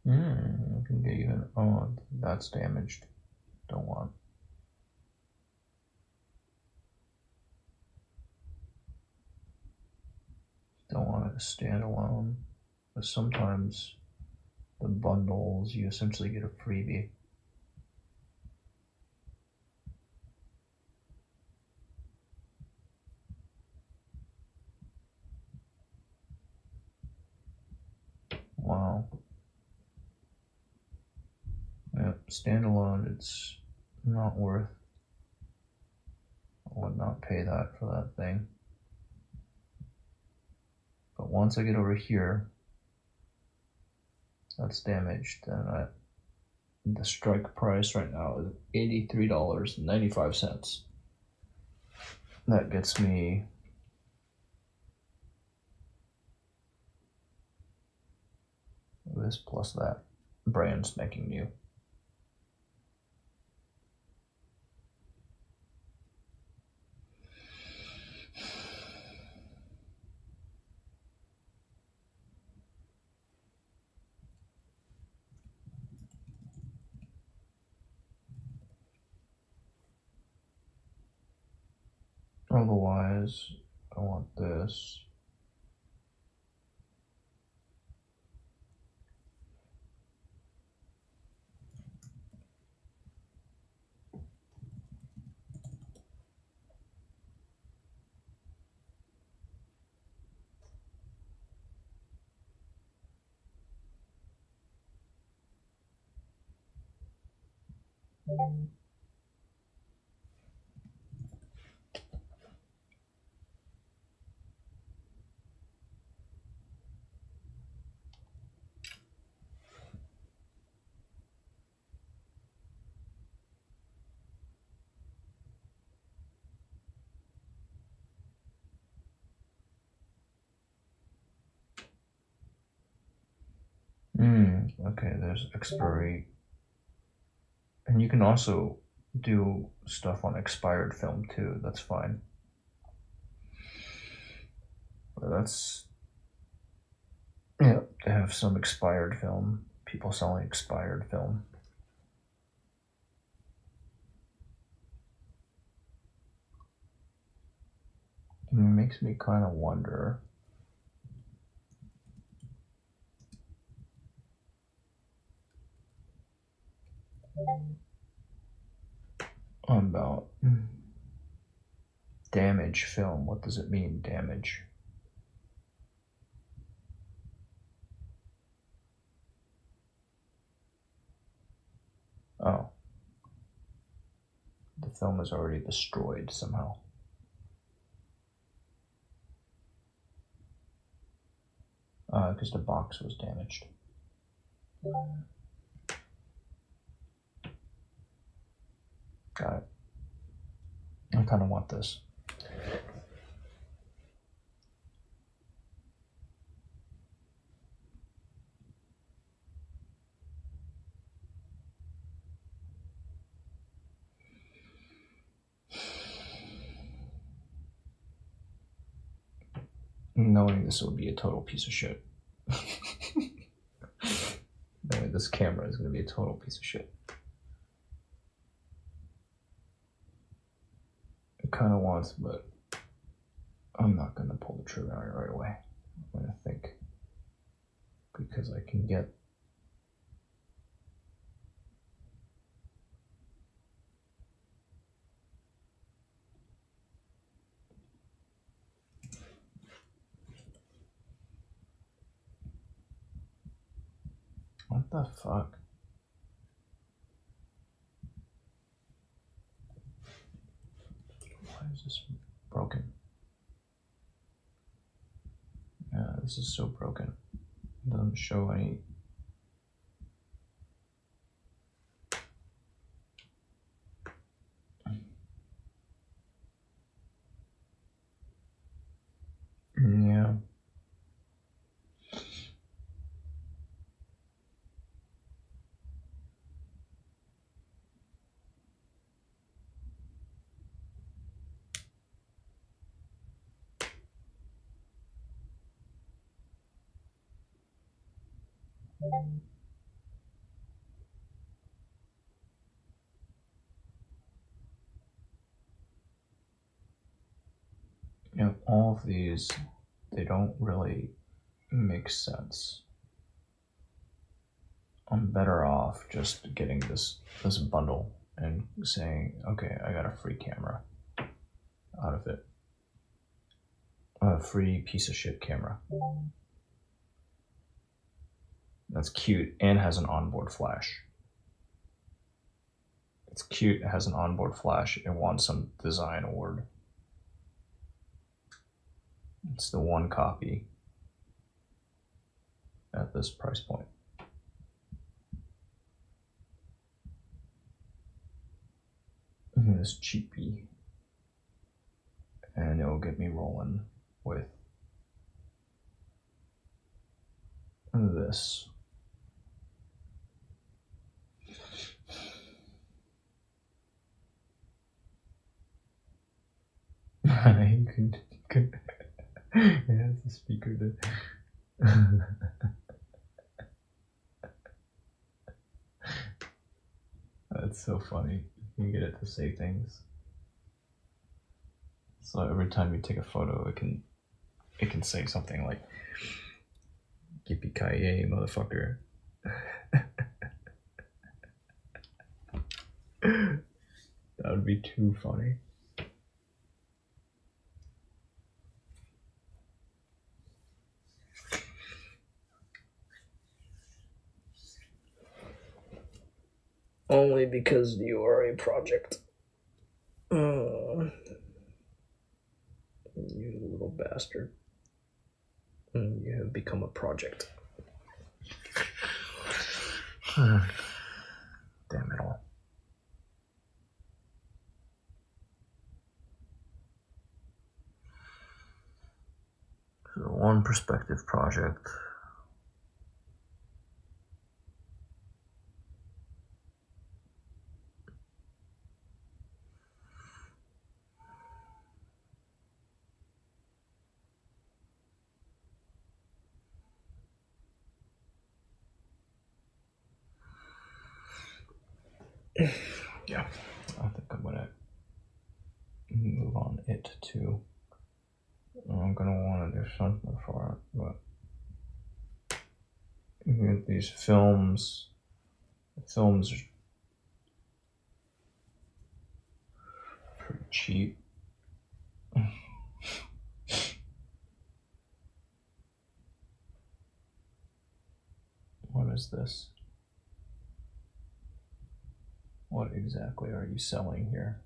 I can get even. Oh, that's damaged. Don't want. Don't want it to stand alone. But sometimes the bundles, you essentially get a freebie. Wow. Yeah, standalone, it's not worth. I would not pay that for that thing. But once I get over here, that's damaged, then the strike price right now is $83.95. That gets me this plus that. Brand spanking new. Otherwise, I want this. Okay, there's expiry. And you can also do stuff on expired film too, that's fine. But that's, yeah, they have some expired film, people selling expired film. It makes me kind of wonder about damage film. What does it mean, damage? Oh. The film is already destroyed somehow. Because the box was damaged. Got it. I kind of want this. Knowing this would be a total piece of shit. Knowing this camera is going to be a total piece of shit. I kind of want, but I'm not going to pull the trigger on it right away. I'm going to think. Because I can get what the fuck? Why is this broken? Yeah, this is so broken. It doesn't show any. Yeah. You know, all of these, they don't really make sense. I'm better off just getting this bundle and saying, okay, I got a free camera out of it. A free piece of shit camera. That's cute and has an onboard flash. It's cute, it has an onboard flash, it won some design award. It's the one copy at this price point. This cheapy. And it'll get me rolling with this. You can yeah, it's a speaker to That's so funny. You can get it to say things. So every time you take a photo, it can say something like "Yippee-ki-yay, motherfucker." That would be too funny. Only because you are a project. You little bastard. You have become a project. Damn it all. So one perspective project. Yeah, I think I'm gonna move on it too. I'm gonna want to do something for it, but these films are pretty cheap. What is this? What exactly are you selling here?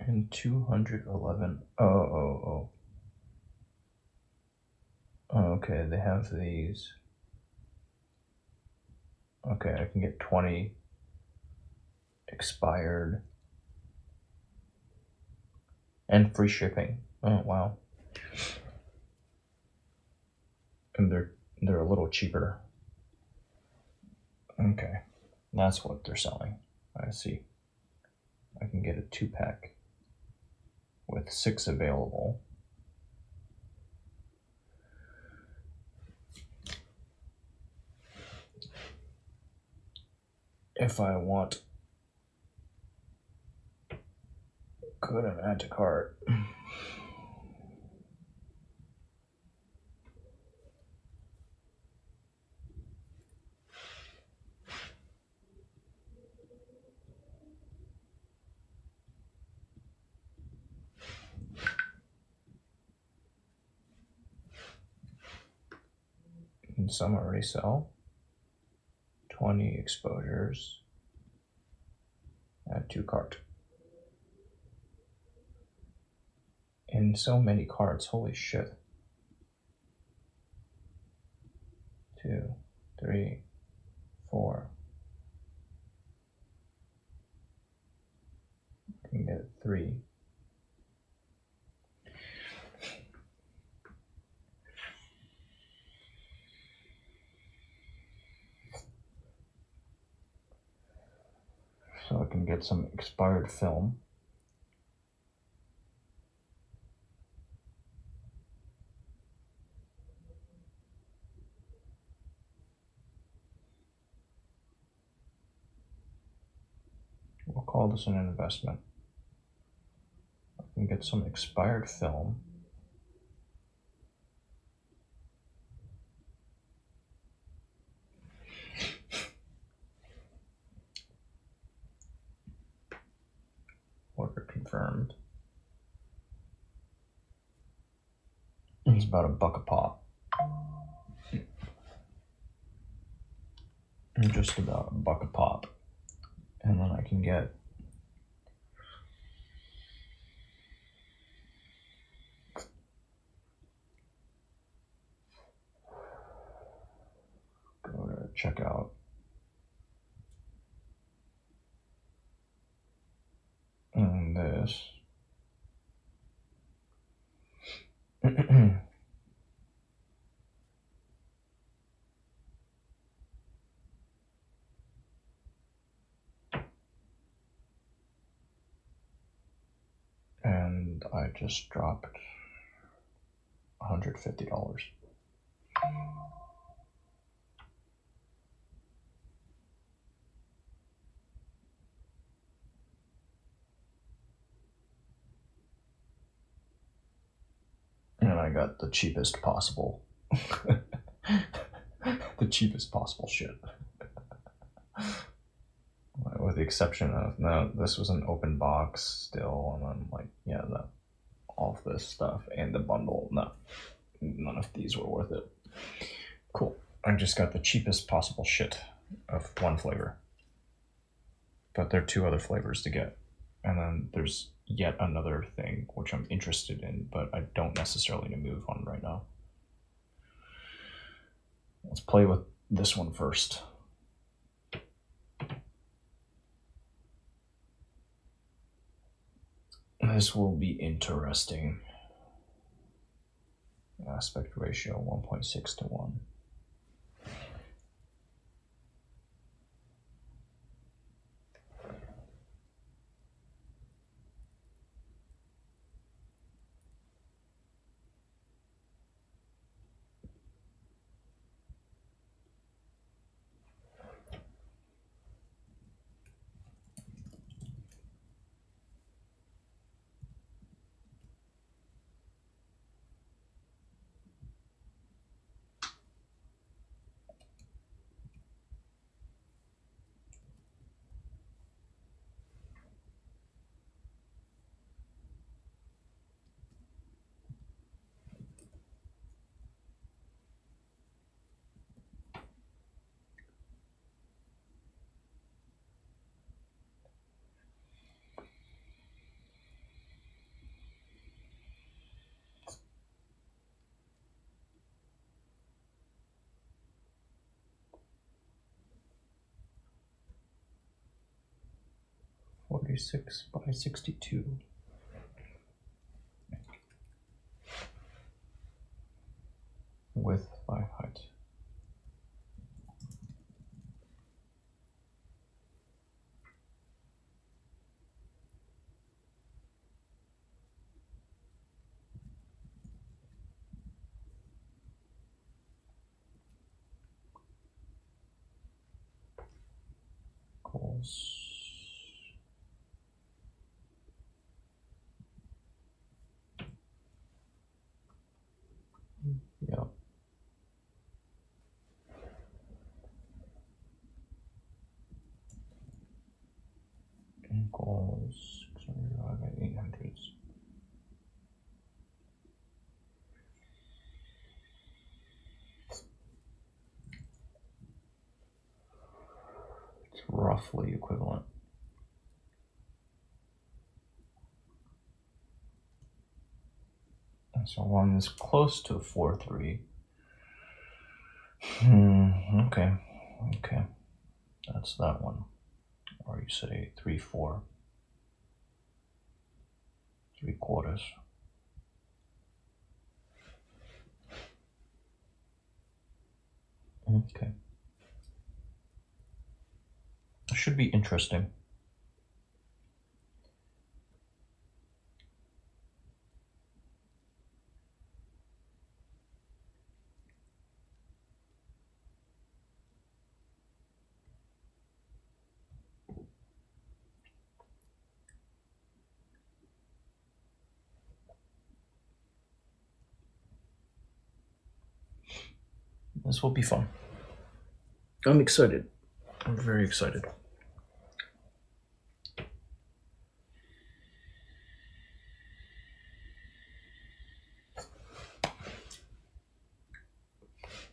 And 211. Oh. Okay, they have these. Okay, I can get 20 expired and free shipping. Oh wow. And they're a little cheaper. Okay. That's what they're selling. I see. I can get a 2-pack with 6 available. If I want, could have add to cart. And some already sell. 20 exposures. Add to cart. In so many carts, holy shit. 2, 3, 4. I can get 3. So I can get some expired film. We'll call this an investment. I can get some expired film. Order confirmed. It's about $1 a pop. Just about $1 a pop. And then I can get go to checkout. And this. And I just dropped $150. And I got the cheapest possible, the cheapest possible shit. With the exception of, no, this was an open box still, and I'm like, yeah, all of this stuff and the bundle, no, none of these were worth it. Cool. I just got the cheapest possible shit of one flavor. But there are 2 other flavors to get. And then there's yet another thing which I'm interested in, but I don't necessarily need to move on right now. Let's play with this one first. This will be interesting. Aspect ratio 1.6 to 1. .46 by 62. Width by height. Equals. Yep. Equals 600 by 800. It's roughly equivalent. So one is close to 4.3. Okay. That's that one. Or you say 3.4. 3/4. Okay. It should be interesting. This will be fun. I'm excited. I'm very excited.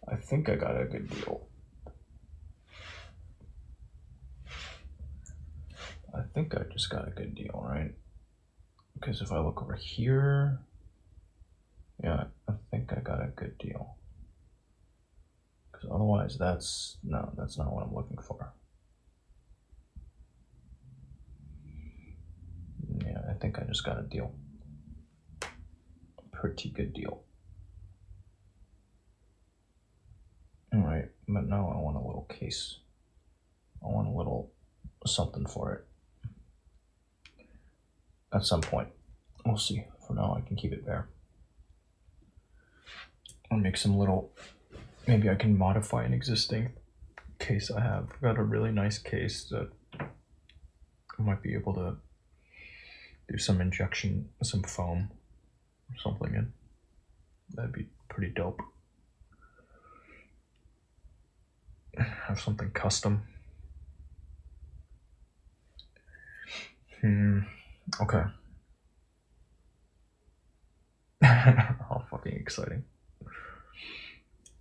I think I got a good deal. I think I just got a good deal, right? Because if I look over here, yeah, I think I got a good deal. Because otherwise that's not what I'm looking for. Yeah, I think I just got a deal. Pretty good deal. Alright, but now I want a little case. I want a little something for it. At some point. We'll see. for now I can keep it there. I'll make some little, maybe I can modify an existing case I have. I've got a really nice case that I might be able to do some injection, some foam or something in. That'd be pretty dope. Have something custom. Okay. How fucking exciting.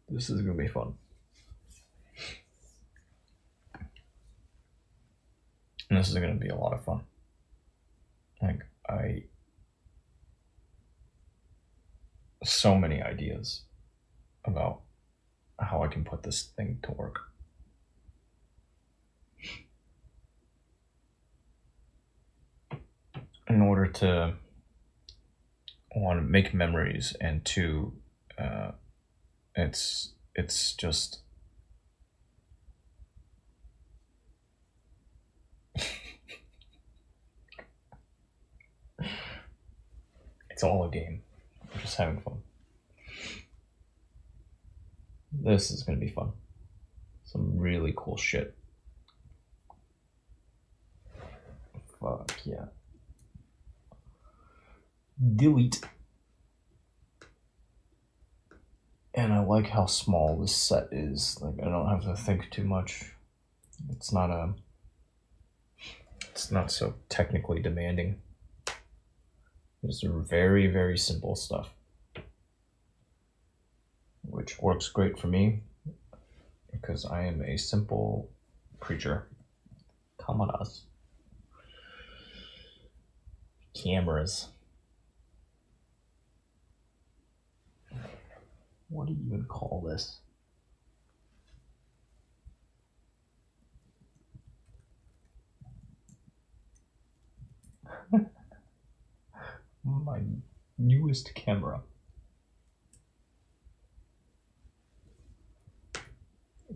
This is gonna be fun. And this is gonna be a lot of fun. Like, so many ideas about how I can put this thing to work. In order to, one, make memories, and two, it's just it's all a game. We're just having fun. This is gonna be fun. Some really cool shit. Fuck yeah. Delete. And I like how small this set is. Like, I don't have to think too much. It's not so technically demanding. Just very, very simple stuff, which works great for me because I am a simple creature. Cameras. What do you even call this? My newest camera.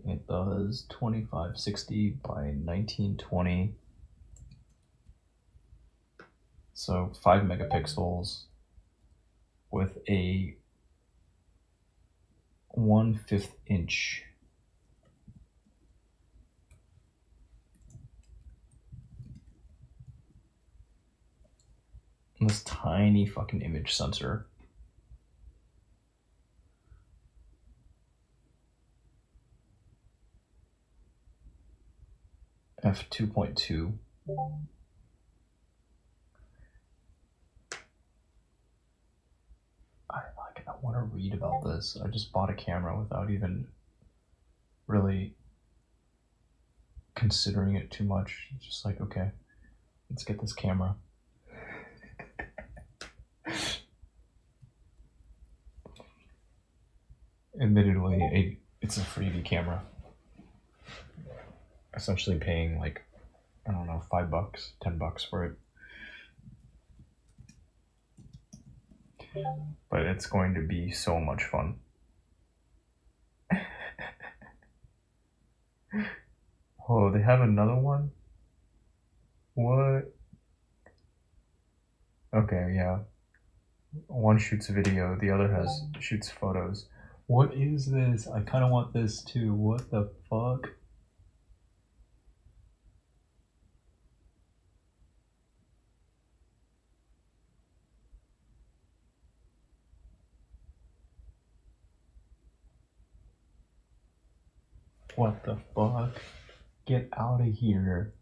It does 2560 by 1920. So 5 megapixels with a 1/5 inch this tiny fucking image sensor. f2.2. I want to read about this. I just bought a camera without even really considering it too much. It's just like, okay, let's get this camera. Admittedly, it's a freebie camera. Essentially paying like, I don't know, $5, $10 for it. But it's going to be so much fun. Oh, they have another one? What? Okay, yeah. One shoots video, the other shoots photos. What is this? I kind of want this too. What the fuck? What the fuck? Get out of here.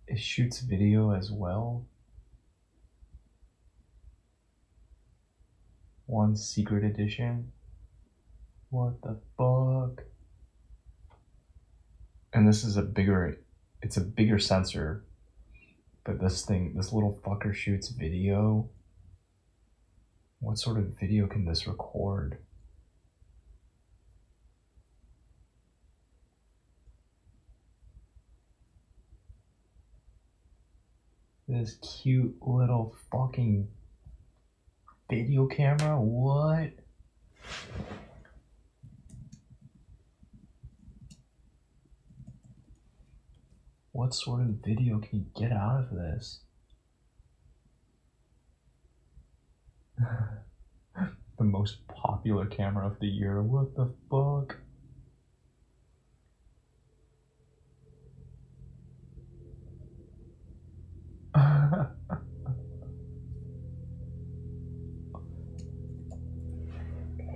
It shoots video as well. One secret edition. What the fuck? And this is it's a bigger sensor, but this little fucker shoots video. What sort of video can this record? This cute little fucking video camera? What? What sort of video can you get out of this? The most popular camera of the year. What the fuck?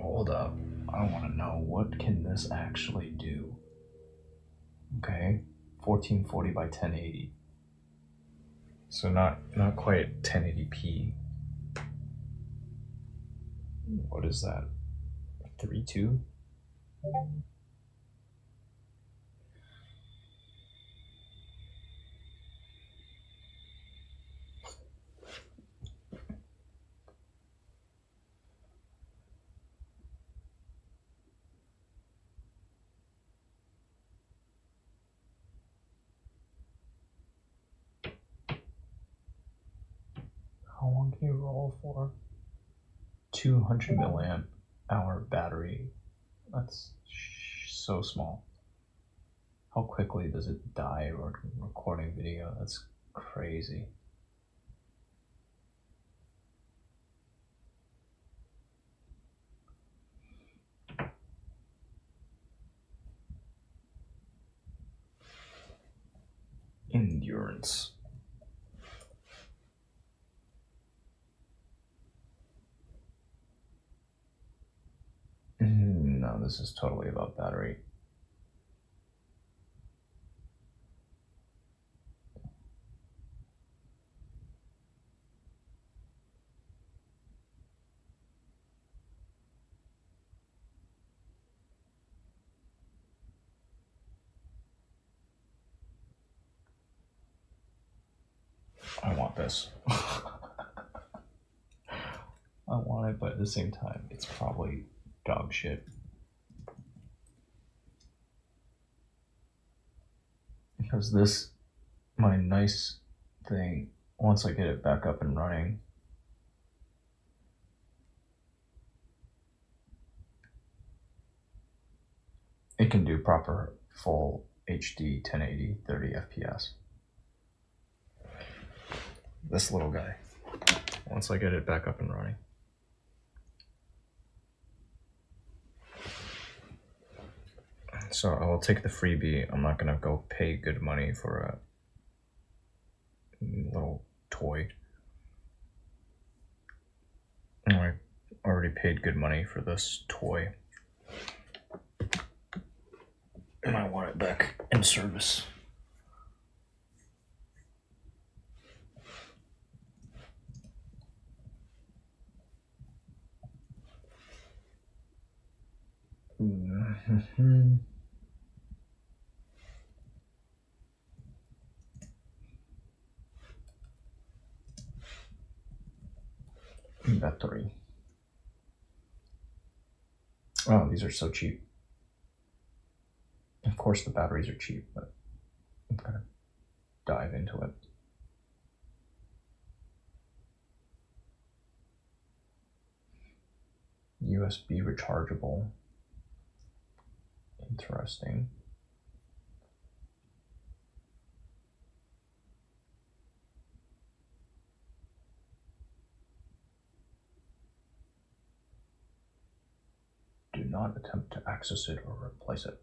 Hold up. I want to know, what can this actually do? Okay. 1440 by 1080. So not quite 1080p. What is that? 3.2? How long can you roll for? 200 milliamp hour battery. That's so small. How quickly does it die recording video? That's crazy. Endurance. No, this is totally about battery. I want this. I want it, but at the same time, it's probably dog shit. Because this, my nice thing, once I get it back up and running, it can do proper full HD 1080 30 FPS. This little guy, once I get it back up and running. So I will take the freebie. I'm not gonna go pay good money for a little toy. I already paid good money for this toy, and I want it back in service. Battery. Oh, these are so cheap. Of course the batteries are cheap, but I'm gonna dive into it. USB rechargeable. Interesting. Do not attempt to access it or replace it.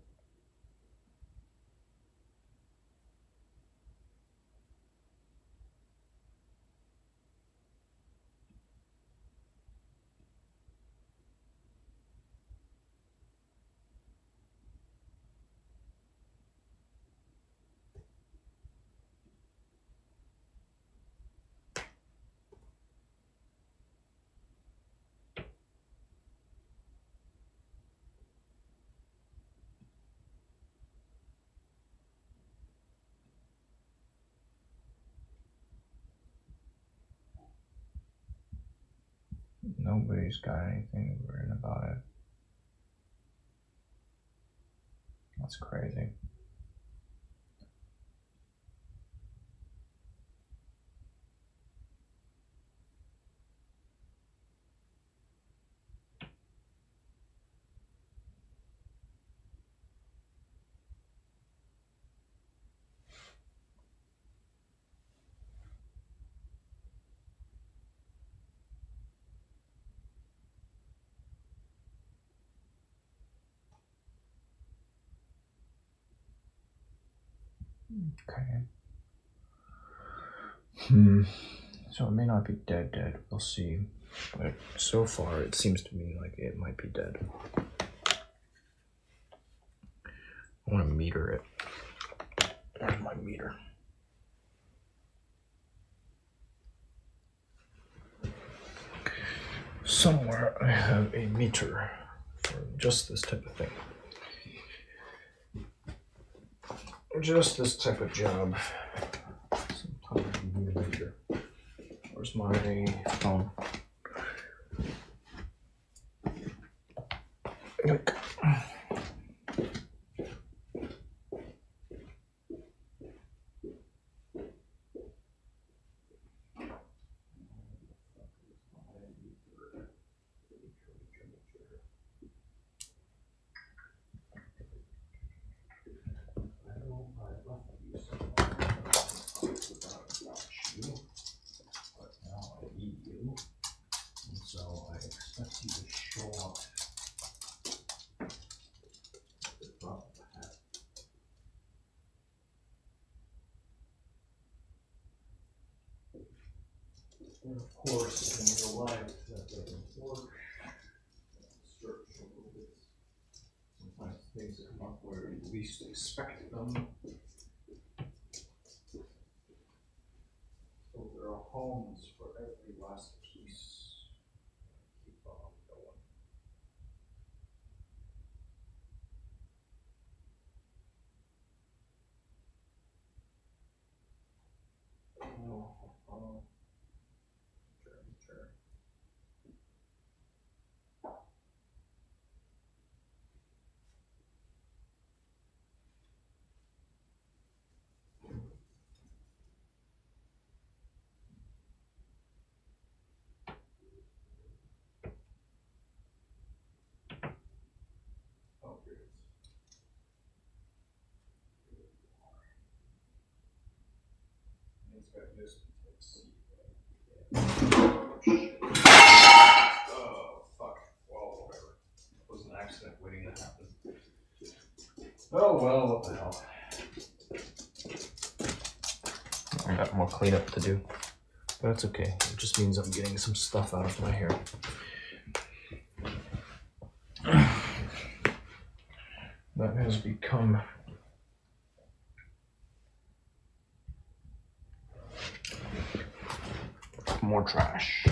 Nobody's got anything written about it. That's crazy. Okay. So it may not be dead. We'll see. But so far, it seems to me like it might be dead. I want to meter it. Where's my meter? Somewhere I have a meter for just this type of thing. Just this type of job. Sometimes you need a meter. Where's my phone? Look. So I expect you to show up. And of course, in your life, that doesn't work. Search a little bit. Sometimes things come up where you least expect them. So there are homes for every last piece. Keep on going. Turn. Oh, here it is. It's got this type C. Oh, fuck. Well, whatever. It was an accident waiting to happen. Oh, well, what the hell. I got more cleanup to do. But that's okay. It just means I'm getting some stuff out of my hair. That has become more trash.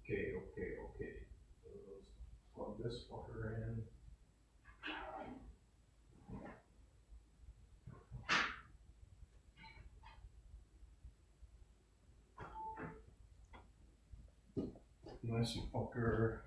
Okay. Plug this fucker in. Nice fucker.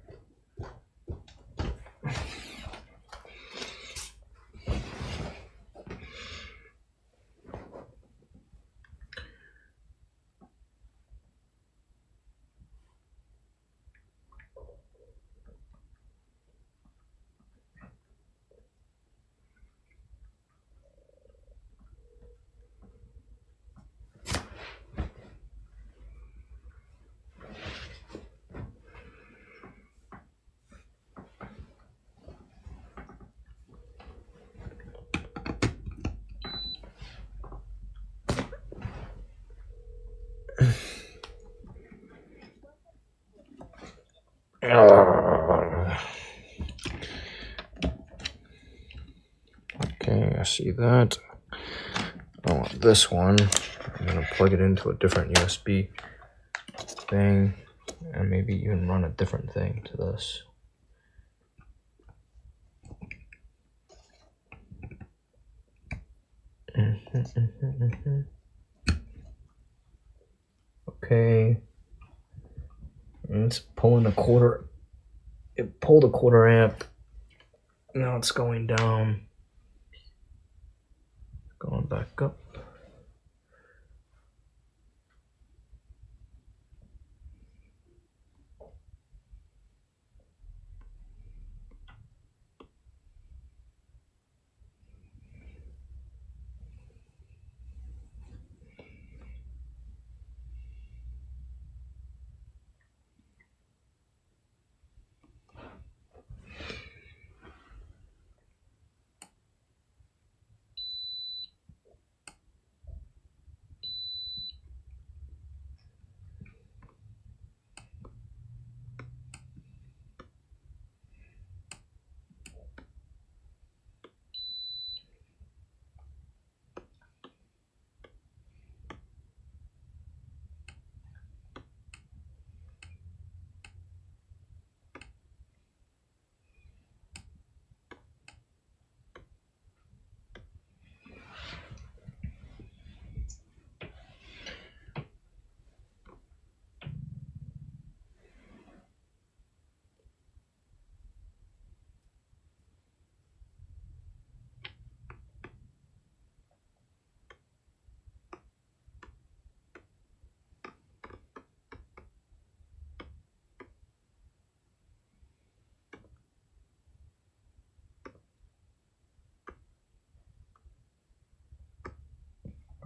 Okay, I see that. I want this one. I'm gonna plug it into a different USB thing, and maybe even run a different thing to this. Okay. And it's pulling a quarter. It pulled a quarter amp. Now it's going down. Going back up.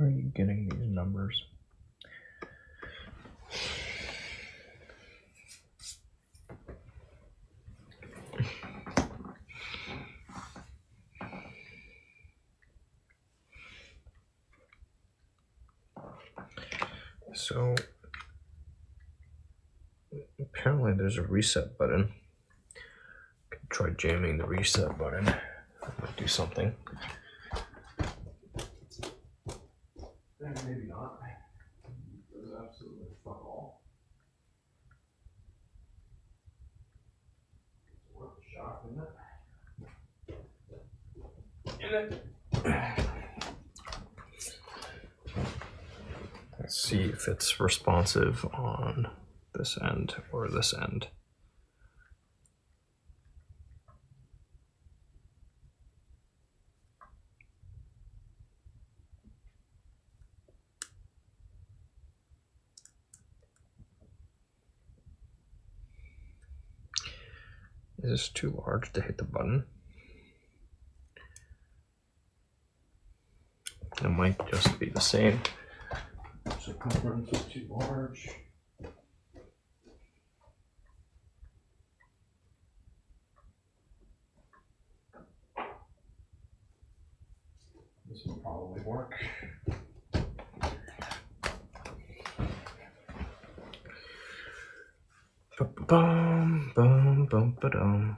Where are you getting these numbers? So apparently there's a reset button. Could try jamming the reset button. That might do something. Maybe not. There's absolutely fuck all. It's worth a shot, isn't it? Let's see if it's responsive on this end or this end. Is this too large to hit the button? It might just be the same. Circumference is too large. This will probably work. Bum bum bum ba-dum.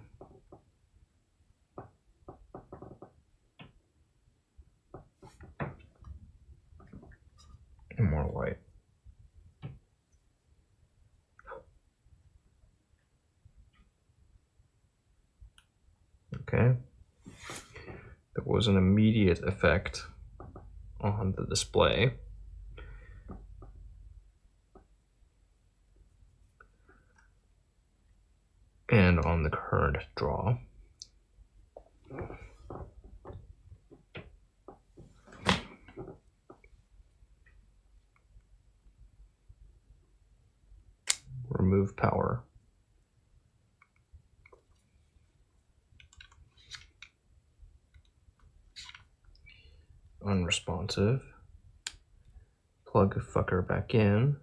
More light. Okay. There was an immediate effect on the display. And on the current draw. Remove power. Unresponsive. Plug a fucker back in.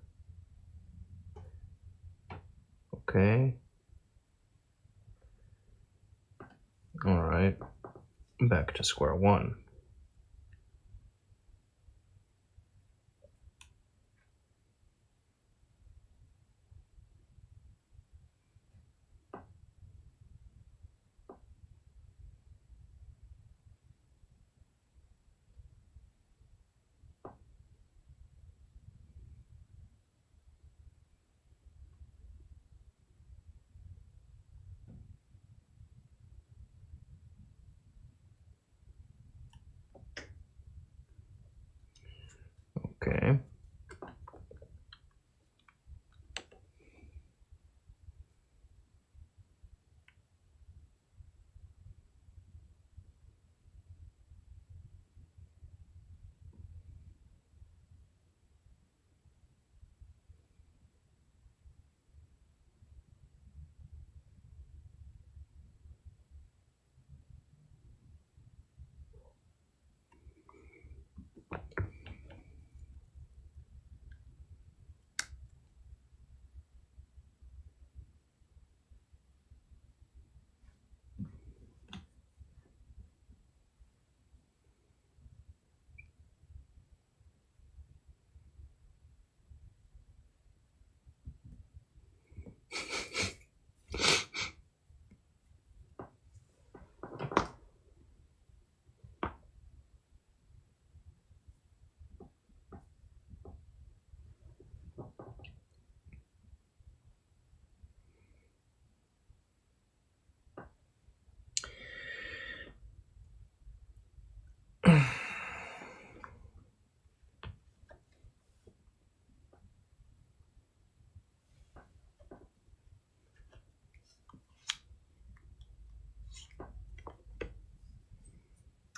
Okay. All right. Back to square one. Okay.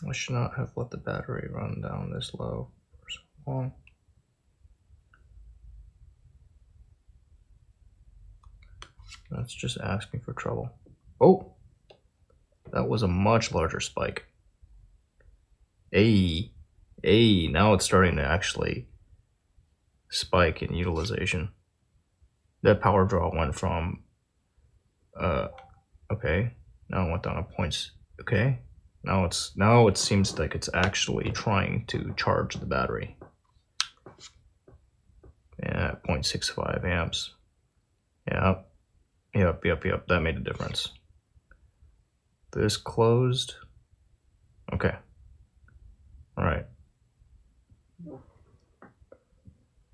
I should not have let the battery run down this low for so long. That's just asking for trouble. Oh, that was a much larger spike. Hey, Hey, now it's starting to actually spike in utilization. That power draw went from, okay, now it went down to points. Okay, now it seems like it's actually trying to charge the battery. Yeah, 0.65 amps. Yep. That made a difference. This closed. Okay. All right.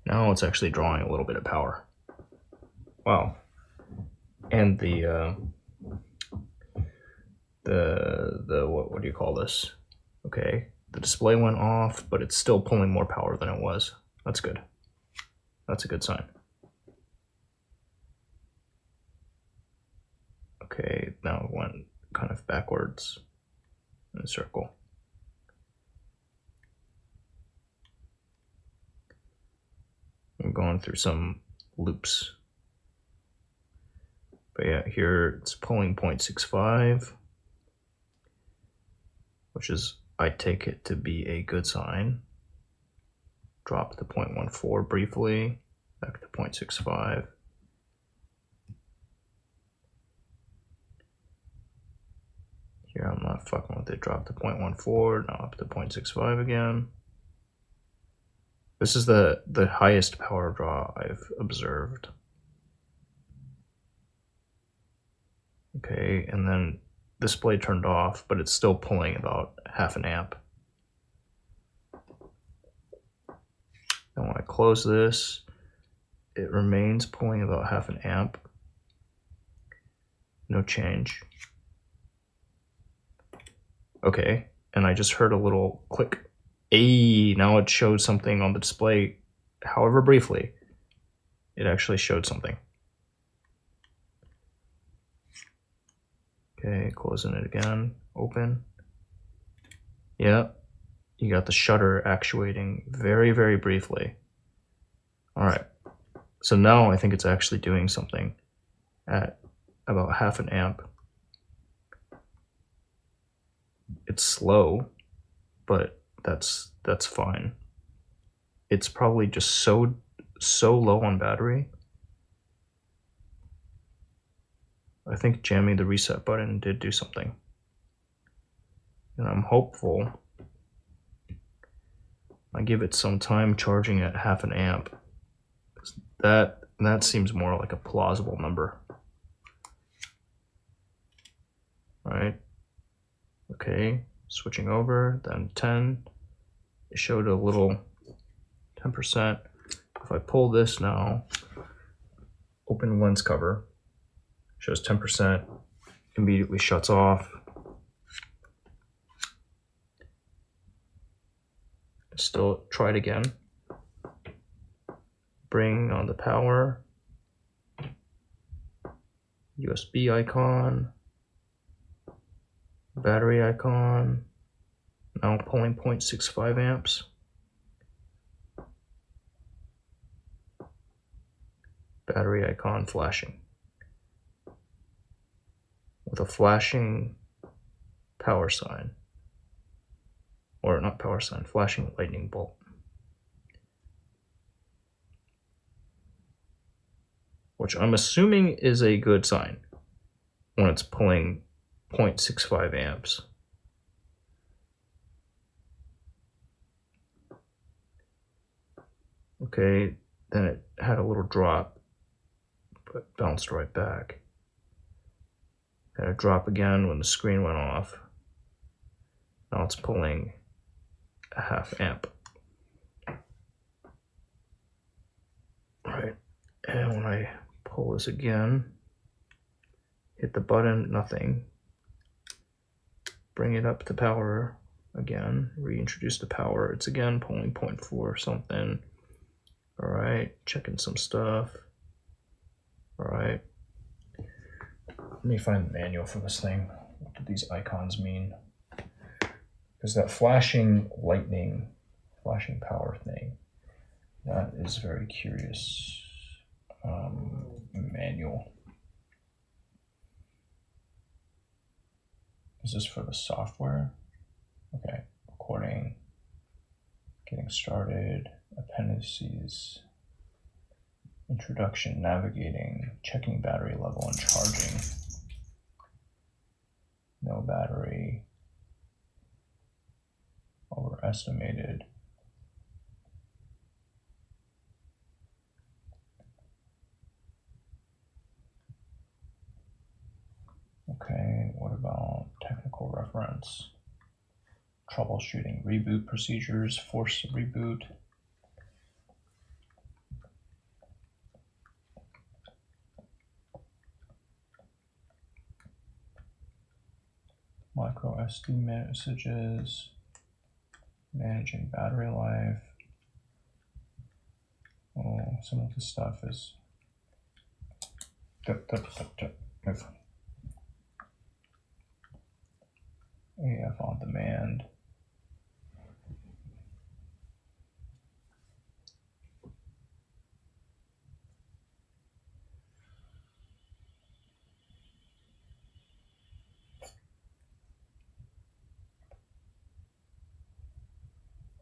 Now it's actually drawing a little bit of power. Wow. And the what do you call this? Okay. The display went off, but it's still pulling more power than it was. That's good. That's a good sign. Okay, now it went kind of backwards in a circle. I'm going through some loops. But yeah, here it's pulling 0.65, which is, I take it to be a good sign. Drop to 0.14 briefly, back to 0.65. Here I'm not fucking with it, drop to 0.14, now up to 0.65 again. This is the highest power draw I've observed. Okay, and then display turned off, but it's still pulling about half an amp. And when I close this, it remains pulling about half an amp. No change. Okay, and I just heard a little click. Hey, now it showed something on the display, however briefly. It actually showed something. Okay, closing it again, open. Yep, you got the shutter actuating very, very briefly. All right, so now I think it's actually doing something at about half an amp. It's slow, but that's fine. It's probably just so low on battery. I think jamming the reset button did do something. And I'm hopeful I give it some time charging at half an amp. That seems more like a plausible number. All right. Okay, switching over, then 10. It showed a little 10%. If I pull this now, open lens cover, shows 10%, immediately shuts off. Still try it again. Bring on the power. USB icon. Battery icon. Now pulling 0.65 amps. Battery icon flashing. With a flashing power sign. Or not power sign, flashing lightning bolt. Which I'm assuming is a good sign when it's pulling 0.65 amps. Okay, then it had a little drop, but bounced right back. Had a drop again when the screen went off. Now it's pulling a half amp. Right, and when I pull this again, hit the button, nothing. Bring it up to power again, reintroduce the power. It's again pulling 0.4 something. All right, checking some stuff. All right. Let me find the manual for this thing. What do these icons mean? Because that flashing lightning, flashing power thing, that is very curious. Manual. Is this for the software? Okay, recording. Getting started, appendices, introduction, navigating, checking battery level and charging. No battery, overestimated. Okay, what about technical reference? Troubleshooting, reboot procedures, force reboot. Micro SD messages, managing battery life. Oh, some of the stuff is AF on demand.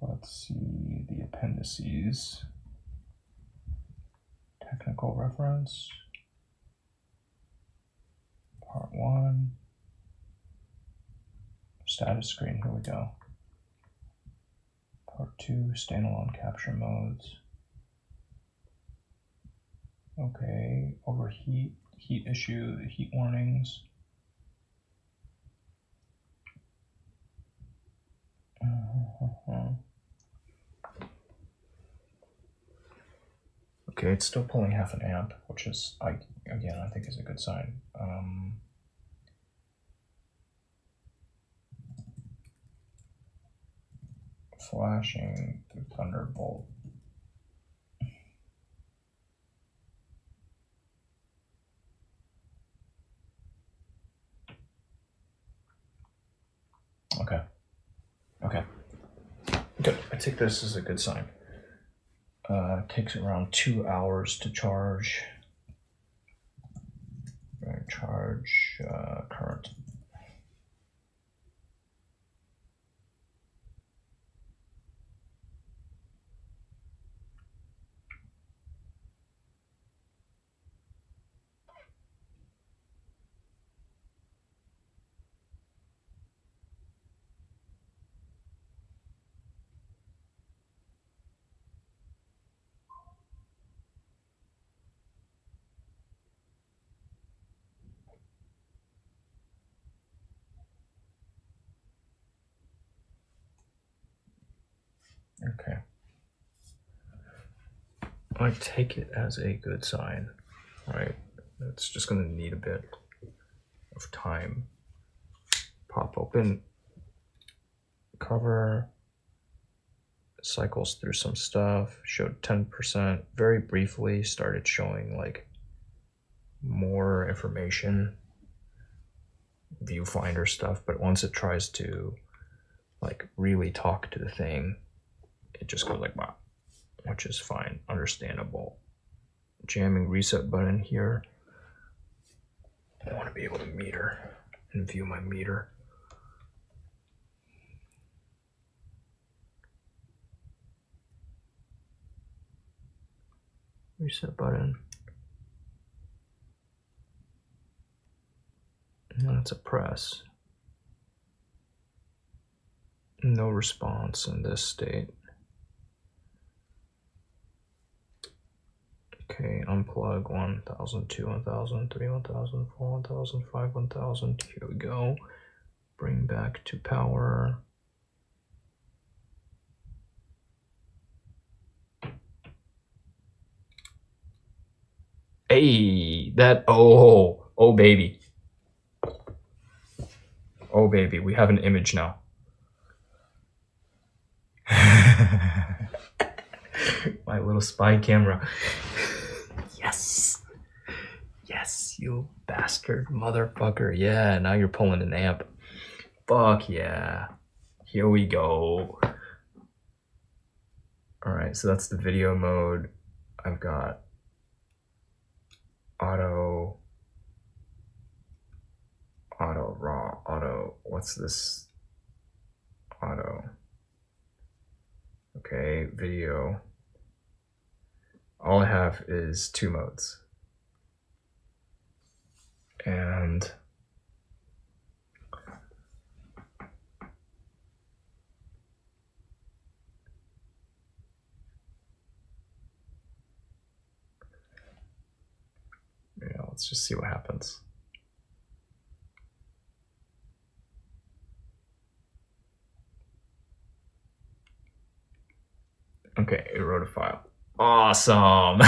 Let's see the appendices. Technical reference. Part 1. Status screen, here we go. Part 2, standalone capture modes. Okay, overheat, heat issue, heat warnings. Okay, it's still pulling half an amp, which is, I think is a good sign. Flashing thunderbolt. Okay. Good. I take this as a good sign. Takes around 2 hours to charge. Charge current. Okay. I take it as a good sign, right? It's just going to need a bit of time. Pop open, cover, cycles through some stuff, showed 10%, very briefly started showing like more information, viewfinder stuff, but once it tries to like really talk to the thing, it just goes like wow, which is fine, understandable. Jamming reset button here. I want to be able to meter and view my meter. Reset button. And that's a press. No response in this state. Okay, unplug 1000, 2, 1000, 3, 1000, 4, 1000, 5, 1000. Here we go. Bring back to power. Hey, that, oh baby. Oh baby, we have an image now. My little spy camera. Yes. Yes, you bastard motherfucker. Yeah, now you're pulling an amp. Fuck yeah. Here we go. Alright, so that's the video mode. I've got auto, raw, auto, what's this? Auto. Okay, video. All I have is 2 modes. And yeah, let's just see what happens. Okay, it wrote a file. Awesome.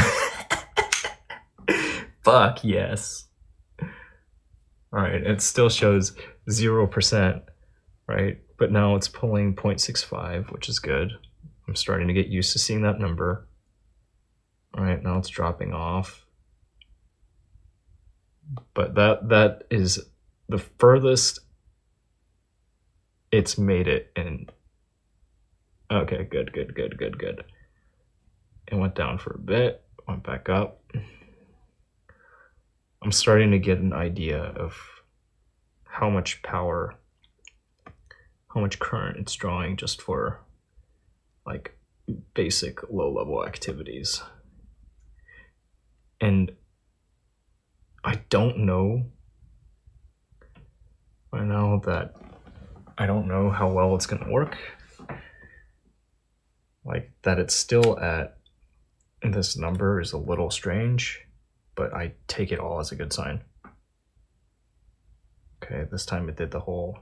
Fuck yes. All right, it still shows 0%, right? But now it's pulling 0.65, which is good. I'm starting to get used to seeing that number. All right, now it's dropping off. But that is the furthest it's made it. And okay, good. It went down for a bit, went back up. I'm starting to get an idea of how much power, how much current it's drawing just for like basic low-level activities. And I don't know right now that I don't know how well it's going to work. Like that it's still at this number is a little strange, but I take it all as a good sign. Okay, this time it did the whole.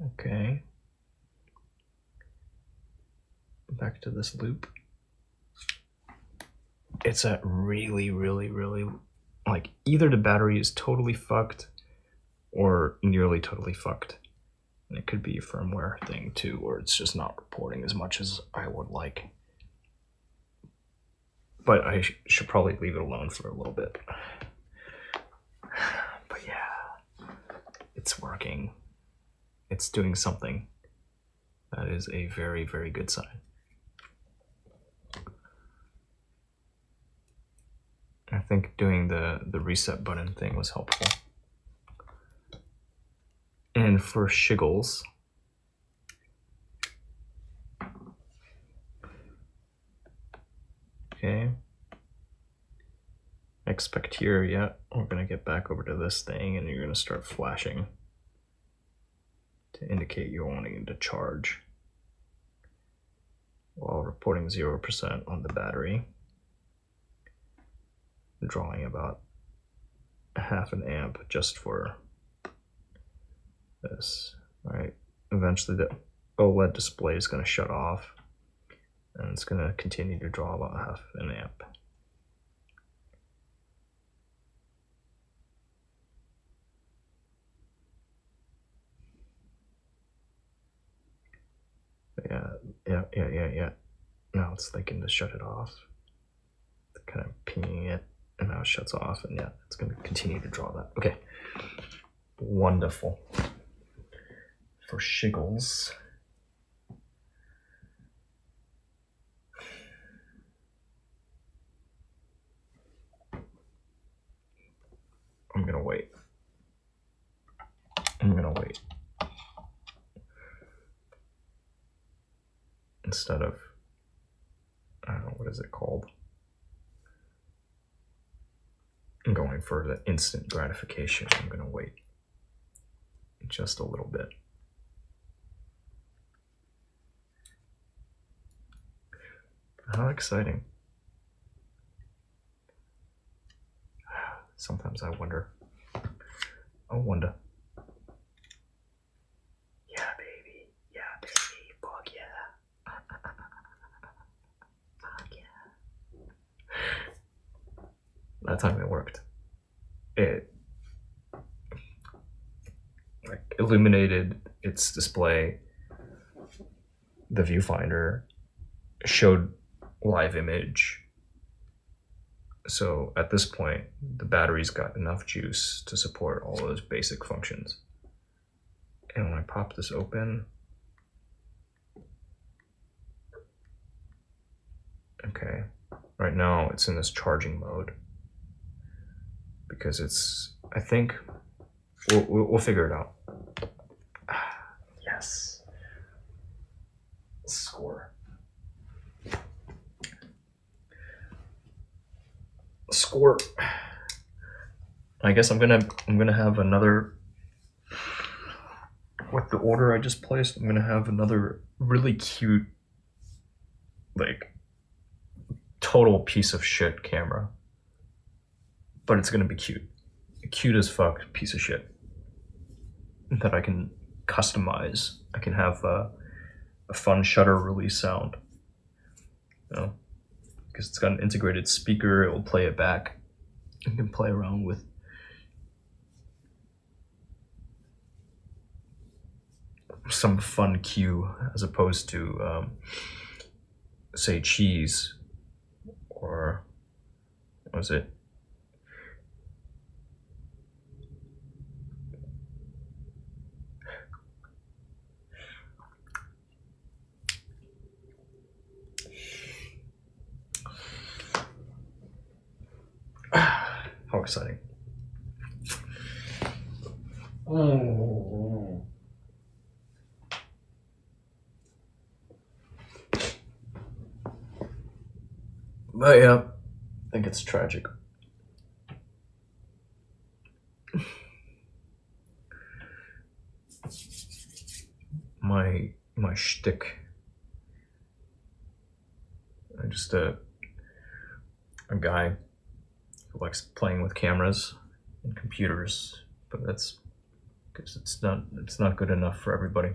Okay. Back to this loop. It's at really, like either the battery is totally fucked or nearly totally fucked. And it could be a firmware thing too, or it's just not reporting as much as I would like. But I should probably leave it alone for a little bit. But yeah, it's working. It's doing something. That is a very, very good sign. I think doing the reset button thing was helpful. And for shiggles, okay, expect here, yeah, we're gonna get back over to this thing and you're gonna start flashing to indicate you're wanting to charge while reporting 0% on the battery, drawing about 0.5 amp just for this. All right, eventually the OLED display is going to shut off and it's going to continue to draw about 0.5 amp. Yeah. Now it's thinking to shut it off. It's kind of pinging it, and now it shuts off, and yeah, it's going to continue to draw that. Okay, wonderful. For shiggles, I'm gonna wait. Instead of, I don't know, what is it called? I'm going for the instant gratification. I'm gonna wait just a little bit. How exciting. Sometimes I wonder. Yeah, baby. Fuck yeah. Fuck yeah. That time it worked. It like illuminated its display. The viewfinder showed live image. So at this point, the battery's got enough juice to support all those basic functions. And when I pop this open, okay, right now it's in this charging mode. because I think we'll figure it out. Yes. Score. I guess I'm gonna have another, with the order I just placed, I'm gonna have another really cute, like, total piece of shit camera. But it's gonna be cute. A cute as fuck piece of shit that I can customize. I can have a fun shutter release sound. You know? Because it's got an integrated speaker, it will play it back. You can play around with some fun cue as opposed to, say, cheese, or what was it? How exciting. Oh. But yeah, I think it's tragic. My shtick. I'm just a guy who likes playing with cameras and computers, but that's because it's not good enough for everybody.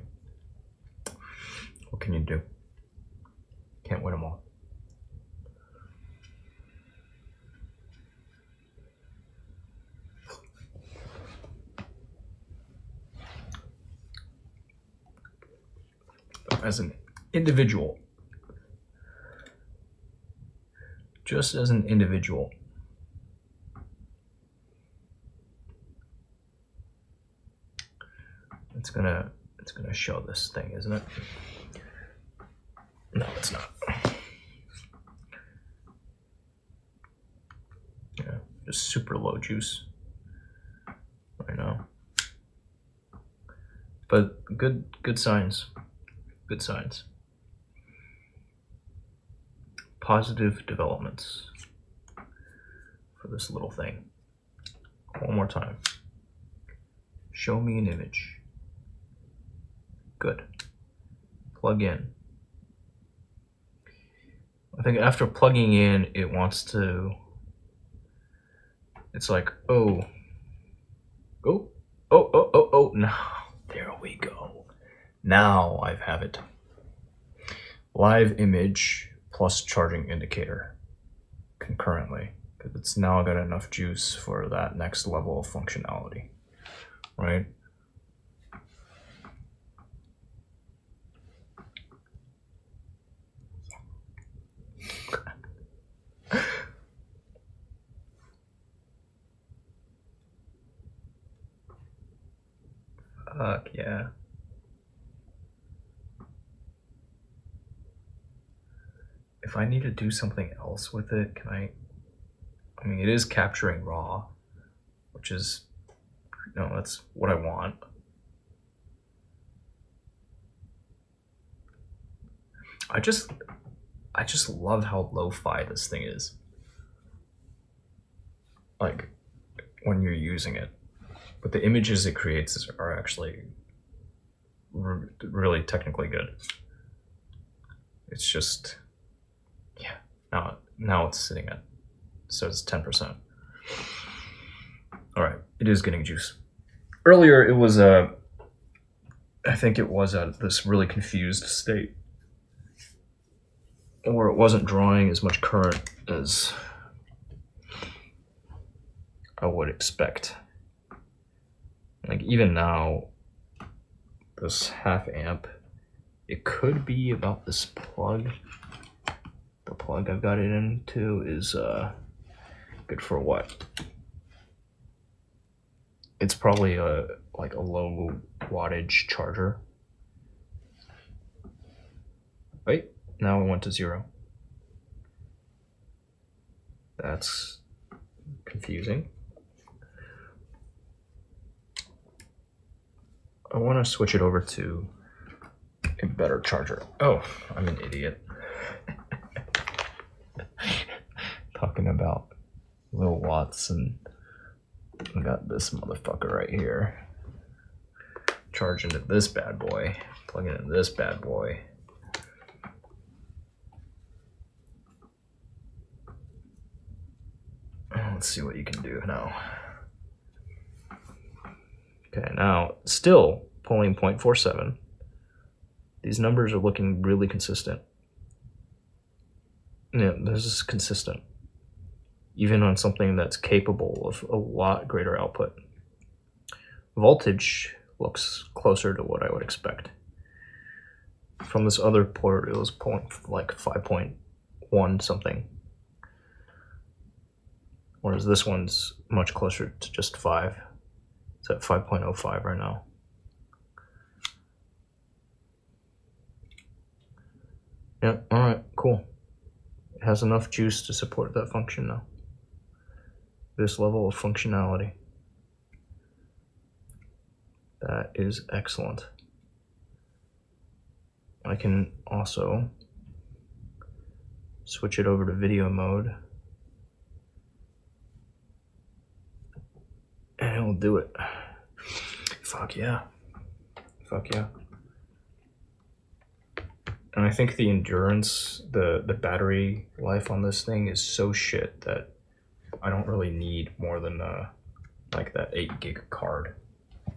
What can you do? Can't win them all. As an individual, just as an individual, it's gonna show this thing, isn't it? No, it's not. Yeah, just super low juice right now, but good signs. Good signs. Positive developments for this little thing. One more time. Show me an image. Good. Plug in. I think after plugging in, it wants to, it's like, oh, no, there we go. Now I have it. Live image plus charging indicator concurrently, because it's now got enough juice for that next level of functionality, right? Fuck yeah. If I need to do something else with it, can I mean, it is capturing raw, which is, you know, that's what I want. I just love how lo-fi this thing is. Like, when you're using it. But the images it creates are actually really technically good. It's just, yeah, now it's sitting at, so it's 10%. All right, it is getting juice. Earlier it was I think it was at this really confused state, or it wasn't drawing as much current as I would expect. Like, even now, this half amp, it could be about this plug. The plug I've got it into is good for what? It's probably like a low wattage charger. Wait, now it went to 0. That's confusing. I want to switch it over to a better charger. Oh, I'm an idiot. Talking about low watts, and I got this motherfucker right here. Charge into this bad boy. Plug into this bad boy. Let's see what you can do now. Okay, now still pulling 0.47. These numbers are looking really consistent. Yeah, this is consistent. Even on something that's capable of a lot greater output. Voltage looks closer to what I would expect. From this other port, it was 5.1 something. Whereas this one's much closer to just 5. It's at 5.05 right now. Yeah, alright, cool. It has enough juice to support that function now. This level of functionality. That is excellent. I can also switch it over to video mode. And it'll do it. Fuck yeah. Fuck yeah. And I think the endurance, the battery life on this thing is so shit that I don't really need more than like that 8 gig card. I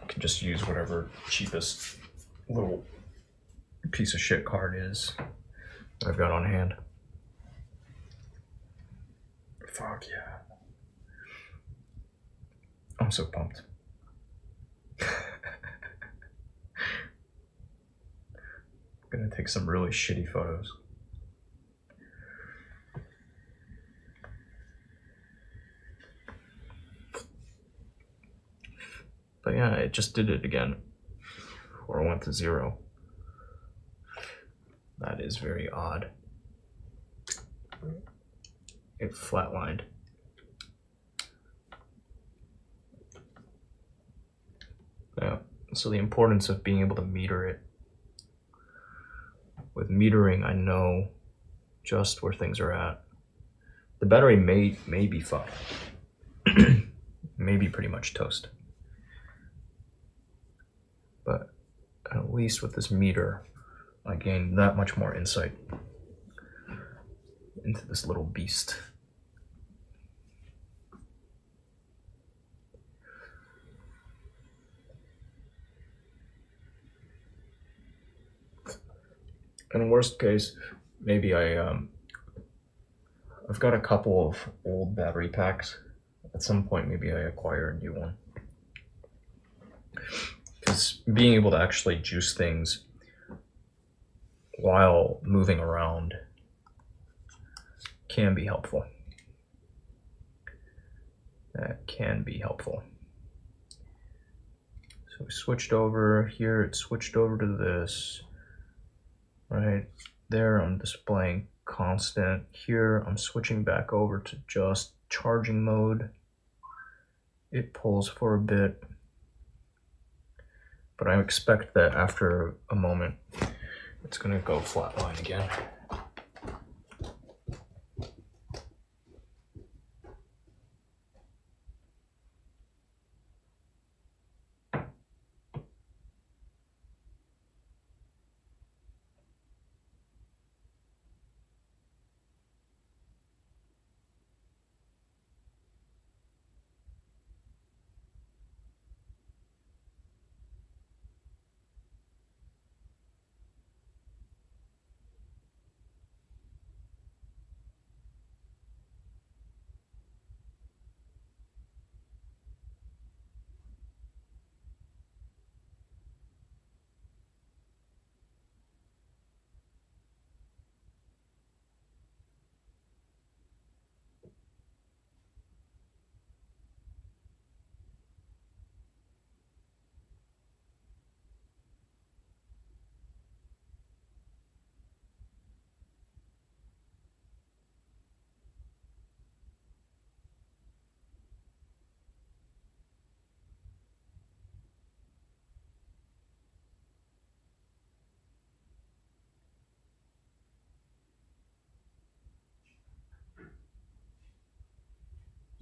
can just use whatever cheapest little piece of shit card is that I've got on hand. Fuck yeah. I'm so pumped. I'm gonna take some really shitty photos. But yeah, it just did it again. Or went to 0. That is very odd. It flatlined. Yeah, so the importance of being able to meter it. With metering, I know just where things are at. The battery may be fucked. May be pretty much toast. But at least with this meter, I gained that much more insight into this little beast. In worst case, maybe I've got a couple of old battery packs. At some point, maybe I acquire a new one. Because being able to actually juice things while moving around can be helpful. That can be helpful. So we switched over here, it switched over to this. Right there, I'm displaying constant. Here, I'm switching back over to just charging mode. It pulls for a bit. But I expect that after a moment, it's gonna go flatline again.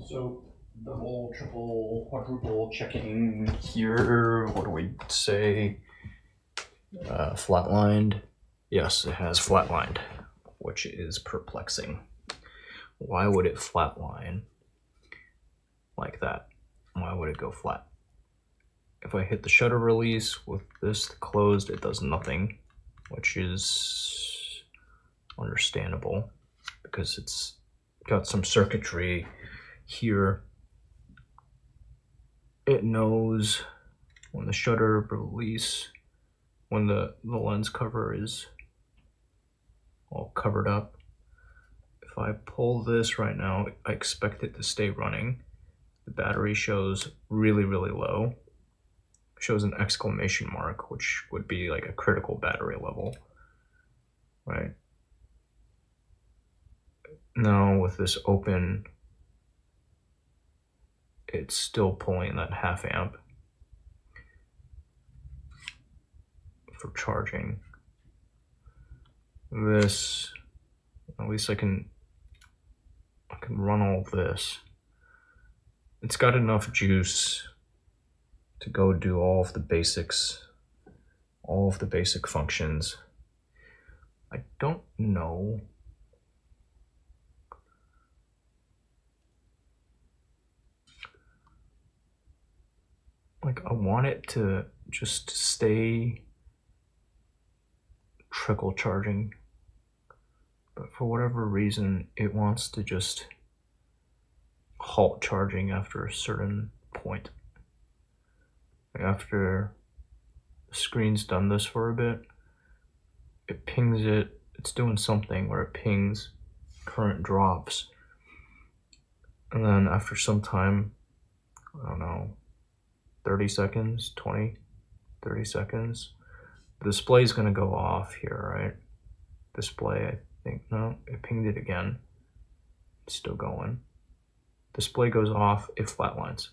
So double, triple, quadruple checking here. What do we say? Flatlined. Yes, it has flatlined, which is perplexing. Why would it flatline like that? Why would it go flat? If I hit the shutter release with this closed, it does nothing, which is understandable because it's got some circuitry here. It knows when the shutter release, when the lens cover is all covered up. If I pull this right now, I expect it to stay running. The battery shows really, really low. Shows an exclamation mark, which would be like a critical battery level, right? Now with this open, it's still pulling that 1/2 amp for charging. This, at least I can run all this. It's got enough juice to go do all of the basics, all of the basic functions. I don't know. Like, I want it to just stay trickle charging, but for whatever reason, it wants to just halt charging after a certain point. After the screen's done this for a bit, it pings it. It's doing something where it pings, current drops, and then after some time, I don't know, 30 seconds, 20, 30 seconds, the display's gonna go off here, right? Display, I think, no, it pinged it again. It's still going. Display goes off, it flatlines.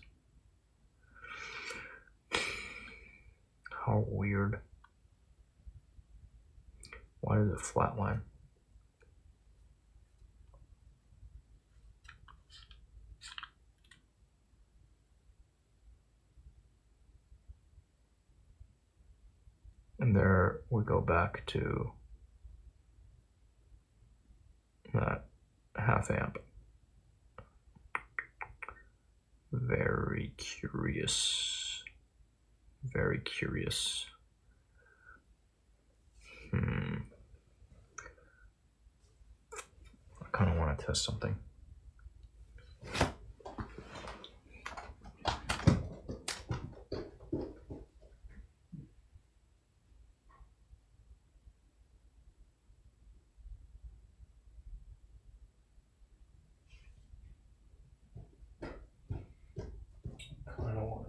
How weird. Why does it flatline? And there we go back to that 1/2 amp. Very curious. Very curious. I kind of want to test something.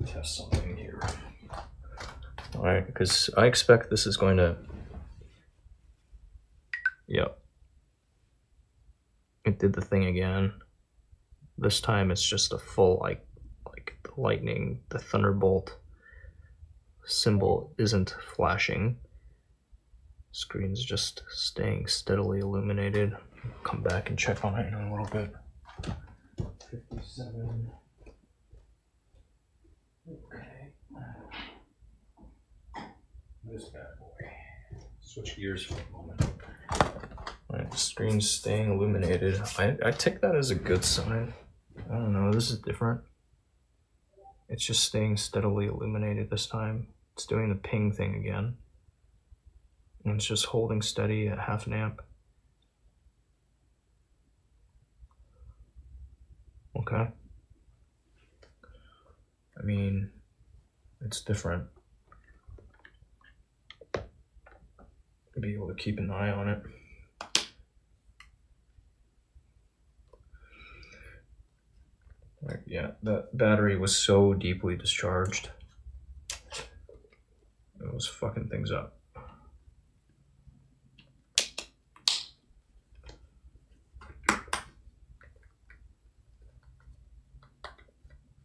Test something here. All right, because I expect this is going to, yep, it did the thing again. This time it's just a full, like the lightning, the thunderbolt symbol isn't flashing. Screen's just staying steadily illuminated. Come back and check on it in a little bit. 57. Okay. This bad boy. Switch gears for a moment. Alright, the screen's staying illuminated. I take that as a good sign. I don't know, this is different. It's just staying steadily illuminated this time. It's doing the ping thing again. And it's just holding steady at 1/2 amp. Okay. I mean, it's different. Be able to keep an eye on it. Right, yeah, that battery was so deeply discharged. It was fucking things up.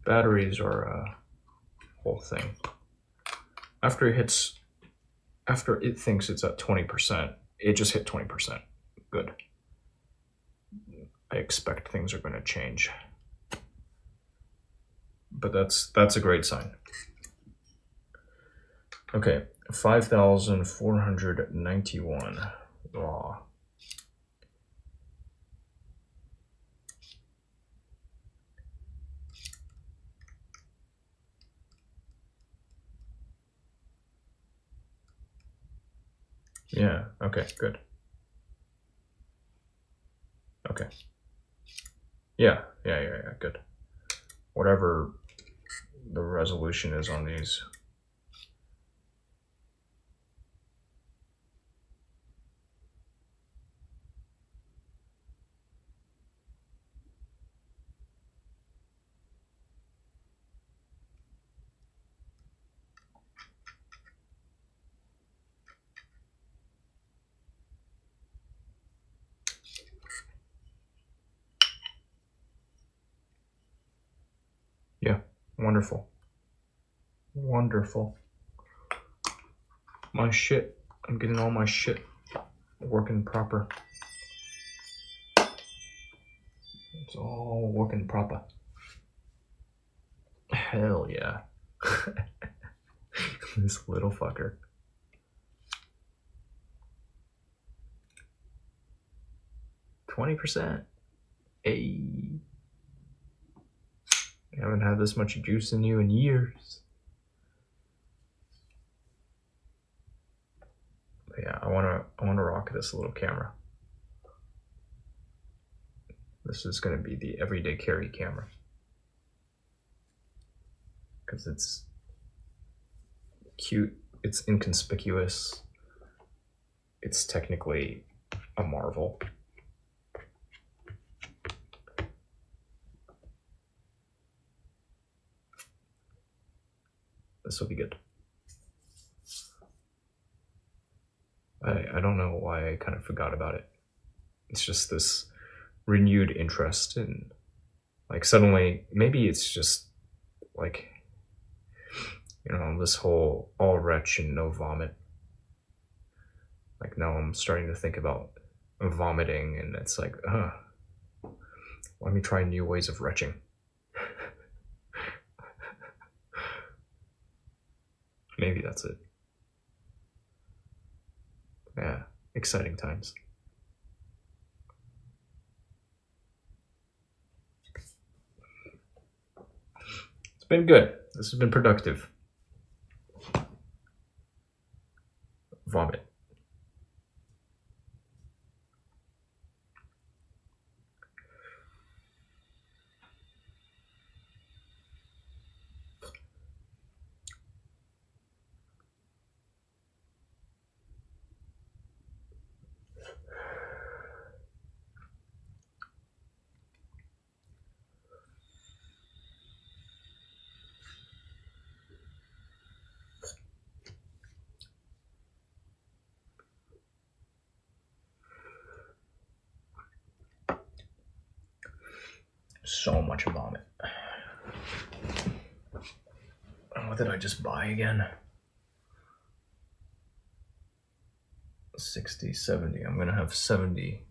Batteries are a whole thing. After it thinks it's at 20%, it just hit 20%. Good. I expect things are going to change. but that's a great sign. Okay, 5,491 raw. Yeah, okay, good. Okay. Yeah, good. Whatever the resolution is on these. Yeah, wonderful. Wonderful. My shit. I'm getting all my shit working proper. It's all working proper. Hell yeah. This little fucker. %. Hey. I haven't had this much juice in you in years. But yeah, I wanna rock this little camera. This is gonna be the everyday carry camera. Because it's cute, it's inconspicuous, it's technically a marvel. This will be good. I don't know why I kind of forgot about it. It's just this renewed interest in, like, suddenly, maybe it's just like, you know, this whole all retch and no vomit. Like, now I'm starting to think about vomiting, and it's like, let me try new ways of retching. Maybe that's it. Yeah, exciting times. It's been good. This has been productive. Vomit. So much vomit. What did I just buy again? 60, 70. I'm gonna have 70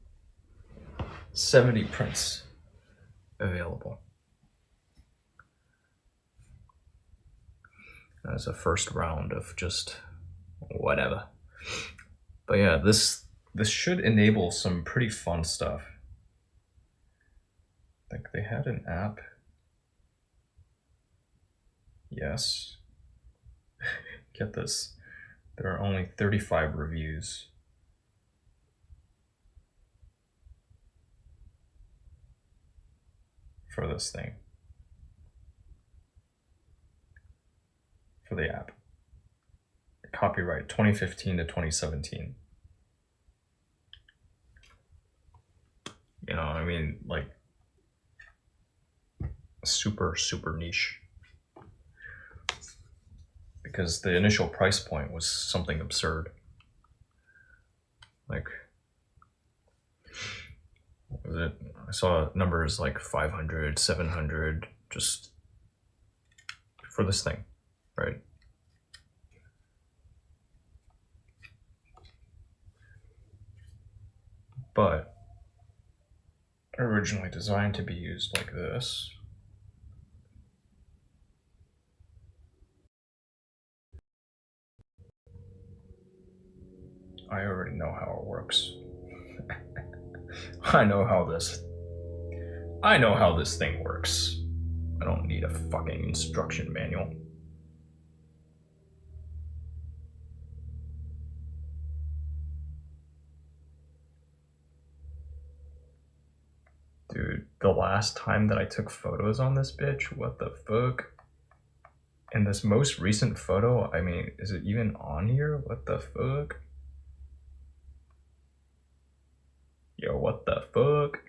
prints available as a first round of just whatever. But yeah, this should enable some pretty fun stuff. I think they had an app. Yes. Get this. There are only 35 reviews. For this thing. For the app. Copyright 2015 to 2017. You know, I mean, like, super niche. Because the initial price point was something absurd. Like, what was it? I saw numbers like 500, 700 just for this thing, right? But originally designed to be used like this. I already know how it works. I know how this thing works. I don't need a fucking instruction manual. Dude, the last time that I took photos on this bitch, what the fuck? And this most recent photo, I mean, is it even on here? What the fuck? Yo, what the fuck?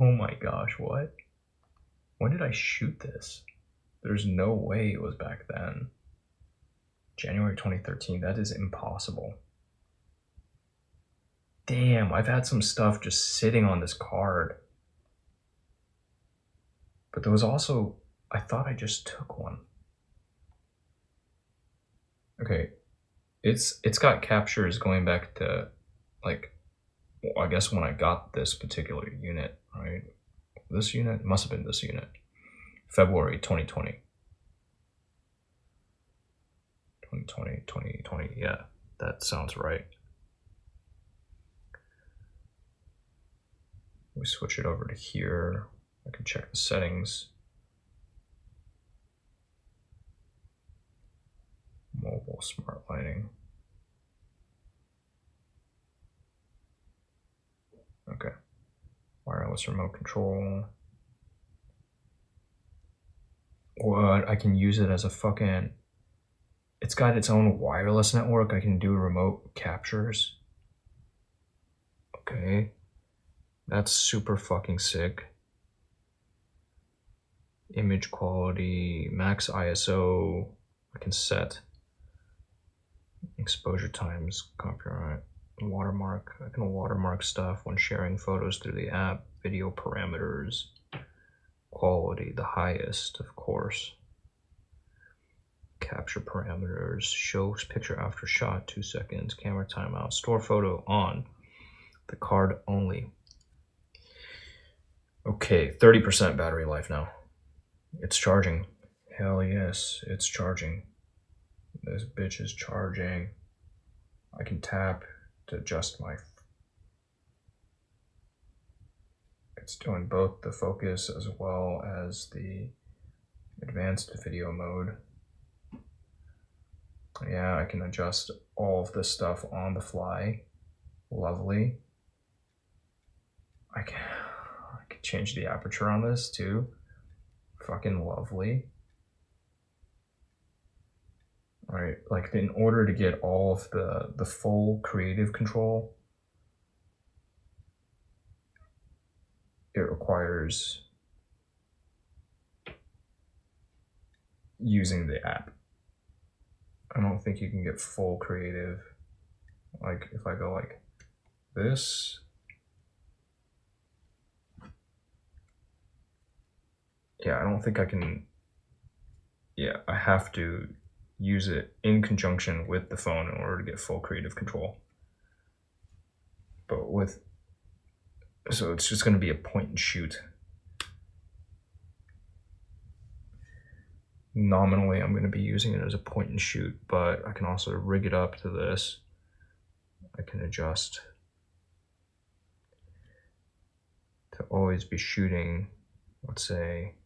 Oh my gosh, what? When did I shoot this? There's no way it was back then. January 2013, that is impossible. Damn, I've had some stuff just sitting on this card. But there was also, I thought I just took one. Okay, it's got captures going back to, like, well, I guess when I got this particular unit, right? This unit must have been this unit. February 2020. 2020, yeah, that sounds right. We switch it over to here. I can check the settings. Mobile smart lighting. Okay. Wireless remote control. What? I can use it as a fucking... It's got its own wireless network. I can do remote captures. Okay. That's super fucking sick. Image quality, max ISO. I can set exposure times, copyright, watermark. I can watermark stuff when sharing photos through the app. Video parameters, quality, the highest, of course. Capture parameters, shows picture after shot, 2 seconds, camera timeout, store photo on the card only. Okay, 30% battery life now. It's charging. Hell yes, it's charging. This bitch is charging. I can tap to adjust my... It's doing both the focus as well as the advanced video mode. Yeah, I can adjust all of this stuff on the fly. Lovely. I can change the aperture on this too. Fucking lovely. All right, like in order to get all of the full creative control, it requires using the app. I don't think you can get full creative. Like if I go like this, yeah, I don't think I can. Yeah, I have to use it in conjunction with the phone in order to get full creative control. But with, so it's just going to be a point and shoot. Nominally, I'm going to be using it as a point and shoot, but I can also rig it up to this. I can adjust to always be shooting, let's say,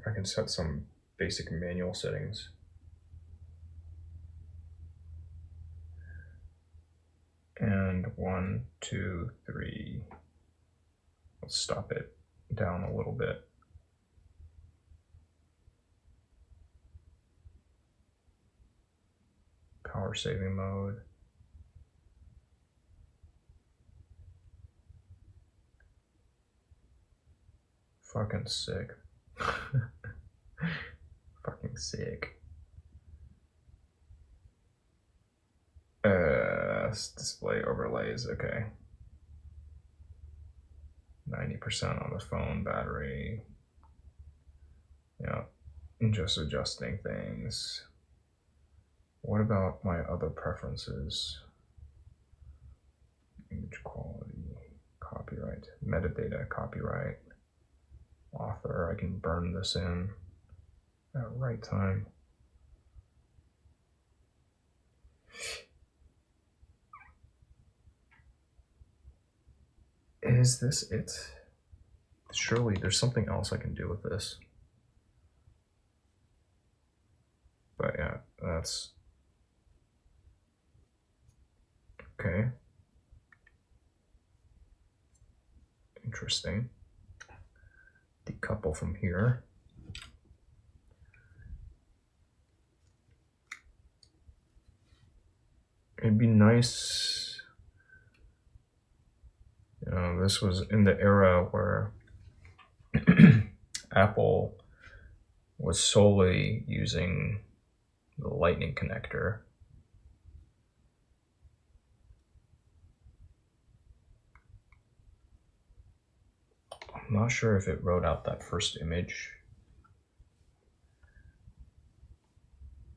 I can set some basic manual settings. And 1, 2, 3. Let's stop it down a little bit. Power saving mode. Fucking sick. Fucking sick. Display overlays, okay. 90% on the phone battery. Yeah, just adjusting things. What about my other preferences? Image quality, copyright, metadata, copyright, author. I can burn this in at right time. Is this it? Surely there's something else I can do with this. But yeah, that's okay. Interesting. Decouple from here. It'd be nice. You know, this was in the era where Apple was solely using the Lightning connector. I'm not sure if it wrote out that first image,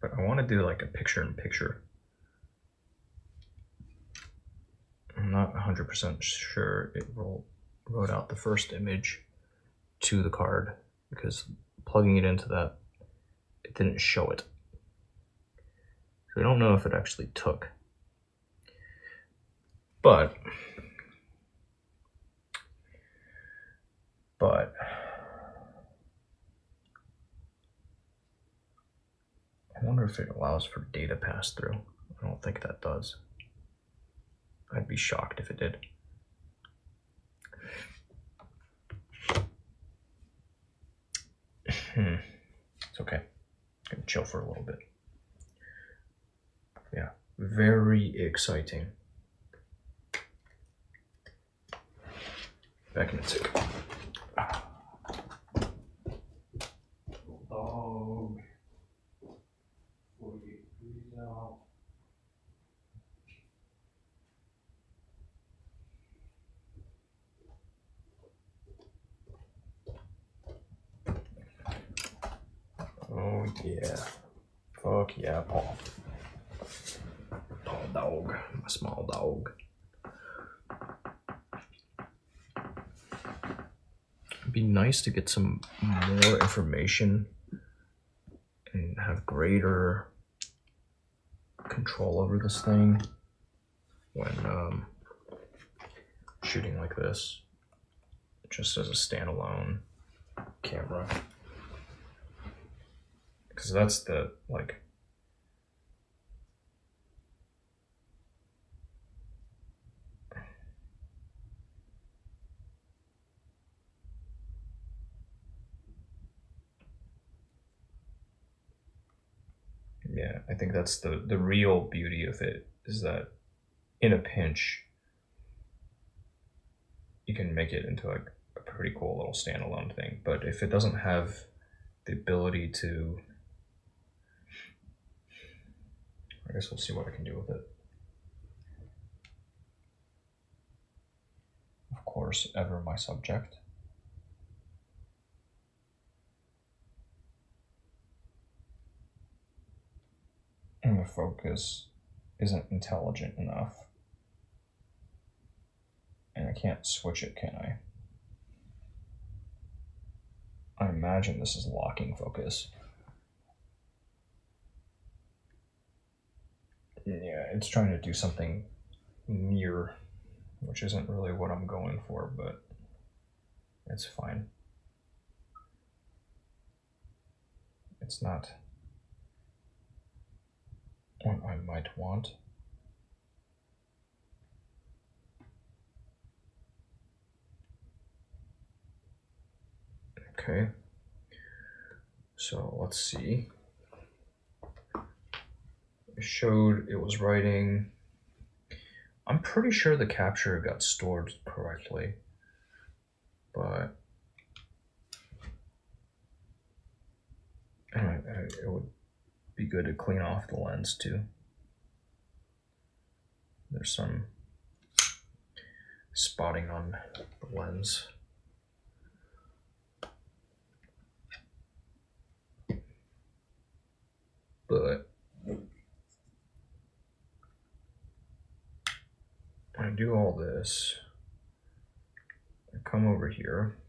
but I want to do like a picture-in-picture. I'm not 100% sure it wrote out the first image to the card, because plugging it into that, it didn't show it. So I don't know if it actually took. But I wonder if it allows for data pass-through. I don't think that does. I'd be shocked if it did. It's okay. I'm gonna chill for a little bit. Yeah, very exciting. Back in a sec. Dog. 48 degrees out. Oh yeah. Fuck yeah, Paul. Paul dog. My small dog. It'd be nice to get some more information and have greater control over this thing when shooting like this, just as a standalone camera. Because that's the, like, yeah, I think that's the real beauty of it, is that in a pinch, you can make it into like a pretty cool little standalone thing. But if it doesn't have the ability to, I guess we'll see what I can do with it. Of course, ever my subject. And the focus isn't intelligent enough. And I can't switch it, can I? I imagine this is locking focus. Yeah, it's trying to do something near, which isn't really what I'm going for, but it's fine. It's not what I might want. Okay, so let's see. It showed it was writing. I'm pretty sure the capture got stored correctly, but it would be good to clean off the lens too. There's some spotting on the lens. But I do all this, I come over here.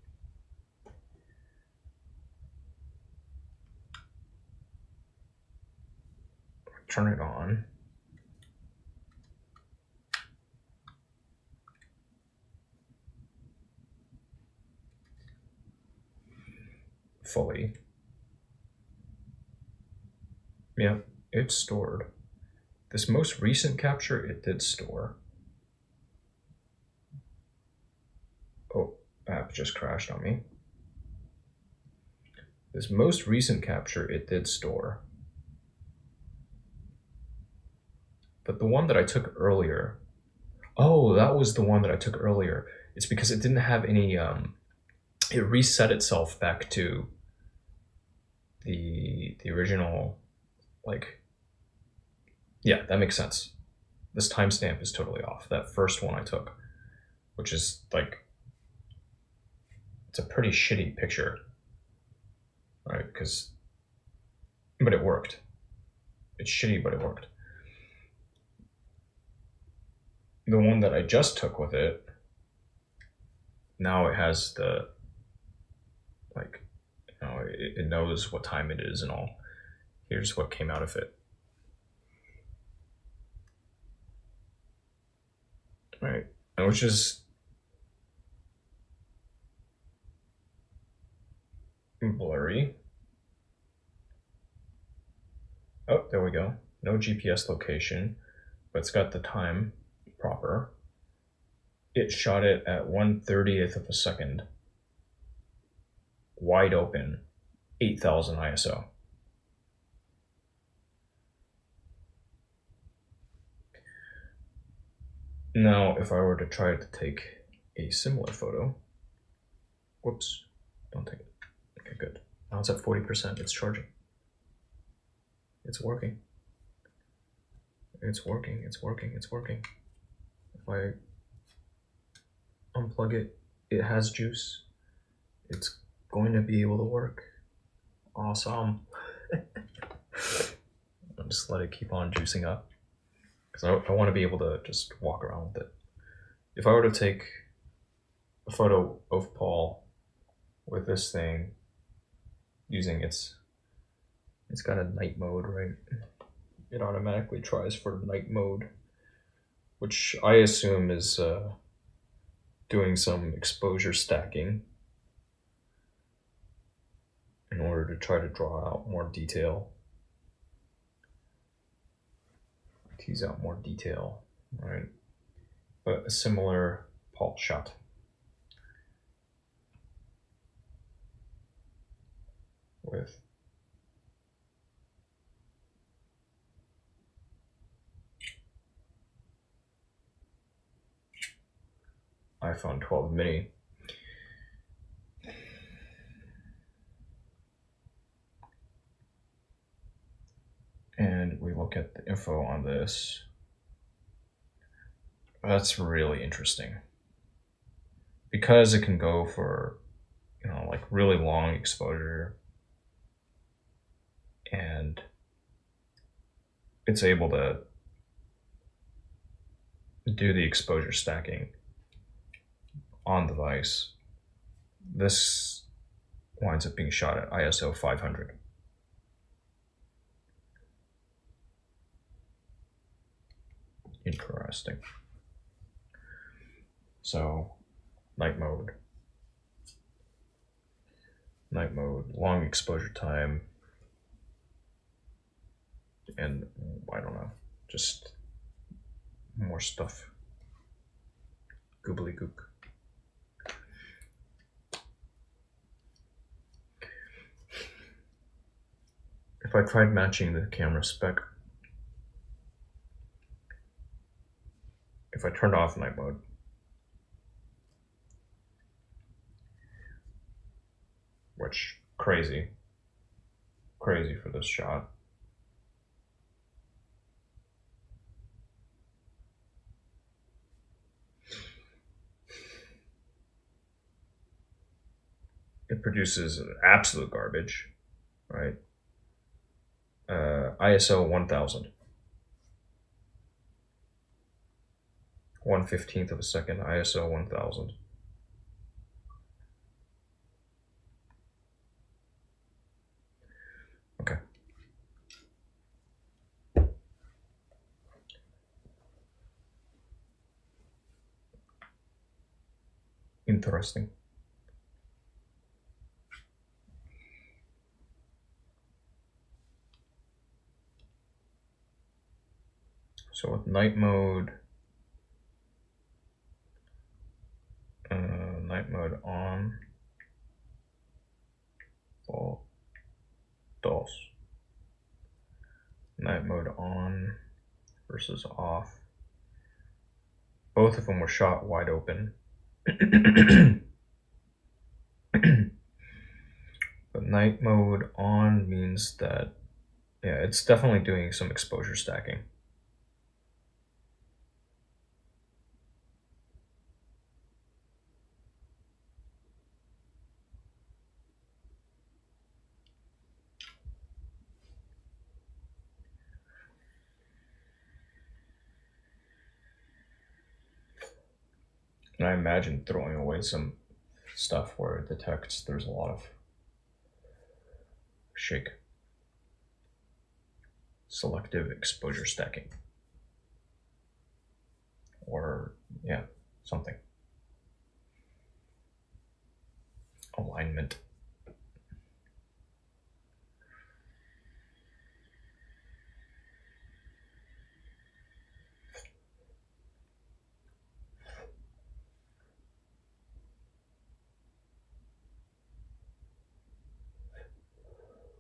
Turn it on. Fully. Yeah, it's stored. This most recent capture, it did store. Oh, app just crashed on me. This most recent capture, it did store. But the one that I took earlier, oh, that was the one that I took earlier. It's because it didn't have any, it reset itself back to the original, like, yeah, that makes sense. This timestamp is totally off. That first one I took, which is like, it's a pretty shitty picture, right? But it worked. It's shitty, but it worked. The one that I just took with it, now it has the, like, you know, it knows what time it is and all. Here's what came out of it. Right, which is blurry. Oh, there we go. No GPS location, but it's got the time proper. It shot it at 1/30th of a second. Wide open, 8000 ISO. Now, if I were to try to take a similar photo, whoops, don't take it. Okay, good. Now it's at 40%, it's charging. It's working. It's working, it's working, it's working. If I unplug it, it has juice. It's going to be able to work. Awesome. I'll just let it keep on juicing up, because I want to be able to just walk around with it. If I were to take a photo of Paul with this thing using it's got a night mode, right? It automatically tries for night mode, which I assume is doing some exposure stacking in order to try to draw out more detail, tease out more detail, right? But a similar Paul shot. With iPhone 12 mini. And we look at the info on this. That's really interesting, because it can go for, you know, like really long exposure, and it's able to do the exposure stacking on device. This winds up being shot at ISO 500. Interesting. So, night mode, long exposure time, and I don't know, just more stuff. Goobly gook. If I tried matching the camera spec, if I turned off night mode, which crazy for this shot. It produces absolute garbage, right? ISO 1000. 1/15 of a second, ISO 1000. Okay. Interesting. So with night mode on, well, DOS. Night mode on versus off. Both of them were shot wide open. But night mode on means that, yeah, it's definitely doing some exposure stacking. And I imagine throwing away some stuff where it detects there's a lot of shake. Selective exposure stacking. Or, yeah, something. Alignment.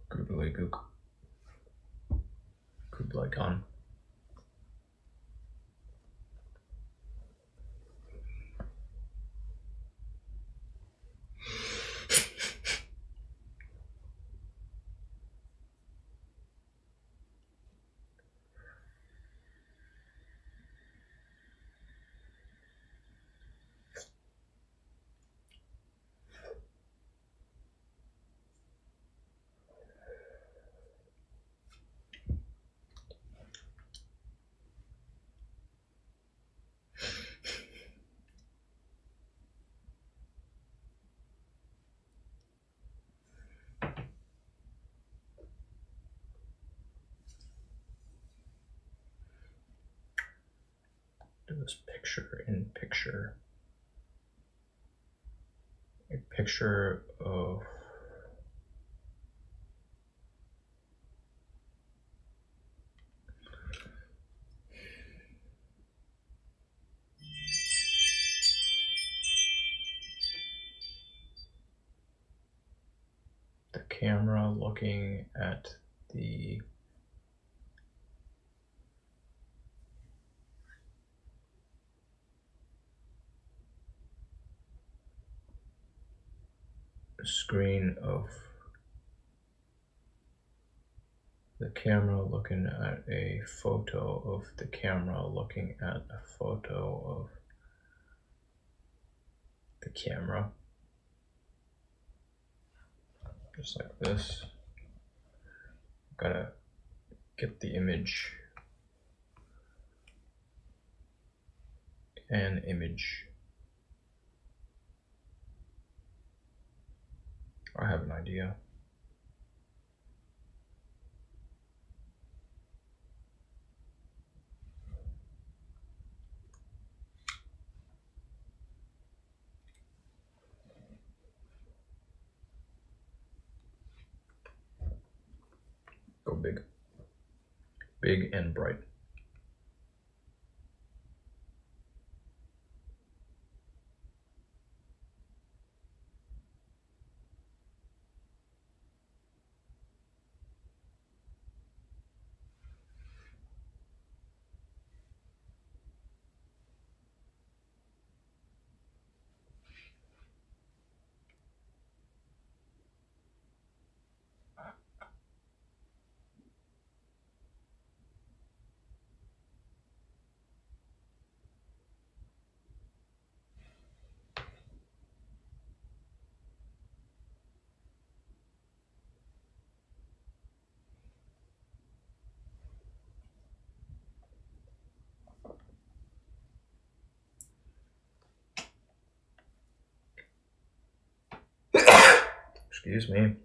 Googly gook. Kublai Khan. Do this picture in picture. A picture of the camera looking at the screen of the camera looking at a photo of the camera looking at a photo of the camera. Just like this. Gotta get the image and image. I have an idea. Go big. Big and bright. Excuse me.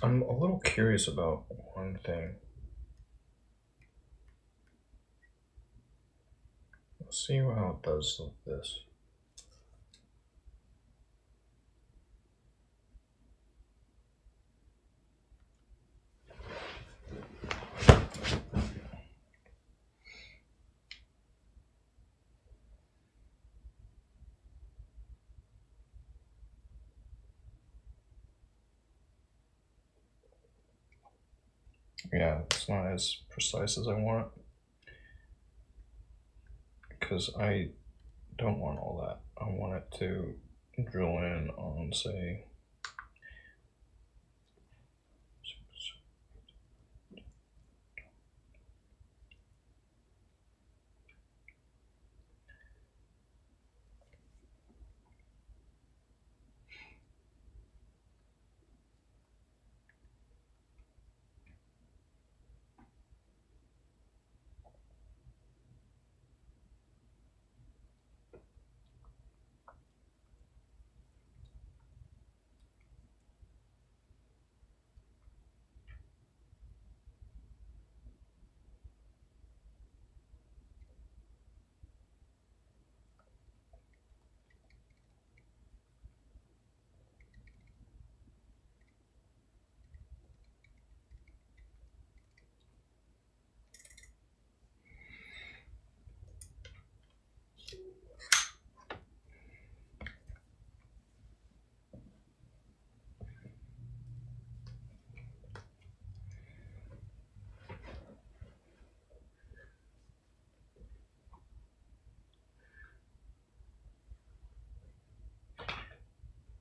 I'm a little curious about one thing. Let's see how it does with this. Yeah, it's not as precise as I want, because I don't want all that. I want it to drill in on, say,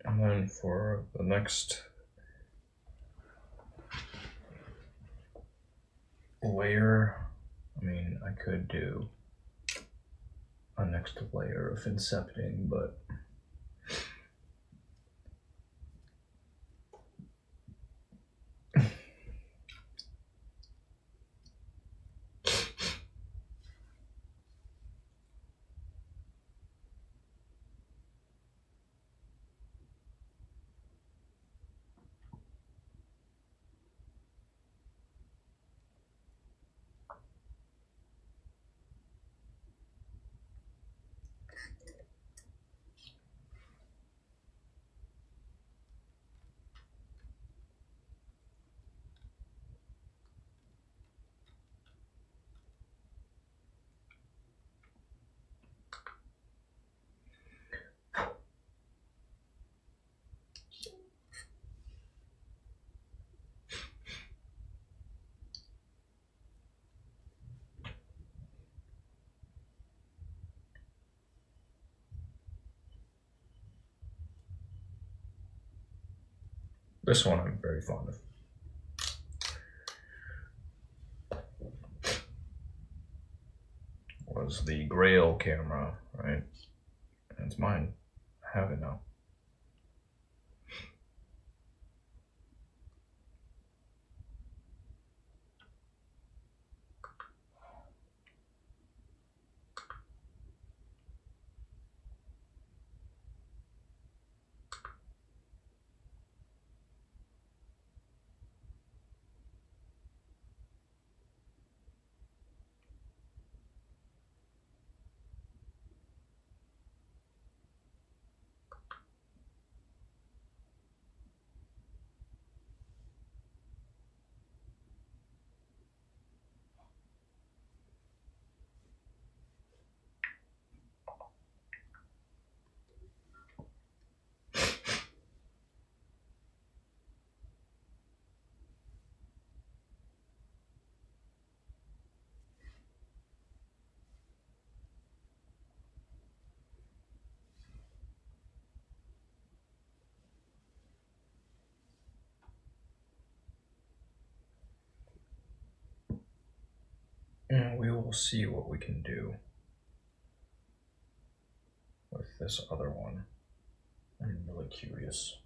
and then for the next layer, I mean, I could do a next layer of incepting, but This one I'm very fond of. Was the Grail camera, right? And it's mine. I have it now. And we will see what we can do with this other one. I'm really curious.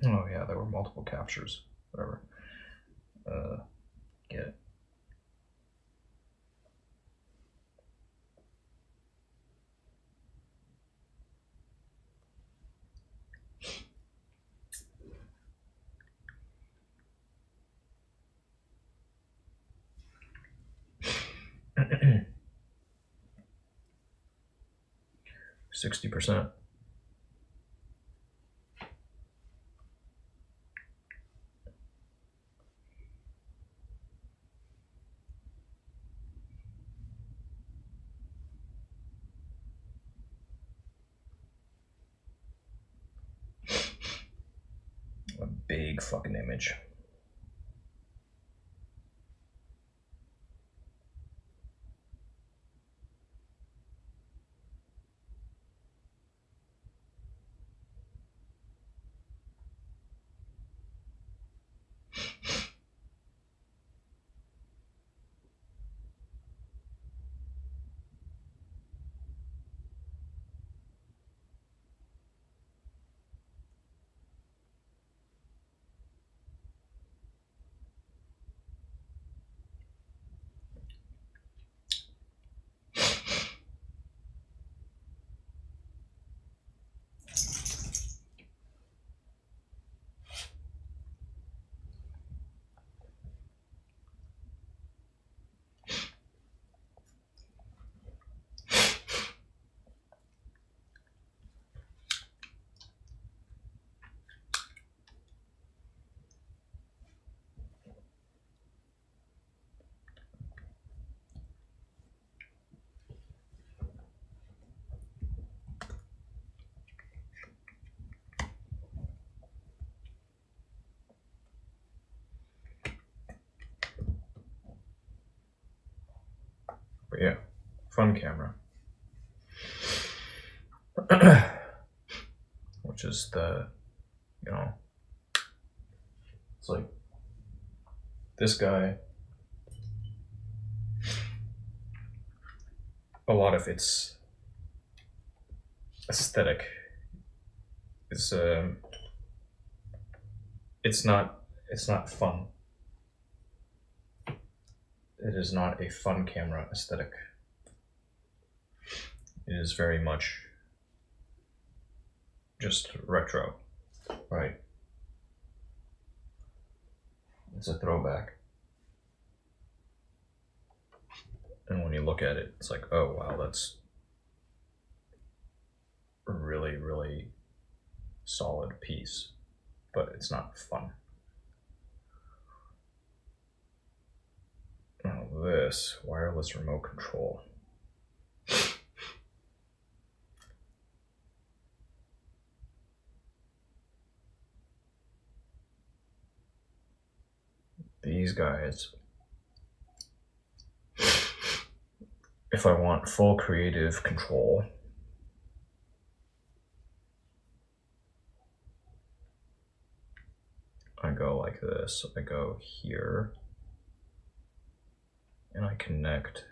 Oh yeah, there were multiple captures. Whatever. Get it. %. 60%. A big fucking image. But yeah, fun camera. Which is the, you know, it's like this guy, a lot of its aesthetic is it's not fun. It is not a fun camera aesthetic. It is very much just retro, right? It's a throwback. And when you look at it, it's like, oh wow, that's a really, really solid piece, but it's not fun. this wireless remote control. These guys, if I want full creative control, I go like this. I go here and I connect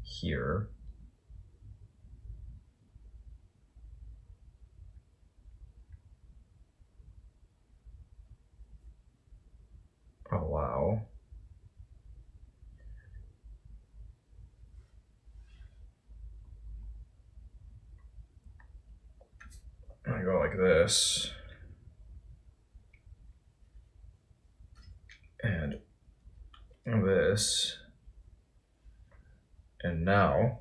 here. Allow. I go like this. And this. And now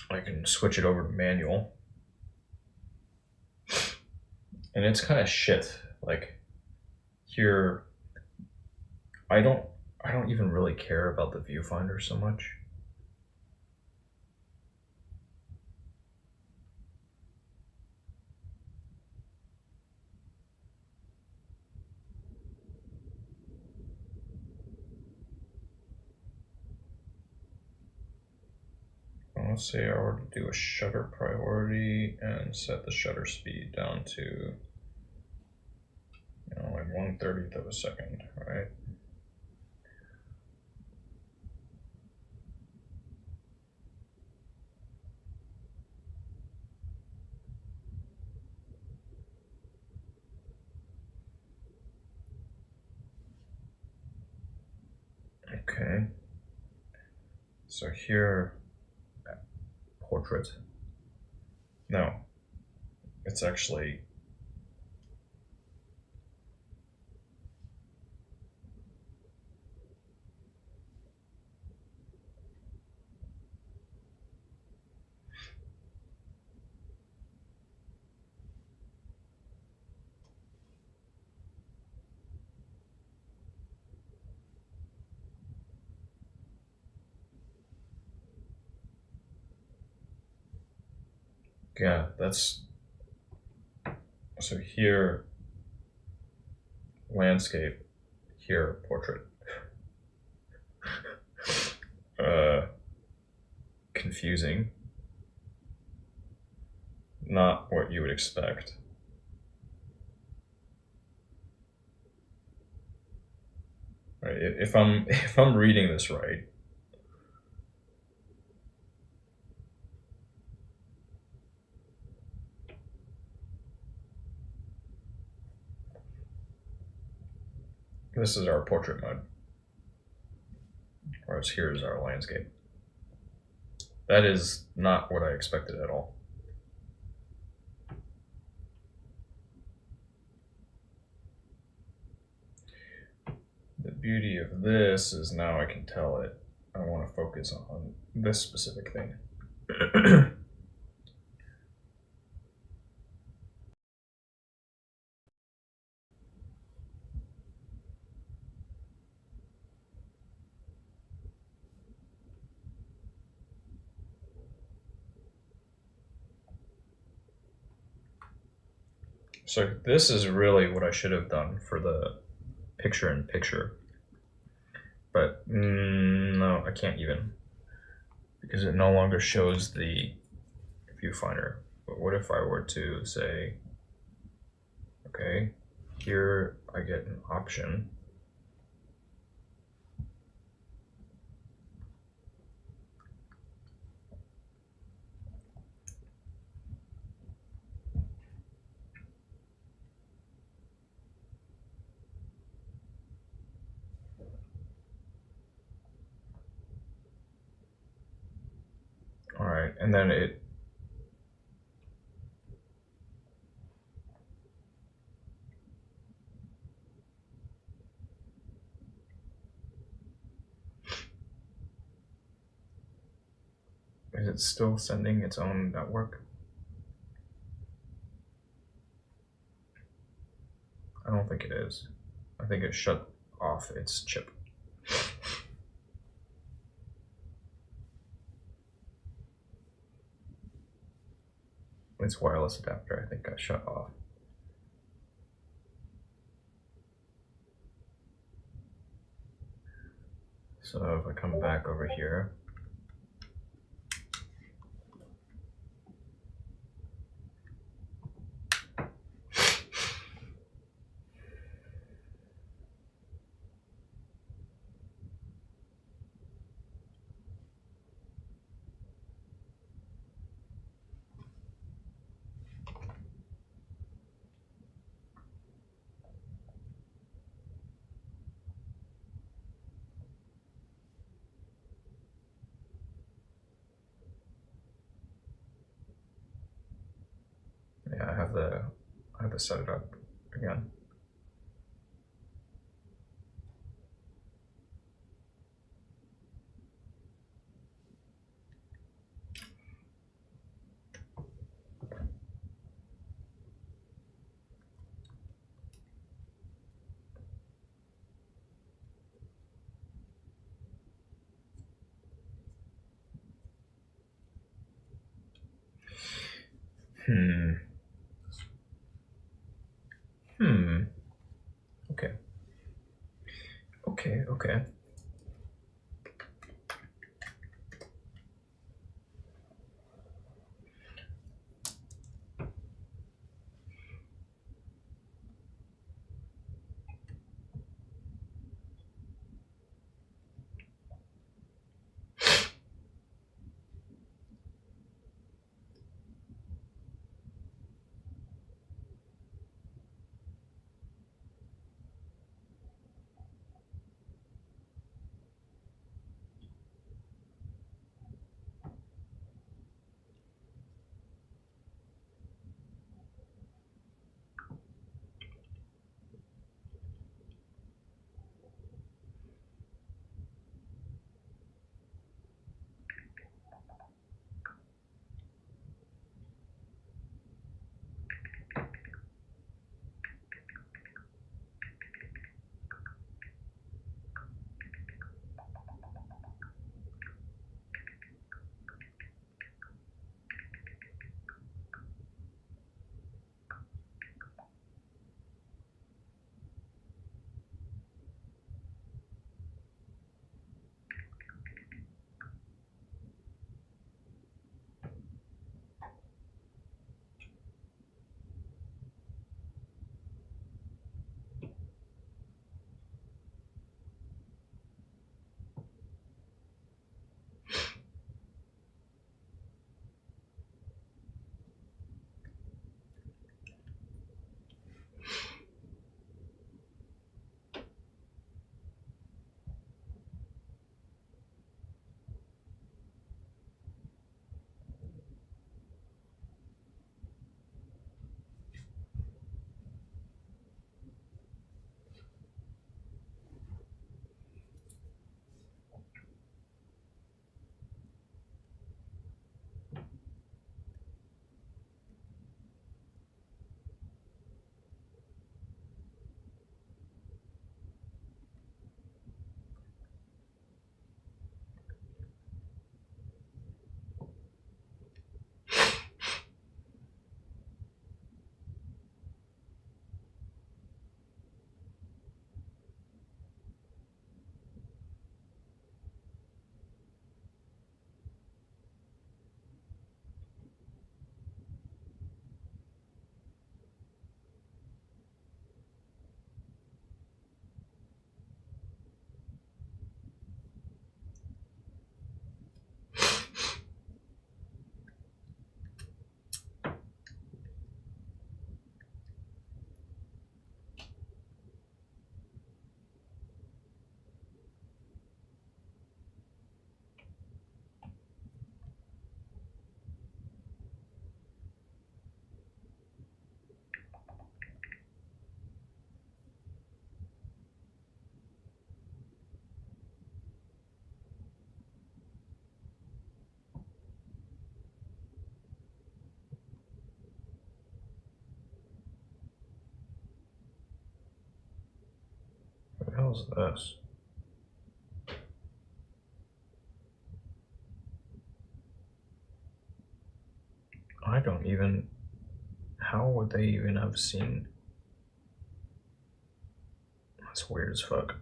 I can switch it over to manual. And it's kind of shit. Like here, I don't even really care about the viewfinder so much. Let's say I were to do a shutter priority and set the shutter speed down to, you know, like 1/30th of a second, right? Okay. So here, portrait. No, it's actually yeah, that's so here landscape, here portrait. Confusing. Not what you would expect. Right, if I'm reading this right, this is our portrait mode, whereas here is our landscape. That is not what I expected at all. The beauty of this is now I can tell it I want to focus on this specific thing. So this is really what I should have done for the picture-in-picture. But no, I can't even, because it no longer shows the viewfinder. But what if I were to say, okay, here I get an option. All right, and then it it still sending its own network? I don't think it is. I think it shut off its chip. Its wireless adapter, I think, got shut off. So if I come back over here, yeah, I have to set it up again. Okay. Okay. hell's this? I don't even. How would they even have seen? That's weird as fuck.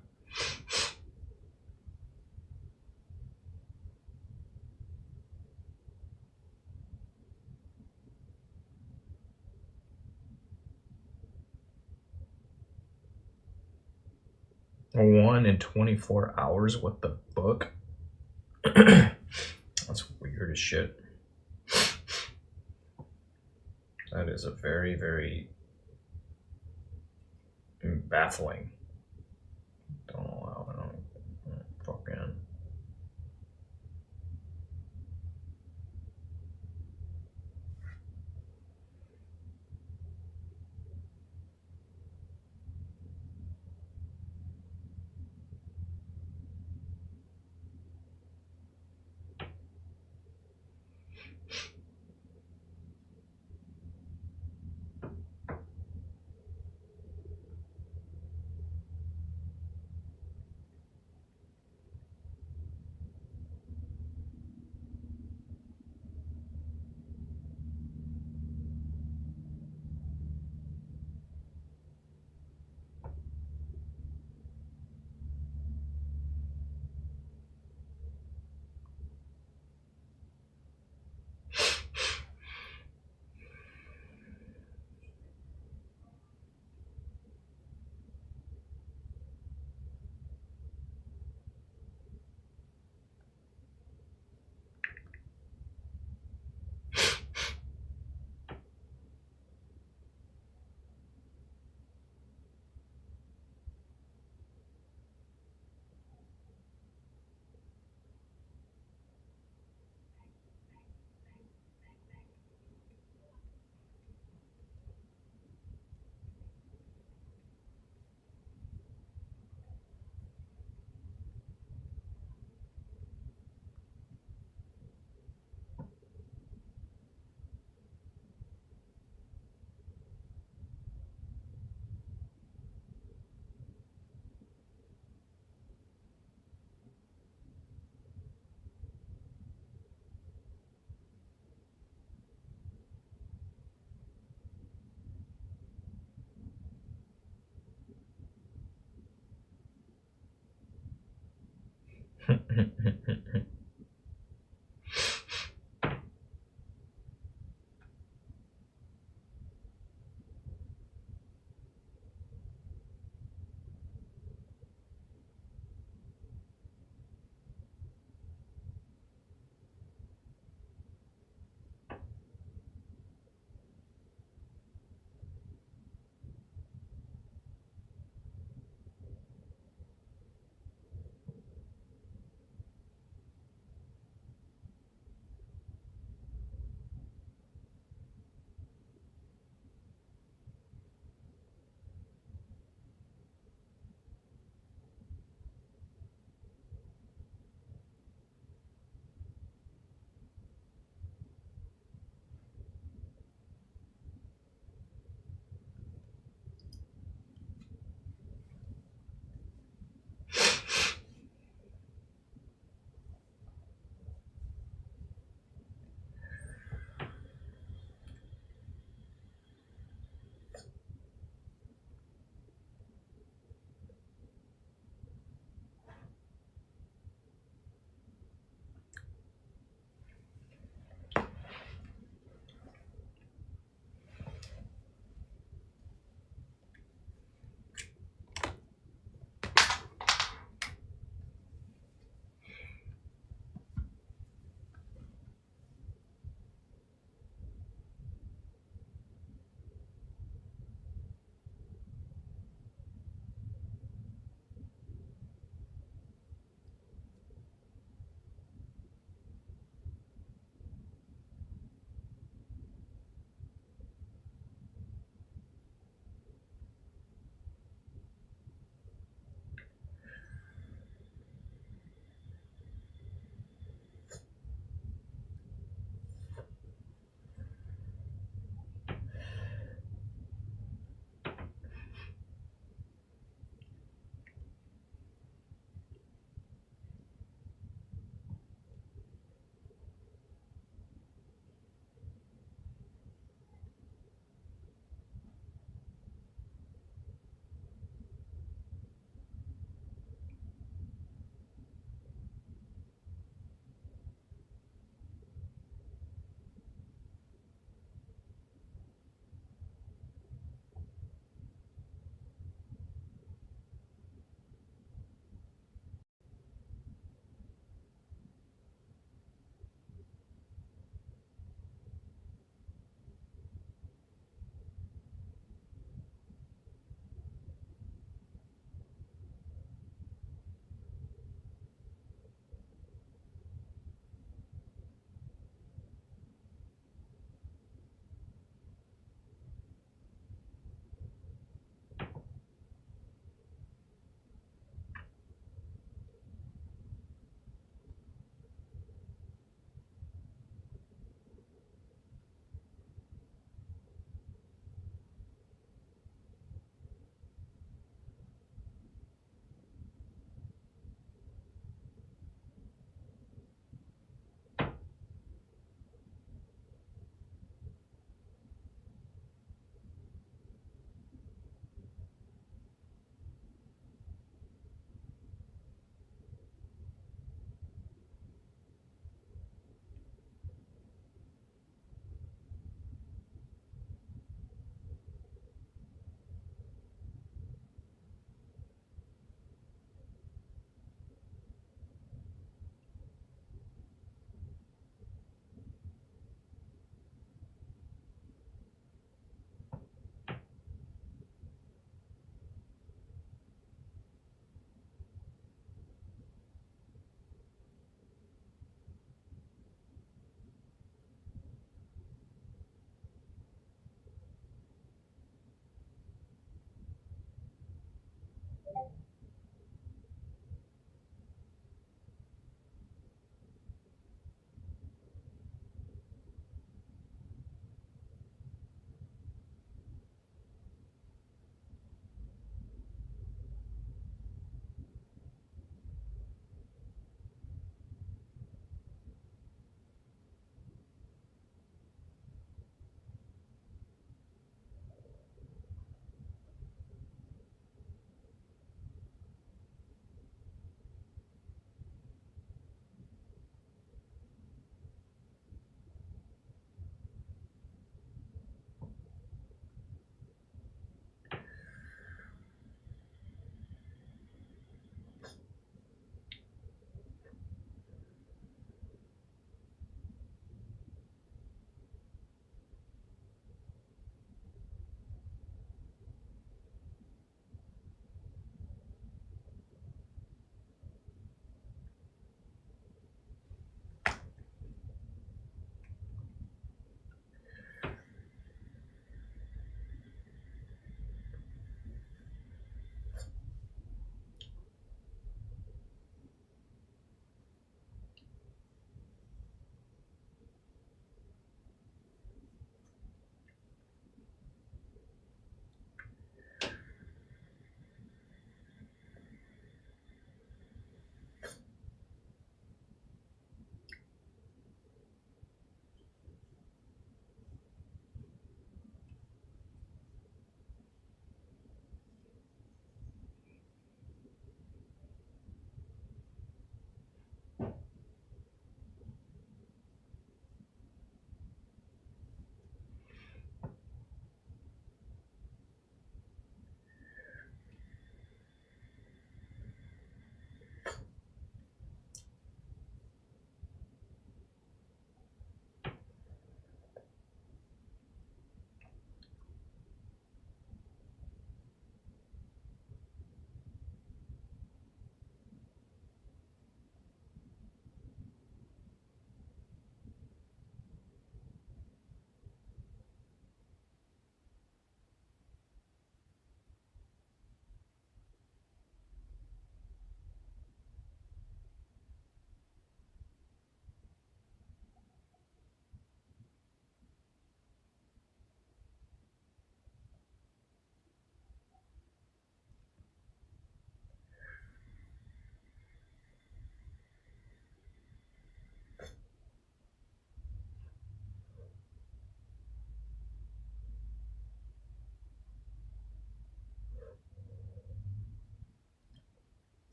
One in 24 hours? What the fuck? That's weird as shit. That is a very, very baffling. Don't allow it. Don't fucking.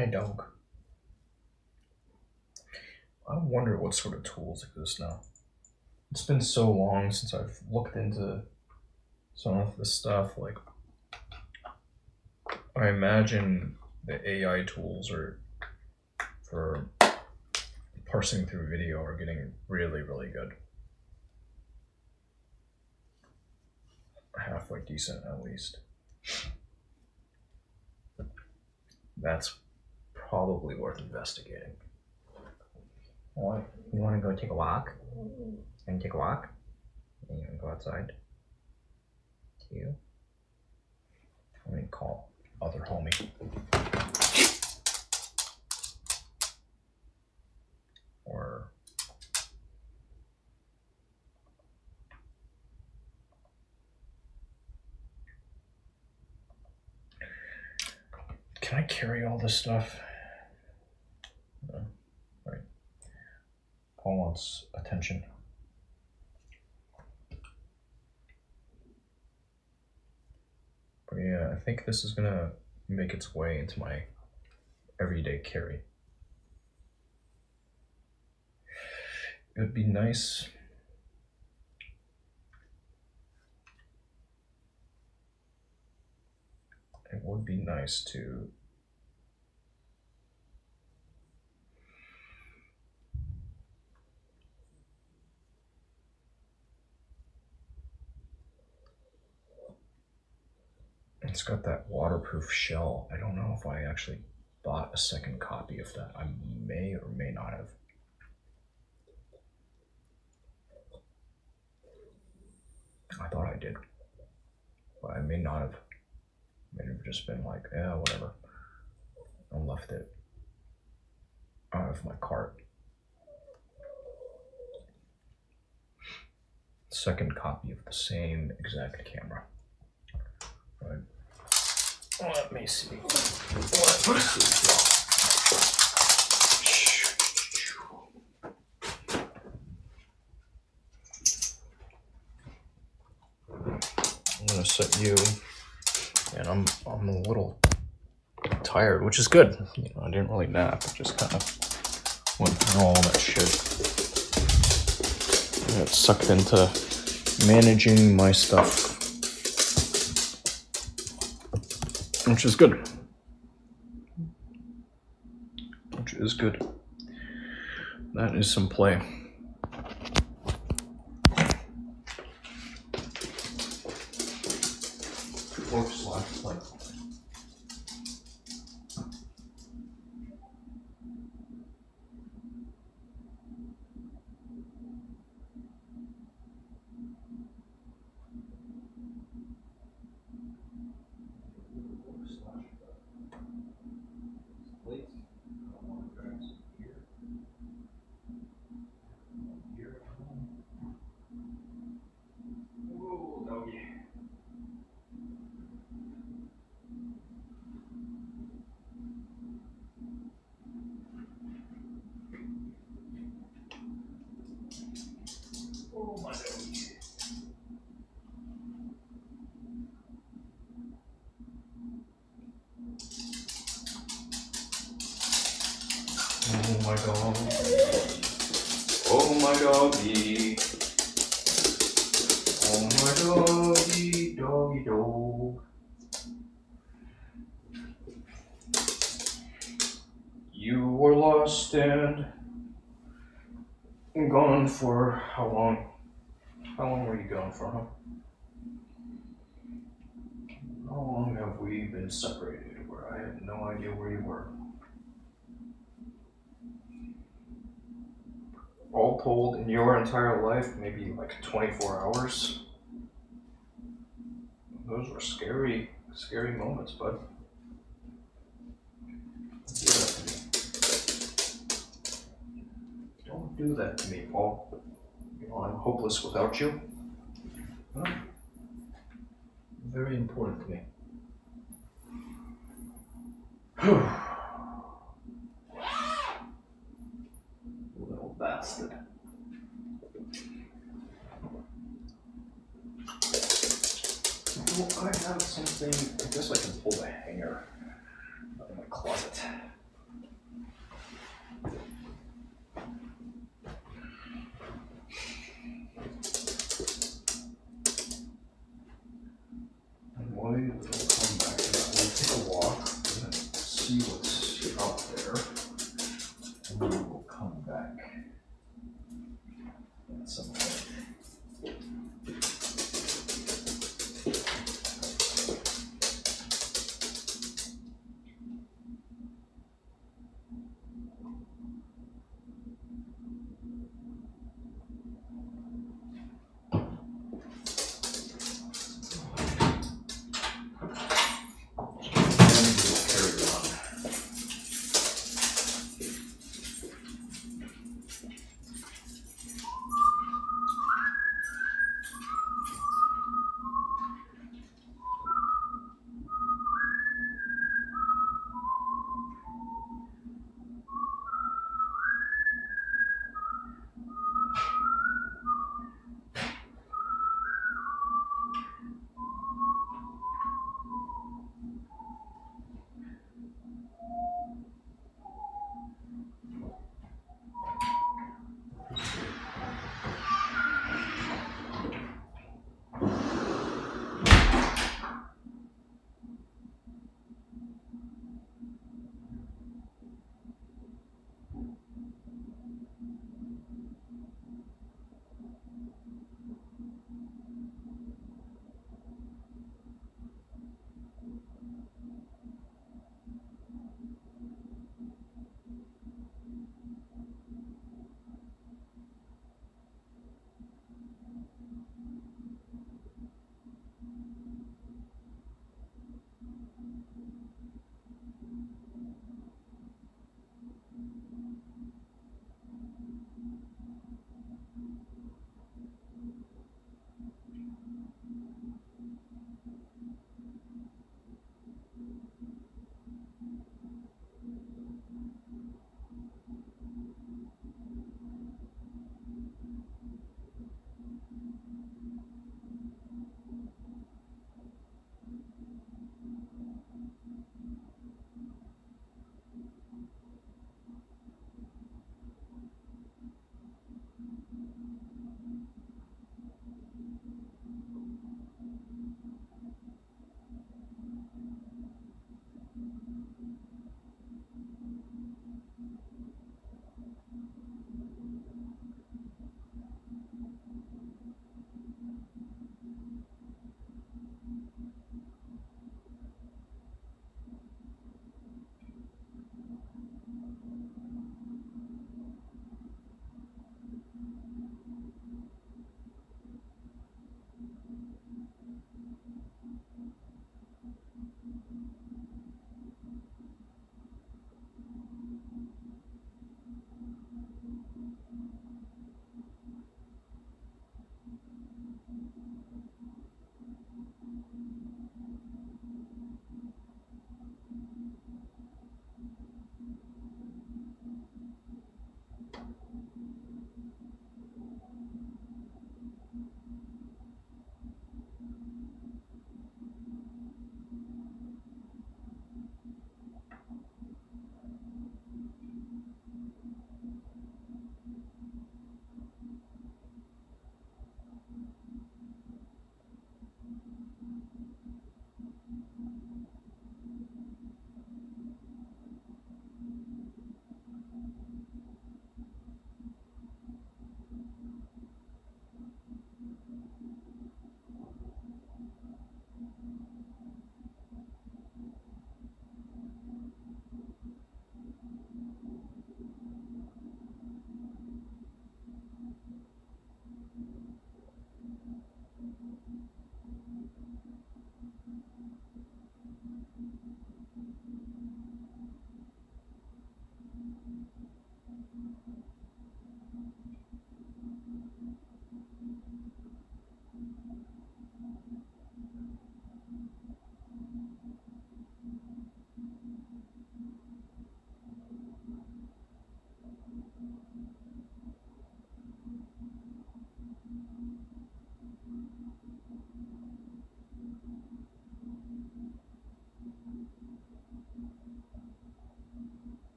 Hey, dog. I wonder what sort of tools exist now. It's been so long since I've looked into some of this stuff. Like, I imagine the AI tools are for parsing through video are getting really, really good. Halfway decent, at least. That's probably worth investigating. What? You want to go take a walk? And take a walk? And you want to go outside? You? Let me call other homie. Or can I carry all this stuff? No. Right. Paul wants attention. But yeah, I think this is gonna make its way into my everyday carry. It would be nice. It would be nice to it's got that waterproof shell. I don't know if I actually bought a second copy of that. I may or may not have. I thought I did, but I may not have. May have just been like, yeah, whatever. I left it out of my cart. Second copy of the same exact camera. Right. Let me see. I'm gonna set you, and I'm a little tired, which is good. You know, I didn't really nap. I just kind of went through all that shit. I got sucked into managing my stuff, which is good. Which is good. That is some play. Oh my god. Oh my doggy. Oh my doggy, doggy dog. You were lost and gone for how long? How long were you gone for, huh? How long have we been separated where I had no idea where you were? All told, in your entire life, maybe like 24 hours. Those were scary, scary moments, bud. Don't do that to me, Paul. You know, I'm hopeless without you. Huh? Very important to me. Little bastard. Do I have something? I guess I can pull the hanger out of my closet. at some point.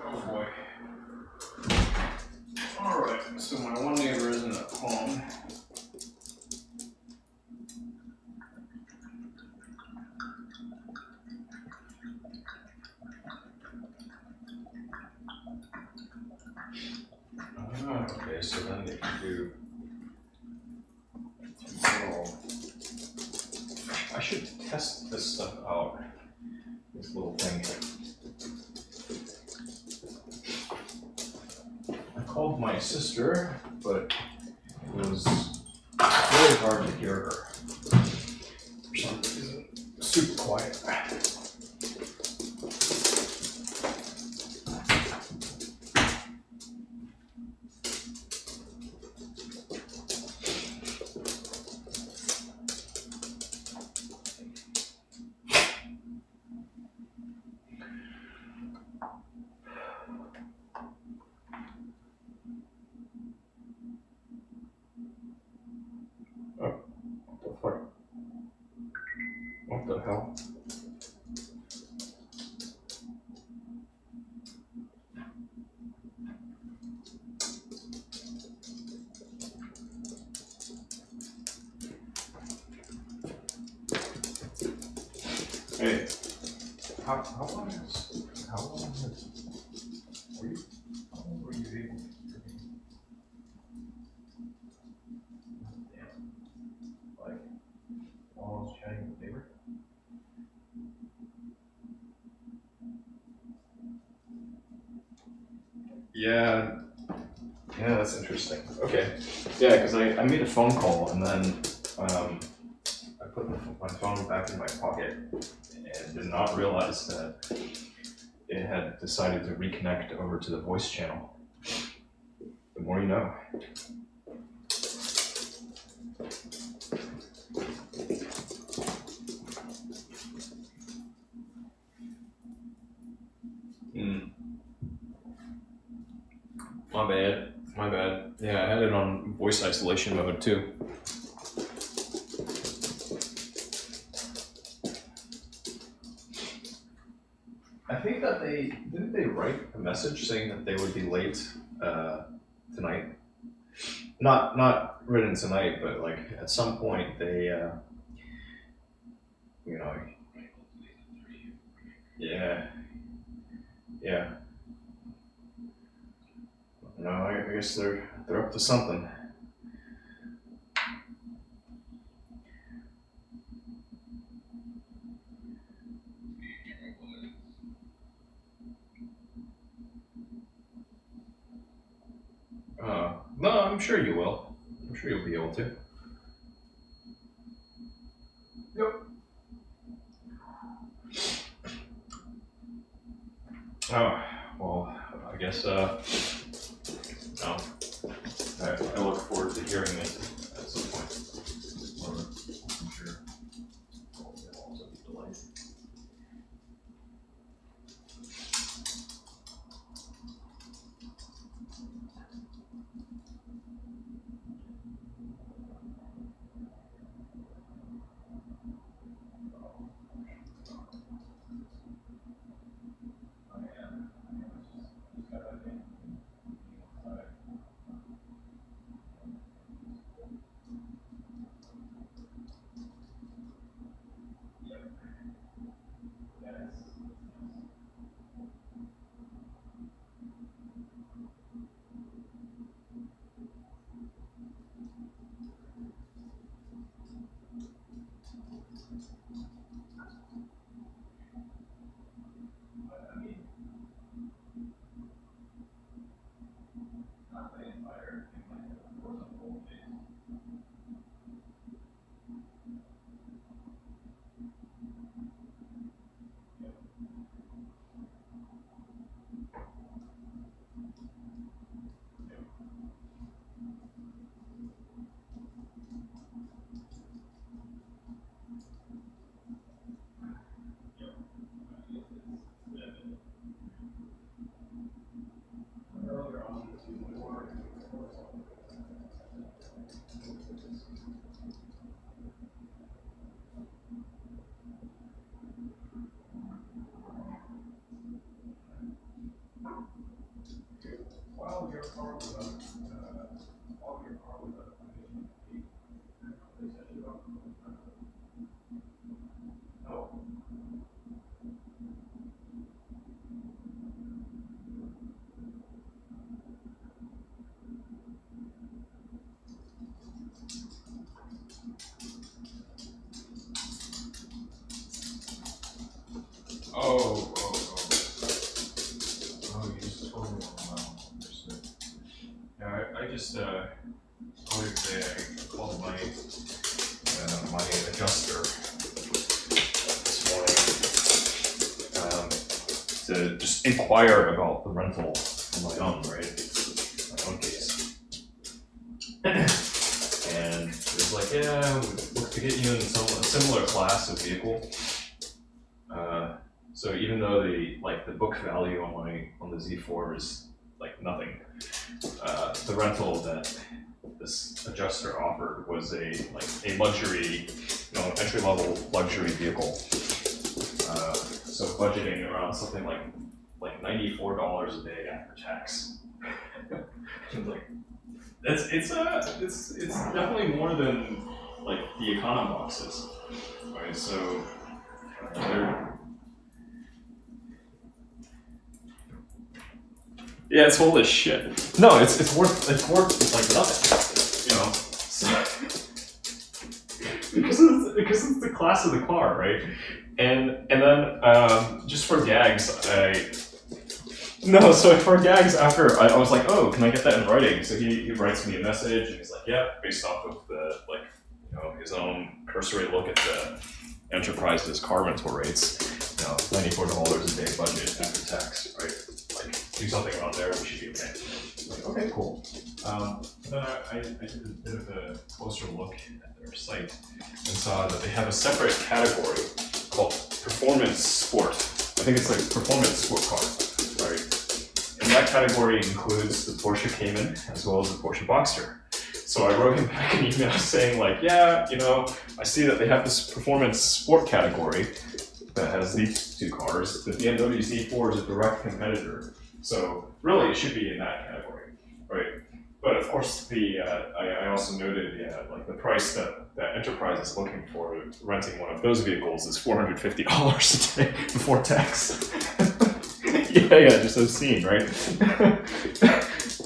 Oh boy. Alright, so my one neighbor isn't at home. Okay, so then if you do. Oh, I should test this stuff out. This little thing. I called my sister, but it was really hard to hear her. For some reason, super quiet. What the hell? Hey, how long were you able to hear me? Like, while I was chatting with neighbor? Yeah, that's interesting. Okay, yeah, because I made a phone call and then I put my phone back in my pocket and did not realize that it had decided to reconnect over to the voice channel. The more you know. My bad. Yeah, I had it on voice isolation mode too. I think that didn't they write a message saying that they would be late tonight. Not written tonight, but like at some point they, you know, yeah. No, I guess they're up to something. No, I'm sure you will. I'm sure you'll be able to. Yep. Oh, well, I guess, no. I look forward to hearing it at some point. I'm sure it'll also be delightful. Oh, you just told me understood. Yeah, I just, earlier today I called my adjuster this morning to just inquire about the rental on my own, right? My own case. And it was like, yeah, we look to get you in a similar class of vehicle. So even though the book value on the Z4 is like nothing, the rental that this adjuster offered was a luxury, entry level luxury vehicle. So budgeting around something like $94 a day after tax. Like it's definitely more than like the economy boxes, right? So yeah, it's full of shit. No, it's worth like nothing, you know. So, because it's the class of the car, right? And then just for gags, for gags after I was like, oh, can I get that in writing? So he writes me a message and he's like, yeah, based off of the his own cursory look at the enterprise's car rental rates. $94 a day budget after tax, right? Like, do something around there, we should be okay. Like, okay, cool. Then I did a bit of a closer look at their site and saw that they have a separate category called performance sport. I think it's like performance sport car, right? And that category includes the Porsche Cayman as well as the Porsche Boxster. So I wrote him back an email saying like, yeah, I see that they have this performance sport category that has these two cars. The BMW Z4 is a direct competitor. So really it should be in that category, right? But of course I also noted like the price that Enterprise is looking for renting one of those vehicles is $450 a day before tax. yeah, just obscene, right?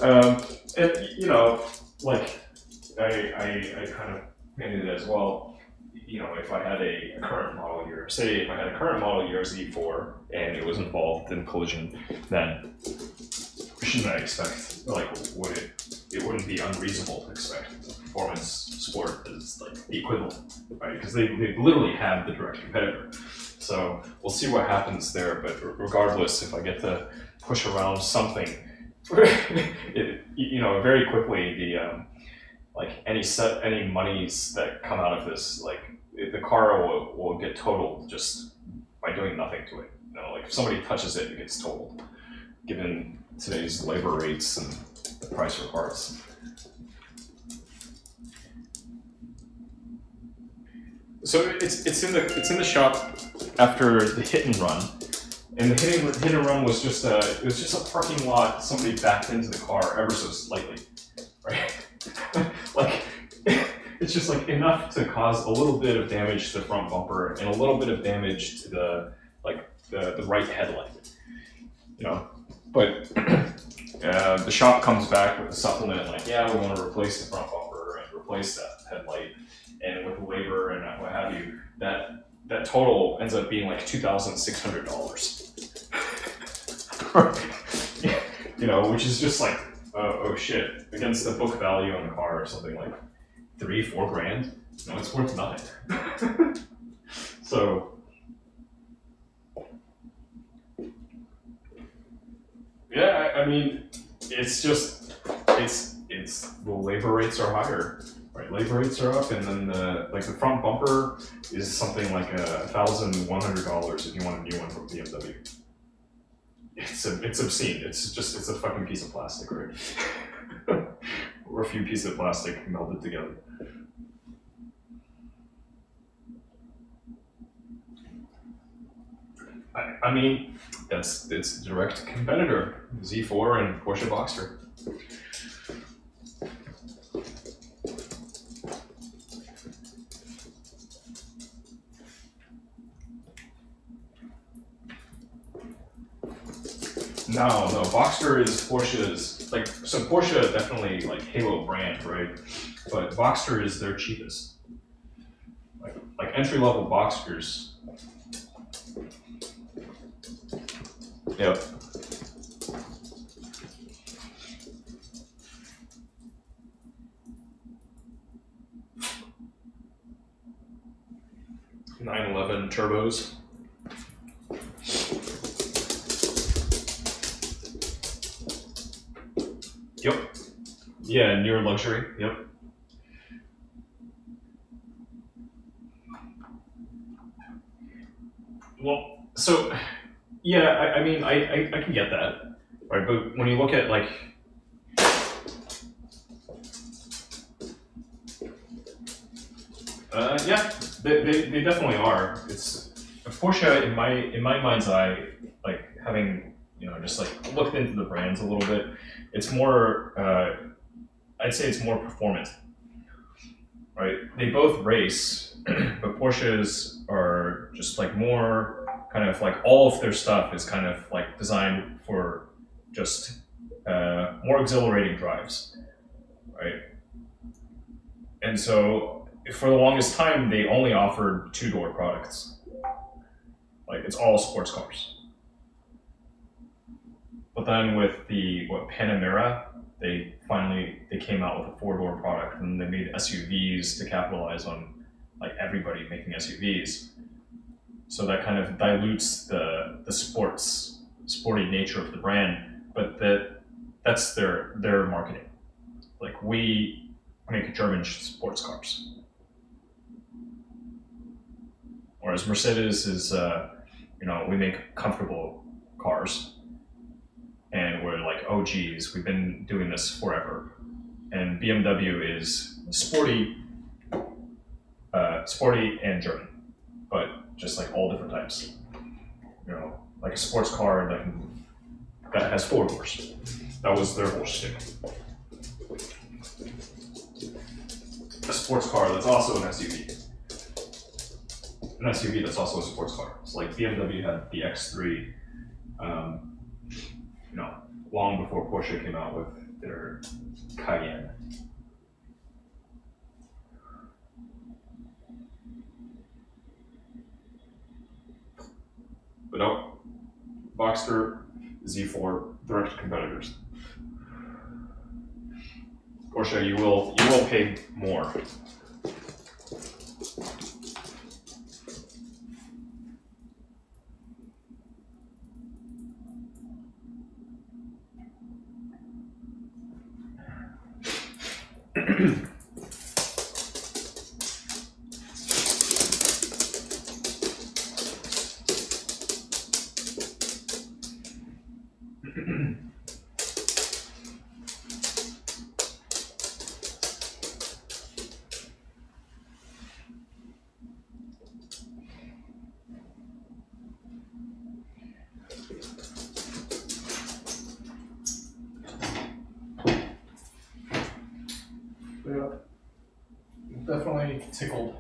And like I kind of painted it as well. If I had a current model year, say if I had a current model year Z4 and it was involved in collision, then shouldn't I expect, like, it wouldn't be unreasonable to expect the performance sport is like the equivalent, right? Because they literally have the direct competitor. So we'll see what happens there, but regardless, if I get to push around something, very quickly the any monies that come out of this, like the car will get totaled just by doing nothing to it. Like if somebody touches it, it gets totaled, given today's labor rates and the price for parts. So it's in the shop after the hit and run, and the hit and run was just a parking lot. Somebody backed into the car ever so slightly, right? Like it's just like enough to cause a little bit of damage to the front bumper and a little bit of damage to the right headlight, But the shop comes back with a supplement like, yeah, we want to replace the front bumper and replace that headlight, and with the labor and what have you, that total ends up being like $2,600. Which is just like, oh shit, against the book value on the car or something like $3-4 grand. It's worth nothing. So yeah, I mean, it's the labor rates are higher, right? Labor rates are up, and then the front bumper is something like $1,100 if you want a new one from BMW. It's obscene. It's a fucking piece of plastic, right? Or a few pieces of plastic melded together. I mean, it's direct competitor, Z4 and Porsche Boxster. No, Boxster is Porsche's, so Porsche definitely Halo brand, right? But Boxster is their cheapest. Like entry-level Boxsters. Yep. .911 turbos. Yep. Yeah, near luxury. Yep. Well, so yeah, I mean, I can get that, right? But when you look at yeah, they definitely are. It's a Porsche in my mind's eye, having just looked into the brands a little bit. It's more, I'd say it's more performant, right? They both race, but Porsches are just more kind of all of their stuff is kind of designed for just more exhilarating drives, right? And so for the longest time, they only offered two-door products. It's all sports cars. But then with the Panamera they came out with a 4-door product, and they made SUVs to capitalize on like everybody making SUVs. So that kind of dilutes the sporty nature of the brand, but that's their marketing. Like, we make German sports cars, whereas Mercedes is we make comfortable cars, and we're like, oh geez, we've been doing this forever. And BMW is sporty and German, but just like all different types. Like a sports car that has 4 doors. That was their whole shtick. A sports car that's also an SUV. An SUV that's also a sports car. It's like BMW had the X3, long before Porsche came out with their Cayenne. But no, Boxster, Z4, direct competitors. Porsche, you will pay more. Yeah, definitely tickled.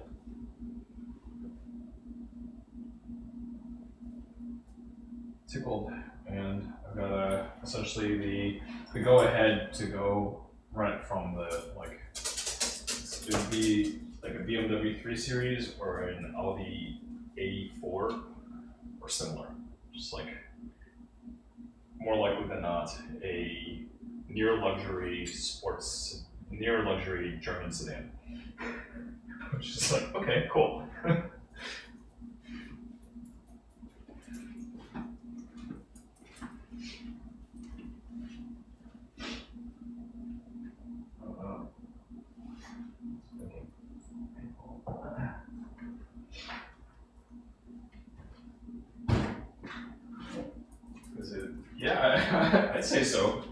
And I've got essentially the go ahead to go run it from it would be like a BMW 3 Series or an Audi A4 or similar. Just like, more likely than not, a near luxury German sedan. Which is like, okay, cool. Yeah, I'd say so.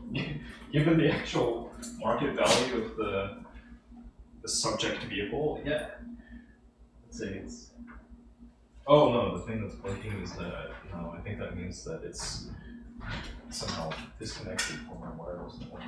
Given the actual market value of the subject vehicle, yeah. I'd say it's. Oh no, the thing that's blinking is that no, I think that means that it's somehow disconnected from my wireless network.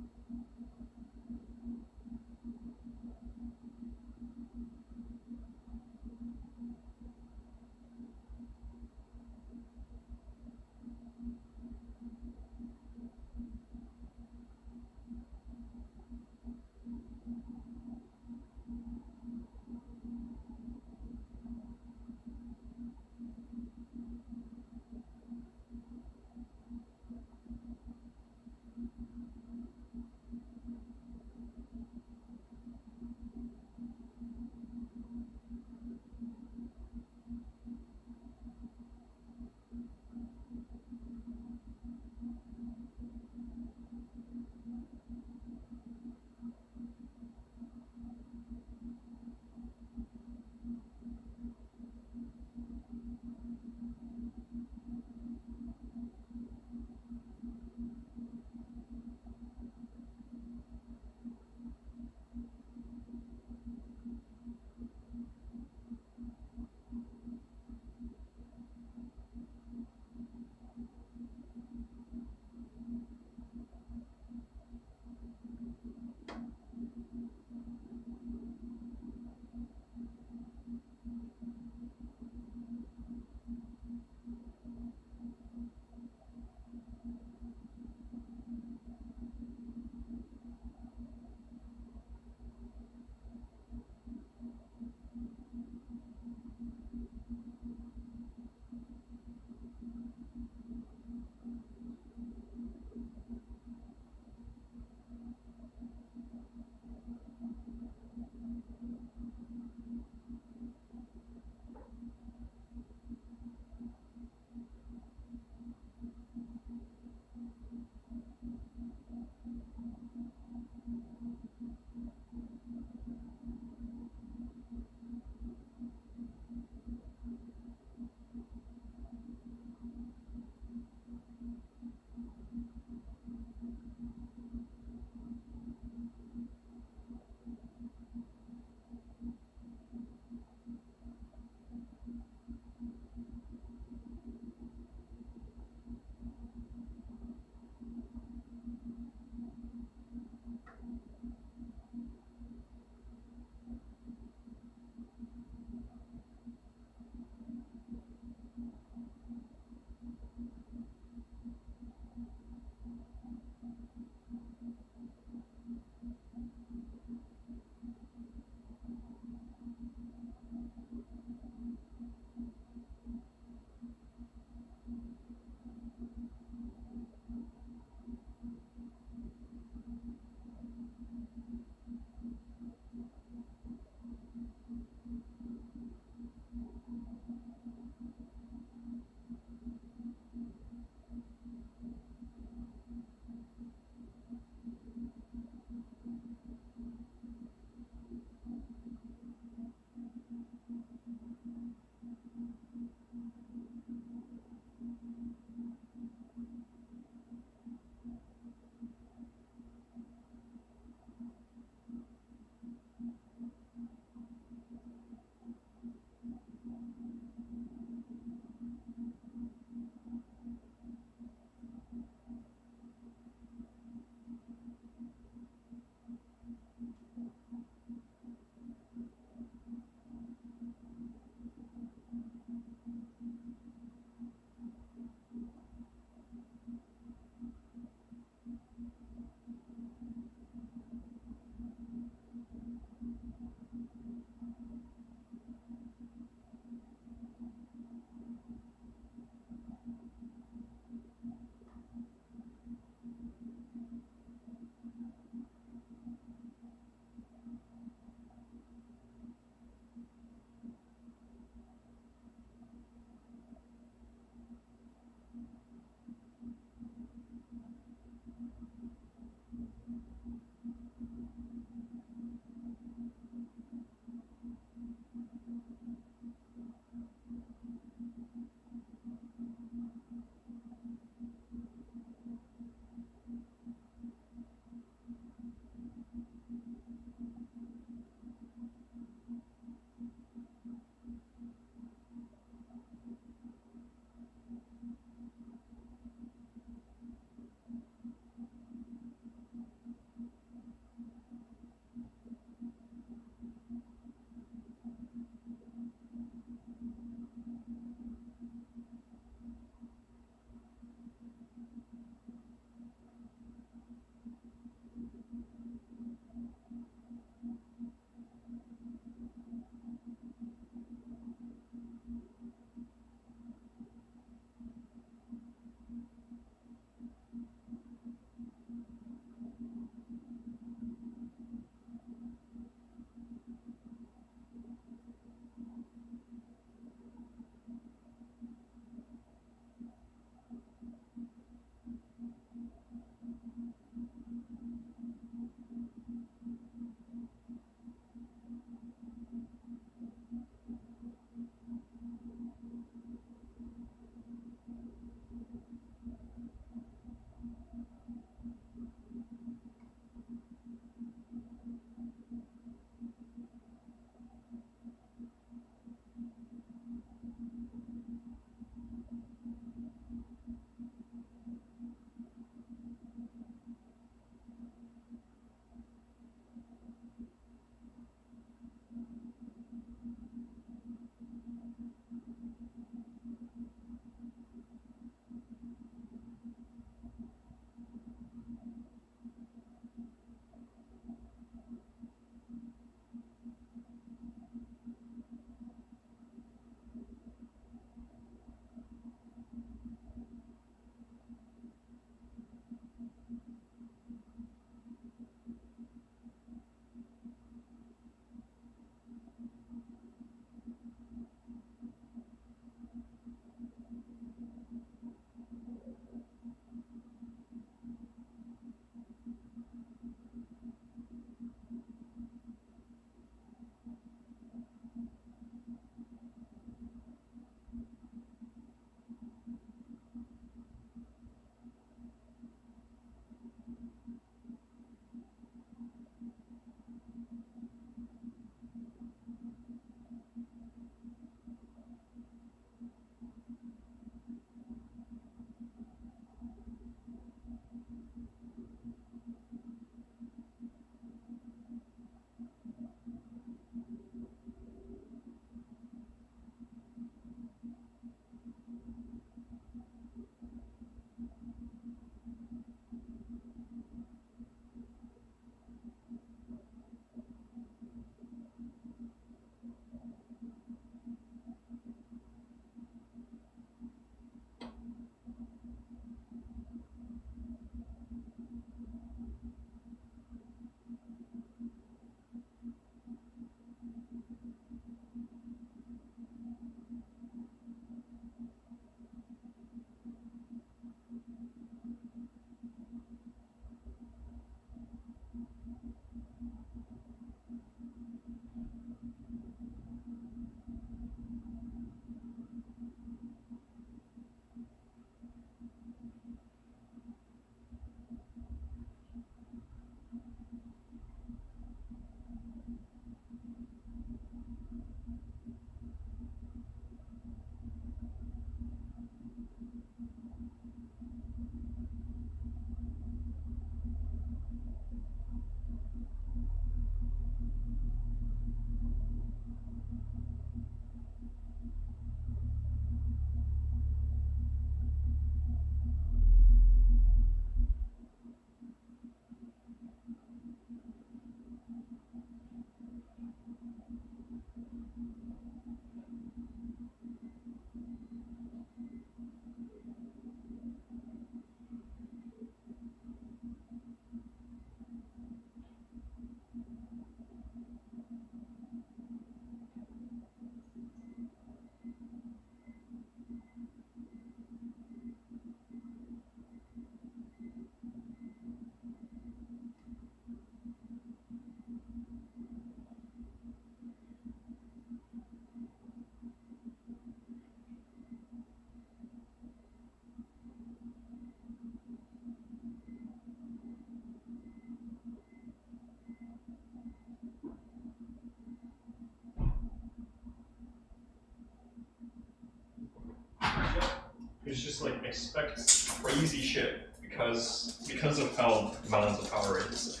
is just like expect crazy shit because of how balance of power is.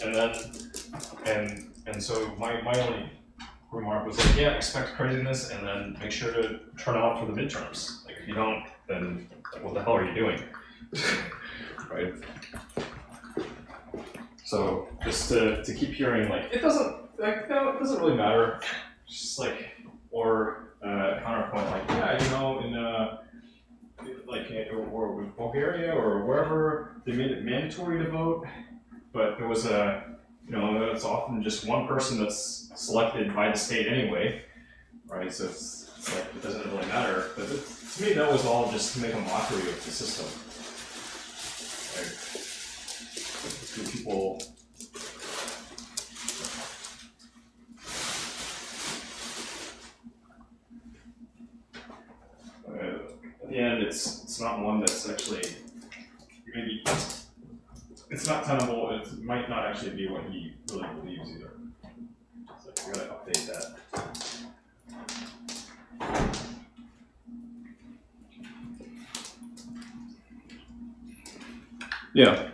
And then and so my only remark was like, yeah, expect craziness and then make sure to turn out for the midterms. Like if you don't, then like, what the hell are you doing? Right? So just to keep hearing like it doesn't really matter. Just like or counterpoint like in or Bulgaria or wherever they made it mandatory to vote, but there was it's often just one person that's selected by the state anyway, right? So it's like it doesn't really matter. But to me, that was all just to make a mockery of the system. Like, people. At the end, it's not one that's actually maybe it's not tenable. It might not actually be what he really believes either. So we gotta update that. Yeah.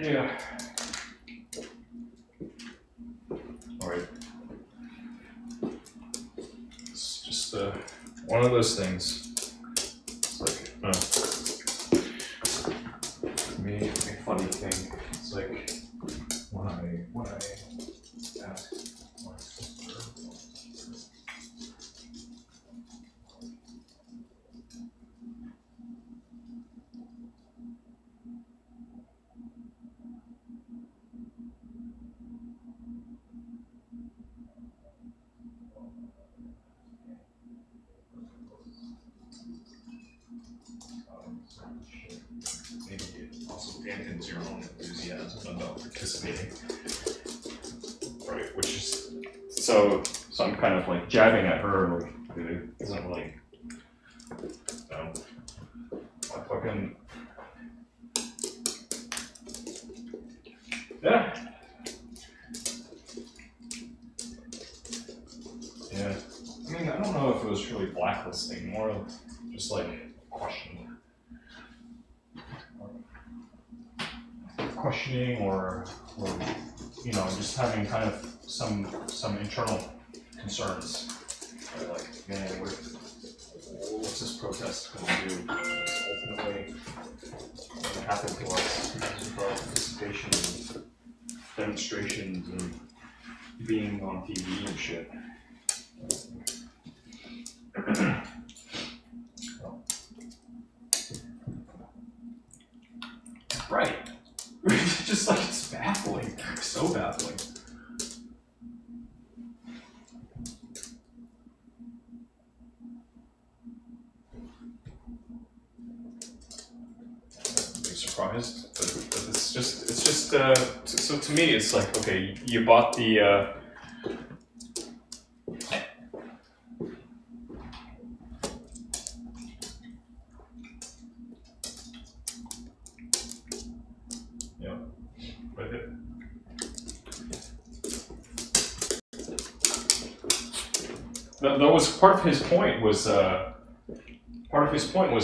Yeah. All right. It's just one of those things. It's like, me, a funny thing. It's like when I ask my sister. Maybe it also dampens your own enthusiasm about participating, right? Which is so I'm kind of like jabbing at her, like it doesn't really. I fucking yeah. Yeah. I mean, I don't know if it was really blacklisting, more of just like questioning or just having kind of some internal concerns. Right? Like, man, what's this protest going to do? Ultimately, what's going to happen to us because of our participation in demonstrations and being on TV and shit. Right. Just like it's baffling. So baffling. I'd be surprised, but it's just so to me it's like, okay, you bought the that was part of his point was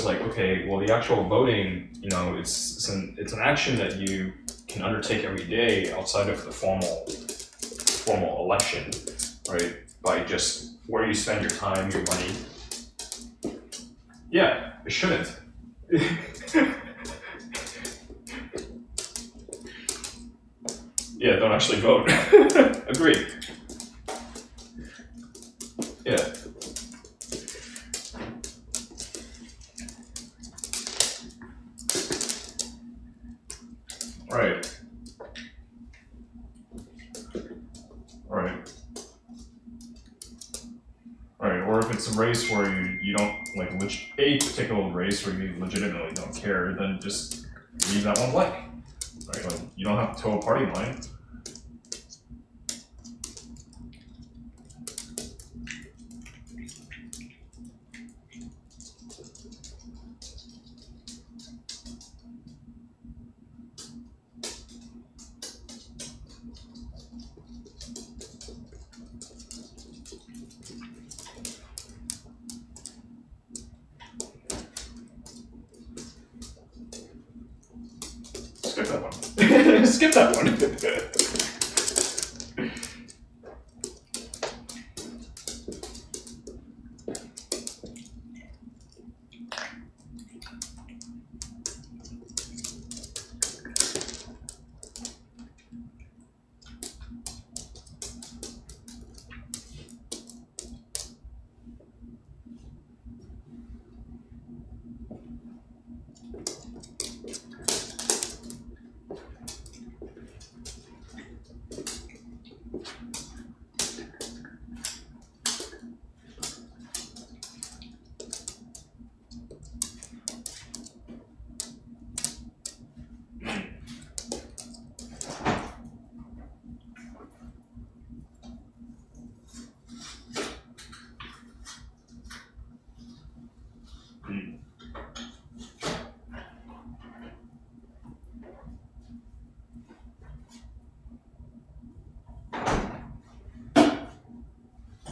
like, okay, well, the actual voting, it's an action that you can undertake every day outside of the formal election, right? By just where you spend your time, your money. Yeah, it shouldn't. Yeah, don't actually vote. Agreed. Yeah. Right. Right. Right. Or if it's a race where you don't like a particular race where you legitimately don't care, then just leave that one blank. Right. Like you don't have to toe a party line. Skip that one. Skip that one.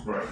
Right.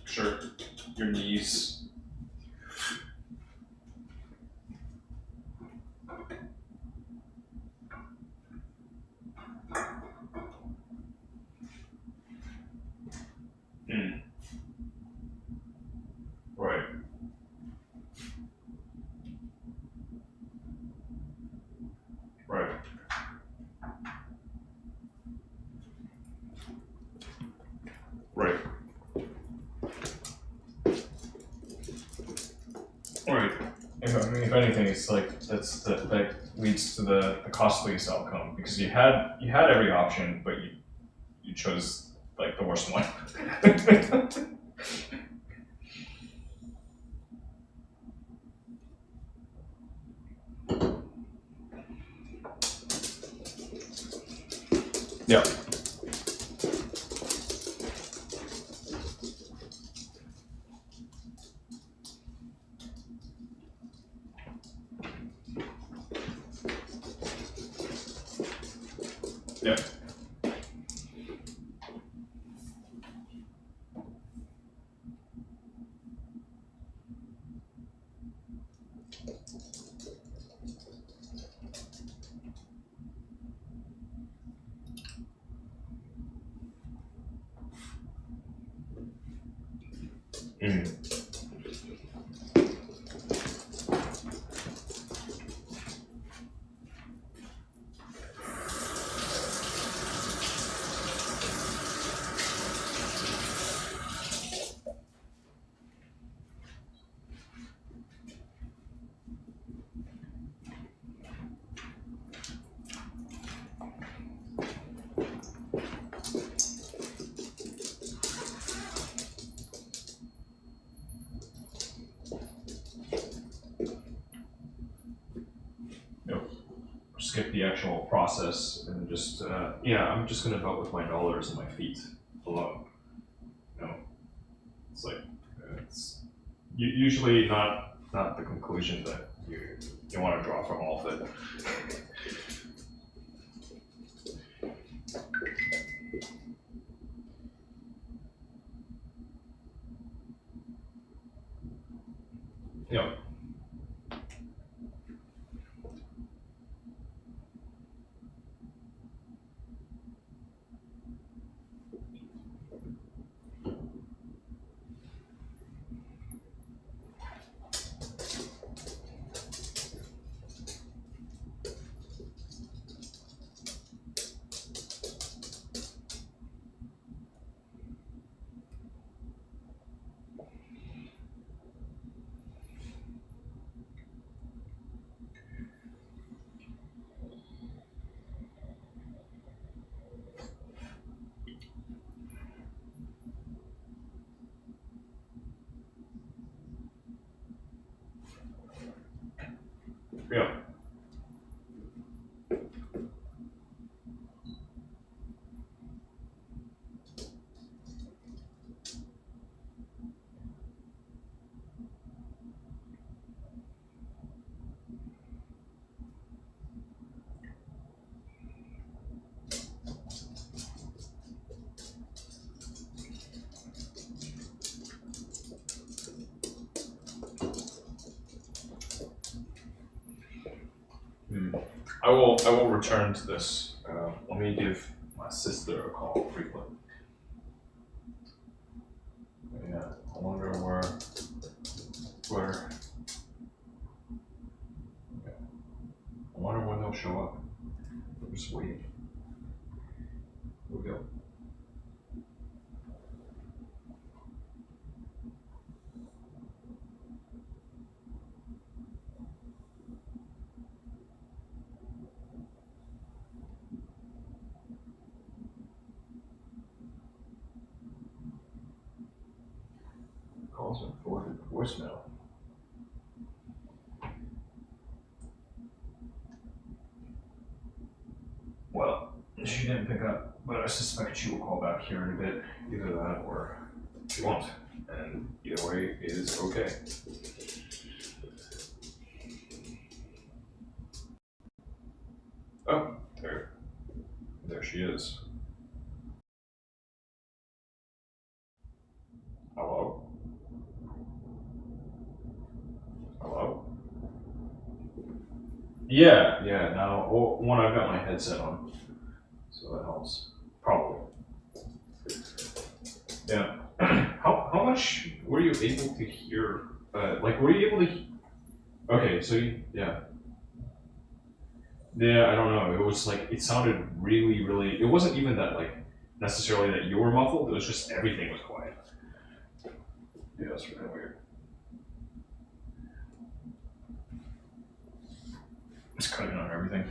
Sure. Your knees. Mm. Right. Right. Right. Right. I mean, if anything, it's like that leads to the costliest outcome because you had every option, but you chose like the worst one. Yeah. Yeah. Mm. Skip the actual process and just yeah, I'm just gonna vote with my dollars and my feet alone. You know, it's like it's usually not the conclusion that you want to draw from all of it. Yep. Yeah. I will return to this. Let me give my sister a call briefly. Yeah, I wonder where. I wonder when they'll show up. I'm just waiting. Here we go. Calls been forwarded to voicemail. Well, she didn't pick up, but I suspect she will call back here in a bit. Either that or she won't. And either way is okay. Oh, there she is. Hello? Hello? Yeah, now, one, I've got my headset on, so that helps. Probably. Yeah. How much were you able to hear, were you able to, okay, so yeah. Yeah, I don't know, it was like, it sounded really, it wasn't even that, necessarily that you were muffled, it was just everything was quiet. Yeah, it's really weird. It's cutting on everything.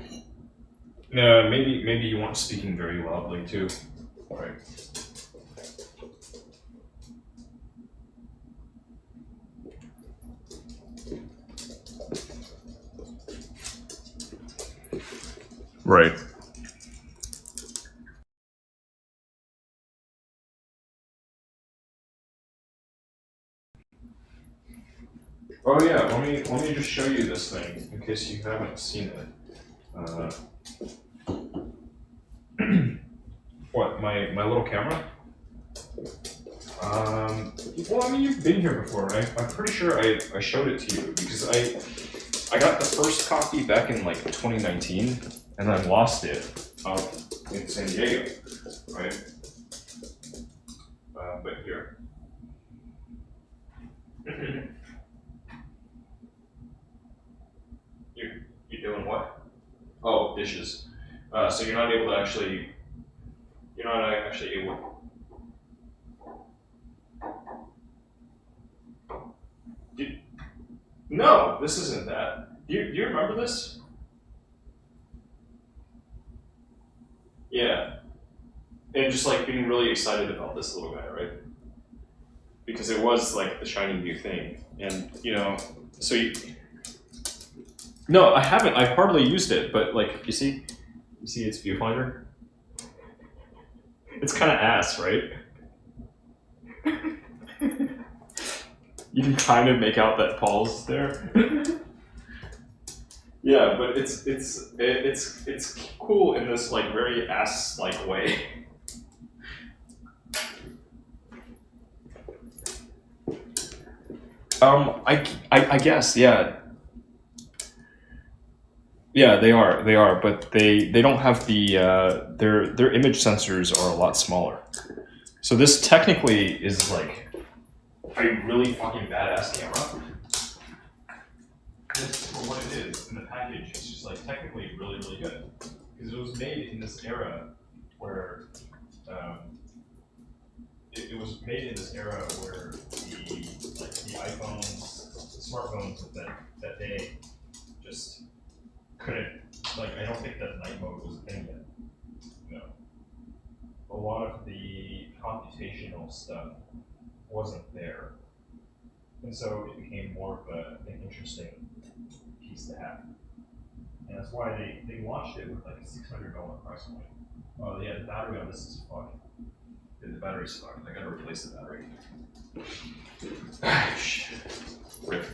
Yeah, maybe you weren't speaking very loudly too. Right. Right. Oh yeah, let me just show you this thing in case you haven't seen it. What, my little camera? Well, I mean, you've been here before, right? I'm pretty sure I showed it to you because I got the first copy back in 2019 and I lost it out in San Diego, right? But here. You doing what? Oh, dishes. So you're not able to actually. You're not actually able. No, this isn't that. Do you remember this? Yeah. And just being really excited about this little guy, right? Because it was the shiny new thing, and so you. No, I haven't. I've hardly used it, but you see its viewfinder. It's kind of ass, right? You can kind of make out that Paul's there. Yeah, but it's cool in this like very ass-like way. I guess, yeah. Yeah, they are, but they don't have the their image sensors are a lot smaller. So this technically is like a really fucking badass camera. Just for what it is in the package, it's just like technically really really good because it was made in this era where it was made in this era where the iPhones, the smartphones of that day just couldn't, like, I don't think that night mode was a thing yet. You know, a lot of the computational stuff wasn't there, and so it became more of an interesting piece to have. And that's why they launched it with like a $600 price point. Oh yeah, the battery on this is fucked. The battery's fucked. I gotta replace the battery. Ah, shit. Rip.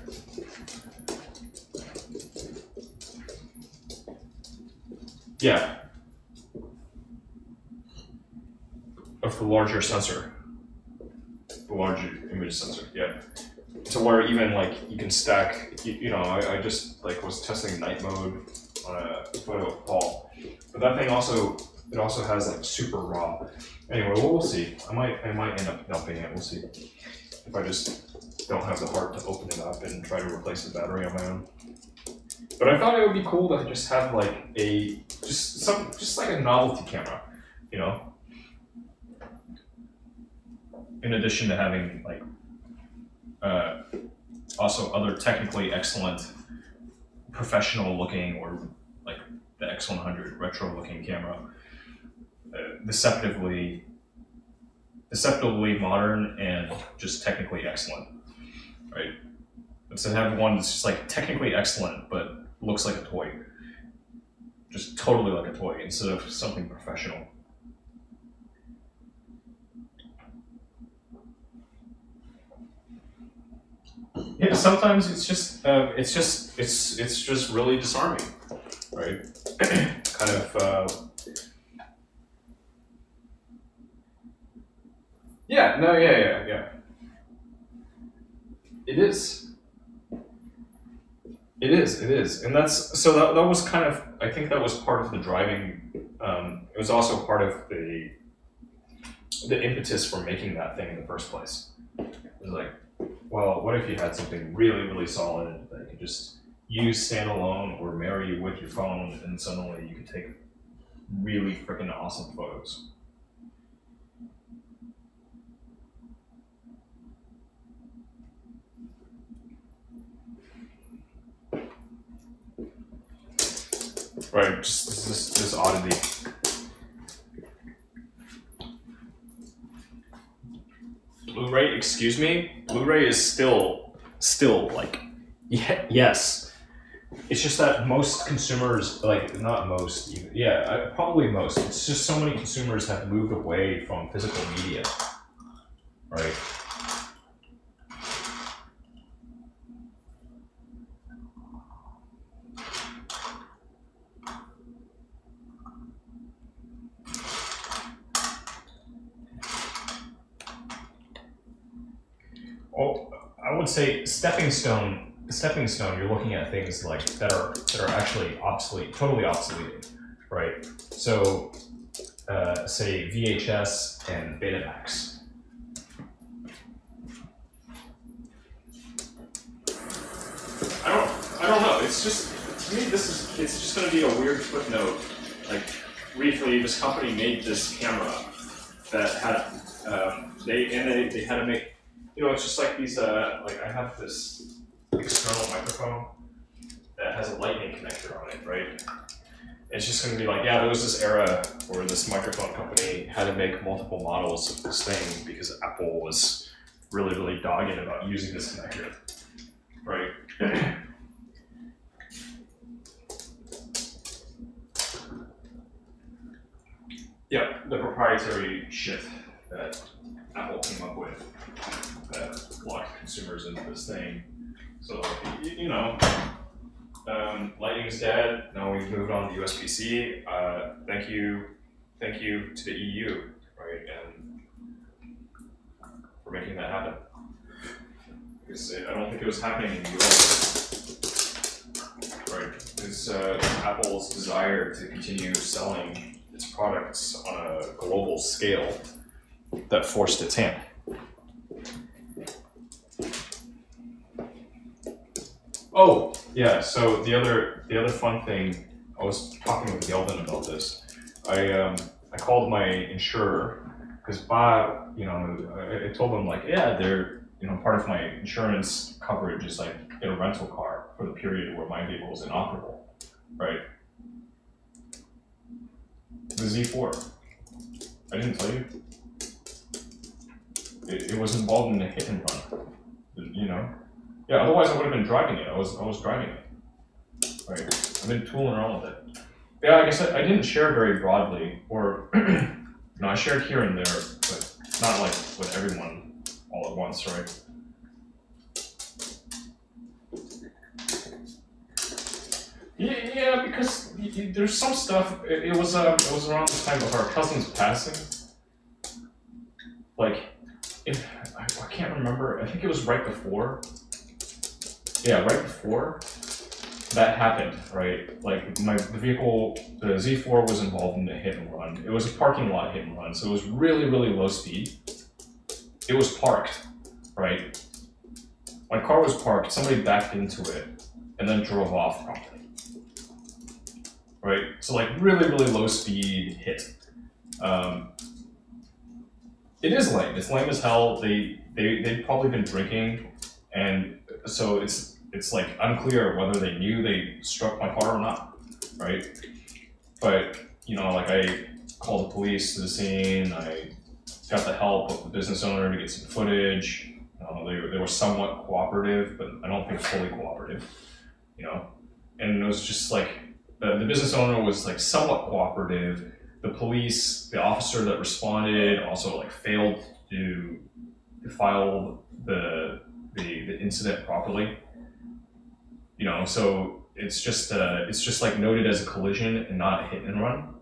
Yeah. Of the larger sensor. The larger image sensor, yeah. To where even like you can stack, you know, I just like was testing night mode on a photo of Paul. But that thing also, it also has like super raw. Anyway, we'll see. I might end up dumping it, we'll see. If I just don't have the heart to open it up and try to replace the battery on my own. But I thought it would be cool to just have like just like a novelty camera, you know? In addition to having like also other technically excellent, professional looking, or like the X100 retro looking camera, deceptively modern and just technically excellent, right? Instead of having one that's just like technically excellent but looks like a toy, just totally like a toy instead of something professional. Yeah, sometimes it's just really disarming, right? Kind of. Yeah. It is, and that's so that was kind of, I think that was part of the driving. It was also part of the impetus for making that thing in the first place. It was like, well, what if you had something really, really solid that you could just use standalone or marry with your phone, and suddenly you could take really freaking awesome photos. Right, just this oddity. Blu-ray, excuse me? Blu-ray is still like, yeah, yes. It's just that most consumers, like, not most, probably most. It's just so many consumers have moved away from physical media, right? Well, I would say stepping stone. You're looking at things like that are actually obsolete, totally obsolete, right? So, say VHS and Betamax. I don't know. It's just, to me, it's just going to be a weird footnote. Like, briefly, this company made this camera that had they had to make. You know, it's just like these, like I have this external microphone that has a lightning connector on it, right? It's just going to be like, yeah, there was this era where this microphone company had to make multiple models of this thing because Apple was really, really dogged about using this connector, right? Yeah, the proprietary shit that Apple came up with that locked consumers into this thing. So, you know, Lightning's dead. Now we've moved on to USB-C. Thank you to the EU, right, and for making that happen. Because I don't think it was happening in the US, right? It's Apple's desire to continue selling its products on a global scale that forced its hand. Oh, yeah, so the other fun thing, I was talking with Gelvin about this. I called my insurer, because Bob, I told them like, yeah, they're, part of my insurance coverage is like get a rental car for the period where my vehicle is inoperable, right? The Z4, I didn't tell you. It was involved in a hit and run, Yeah, otherwise I would have been driving it. I was driving it, right? I've been tooling around with it. Yeah, like I said, I didn't share very broadly, or I shared here and there, but not like with everyone all at once, right? Yeah, because there's some stuff. It was around the time of our cousin's passing. Like, I can't remember. I think it was right before. Yeah, right before that happened, right? Like the vehicle, the Z4 was involved in a hit and run. It was a parking lot hit and run, so it was really, really low speed. It was parked, right? My car was parked, somebody backed into it, and then drove off promptly. Right? So like really, really low speed hit. It is lame. It's lame as hell. They've probably been drinking, and so it's like unclear whether they knew they struck my car or not, right? But like I called the police to the scene. I got the help of the business owner to get some footage. They were somewhat cooperative, but I don't think fully cooperative, And it was just like the business owner was like somewhat cooperative. The police, the officer that responded, also like failed to file the incident properly. So it's just like noted as a collision and not a hit and run.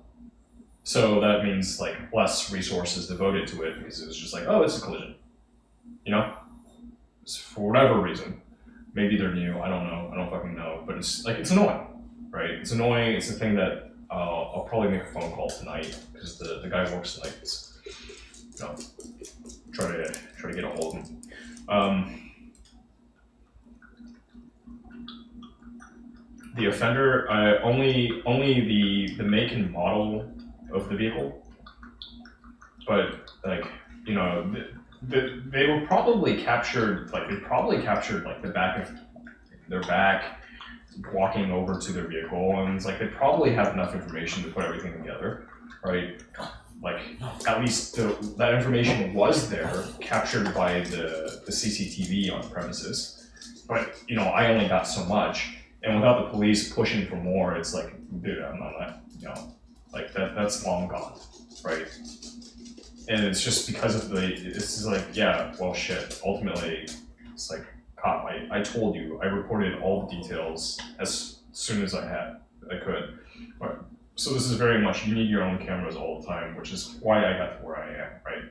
So that means like less resources devoted to it because it was just like, oh, it's a collision. For whatever reason. Maybe they're new, I don't know, I don't fucking know. But it's annoying, right? It's annoying, it's the thing that I'll probably make a phone call tonight because the guy works nights. Try to get a hold of him. The offender, only the make and model of the vehicle, but like they were probably captured. Like they probably captured like the back of their back, walking over to their vehicle, and it's like they probably have enough information to put everything together, right? Like at least that information was there, captured by the CCTV on the premises. But I only got so much. And without the police pushing for more, it's like, dude, I'm not, like that's long gone, right? And it's just because of it's like, yeah, well, shit. Ultimately, it's like, cop, I told you, I reported all the details as soon as I could. Right. So this is very much, you need your own cameras all the time, which is why I got to where I am, right?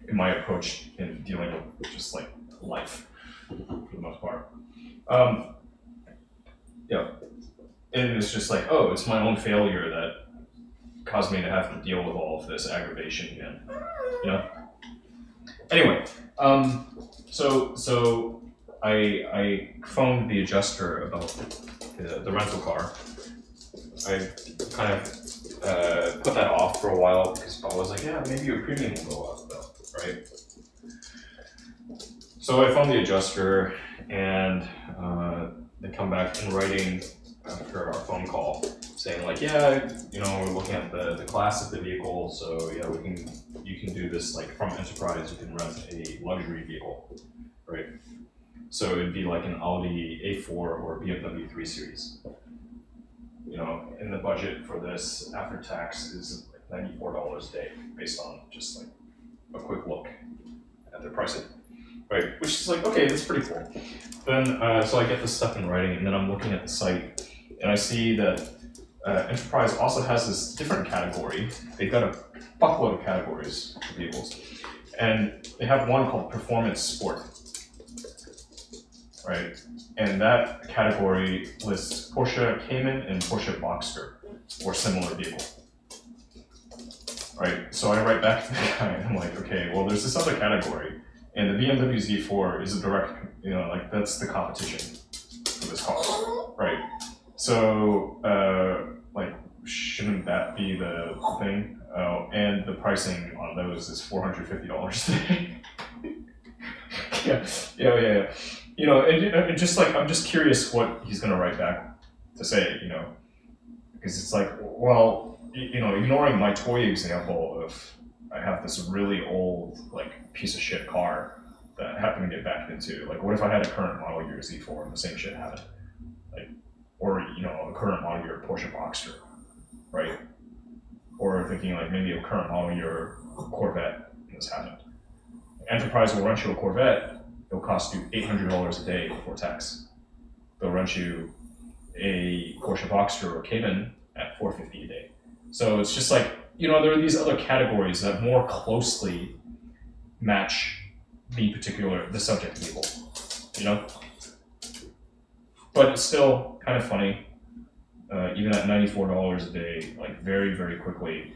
In my approach in dealing with just like life, for the most part. Yeah, and it's just like, oh, it's my own failure that caused me to have to deal with all of this aggravation again, Anyway, so I phoned the adjuster about the rental car. I kind of put that off for a while because I was like, yeah, maybe your premium will go up though, right? So I phoned the adjuster and they come back in writing after our phone call saying like, yeah, we're looking at the class of the vehicle, so yeah, you can do this like from Enterprise, you can rent a luxury vehicle, right? So it'd be like an Audi A4 or BMW 3 Series. And the budget for this after tax is like $94 a day based on just like a quick look at their pricing. right? Which is like, okay, that's pretty cool. Then, so I get this stuff in writing, and then I'm looking at the site, and I see that Enterprise also has this different category. They've got a buckload of categories for vehicles, and they have one called Performance Sport, right? And that category lists Porsche Cayman and Porsche Boxster, or similar vehicle. Right, so I write back to the guy and I'm like, okay, well, there's this other category, and the BMW Z4 is a direct, like that's the competition for this car, right? So, like, shouldn't that be the thing? Oh, and the pricing on those is $450 today. yeah. And just like, I'm just curious what he's gonna write back to say, because it's like, well, ignoring my toy example of I have this really old, like, piece of shit car that I happen to get back into. Like, what if I had a current model year Z4 and the same shit happened? Like, or, a current model year Porsche Boxster, right? Or thinking, like, maybe a current model year Corvette and this happened. Enterprise will rent you a Corvette, it'll cost you $800 a day before tax. They'll rent you a Porsche Boxster or Cayman at $450 a day. So it's just like, there are these other categories that more closely match the subject vehicle, But it's still kind of funny, even at $94 a day, like very, very quickly,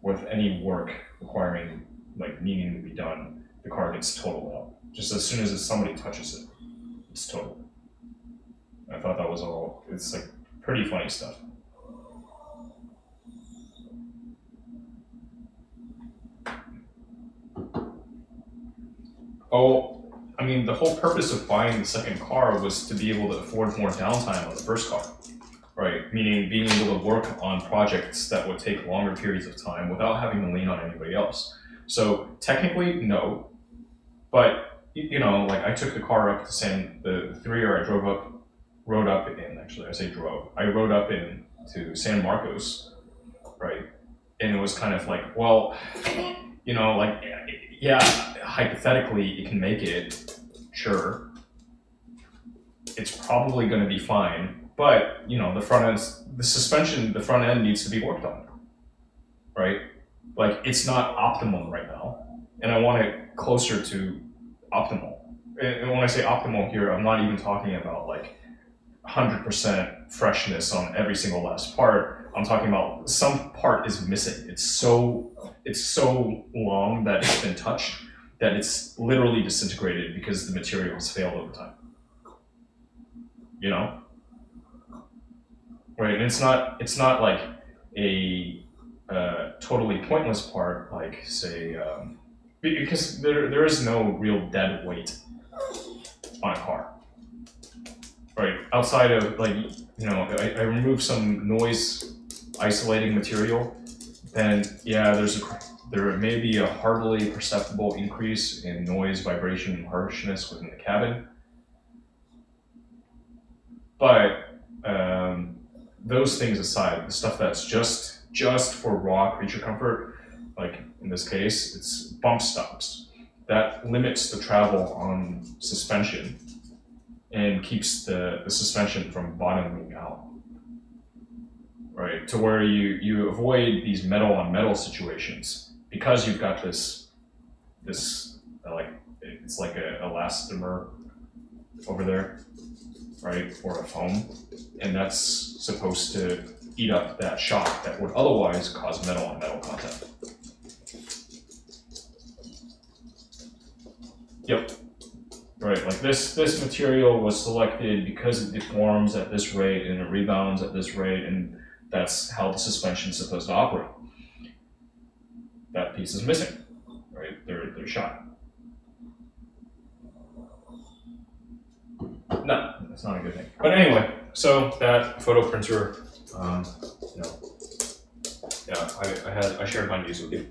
with any work requiring, like, needing to be done, the car gets totaled out. Just as soon as somebody touches it, it's totaled. I thought that was it's like pretty funny stuff. Oh, I mean, the whole purpose of buying the second car was to be able to afford more downtime on the first car, right? Meaning being able to work on projects that would take longer periods of time without having to lean on anybody else. So technically, no, but like I took the car up to the 3-year I rode up in to San Marcos, right? And it was kind of like, well, like, yeah, hypothetically, you can make it, sure. It's probably going to be fine, but, the front end, the suspension, the front end needs to be worked on, right? Like, it's not optimal right now, and I want it closer to optimal. And when I say optimal here, I'm not even talking about, like, 100% freshness on every single last part. I'm talking about some part is missing. It's so long that it's been touched that it's literally disintegrated because the material has failed over time. Right? And it's not like a totally pointless part, like, say, because there is no real dead weight on a car. Right, outside of, like, I remove some noise isolating material, then yeah, there may be a hardly perceptible increase in noise, vibration, and harshness within the cabin. But those things aside, the stuff that's just for raw creature comfort, like in this case, it's bump stops. That limits the travel on suspension and keeps the suspension from bottoming out, right? To where you avoid these metal on metal situations because you've got this like, it's like a elastomer over there, right? Or a foam, and that's supposed to eat up that shock that would otherwise cause metal on metal contact. Yep. Right, like this material was selected because it deforms at this rate and it rebounds at this rate, and that's how the suspension is supposed to operate. That piece is missing, right? They're shot. No, that's not a good thing. But anyway, so that photo printer, I shared my news with you.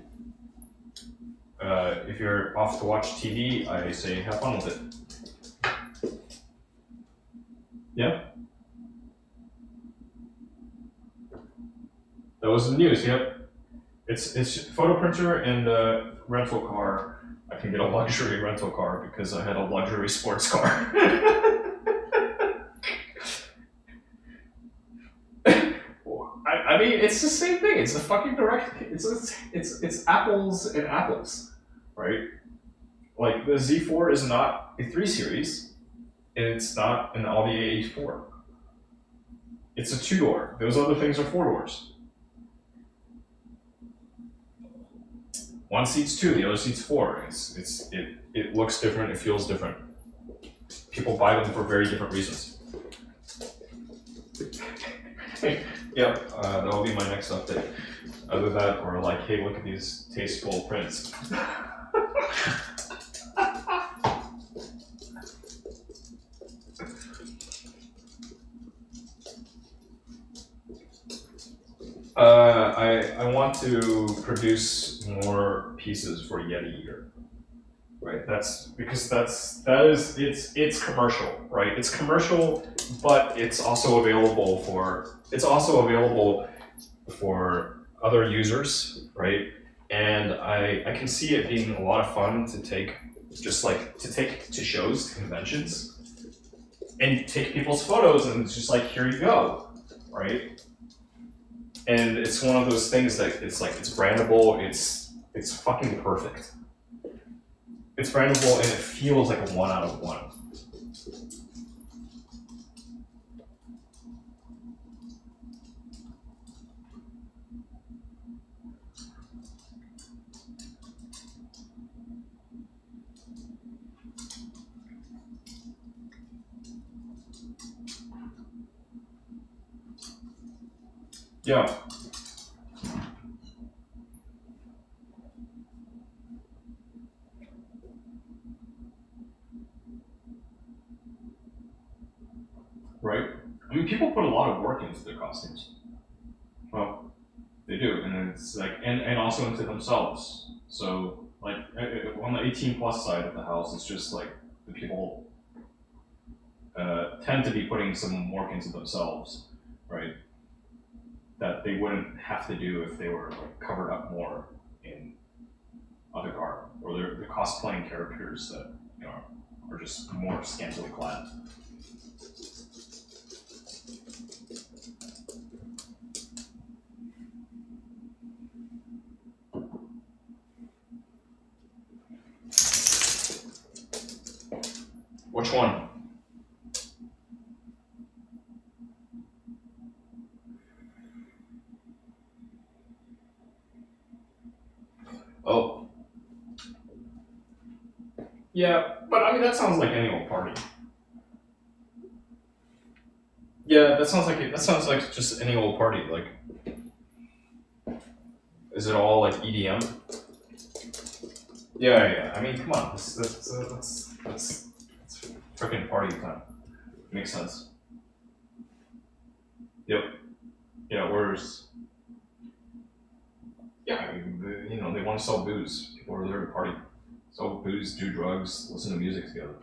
If you're off to watch TV, I say have fun with it. Yeah. That was the news. Yep. It's photo printer and rental car. I can get a luxury rental car because I had a luxury sports car. I mean, it's the same thing. It's a fucking direct. It's apples and apples, right? Like the Z4 is not a 3 Series, and it's not an Audi A4. It's a 2-door. Those other things are 4 doors. One seats 2, the other seats 4. It looks different. It feels different. People buy them for very different reasons. Yep, that'll be my next update. Either that or like, hey, look at these tasteful prints. I want to produce more pieces for Yeti Eater. Right, it's commercial, right? It's commercial, but it's also available for other users, right? And I can see it being a lot of fun to take to shows, to conventions, and take people's photos, and it's just like, here you go, right? And it's one of those things that it's brandable, it's fucking perfect. It's brandable and it feels like a 1 out of 1. Yeah. Right? I mean, people put a lot of work into their costumes. Well, they do, and it's like, and also into themselves. So, like, on the 18 plus side of the house, it's just like the people tend to be putting some work into themselves, right? That they wouldn't have to do if they were like covered up more in other garb, or they're cosplaying characters that are just more scantily clad. Which one? Oh. Yeah, but I mean that sounds like any old party. Yeah, that sounds like just any old party. Like, is it all like EDM? Yeah. I mean, come on, that's freaking party time. Makes sense. Yep. Yeah. Where's I mean, they want to sell booze. People are there to party, sell booze, do drugs, listen to music together.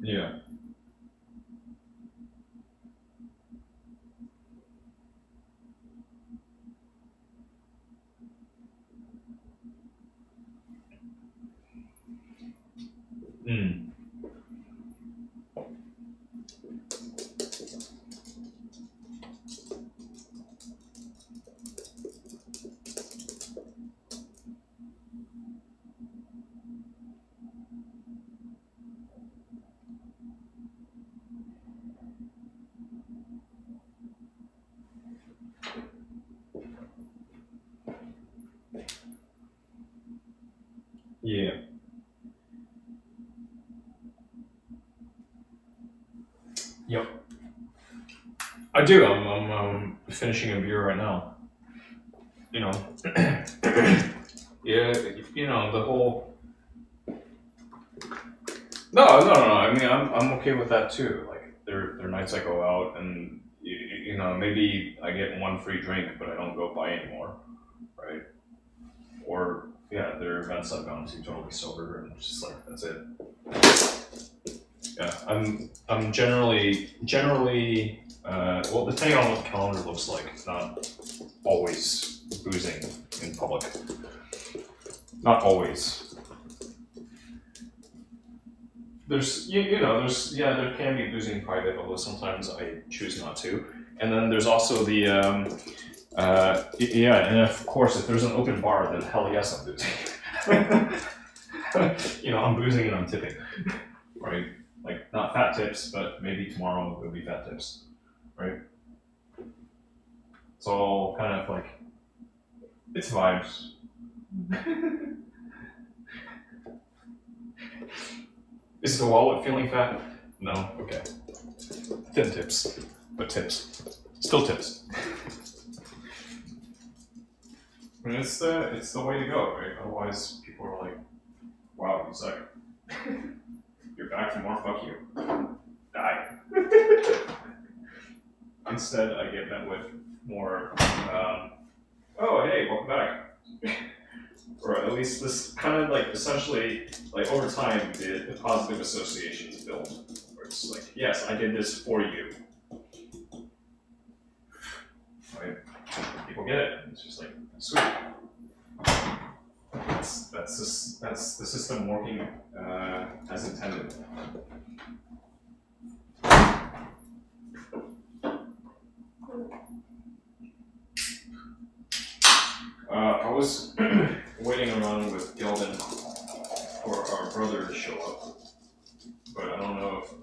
Yeah. Mm. Yeah. Yep. I do. I'm finishing a beer right now. you know, yeah, you know, the whole. No. I mean, I'm okay with that too. Like, there are nights I go out and you know, maybe I get one free drink, but I don't go buy anymore, right? Or yeah, there are events I've gone to totally sober, and it's just like that's it. Yeah, I'm generally well, depending on what the calendar looks like, not always boozing in public. Not always. There's you know there's yeah there can be boozing private, although sometimes I choose not to. And then there's also the yeah, and of course if there's an open bar, then hell yes I'm boozing. You know, I'm boozing and I'm tipping, right? Like not fat tips, but maybe tomorrow it'll be fat tips, right? It's all kind of like it's vibes. Is the wallet feeling fat? No? Okay. Thin tips. But tips. Still tips. I mean, it's the way to go, right? Otherwise people are like, wow, you suck. You're back for more, fuck you. Die. Instead I get met with more oh hey, welcome back. Or at least this kind of like essentially like over time the positive associations build. Where it's like, yes, I did this for you. Right? People get it. It's just like sweet. That's the system working as intended. I was waiting around with Gilden for our brother to show up, but I don't know if.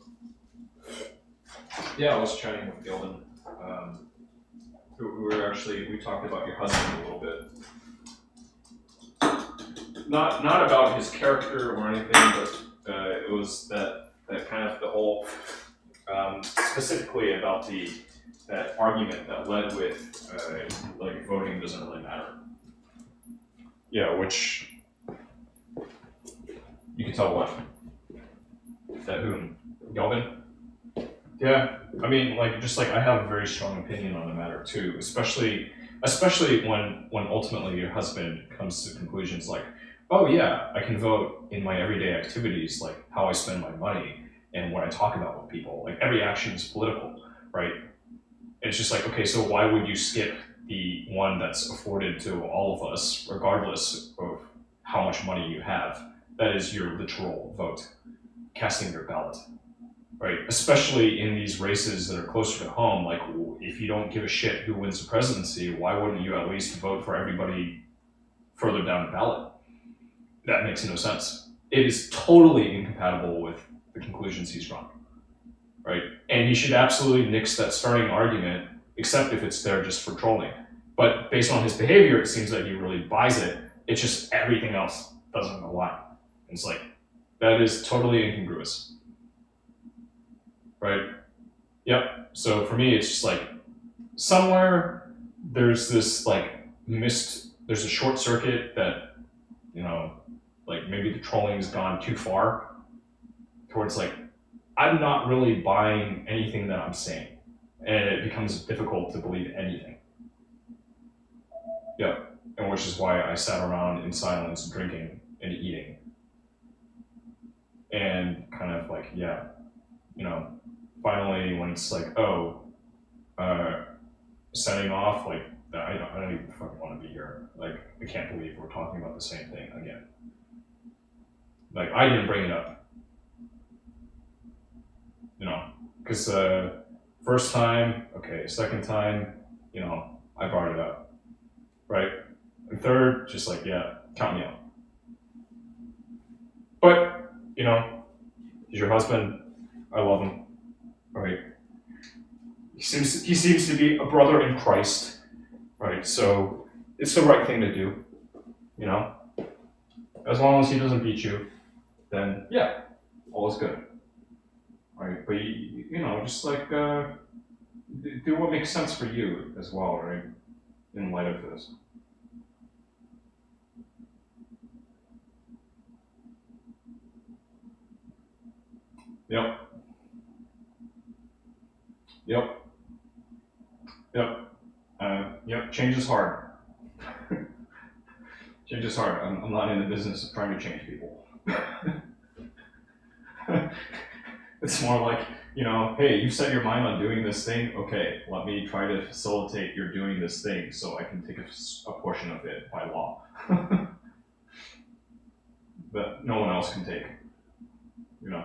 Yeah, I was chatting with Gilden. We talked about your husband a little bit. Not about his character or anything, but it was that kind of the whole, specifically about that argument that led with like voting doesn't really matter. Yeah, which you can tell what that whom Galvin. Yeah, I mean, like just like I have a very strong opinion on the matter too, especially when ultimately your husband comes to conclusions like, oh yeah, I can vote in my everyday activities, like how I spend my money and what I talk about with people. Like every action is political, right? And it's just like, okay, so why would you skip the one that's afforded to all of us, regardless of how much money you have? That is your literal vote, casting your ballot, right? Especially in these races that are closer to home, like if you don't give a shit who wins the presidency, why wouldn't you at least vote for everybody further down the ballot? That makes no sense. It is totally incompatible with the conclusions he's drawn, right? And he should absolutely nix that starting argument, except if it's there just for trolling. But based on his behavior, it seems that he really buys it. It's just everything else doesn't align. It's like, that is totally incongruous, right? Yep. So for me, it's just like, somewhere there's this like there's a short circuit that, you know, like maybe the trolling has gone too far towards like, I'm not really buying anything that I'm saying. And it becomes difficult to believe anything. Yeah. And which is why I sat around in silence, drinking and eating. And kind of like, yeah, you know, finally when it's like, oh, setting off, like, I don't even fucking want to be here. Like, I can't believe we're talking about the same thing again. Like, I didn't bring it up. You know, because first time, okay, second time, you know, I brought it up, right? And third, just like, yeah, count me out. But, you know, he's your husband, I love him, right? He seems to be a brother in Christ, right? So it's the right thing to do, you know? As long as he doesn't beat you, then yeah, all is good. Right, but you know, just like do what makes sense for you as well, right? In light of this, Yep. Yep. Yep. Yep. Change is hard. Change is hard. I'm not in the business of trying to change people. It's more like, you know, hey, you set your mind on doing this thing. Okay, let me try to facilitate your doing this thing so I can take a portion of it by law. That no one else can take. You know,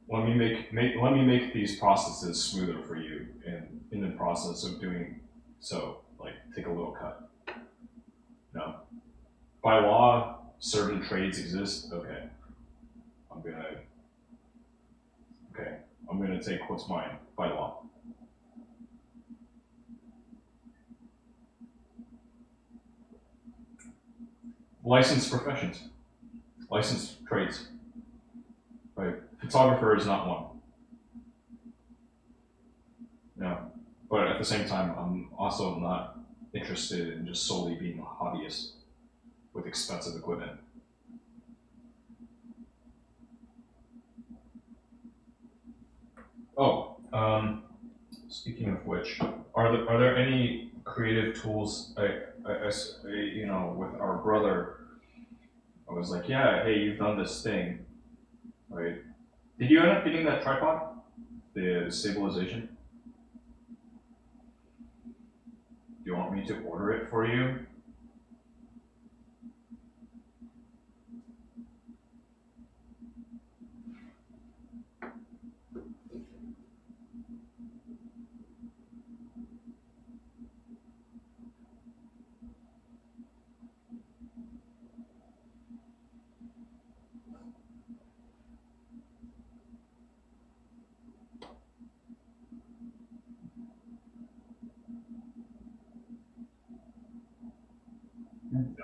let me make these processes smoother for you, and in the process of doing so, like, take a little cut. No, by law, certain trades exist. Okay, I'm gonna take what's mine by law. Licensed professions, licensed trades. Right, photographer is not one. No, but at the same time, I'm also not interested in just solely being a hobbyist with expensive equipment. Oh, speaking of which, are there any creative tools? You know, with our brother, I was like, yeah, hey, you've done this thing, right? Did you end up getting that tripod, the stabilization? Do you want me to order it for you?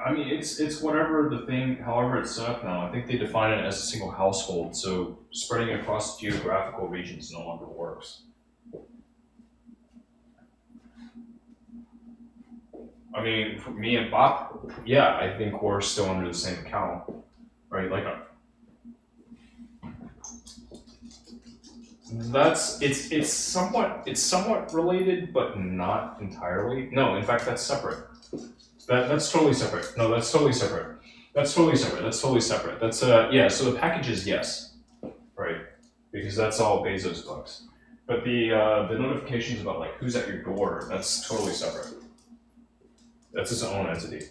I mean, it's whatever the thing, however it's set up now. I think they define it as a single household, so spreading across geographical regions no longer works. I mean, for me and Bob, yeah, I think we're still under the same account, right? Like, it's somewhat related, but not entirely. No, in fact, that's separate. That's totally separate. No, that's totally separate. That's totally separate. That's totally separate. That's yeah. So the packages, yes, right, because that's all Bezos bucks. But the notifications about like who's at your door, that's totally separate. That's its own entity.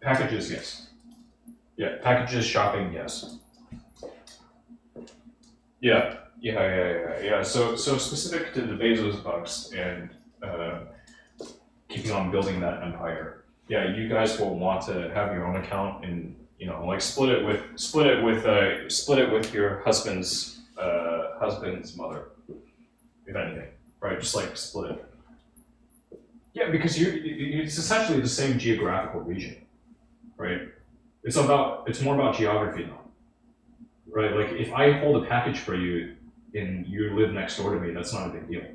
Packages, yes. Yeah, packages, shopping, yes. Yeah. So specific to the Bezos bucks and keeping on building that empire. Yeah, you guys will want to have your own account and, you know, like split it with your husband's mother, if anything, right? Just like split it. Yeah, because it's essentially the same geographical region, right? It's more about geography now, right? Like if I hold a package for you and you live next door to me, that's not a big deal.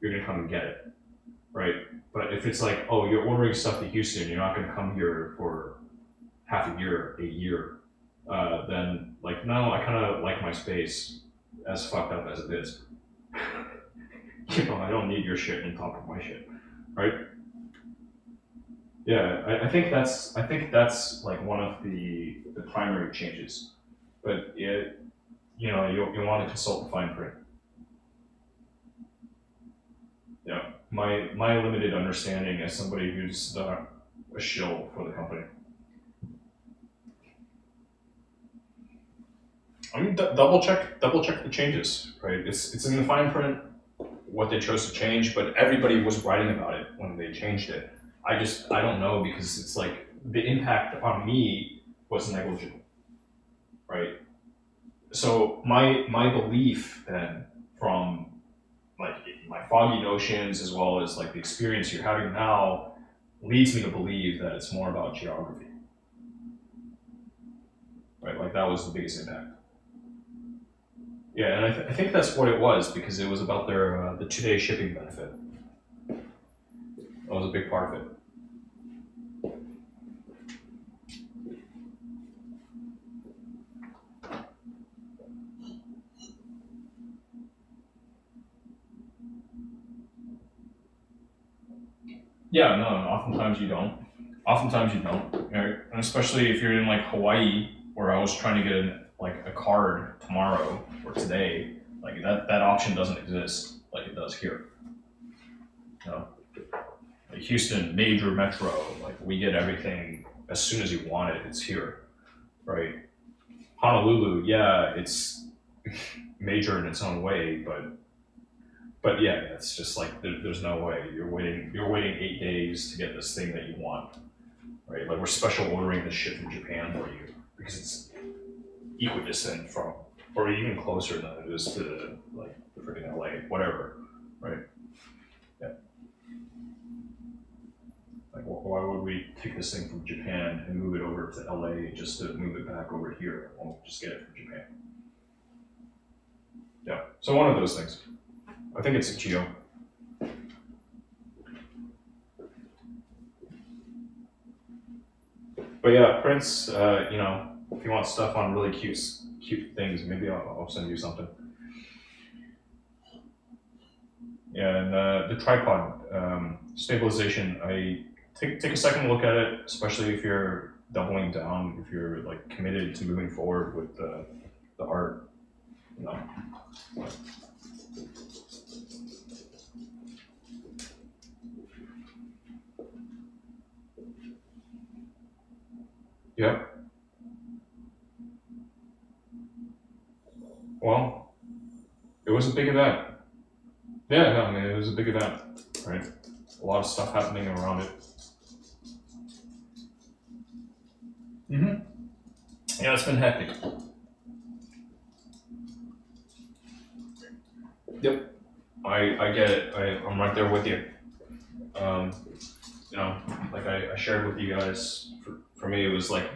You're gonna come and get it, right? But if it's like, oh, you're ordering stuff to Houston, you're not gonna come here for half a year, then like, no, I kind of like my space, as fucked up as it is. You know, I don't need your shit on top of my shit, right? Yeah, I think that's like one of the primary changes, but it, you know, you want to consult the fine print. Yeah, my limited understanding as somebody who's a shill for the company. I mean, double check the changes, right? It's in the fine print what they chose to change, but everybody was writing about it when they changed it. I don't know, because it's like the impact on me was negligible, right? So my belief then, from like my foggy notions as well as like the experience you're having now, leads me to believe that it's more about geography, right? Like that was the biggest impact. Yeah, and I think that's what it was, because it was about their the 2-day shipping benefit. That was a big part of it. Yeah, no, oftentimes you don't. Oftentimes you don't, right? And especially if you're in like Hawaii, where I was trying to get a card tomorrow or today, like that option doesn't exist like it does here. You know, like Houston, major metro, like we get everything as soon as you want it. It's here, right? Honolulu, yeah, it's major in its own way, but yeah, it's just like there's no way you're waiting 8 days to get this thing that you want, right? Like we're special ordering this shit from Japan for you because it's equidistant from, or even closer than it is to like the freaking LA, whatever, right? Yeah. Like why would we take this thing from Japan and move it over to LA just to move it back over here? We'll just get it from Japan. Yeah. So one of those things. I think it's a Geo. But yeah, Prince, you know, if you want stuff on really cute things, maybe I'll send you something. Yeah, and the tripod stabilization, I take a second look at it, especially if you're doubling down, if you're like committed to moving forward with the art, you know. Yeah. Well, it was a big event. Yeah, no, I mean, it was a big event, right? A lot of stuff happening around it. Mm-hmm. Yeah, it's been hectic. Yep. I get it. I'm right there with you. You know, like I shared with you guys, for me it was like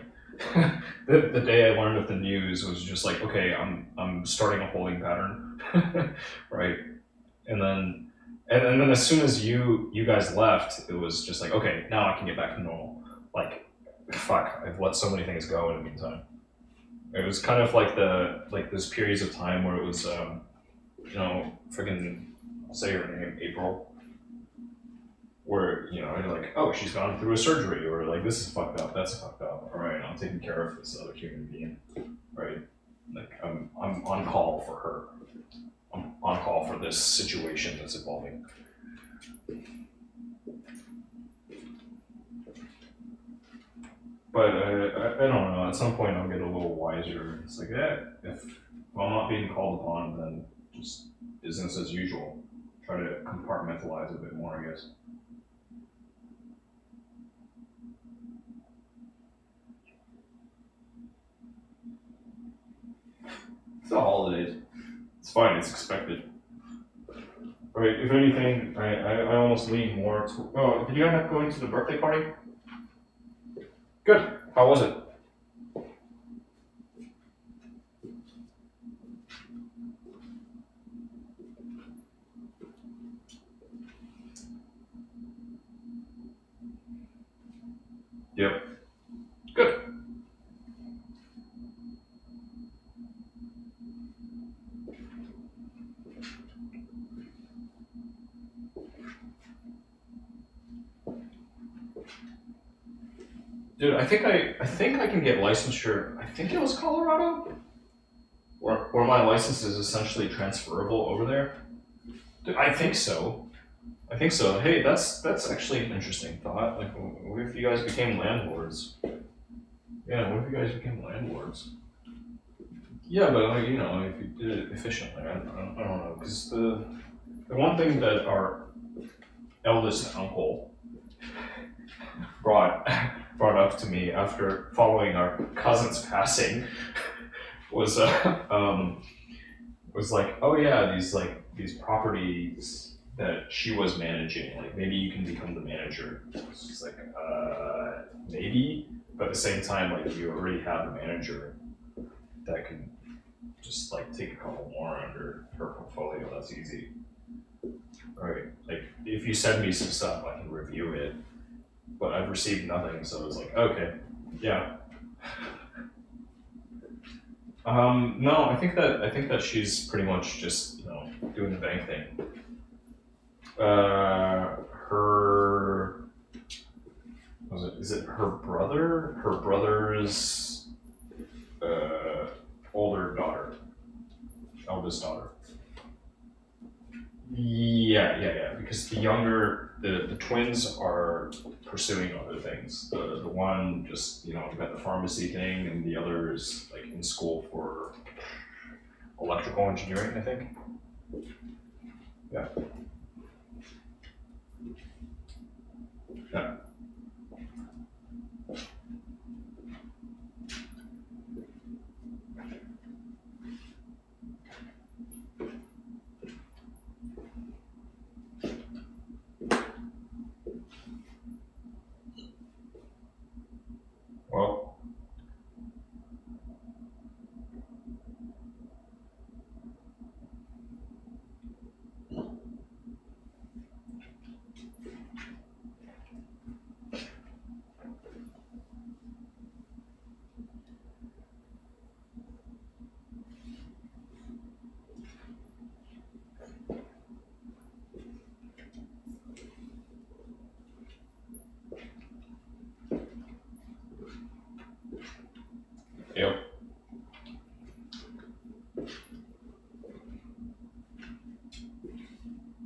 the day I learned of the news was just like, okay, I'm starting a holding pattern, right? And then as soon as you guys left, it was just like, okay, now I can get back to normal. Like, fuck, I've let so many things go in the meantime. It was kind of like those periods of time where it was, you know, freaking, I'll say her name, April, where, you know, you're like, oh, she's gone through a surgery, or like, this is fucked up, that's fucked up. All right, I'm taking care of this other human being, right? Like, I'm on call for her. I'm on call for this situation that's evolving. But I don't know. At some point, I'll get a little wiser. It's like, if I'm not being called upon, then just business as usual. Try to compartmentalize a bit more, I guess. It's the holidays. It's fine. It's expected. Right. If anything, I almost lean more to. Oh, did you end up going to the birthday party? Good. How was it? Yep. Good. Dude, I think I can get licensure. I think it was Colorado, where my license is essentially transferable over there. Dude, I think so. I think so. Hey, that's actually an interesting thought. Like, what if you guys became landlords? Yeah, what if you guys became landlords? Yeah, but like, you know, if you did it efficiently, I don't know, because the one thing that our eldest uncle brought up to me after following our cousin's passing was like, oh yeah, these properties that she was managing, like maybe you can become the manager. It's just like, maybe, but at the same time, like you already have a manager that can just like take a couple more under her portfolio. That's easy, right? Like if you send me some stuff, I can review it. But I've received nothing, so I was like, okay, yeah. No, I think that she's pretty much just, you know, doing the bank thing. Her Is it her brother? Her brother's older daughter, eldest daughter. Yeah. Because the twins are pursuing other things. The one just got the pharmacy thing, and the other is like in school for electrical engineering, I think. Yeah. Yeah. Well, yep.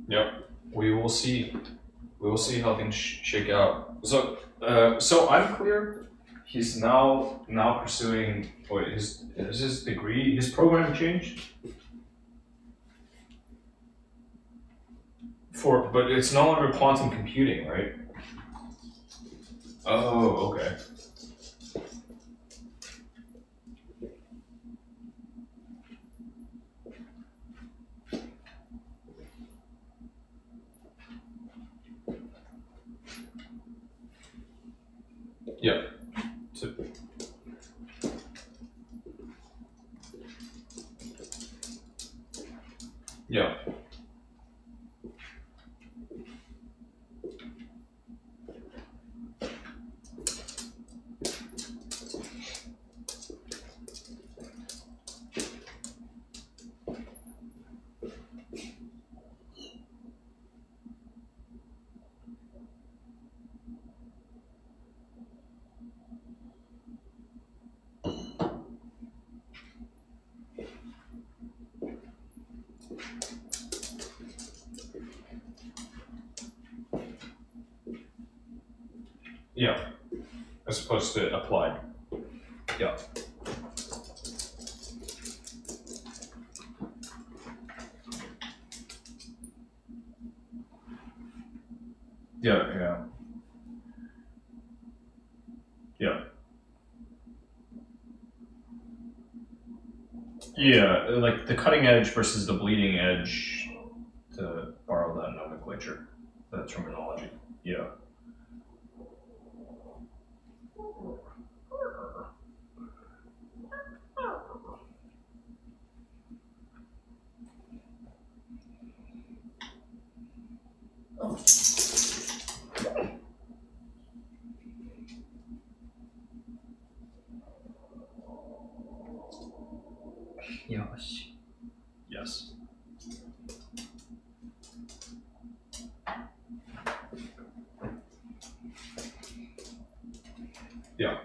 Yep. We will see. We will see how things shake out. So I'm clear. He's now pursuing. Wait, his degree, his program changed but it's no longer quantum computing, right? Oh, okay. Yep. So, yeah. Yeah. As opposed to applied. Yeah. Yeah. Yeah, like the cutting edge versus the bleeding edge, to borrow that nomenclature, that terminology. Yeah. Yes. Yeah.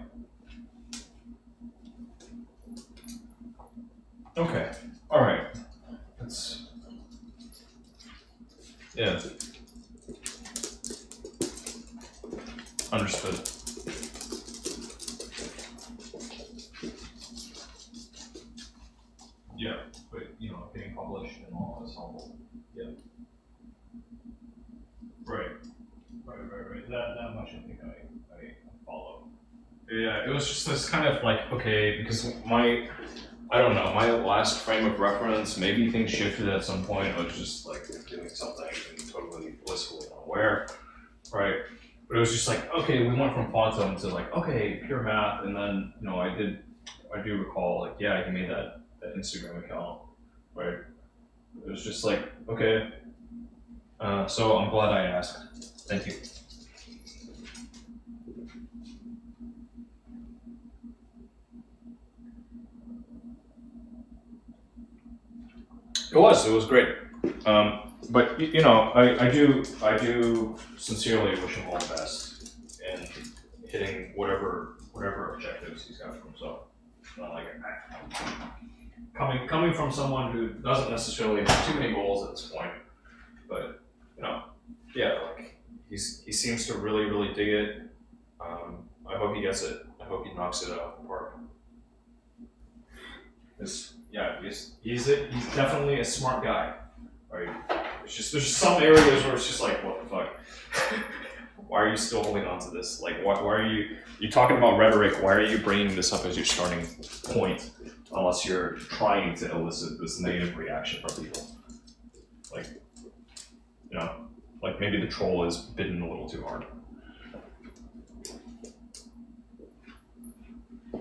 Okay. All right. That's. Yeah. Understood. Yeah, but getting published and all is helpful. Yeah. Right. That much I think I follow. Yeah, it was just this kind of like, okay, because my last frame of reference, maybe things shifted at some point. I was just like doing something and totally blissfully unaware, right? But it was just like, okay, we went from quantum to like, okay, pure math, and then I do recall like, yeah, he made that Instagram account, right? It was just like, okay, so I'm glad I asked. Thank you. It was great. But I do sincerely wish him all the best, and hitting whatever objectives he's got for himself. Not like coming from someone who doesn't necessarily have too many goals at this point, but yeah, like he seems to really dig it. I hope he gets it. I hope he knocks it out of the park. He's definitely a smart guy, right? There's just some areas where it's just like, what the fuck? Why are you still holding on to this? Like, why are you're talking about rhetoric? Why are you bringing this up as your starting point? Unless you're trying to elicit this negative reaction from people, like, like maybe the troll is bitten a little too hard.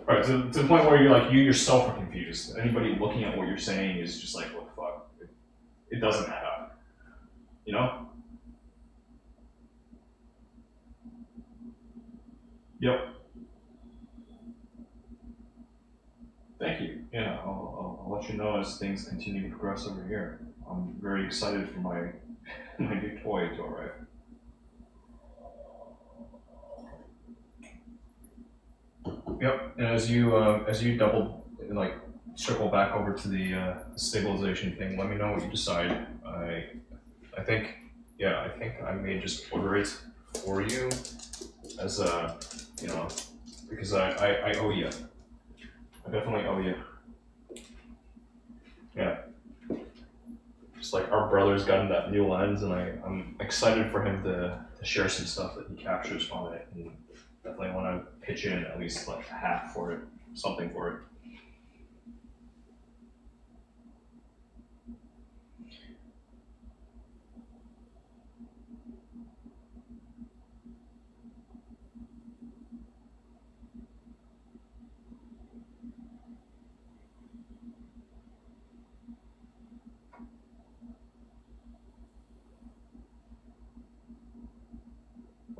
Right, to the point where you're like, you yourself are confused. Anybody looking at what you're saying is just like, what the fuck? It doesn't add up. You know? Yep. Thank you. Yeah, I'll let you know as things continue to progress over here. I'm very excited for my new toy to arrive. Yep, and as you double, like, circle back over to the stabilization thing, let me know what you decide. I think I may just order it for you as a, because I owe you. I definitely owe you. Yeah. Just like our brother's gotten that new lens, and I'm excited for him to share some stuff that he captures from it, and definitely want to pitch in at least like half for it, something for it.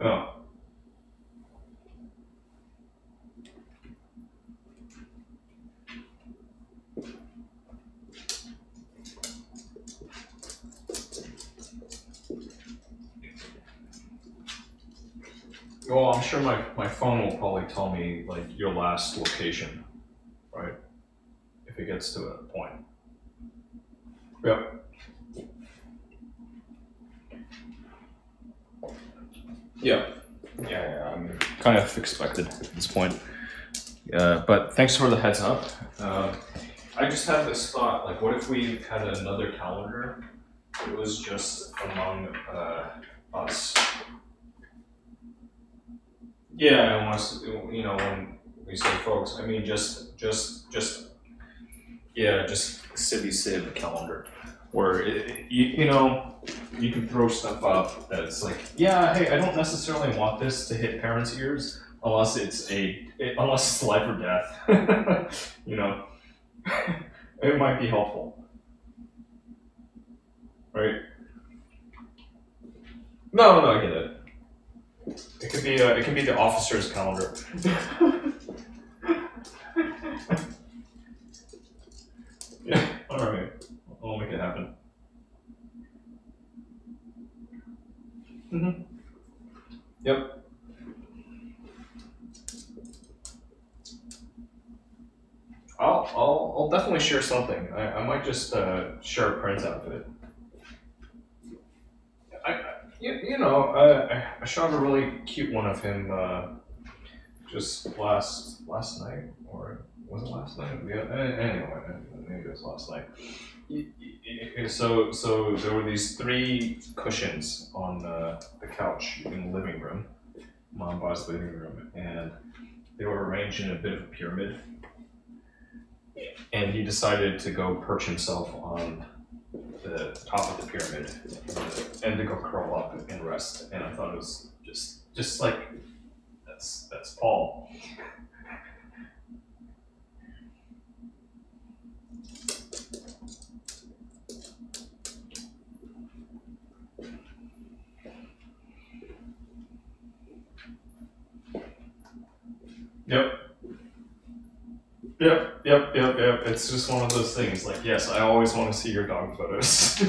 Oh. Well, I'm sure my phone will probably tell me like your last location, right? If it gets to a point. Yep. Yeah, I'm kind of expected at this point. But thanks for the heads up. I just had this thought, like, what if we had another calendar? It was just among us. Yeah, unless, when we say folks, I mean just Civvy Civ calendar, where you can throw stuff up that's like, yeah, hey, I don't necessarily want this to hit parents' ears unless it's life or death. It might be helpful, right? No, I get it. It could be the officer's calendar. Yeah, all right. I'll make it happen. Mm-hmm. Yep. I'll definitely share something. I might just share a print out of it. I shot a really cute one of him just last night, or was it last night? Yeah, anyway, maybe it was last night. So there were these 3 cushions on the couch in the living room, Mom Bo's living room, and they were arranged in a bit of a pyramid. And he decided to go perch himself on the top of the pyramid and to go curl up and rest. And I thought it was just like, that's Paul. Yep. It's just one of those things. Like, yes, I always want to see your dog photos.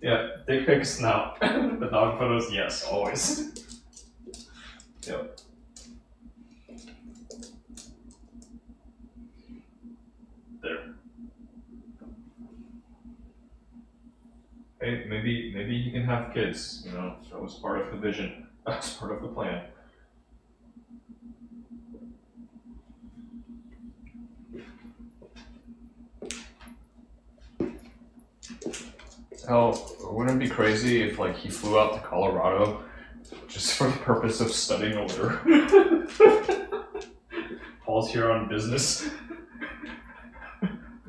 Yeah, dick pics, no. The dog photos, yes, always. Yep. hey, maybe you can have kids. You know, that was part of the vision. That's part of the plan. Hell, wouldn't it be crazy if like he flew out to Colorado just for the purpose of studying a litter? Paul's here on business.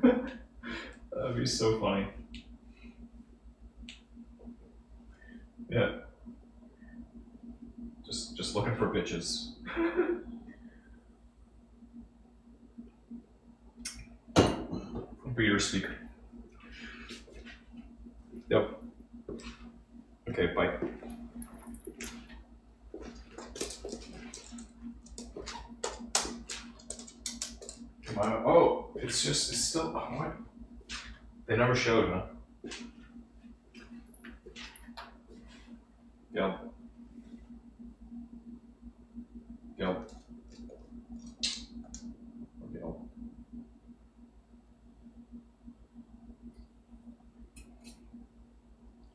That'd be so funny. Yeah. Just looking for bitches. For your speaker. Yep. Okay, bye. Oh, it's still, oh, what? They never showed, huh? Yep. Yep. Yep.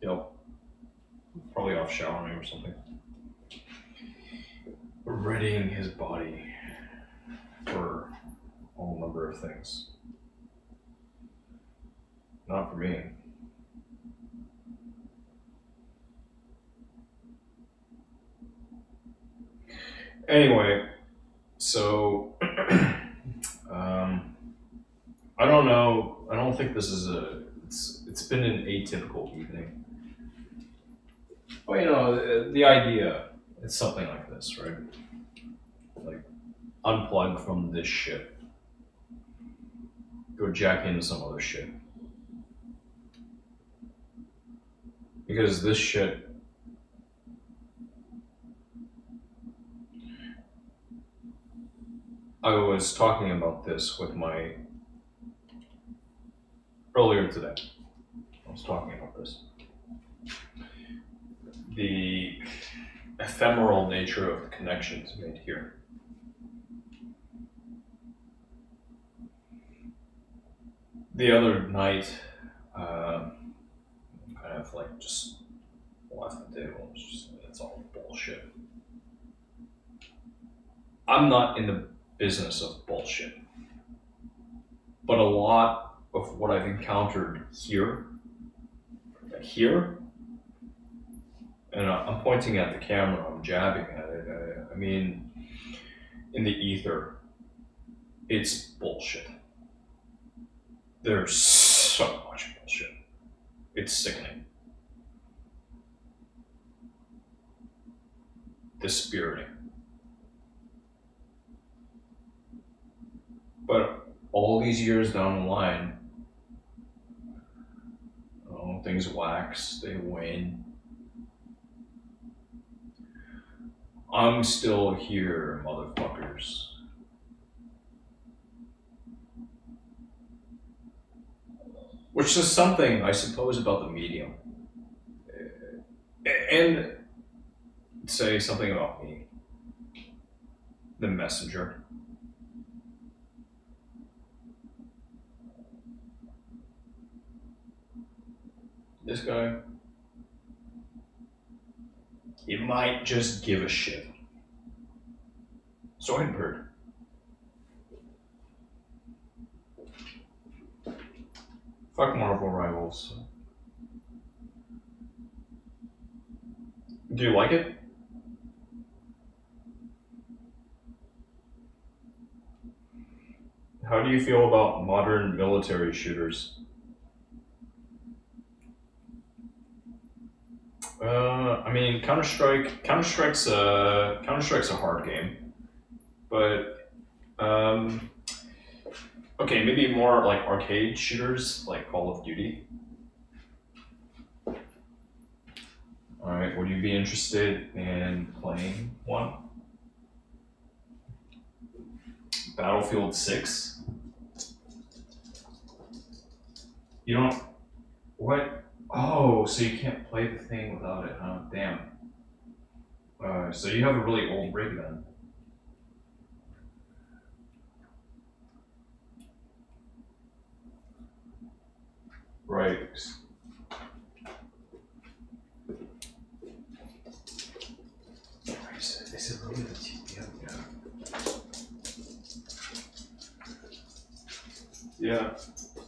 Yep. Probably off showering or something. Readying his body for all number of things. Not for me. Anyway, so I don't know. I don't think this is it's been an atypical evening. Well, you know, the idea, it's something like this, right? Like, unplug from this shit. Go jack into some other shit. Because this shit, I was talking about this with my, earlier today, I was talking about this. The ephemeral nature of the connections made here. The other night, kind of like just left the table. It's all bullshit. I'm not in the business of bullshit, but a lot of what I've encountered here, and I'm pointing at the camera, I'm jabbing at it. I mean, in the ether, it's bullshit. There's so much bullshit. It's sickening. Dispiriting. But all these years down the line, things wax, they wane. I'm still here, motherfuckers. Which is something, I suppose, about the medium. And say something about me. The messenger. This guy, he might just give a shit. So I'd heard. Fuck Marvel Rivals. Do you like it? How do you feel about modern military shooters? I mean, Counter-Strike's a hard game, but okay, maybe more like arcade shooters, like Call of Duty. All right, would you be interested in playing one? Battlefield 6? You don't. What? Oh, so you can't play the thing without it, huh? Damn. So you have a really old rig then. Right. Yeah.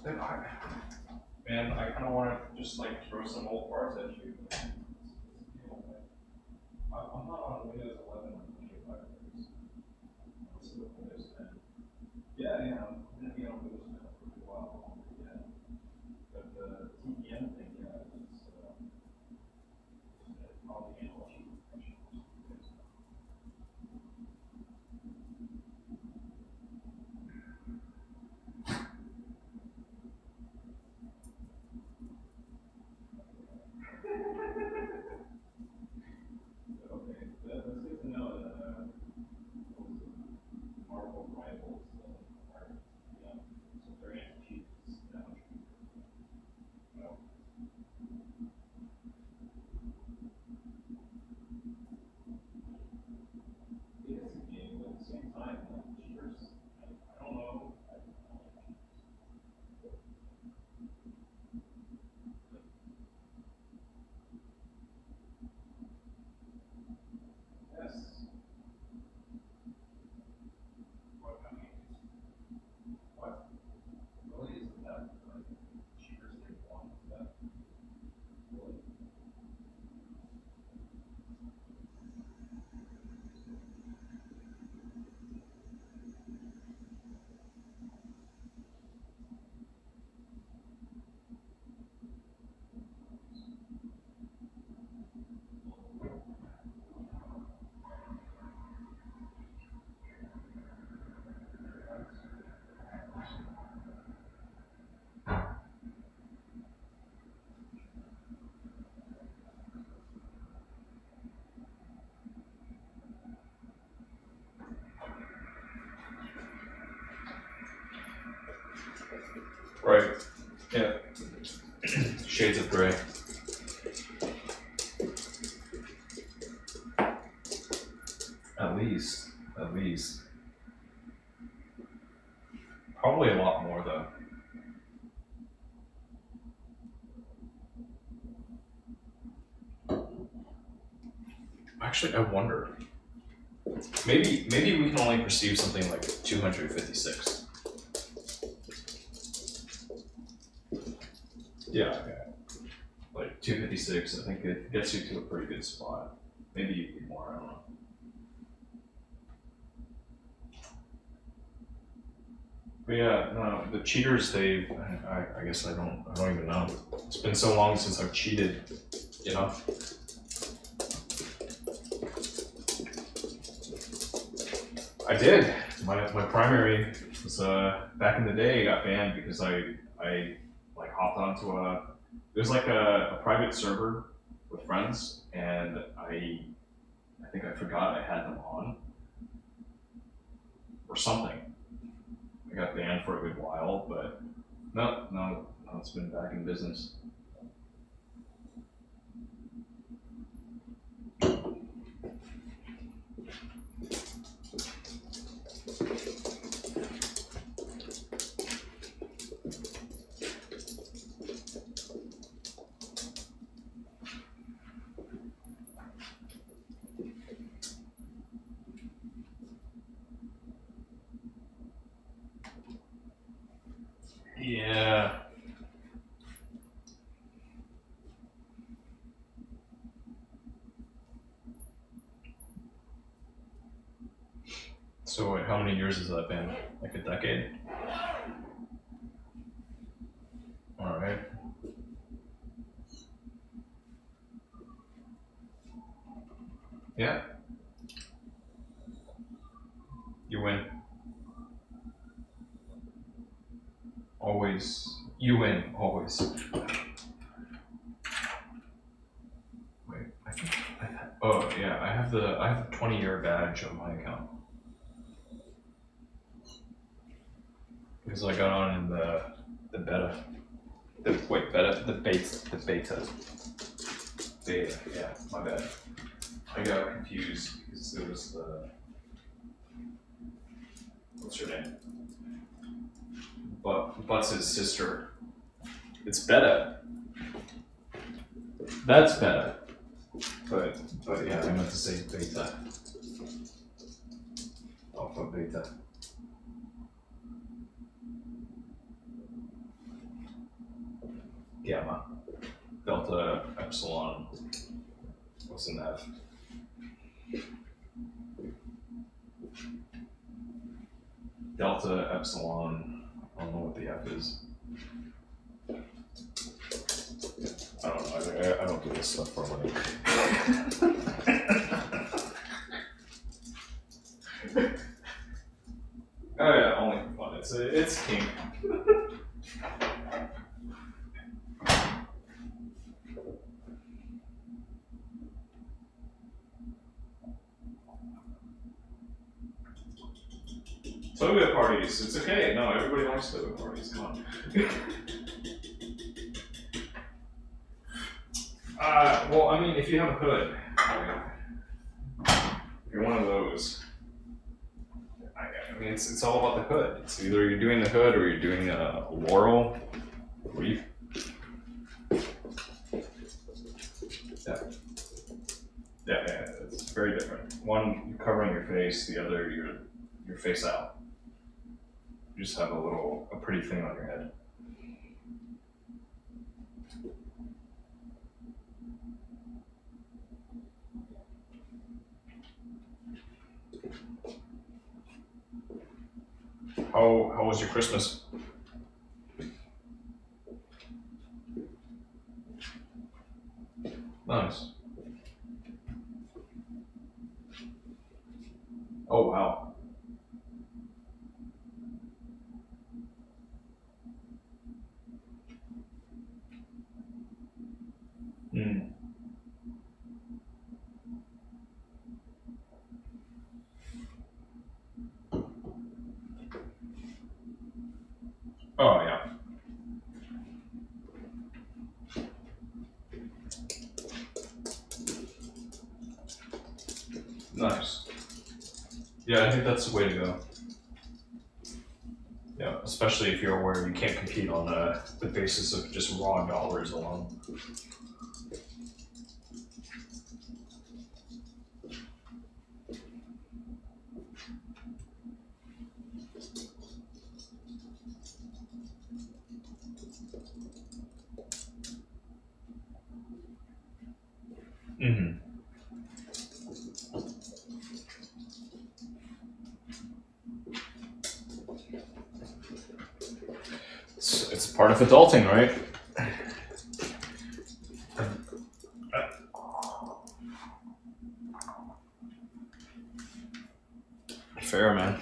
Man, I kind of want to just like throw some old parts at you. I'm not on Windows 11 or Windows 5. Let's see what Windows 10. Yeah, I'm going to be on Windows 10 for a while. Yeah. But the TPM thing, yeah, it's probably handle cheap. Okay, that's good to know that Marvel rivals are, yeah, so they're anti-cheat. Well, it is a game, but at the same time, like, cheaters, I don't know. Yes. What, I mean, what? Really isn't that, like, cheaters they want that? Really? Right. Yeah. Shades of gray. At least. At least. Probably a lot more though. Actually, I wonder. Maybe we can only perceive something like 256. Yeah. Like 256, I think it gets you to a pretty good spot. Maybe even more, I don't know. But yeah, no, the cheaters, I guess I don't even know. It's been so long since I've cheated, you know? I did. My primary was back in the day got banned because I like hopped onto it was like a private server with friends, and I think I forgot I had them on or something. I got banned for a good while, but no, it's been back in business. Yeah. So wait, how many years has that been? Like a decade? All right. Yeah. You win. Always. You win, always. Wait, I think oh yeah, I have the 20-year badge on my account. Because I got on in the beta. The beta. Beta, yeah, my bad. I got confused because there was the what's her name? Butts' sister. It's beta. That's beta. But yeah, I meant to say beta. Alpha beta. gamma, delta, epsilon. What's an F? Delta, epsilon. I don't know what the F is. I don't know. I don't do this stuff for a living. Oh yeah, only for fun. It's kink. Toga parties. It's okay. No, everybody likes toga parties. Come on. Well, I mean, if you have a hood, right? If you're one of those, I mean, it's all about the hood. It's either you're doing the hood or you're doing a laurel wreath. Yeah, it's very different. One, you're covering your face. The other, you're face out. You just have a pretty thing on your head. How was your Christmas? Nice. Oh wow. Hmm. Oh yeah. Nice. Yeah, I think that's the way to go. Yeah, especially if you're aware you can't compete on the basis of just raw dollars alone. Mm-hmm. It's part of adulting, right? Fair, man.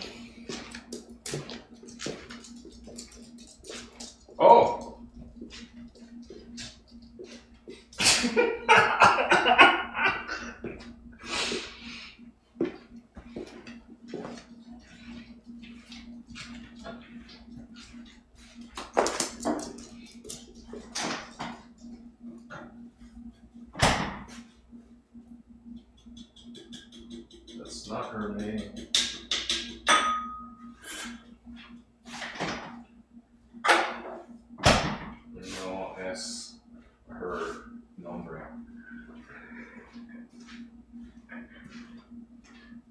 Oh! That's not her name. No es her nombre.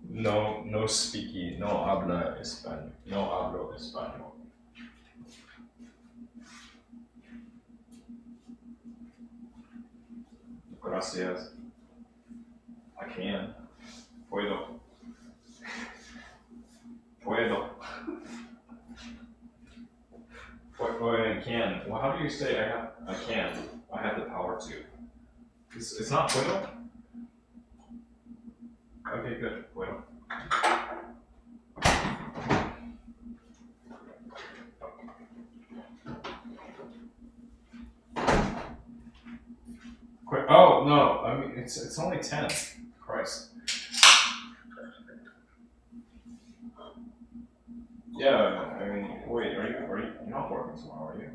No speaky, no habla español. No hablo español. Gracias. I can. Puedo. Puedo. I can. Well, how do you say I can? I have the power to. It's not puedo? Okay, good. Puedo. Oh no! I mean, it's only 10. Christ. Yeah, I mean, wait, are you you're not working tomorrow, are you?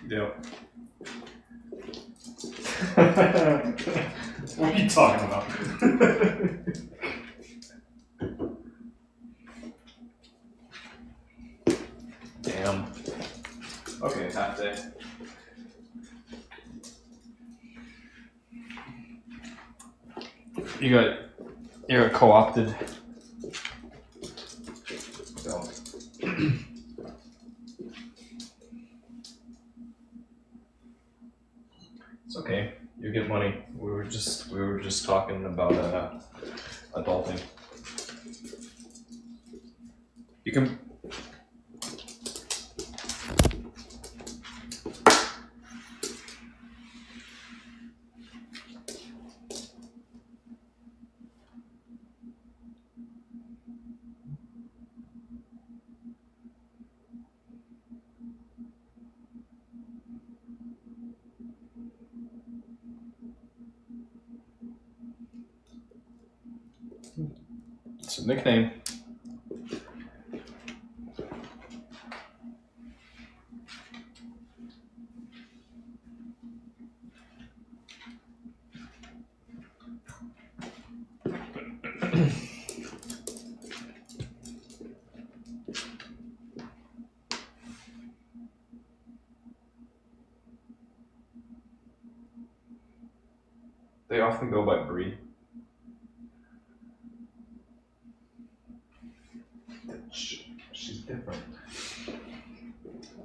Yep. What are you talking about? half day. You got co-opted. So. It's okay. You get money. We were just talking about adulting. You can. It's a nickname. They often go by Bree. She's different.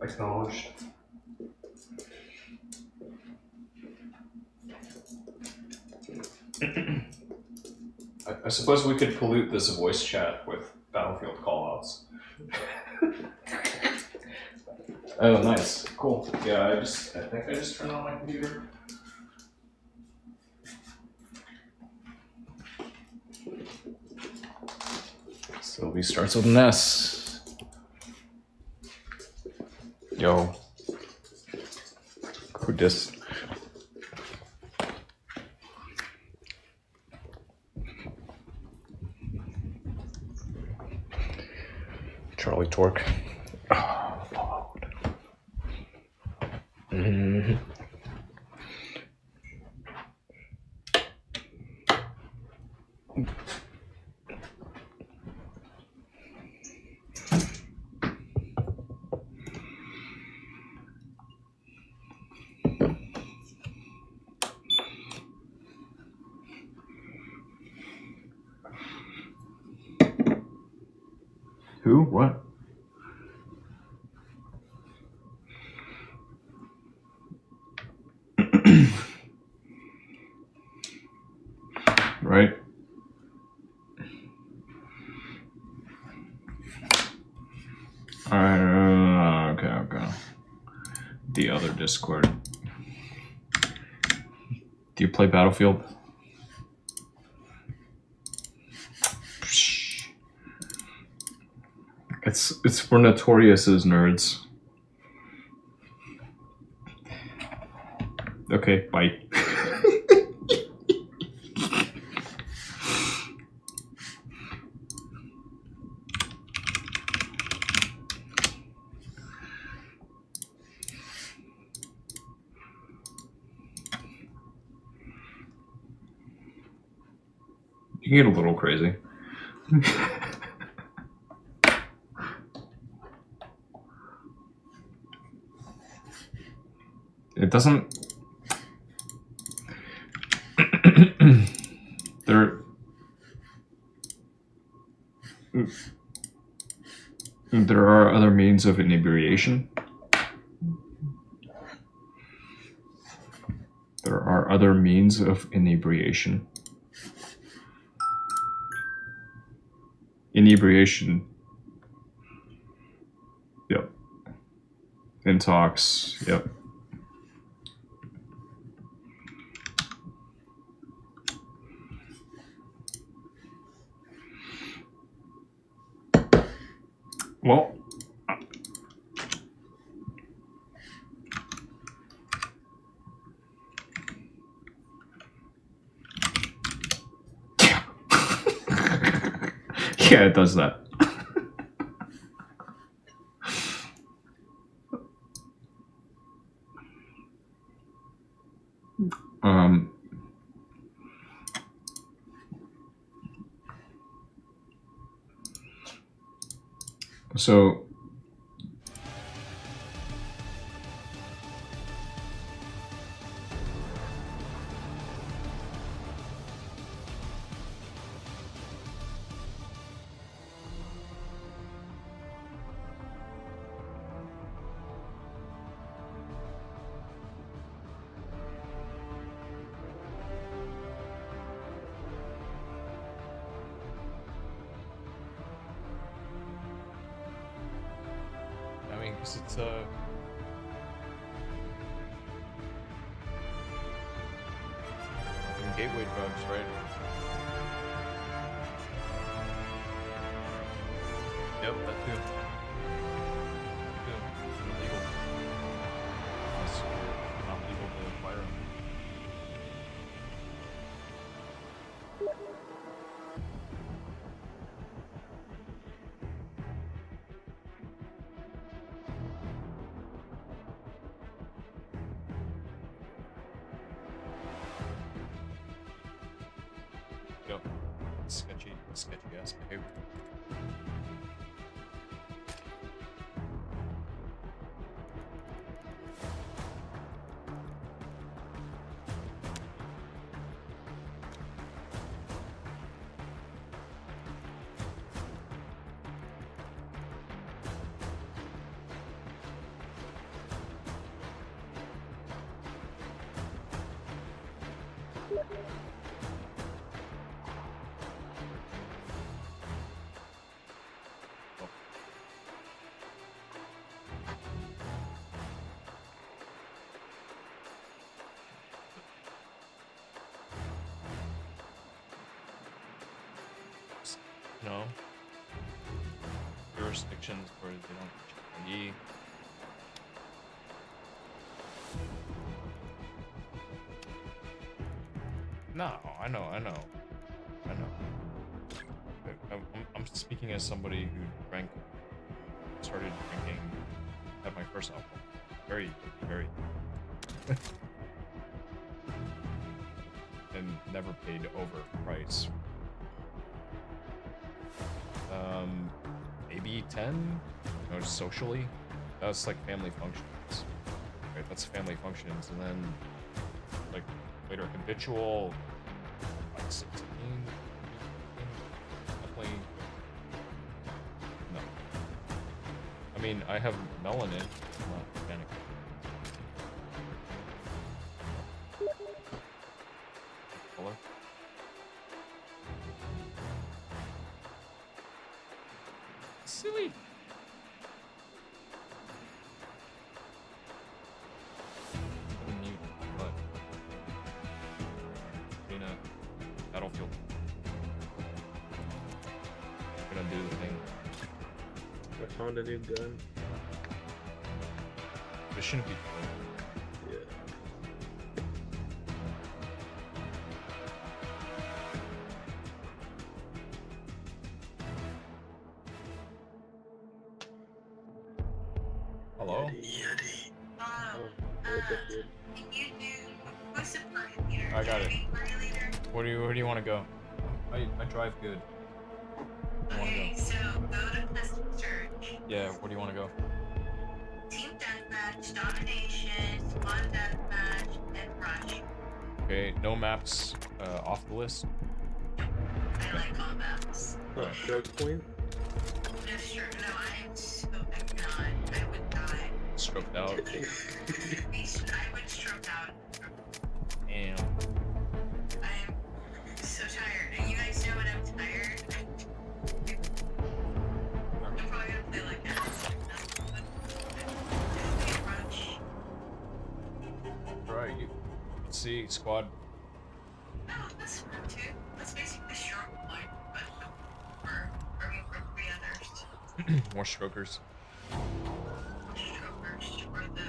Acknowledged. I suppose we could pollute this voice chat with Battlefield callouts. Oh, nice. Cool. Yeah, I think I just turned on my computer. Sylvie starts with an S. Yo. Who dis? Charlie Torque. Oh, followed. Mm-hmm. Who? What? Right. Okay. The other Discord. Do you play Battlefield? It's for Notorious's nerds. Okay, bye. You can get a little crazy. It doesn't. There are other means of inebriation. There are other means of inebriation. Inebriation. Yep. Intox. Yep. Well, yeah, it does that. So 'cause it's gateway drugs, right? Yep, that too. Good. Illegal. Unless you're not legal to acquire them. Yep. Sketchy ass behavior. No. Jurisdictions where they don't teach No, I know. I'm speaking as somebody who started drinking at my first alcohol. Very. And never paid over price. Maybe 10, just socially. That's like family functions, right? That's family functions, and then like later habitual, like 16. Definitely no. I mean, I have melanin. I'm not organic. Color. Silly. Mute, but in a battlefield, gonna do the thing. I found a new gun. This shouldn't be. Yeah. Hello. Yeti. Oh, What's up, dude? can you do what's the party leader? I got it. Party leader? Where do you want to go? I drive good. Where do you Okay, want so go to custom search. to go? Yeah. Where do you want to go? Team deathmatch, domination, squad deathmatch, and rush. Okay. No maps off the list. I like all maps. Oh, Stroke Point? No, sure. No, I am so I'm not. I would die. Stroked out. I would stroke out. Damn. I'm so tired. And you guys know when I'm tired? I'm probably gonna play like that. Rush. Right. Let's see. Squad. Oh, that's fun too. That's basically short point, but for three others. More strokers. Strokers for the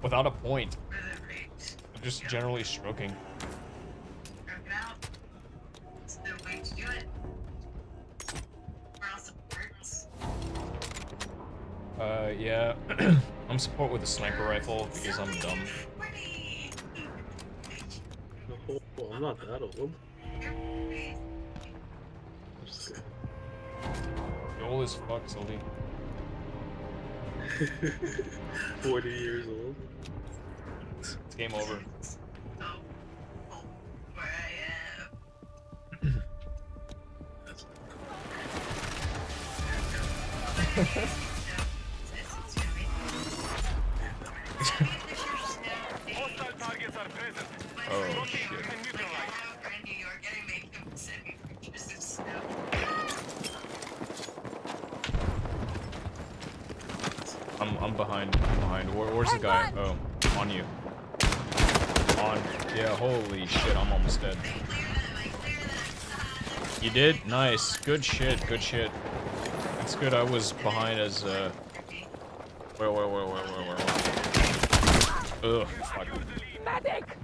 Without a point. rates. Just generally stroking. Stroke it out. It's the way to do it. Or else it hurts. Yeah. I'm support with a sniper rifle because I'm dumb. 40. No, I'm not that old. You're crazy. I'm just kidding. You're old as fuck, Sylvie. 40 years old. It's game over. So cold where I am. That's Hostile targets are present. Oh, shit. Like, I have a friend in New York and I make him send me pictures of snow. I'm behind. I'm behind. Where's the guy? Oh, on you. On. Yeah. Holy shit! I'm almost dead. You did? Nice. Good shit. Good shit. It's good. I was behind as Where? Ugh. Fuck. Medic!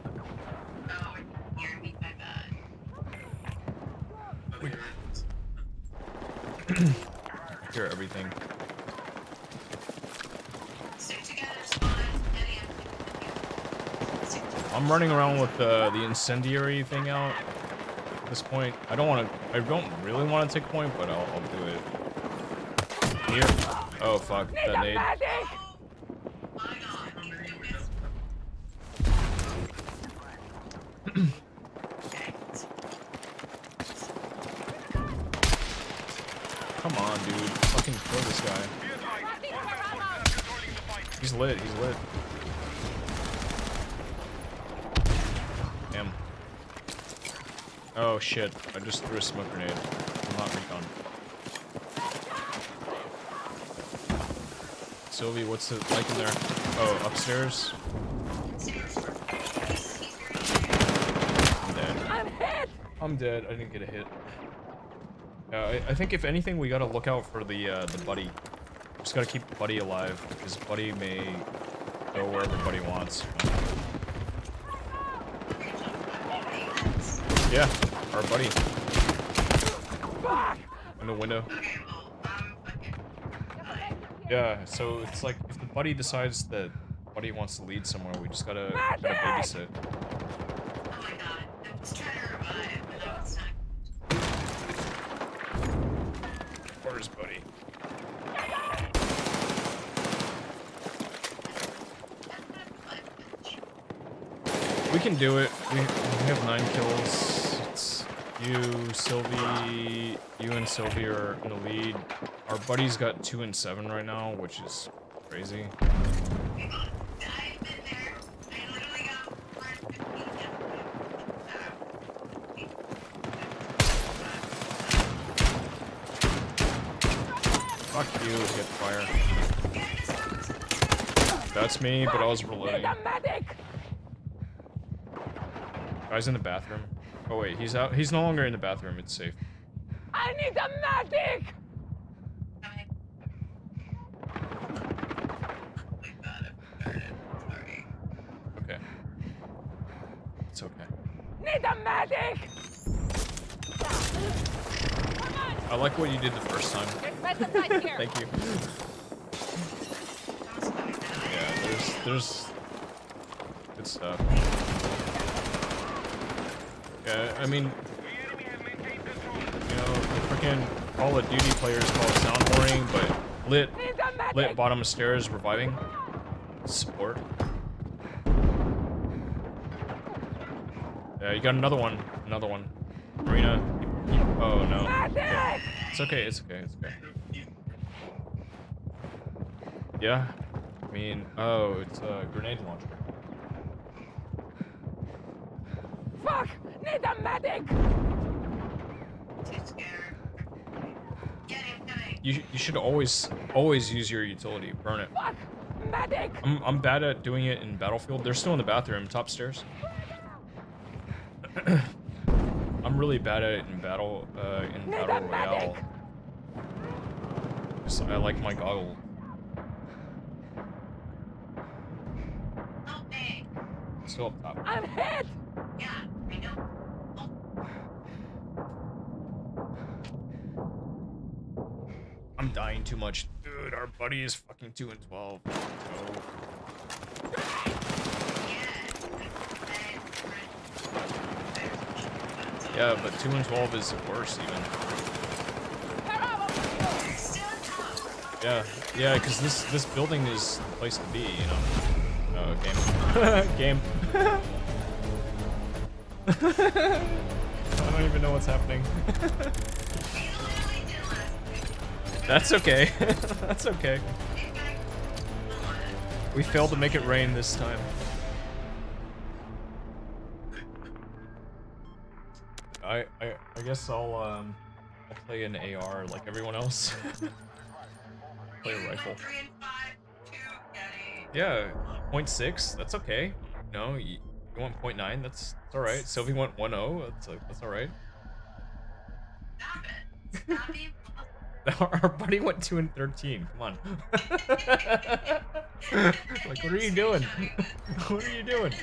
Oh, you're me, my bad. Hear everything. Stick together, spawn. I'm running around with the incendiary thing out at this point. I don't really want to take a point, but I'll do it. Here. Oh fuck, that nade. Come on, dude. Fucking kill this guy. He's lit, he's lit. Damn. Oh shit, I just threw a smoke grenade. I'm not recon. Sylvie, what's it like in there? Oh, upstairs? I'm dead. I'm dead. I didn't get a hit. I think if anything, we gotta look out for the buddy. Just gotta keep Buddy alive, because Buddy may go wherever Buddy wants. Yeah, our buddy. In the window. Yeah, so it's like, if the buddy decides that Buddy wants to lead somewhere, we just gotta babysit. Oh my god, I was trying to revive, but that was not. Where's Buddy? We can do it. We have 9 kills. It's you, Sylvie, you and Sylvie are in the lead. Our buddy's got 2 and 7 right now, which is crazy. Fuck you, hit fire. That's me, but I was reloading. Guy's in the bathroom. Oh wait, he's out. He's no longer in the bathroom. It's safe. I need a medic! Okay. It's okay. Need a medic! I like what you did the first time. Thank you. Yeah, there's good stuff. Yeah, I mean, you know, the freaking Call of Duty players call it sound boring, but lit bottom of stairs reviving support. Yeah, you got another one. Marina. Oh no. Okay. It's okay. It's okay. It's okay. Yeah. I mean, oh, it's a grenade launcher. Fuck! Need a medic! Too scared. Get him, You should always use your utility. Burn it. Fuck! Medic! I'm bad at doing it in Battlefield. They're still in the bathroom, top stairs. I'm really bad at it in Battle Royale. I like my goggle. Help me. Still up top. I'm hit! Yeah, I know. I'm dying too much. Dude, our buddy is fucking 2 and 12. Let's go. Yeah, but 2 and 12 is worse even. Yeah, because this building is the place to be, you know. Game. Game. I don't even know what's happening. That's okay. That's okay. We failed to make it rain this time. I guess I'll play an AR like everyone else. Play a rifle. 3 and 5, 2 Yeah, 0.6. That's okay. No, you want 0.9. That's all right. Sylvie went 1.0. That's all right. Stop it. Stop being Our buddy went 2 and 13. Come on. Like, what are you doing? What are you doing?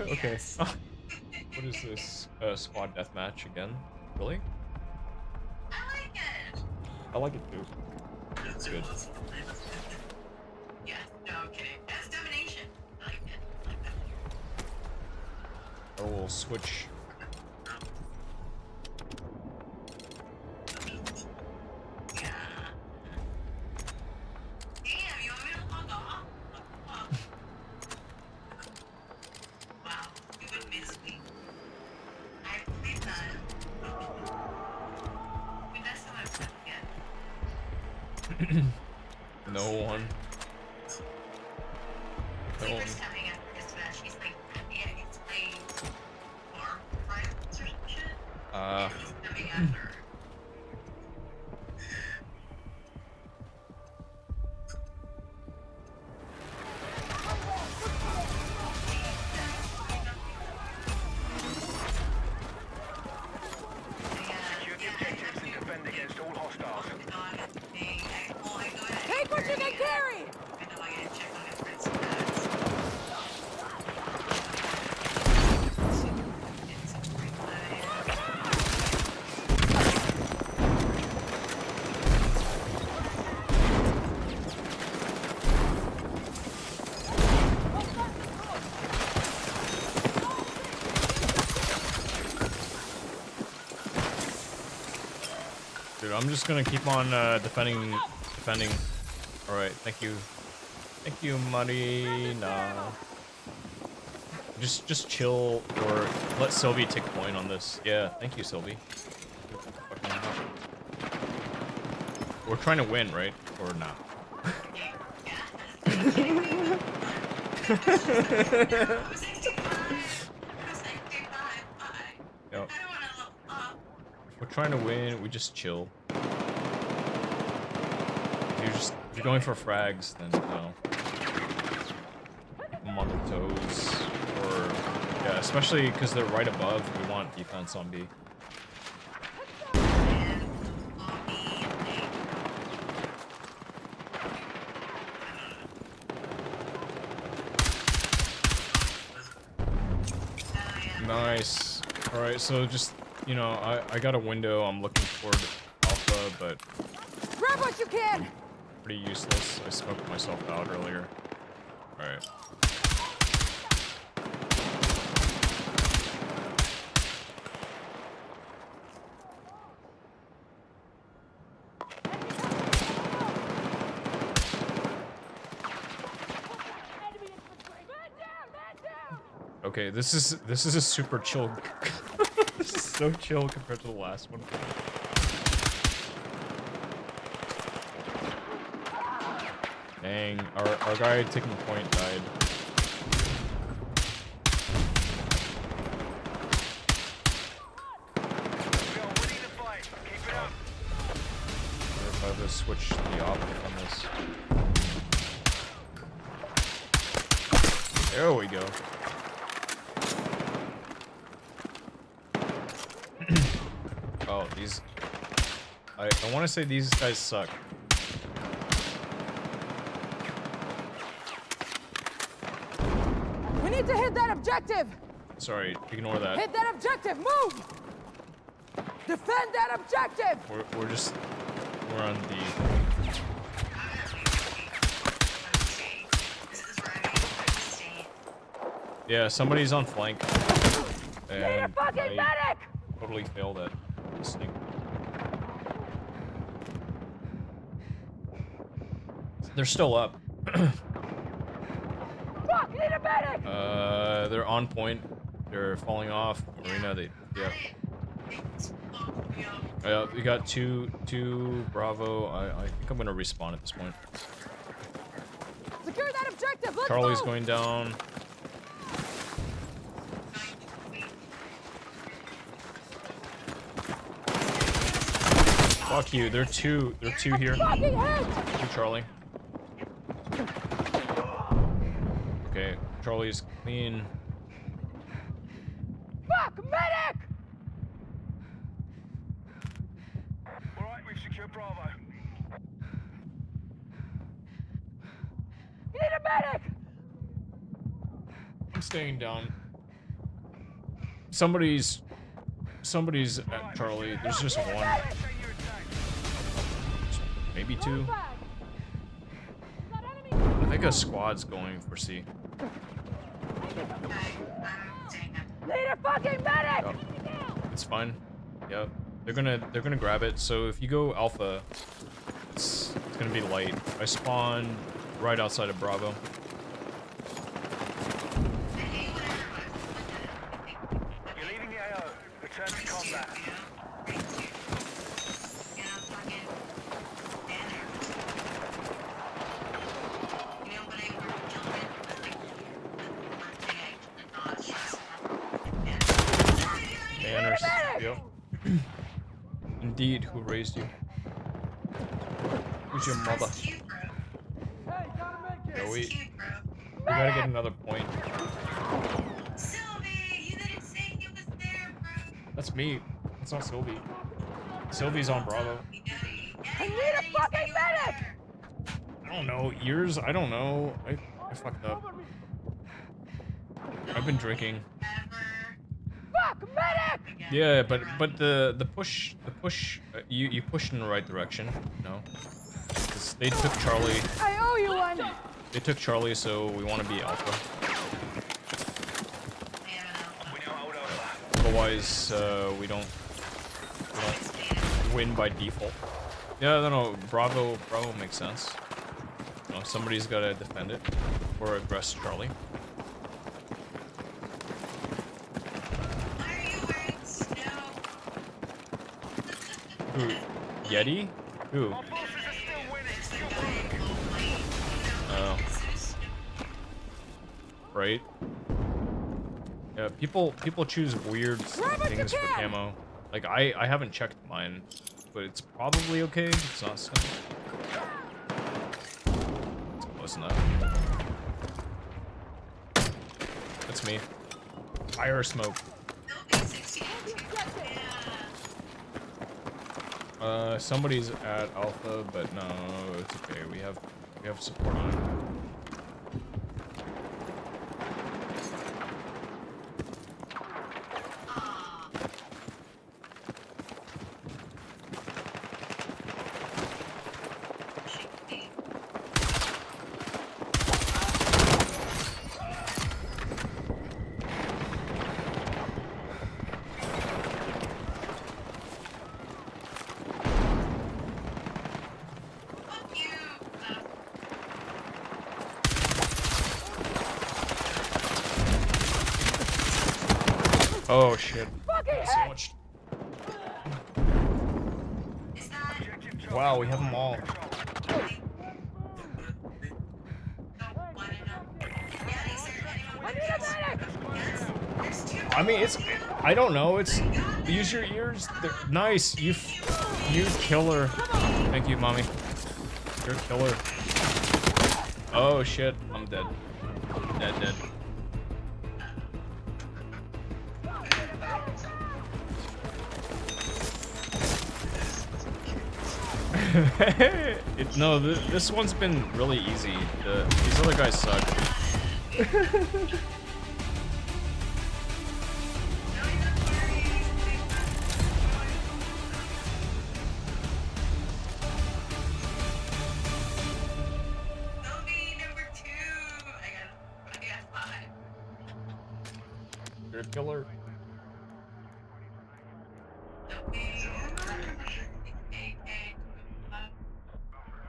Okay. Yes. What is this? Squad deathmatch again? Really? I like it. I like it too. It's good. Yes, no, I'm kidding. That's domination. I like it. I like that. Or we'll switch. Yeah. Damn, you want me to log off? Log off. Wow, you would miss me. I believe that. We messed up my friend again. No one. No one. Sleeper's coming after this match. He's like, yeah, he's playing farm rivals or some shit. He's coming after. Take what you can carry! I know I gotta check on my friend's stats. Get some replay. Dude, I'm just gonna keep on defending. All right, thank you, Marina. Just chill or let Sylvie take point on this. Yeah, thank you, Sylvie. We're trying to win, right? Or not? Yep. We're trying to win. We just chill. If you're going for frags, then you know, keep them on their toes. Or yeah, especially because they're right above. We want defense on B. Nice. All right, so just you know, I got a window. I'm looking toward Alpha, but Grab what you can! pretty useless. I smoked myself out earlier. All right. Okay, this is a super chill. This is so chill compared to the last one. Dang, our guy taking point died. Or if I would switch the optic on this. There we go. Oh, these... I want to say these guys suck. We need to hit that objective! Sorry, ignore that. Hit that objective! Move! Defend that objective! We're on D. Yeah, somebody's on flank. Need a And fucking I medic! totally failed at listening. They're still up. Fuck! Need a medic! They're on point. They're falling off. Marina, yeah. Yeah, we got two Bravo. I think I'm gonna respawn at this point. Secure that objective! Let's Charlie's go! going down. Fuck you. They're two here. Fucking hit! Two Charlie. Okay, Charlie's clean. Fuck, medic! Alright, we've secured Bravo. You need a medic! I'm staying down. Somebody's at Charlie. There's just one. Maybe two. I think a squad's going for C. Need a fucking medic! Oh, it's fine. Yep. They're gonna grab it. So if you go Alpha, it's gonna be light. I spawned right outside of Bravo. You're leaving the AO. Return to combat. Banners. Yep. Indeed, who raised you? Who's your mother? No, we gotta get another point. Sylvie, you didn't say he was there, bro. That's me. That's not Sylvie. Sylvie's on Bravo. I need a fucking medic! I don't know. Ears? I don't know. I fucked up. I've been drinking. Fuck, medic! Yeah, but the push you pushed in the right direction. No, 'cause they took Charlie. I owe you one! They took Charlie, so we want to be Alpha. We now hold over. Otherwise, we don't win by default. Yeah, no, Bravo makes sense. You know, somebody's got to defend it or aggress Charlie. Why are you wearing snow? Who? Yeti? Who? Our forces are still winning. Still Oh, right. Yeah, people choose weird things for camo. Like I haven't checked mine, but it's probably okay. It's not snow. It's close enough. That's me. Fire smoke. Somebody's at Alpha, but no, it's okay. We have support on it. Oh shit. So much. Wow, we have them all. I mean, it's. I don't know. It's. Use your ears. They're nice. You killer. Thank you, mommy. You're a killer. Oh shit. I'm dead. Dead. No, this one's been really easy. These other guys suck. You're a killer.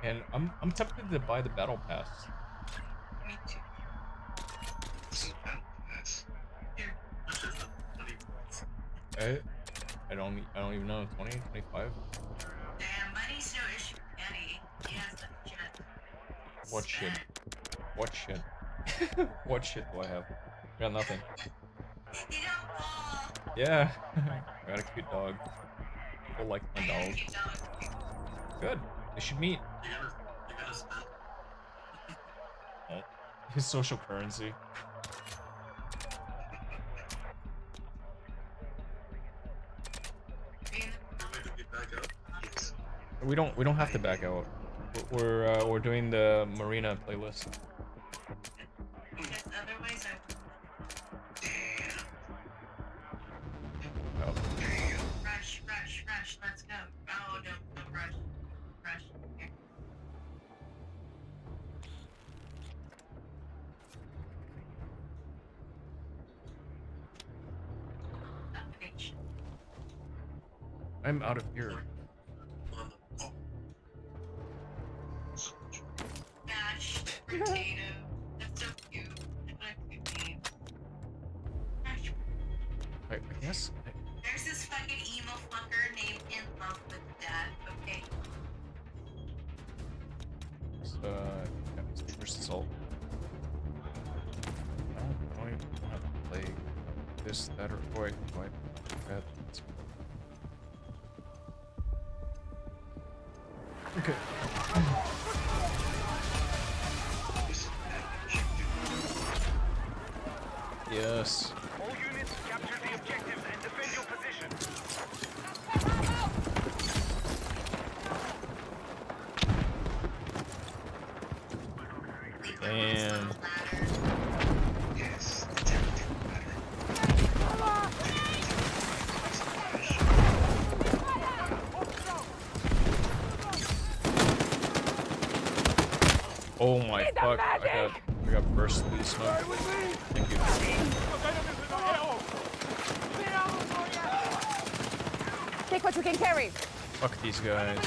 And I'm tempted to buy the battle pass. Me too. I don't even know. 20, 25? Damn, money's no issue for Danny. He has the jet. What shit? What shit? What shit do I have? I got nothing. You don't fall. Yeah. I got a cute dog. people like my dog. Good. They should meet. Oh, his social currency. We don't have to back out. We're doing the Marina playlist. Because otherwise I Oh. rush, let's go. Oh, don't rush. Here. I'm out of here. Mashed potato. That's so cute. What a cute name. Mashed. I guess. There's this fucking emo fucker named In Love with Dad, okay? First assault. I don't even have to play this, that, or boy. Okay. Yes. All units capture the objectives and defend your position. And oh my fuck! I got burst through the smoke. Thank you. Take what you can carry. Fuck these guys.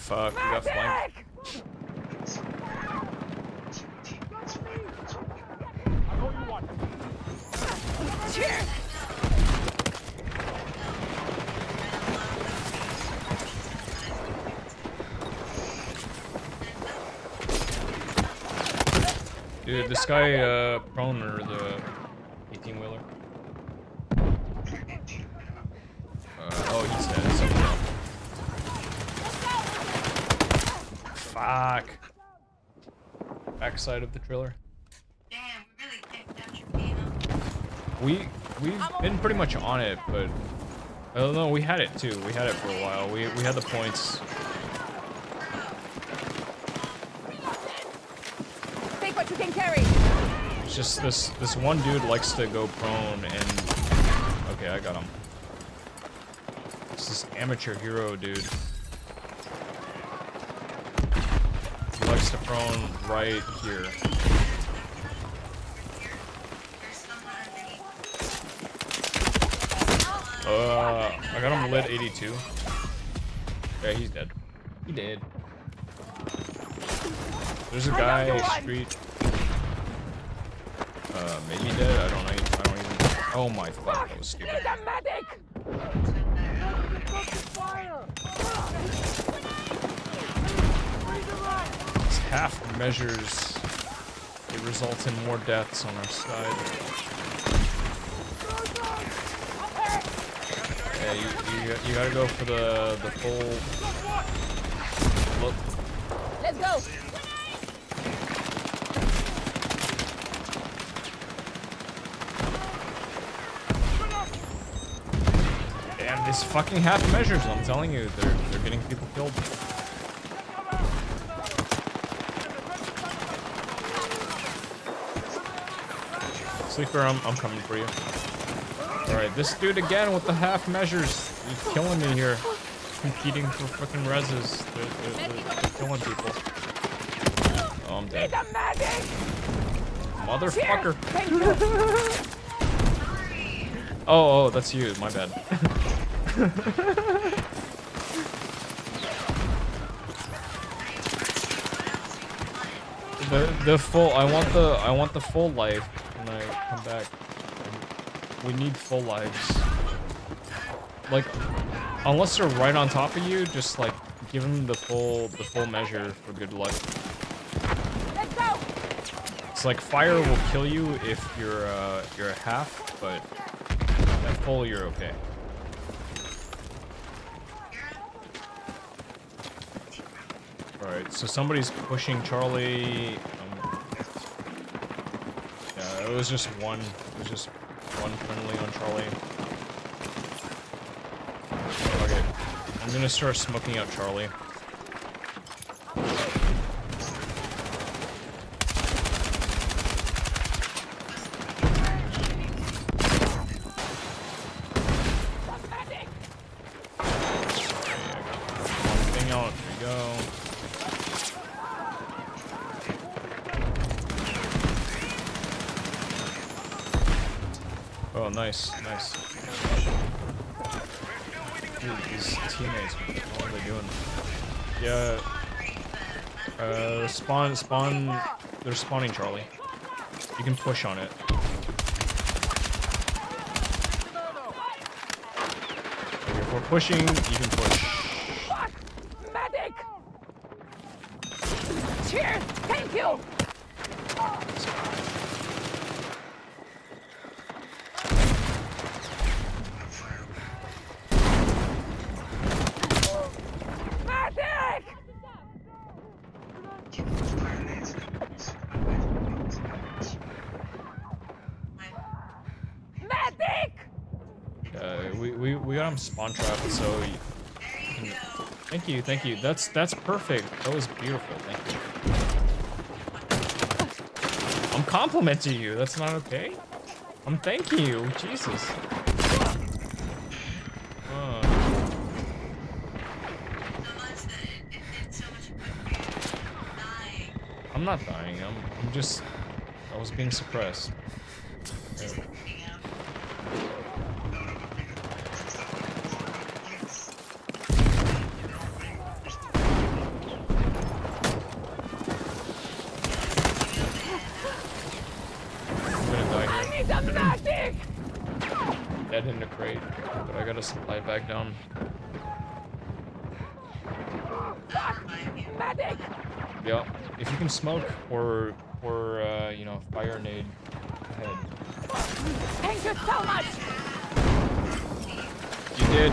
Fuck, we got flanked. Dude, this guy, prone or the 18-wheeler. Oh, he's dead. Fuck. Backside of the trailer. Damn, we really can't capture Pino. We've been pretty much on it, but I don't know. We had it too. We had it for a while. We had the points. Take what you can carry. It's just this one dude likes to go prone and okay, I got him. It's this amateur hero dude. He likes to prone right here. I got him lit 82. Yeah, he's dead. He did. There's a guy street. Maybe dead. I don't even. Oh my fuck, that was stupid. Need a medic. These half measures, it results in more deaths on our side. Yeah, you gotta go for the full look. Let's go. Damn, this fucking half measures, I'm telling you, they're getting people killed. Sleeper, I'm coming for you. Alright, this dude again with the half measures. He's killing me here. Competing for fucking reses. They're killing people. Oh, I'm dead. Motherfucker. Oh, that's you. My bad. the full. I want the full life when I come back. We need full lives. Like, unless they're right on top of you, just like give him the full measure for good luck. Let's go! It's like fire will kill you if you're a half, but at full you're okay. Alright, so somebody's pushing Charlie. Yeah, it was just one. It was just one friendly on Charlie. Okay, I'm gonna start smoking out Charlie. Thing out. There you go. Oh, nice, nice. Dude, these teammates, what are they doing? Yeah. Spawn. They're spawning Charlie. You can push on it. Okay, if we're pushing, you can push. Fuck! Medic! Cheers! Thank you! Medic! Medic! We got him spawn trapped, so you can... Thank you. That's perfect. That was beautiful. Thank you. I'm complimenting you. That's not okay. I'm thanking you. Jesus. I'm not dying. I'm just. I was being suppressed. Yeah. Dead in the crate, but I got a supply bag down. Medic! Yeah, if you can smoke or you know, fire nade ahead. Thank you so much! You did.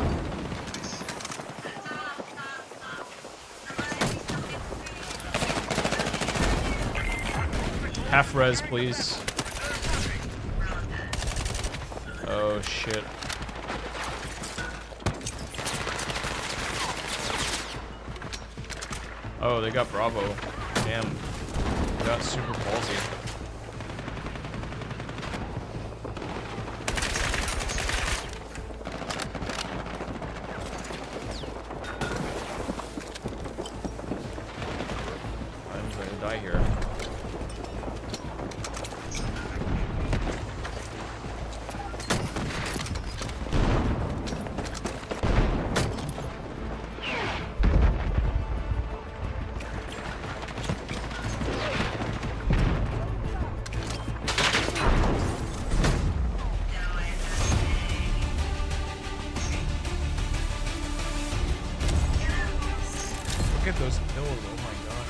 Half res, please. Oh shit. Oh, they got Bravo. Damn. They got super ballsy. I'm gonna die here. Look at those pills, oh my god.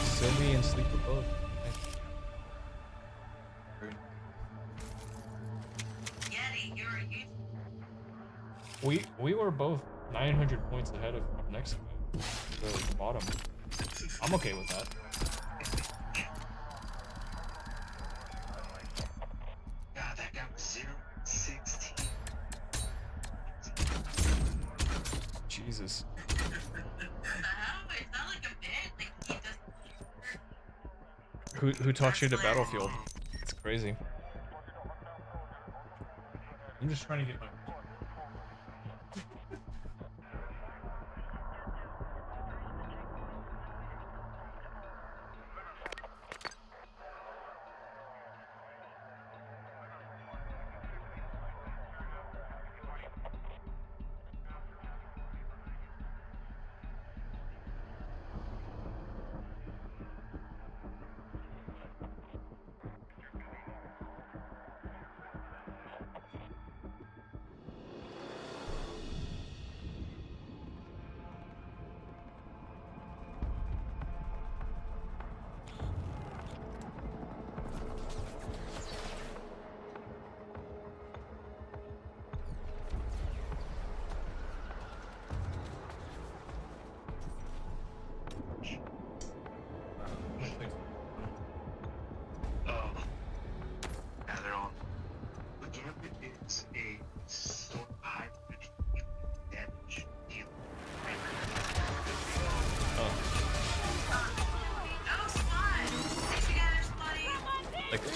Sylvie and Sleeper both. We were both 900 points ahead of next guy. The bottom. I'm okay with that. God, that guy was 0-16. Jesus. It's not like a bit. Like he does. Who taught you to Battlefield? It's crazy. I'm just trying to get my...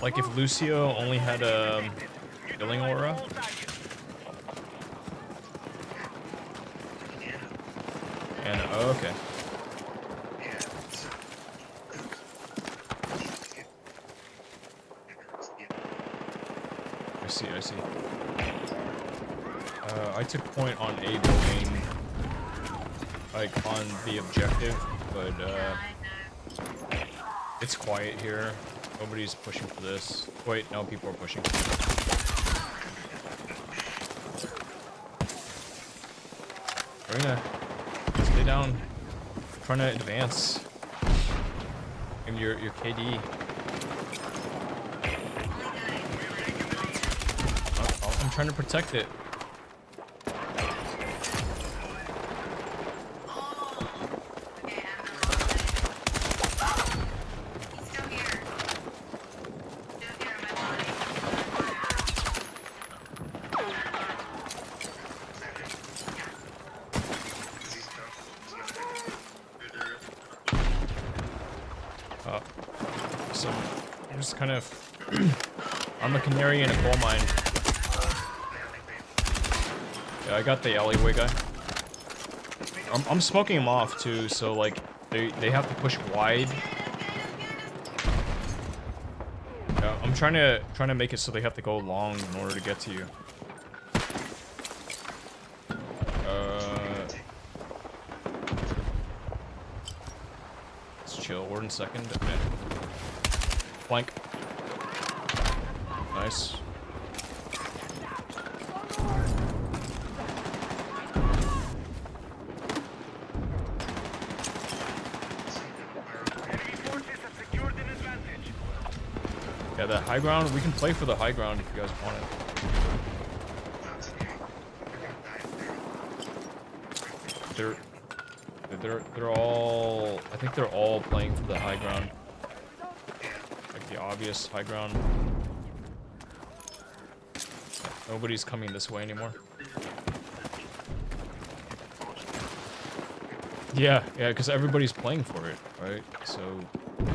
Like if Lucio only had a healing aura. And oh, okay. I see. I took point on A building, like on the objective, but it's quiet here. Nobody's pushing for this. Wait, no, people are pushing. Marina, stay down. I'm trying to advance. And your KD. I'm trying to protect it. So I'm just kind of I'm a canary in a coal mine. Yeah, I got the alleyway guy. I'm smoking him off too, so like they have to push wide. Yeah, I'm trying to make it so they have to go long in order to get to you. Let's chill. We're in second. Okay. Flank. Nice. Yeah, the high ground, we can play for the high ground if you guys want it. They're all, I think they're all playing for the high ground. Like the obvious high ground. Nobody's coming this way anymore. Yeah, because everybody's playing for it, right? So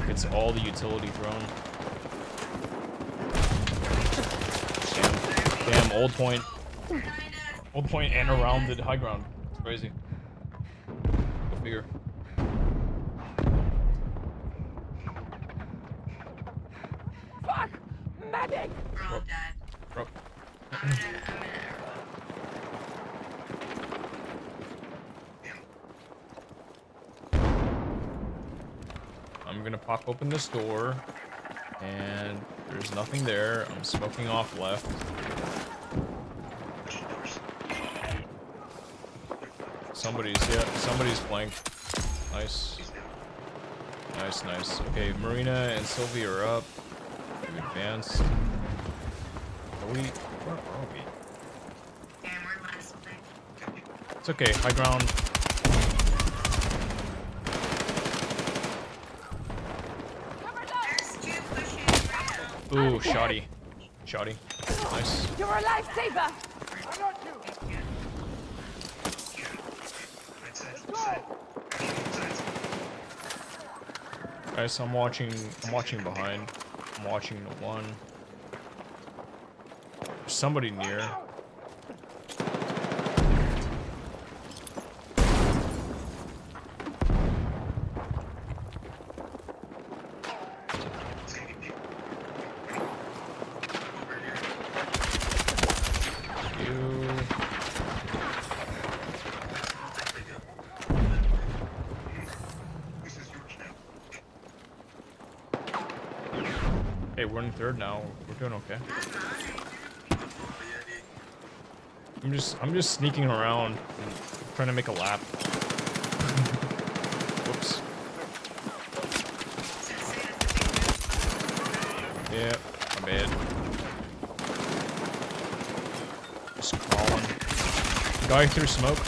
it's all the utility thrown. Damn, old point. Old point and around the high ground. It's crazy. Go figure. Fuck! Medic! We're all dead. Bro. I'm gonna pop open this door, and there's nothing there. I'm smoking off left. Somebody's flanked. Nice. Nice. Okay, Marina and Sylvie are up. We've advanced. Are we? Where are we? Yeah, we're last place. It's okay, high ground. There's two pushing right now. Ooh, shoddy. Shoddy. Nice. You're a lifesaver! Guys, I'm watching behind. I'm watching the one. There's somebody near. Hey, we're in third now. We're doing okay. I'm just sneaking around and trying to make a lap. Whoops. Yeah, my bad. Just crawling. Guy through smoke.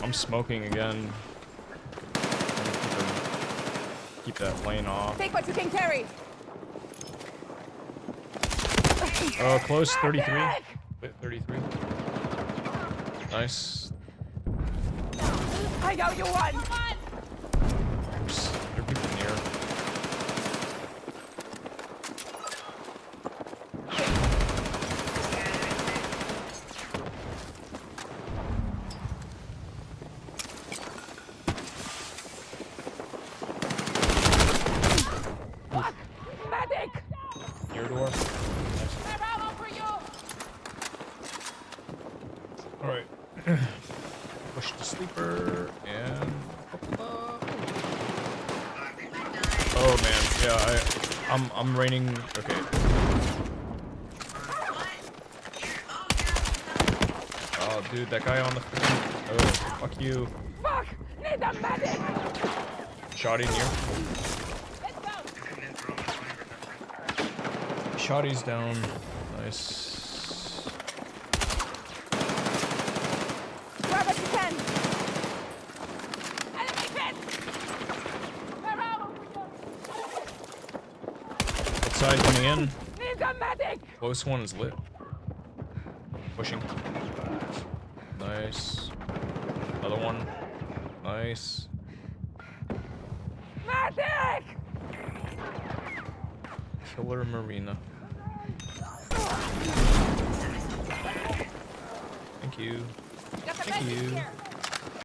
I'm smoking again. Keep that lane off. Take what you can carry! Oh, close, 33. 33. Nice. I know you won! Oh man, yeah, I'm raining. Okay. Oh dude, that guy on the freaking. Oh, fuck you. Fuck! Need a medic! Shotty near. Shotty's down. Nice. Grab what you can! Enemy hit! Where are we? Outside coming in. Need a medic! Close one is lit. Pushing. Nice. Another one. Nice. Medic! Killer Marina. Thank you. Got the Thank medic you. here!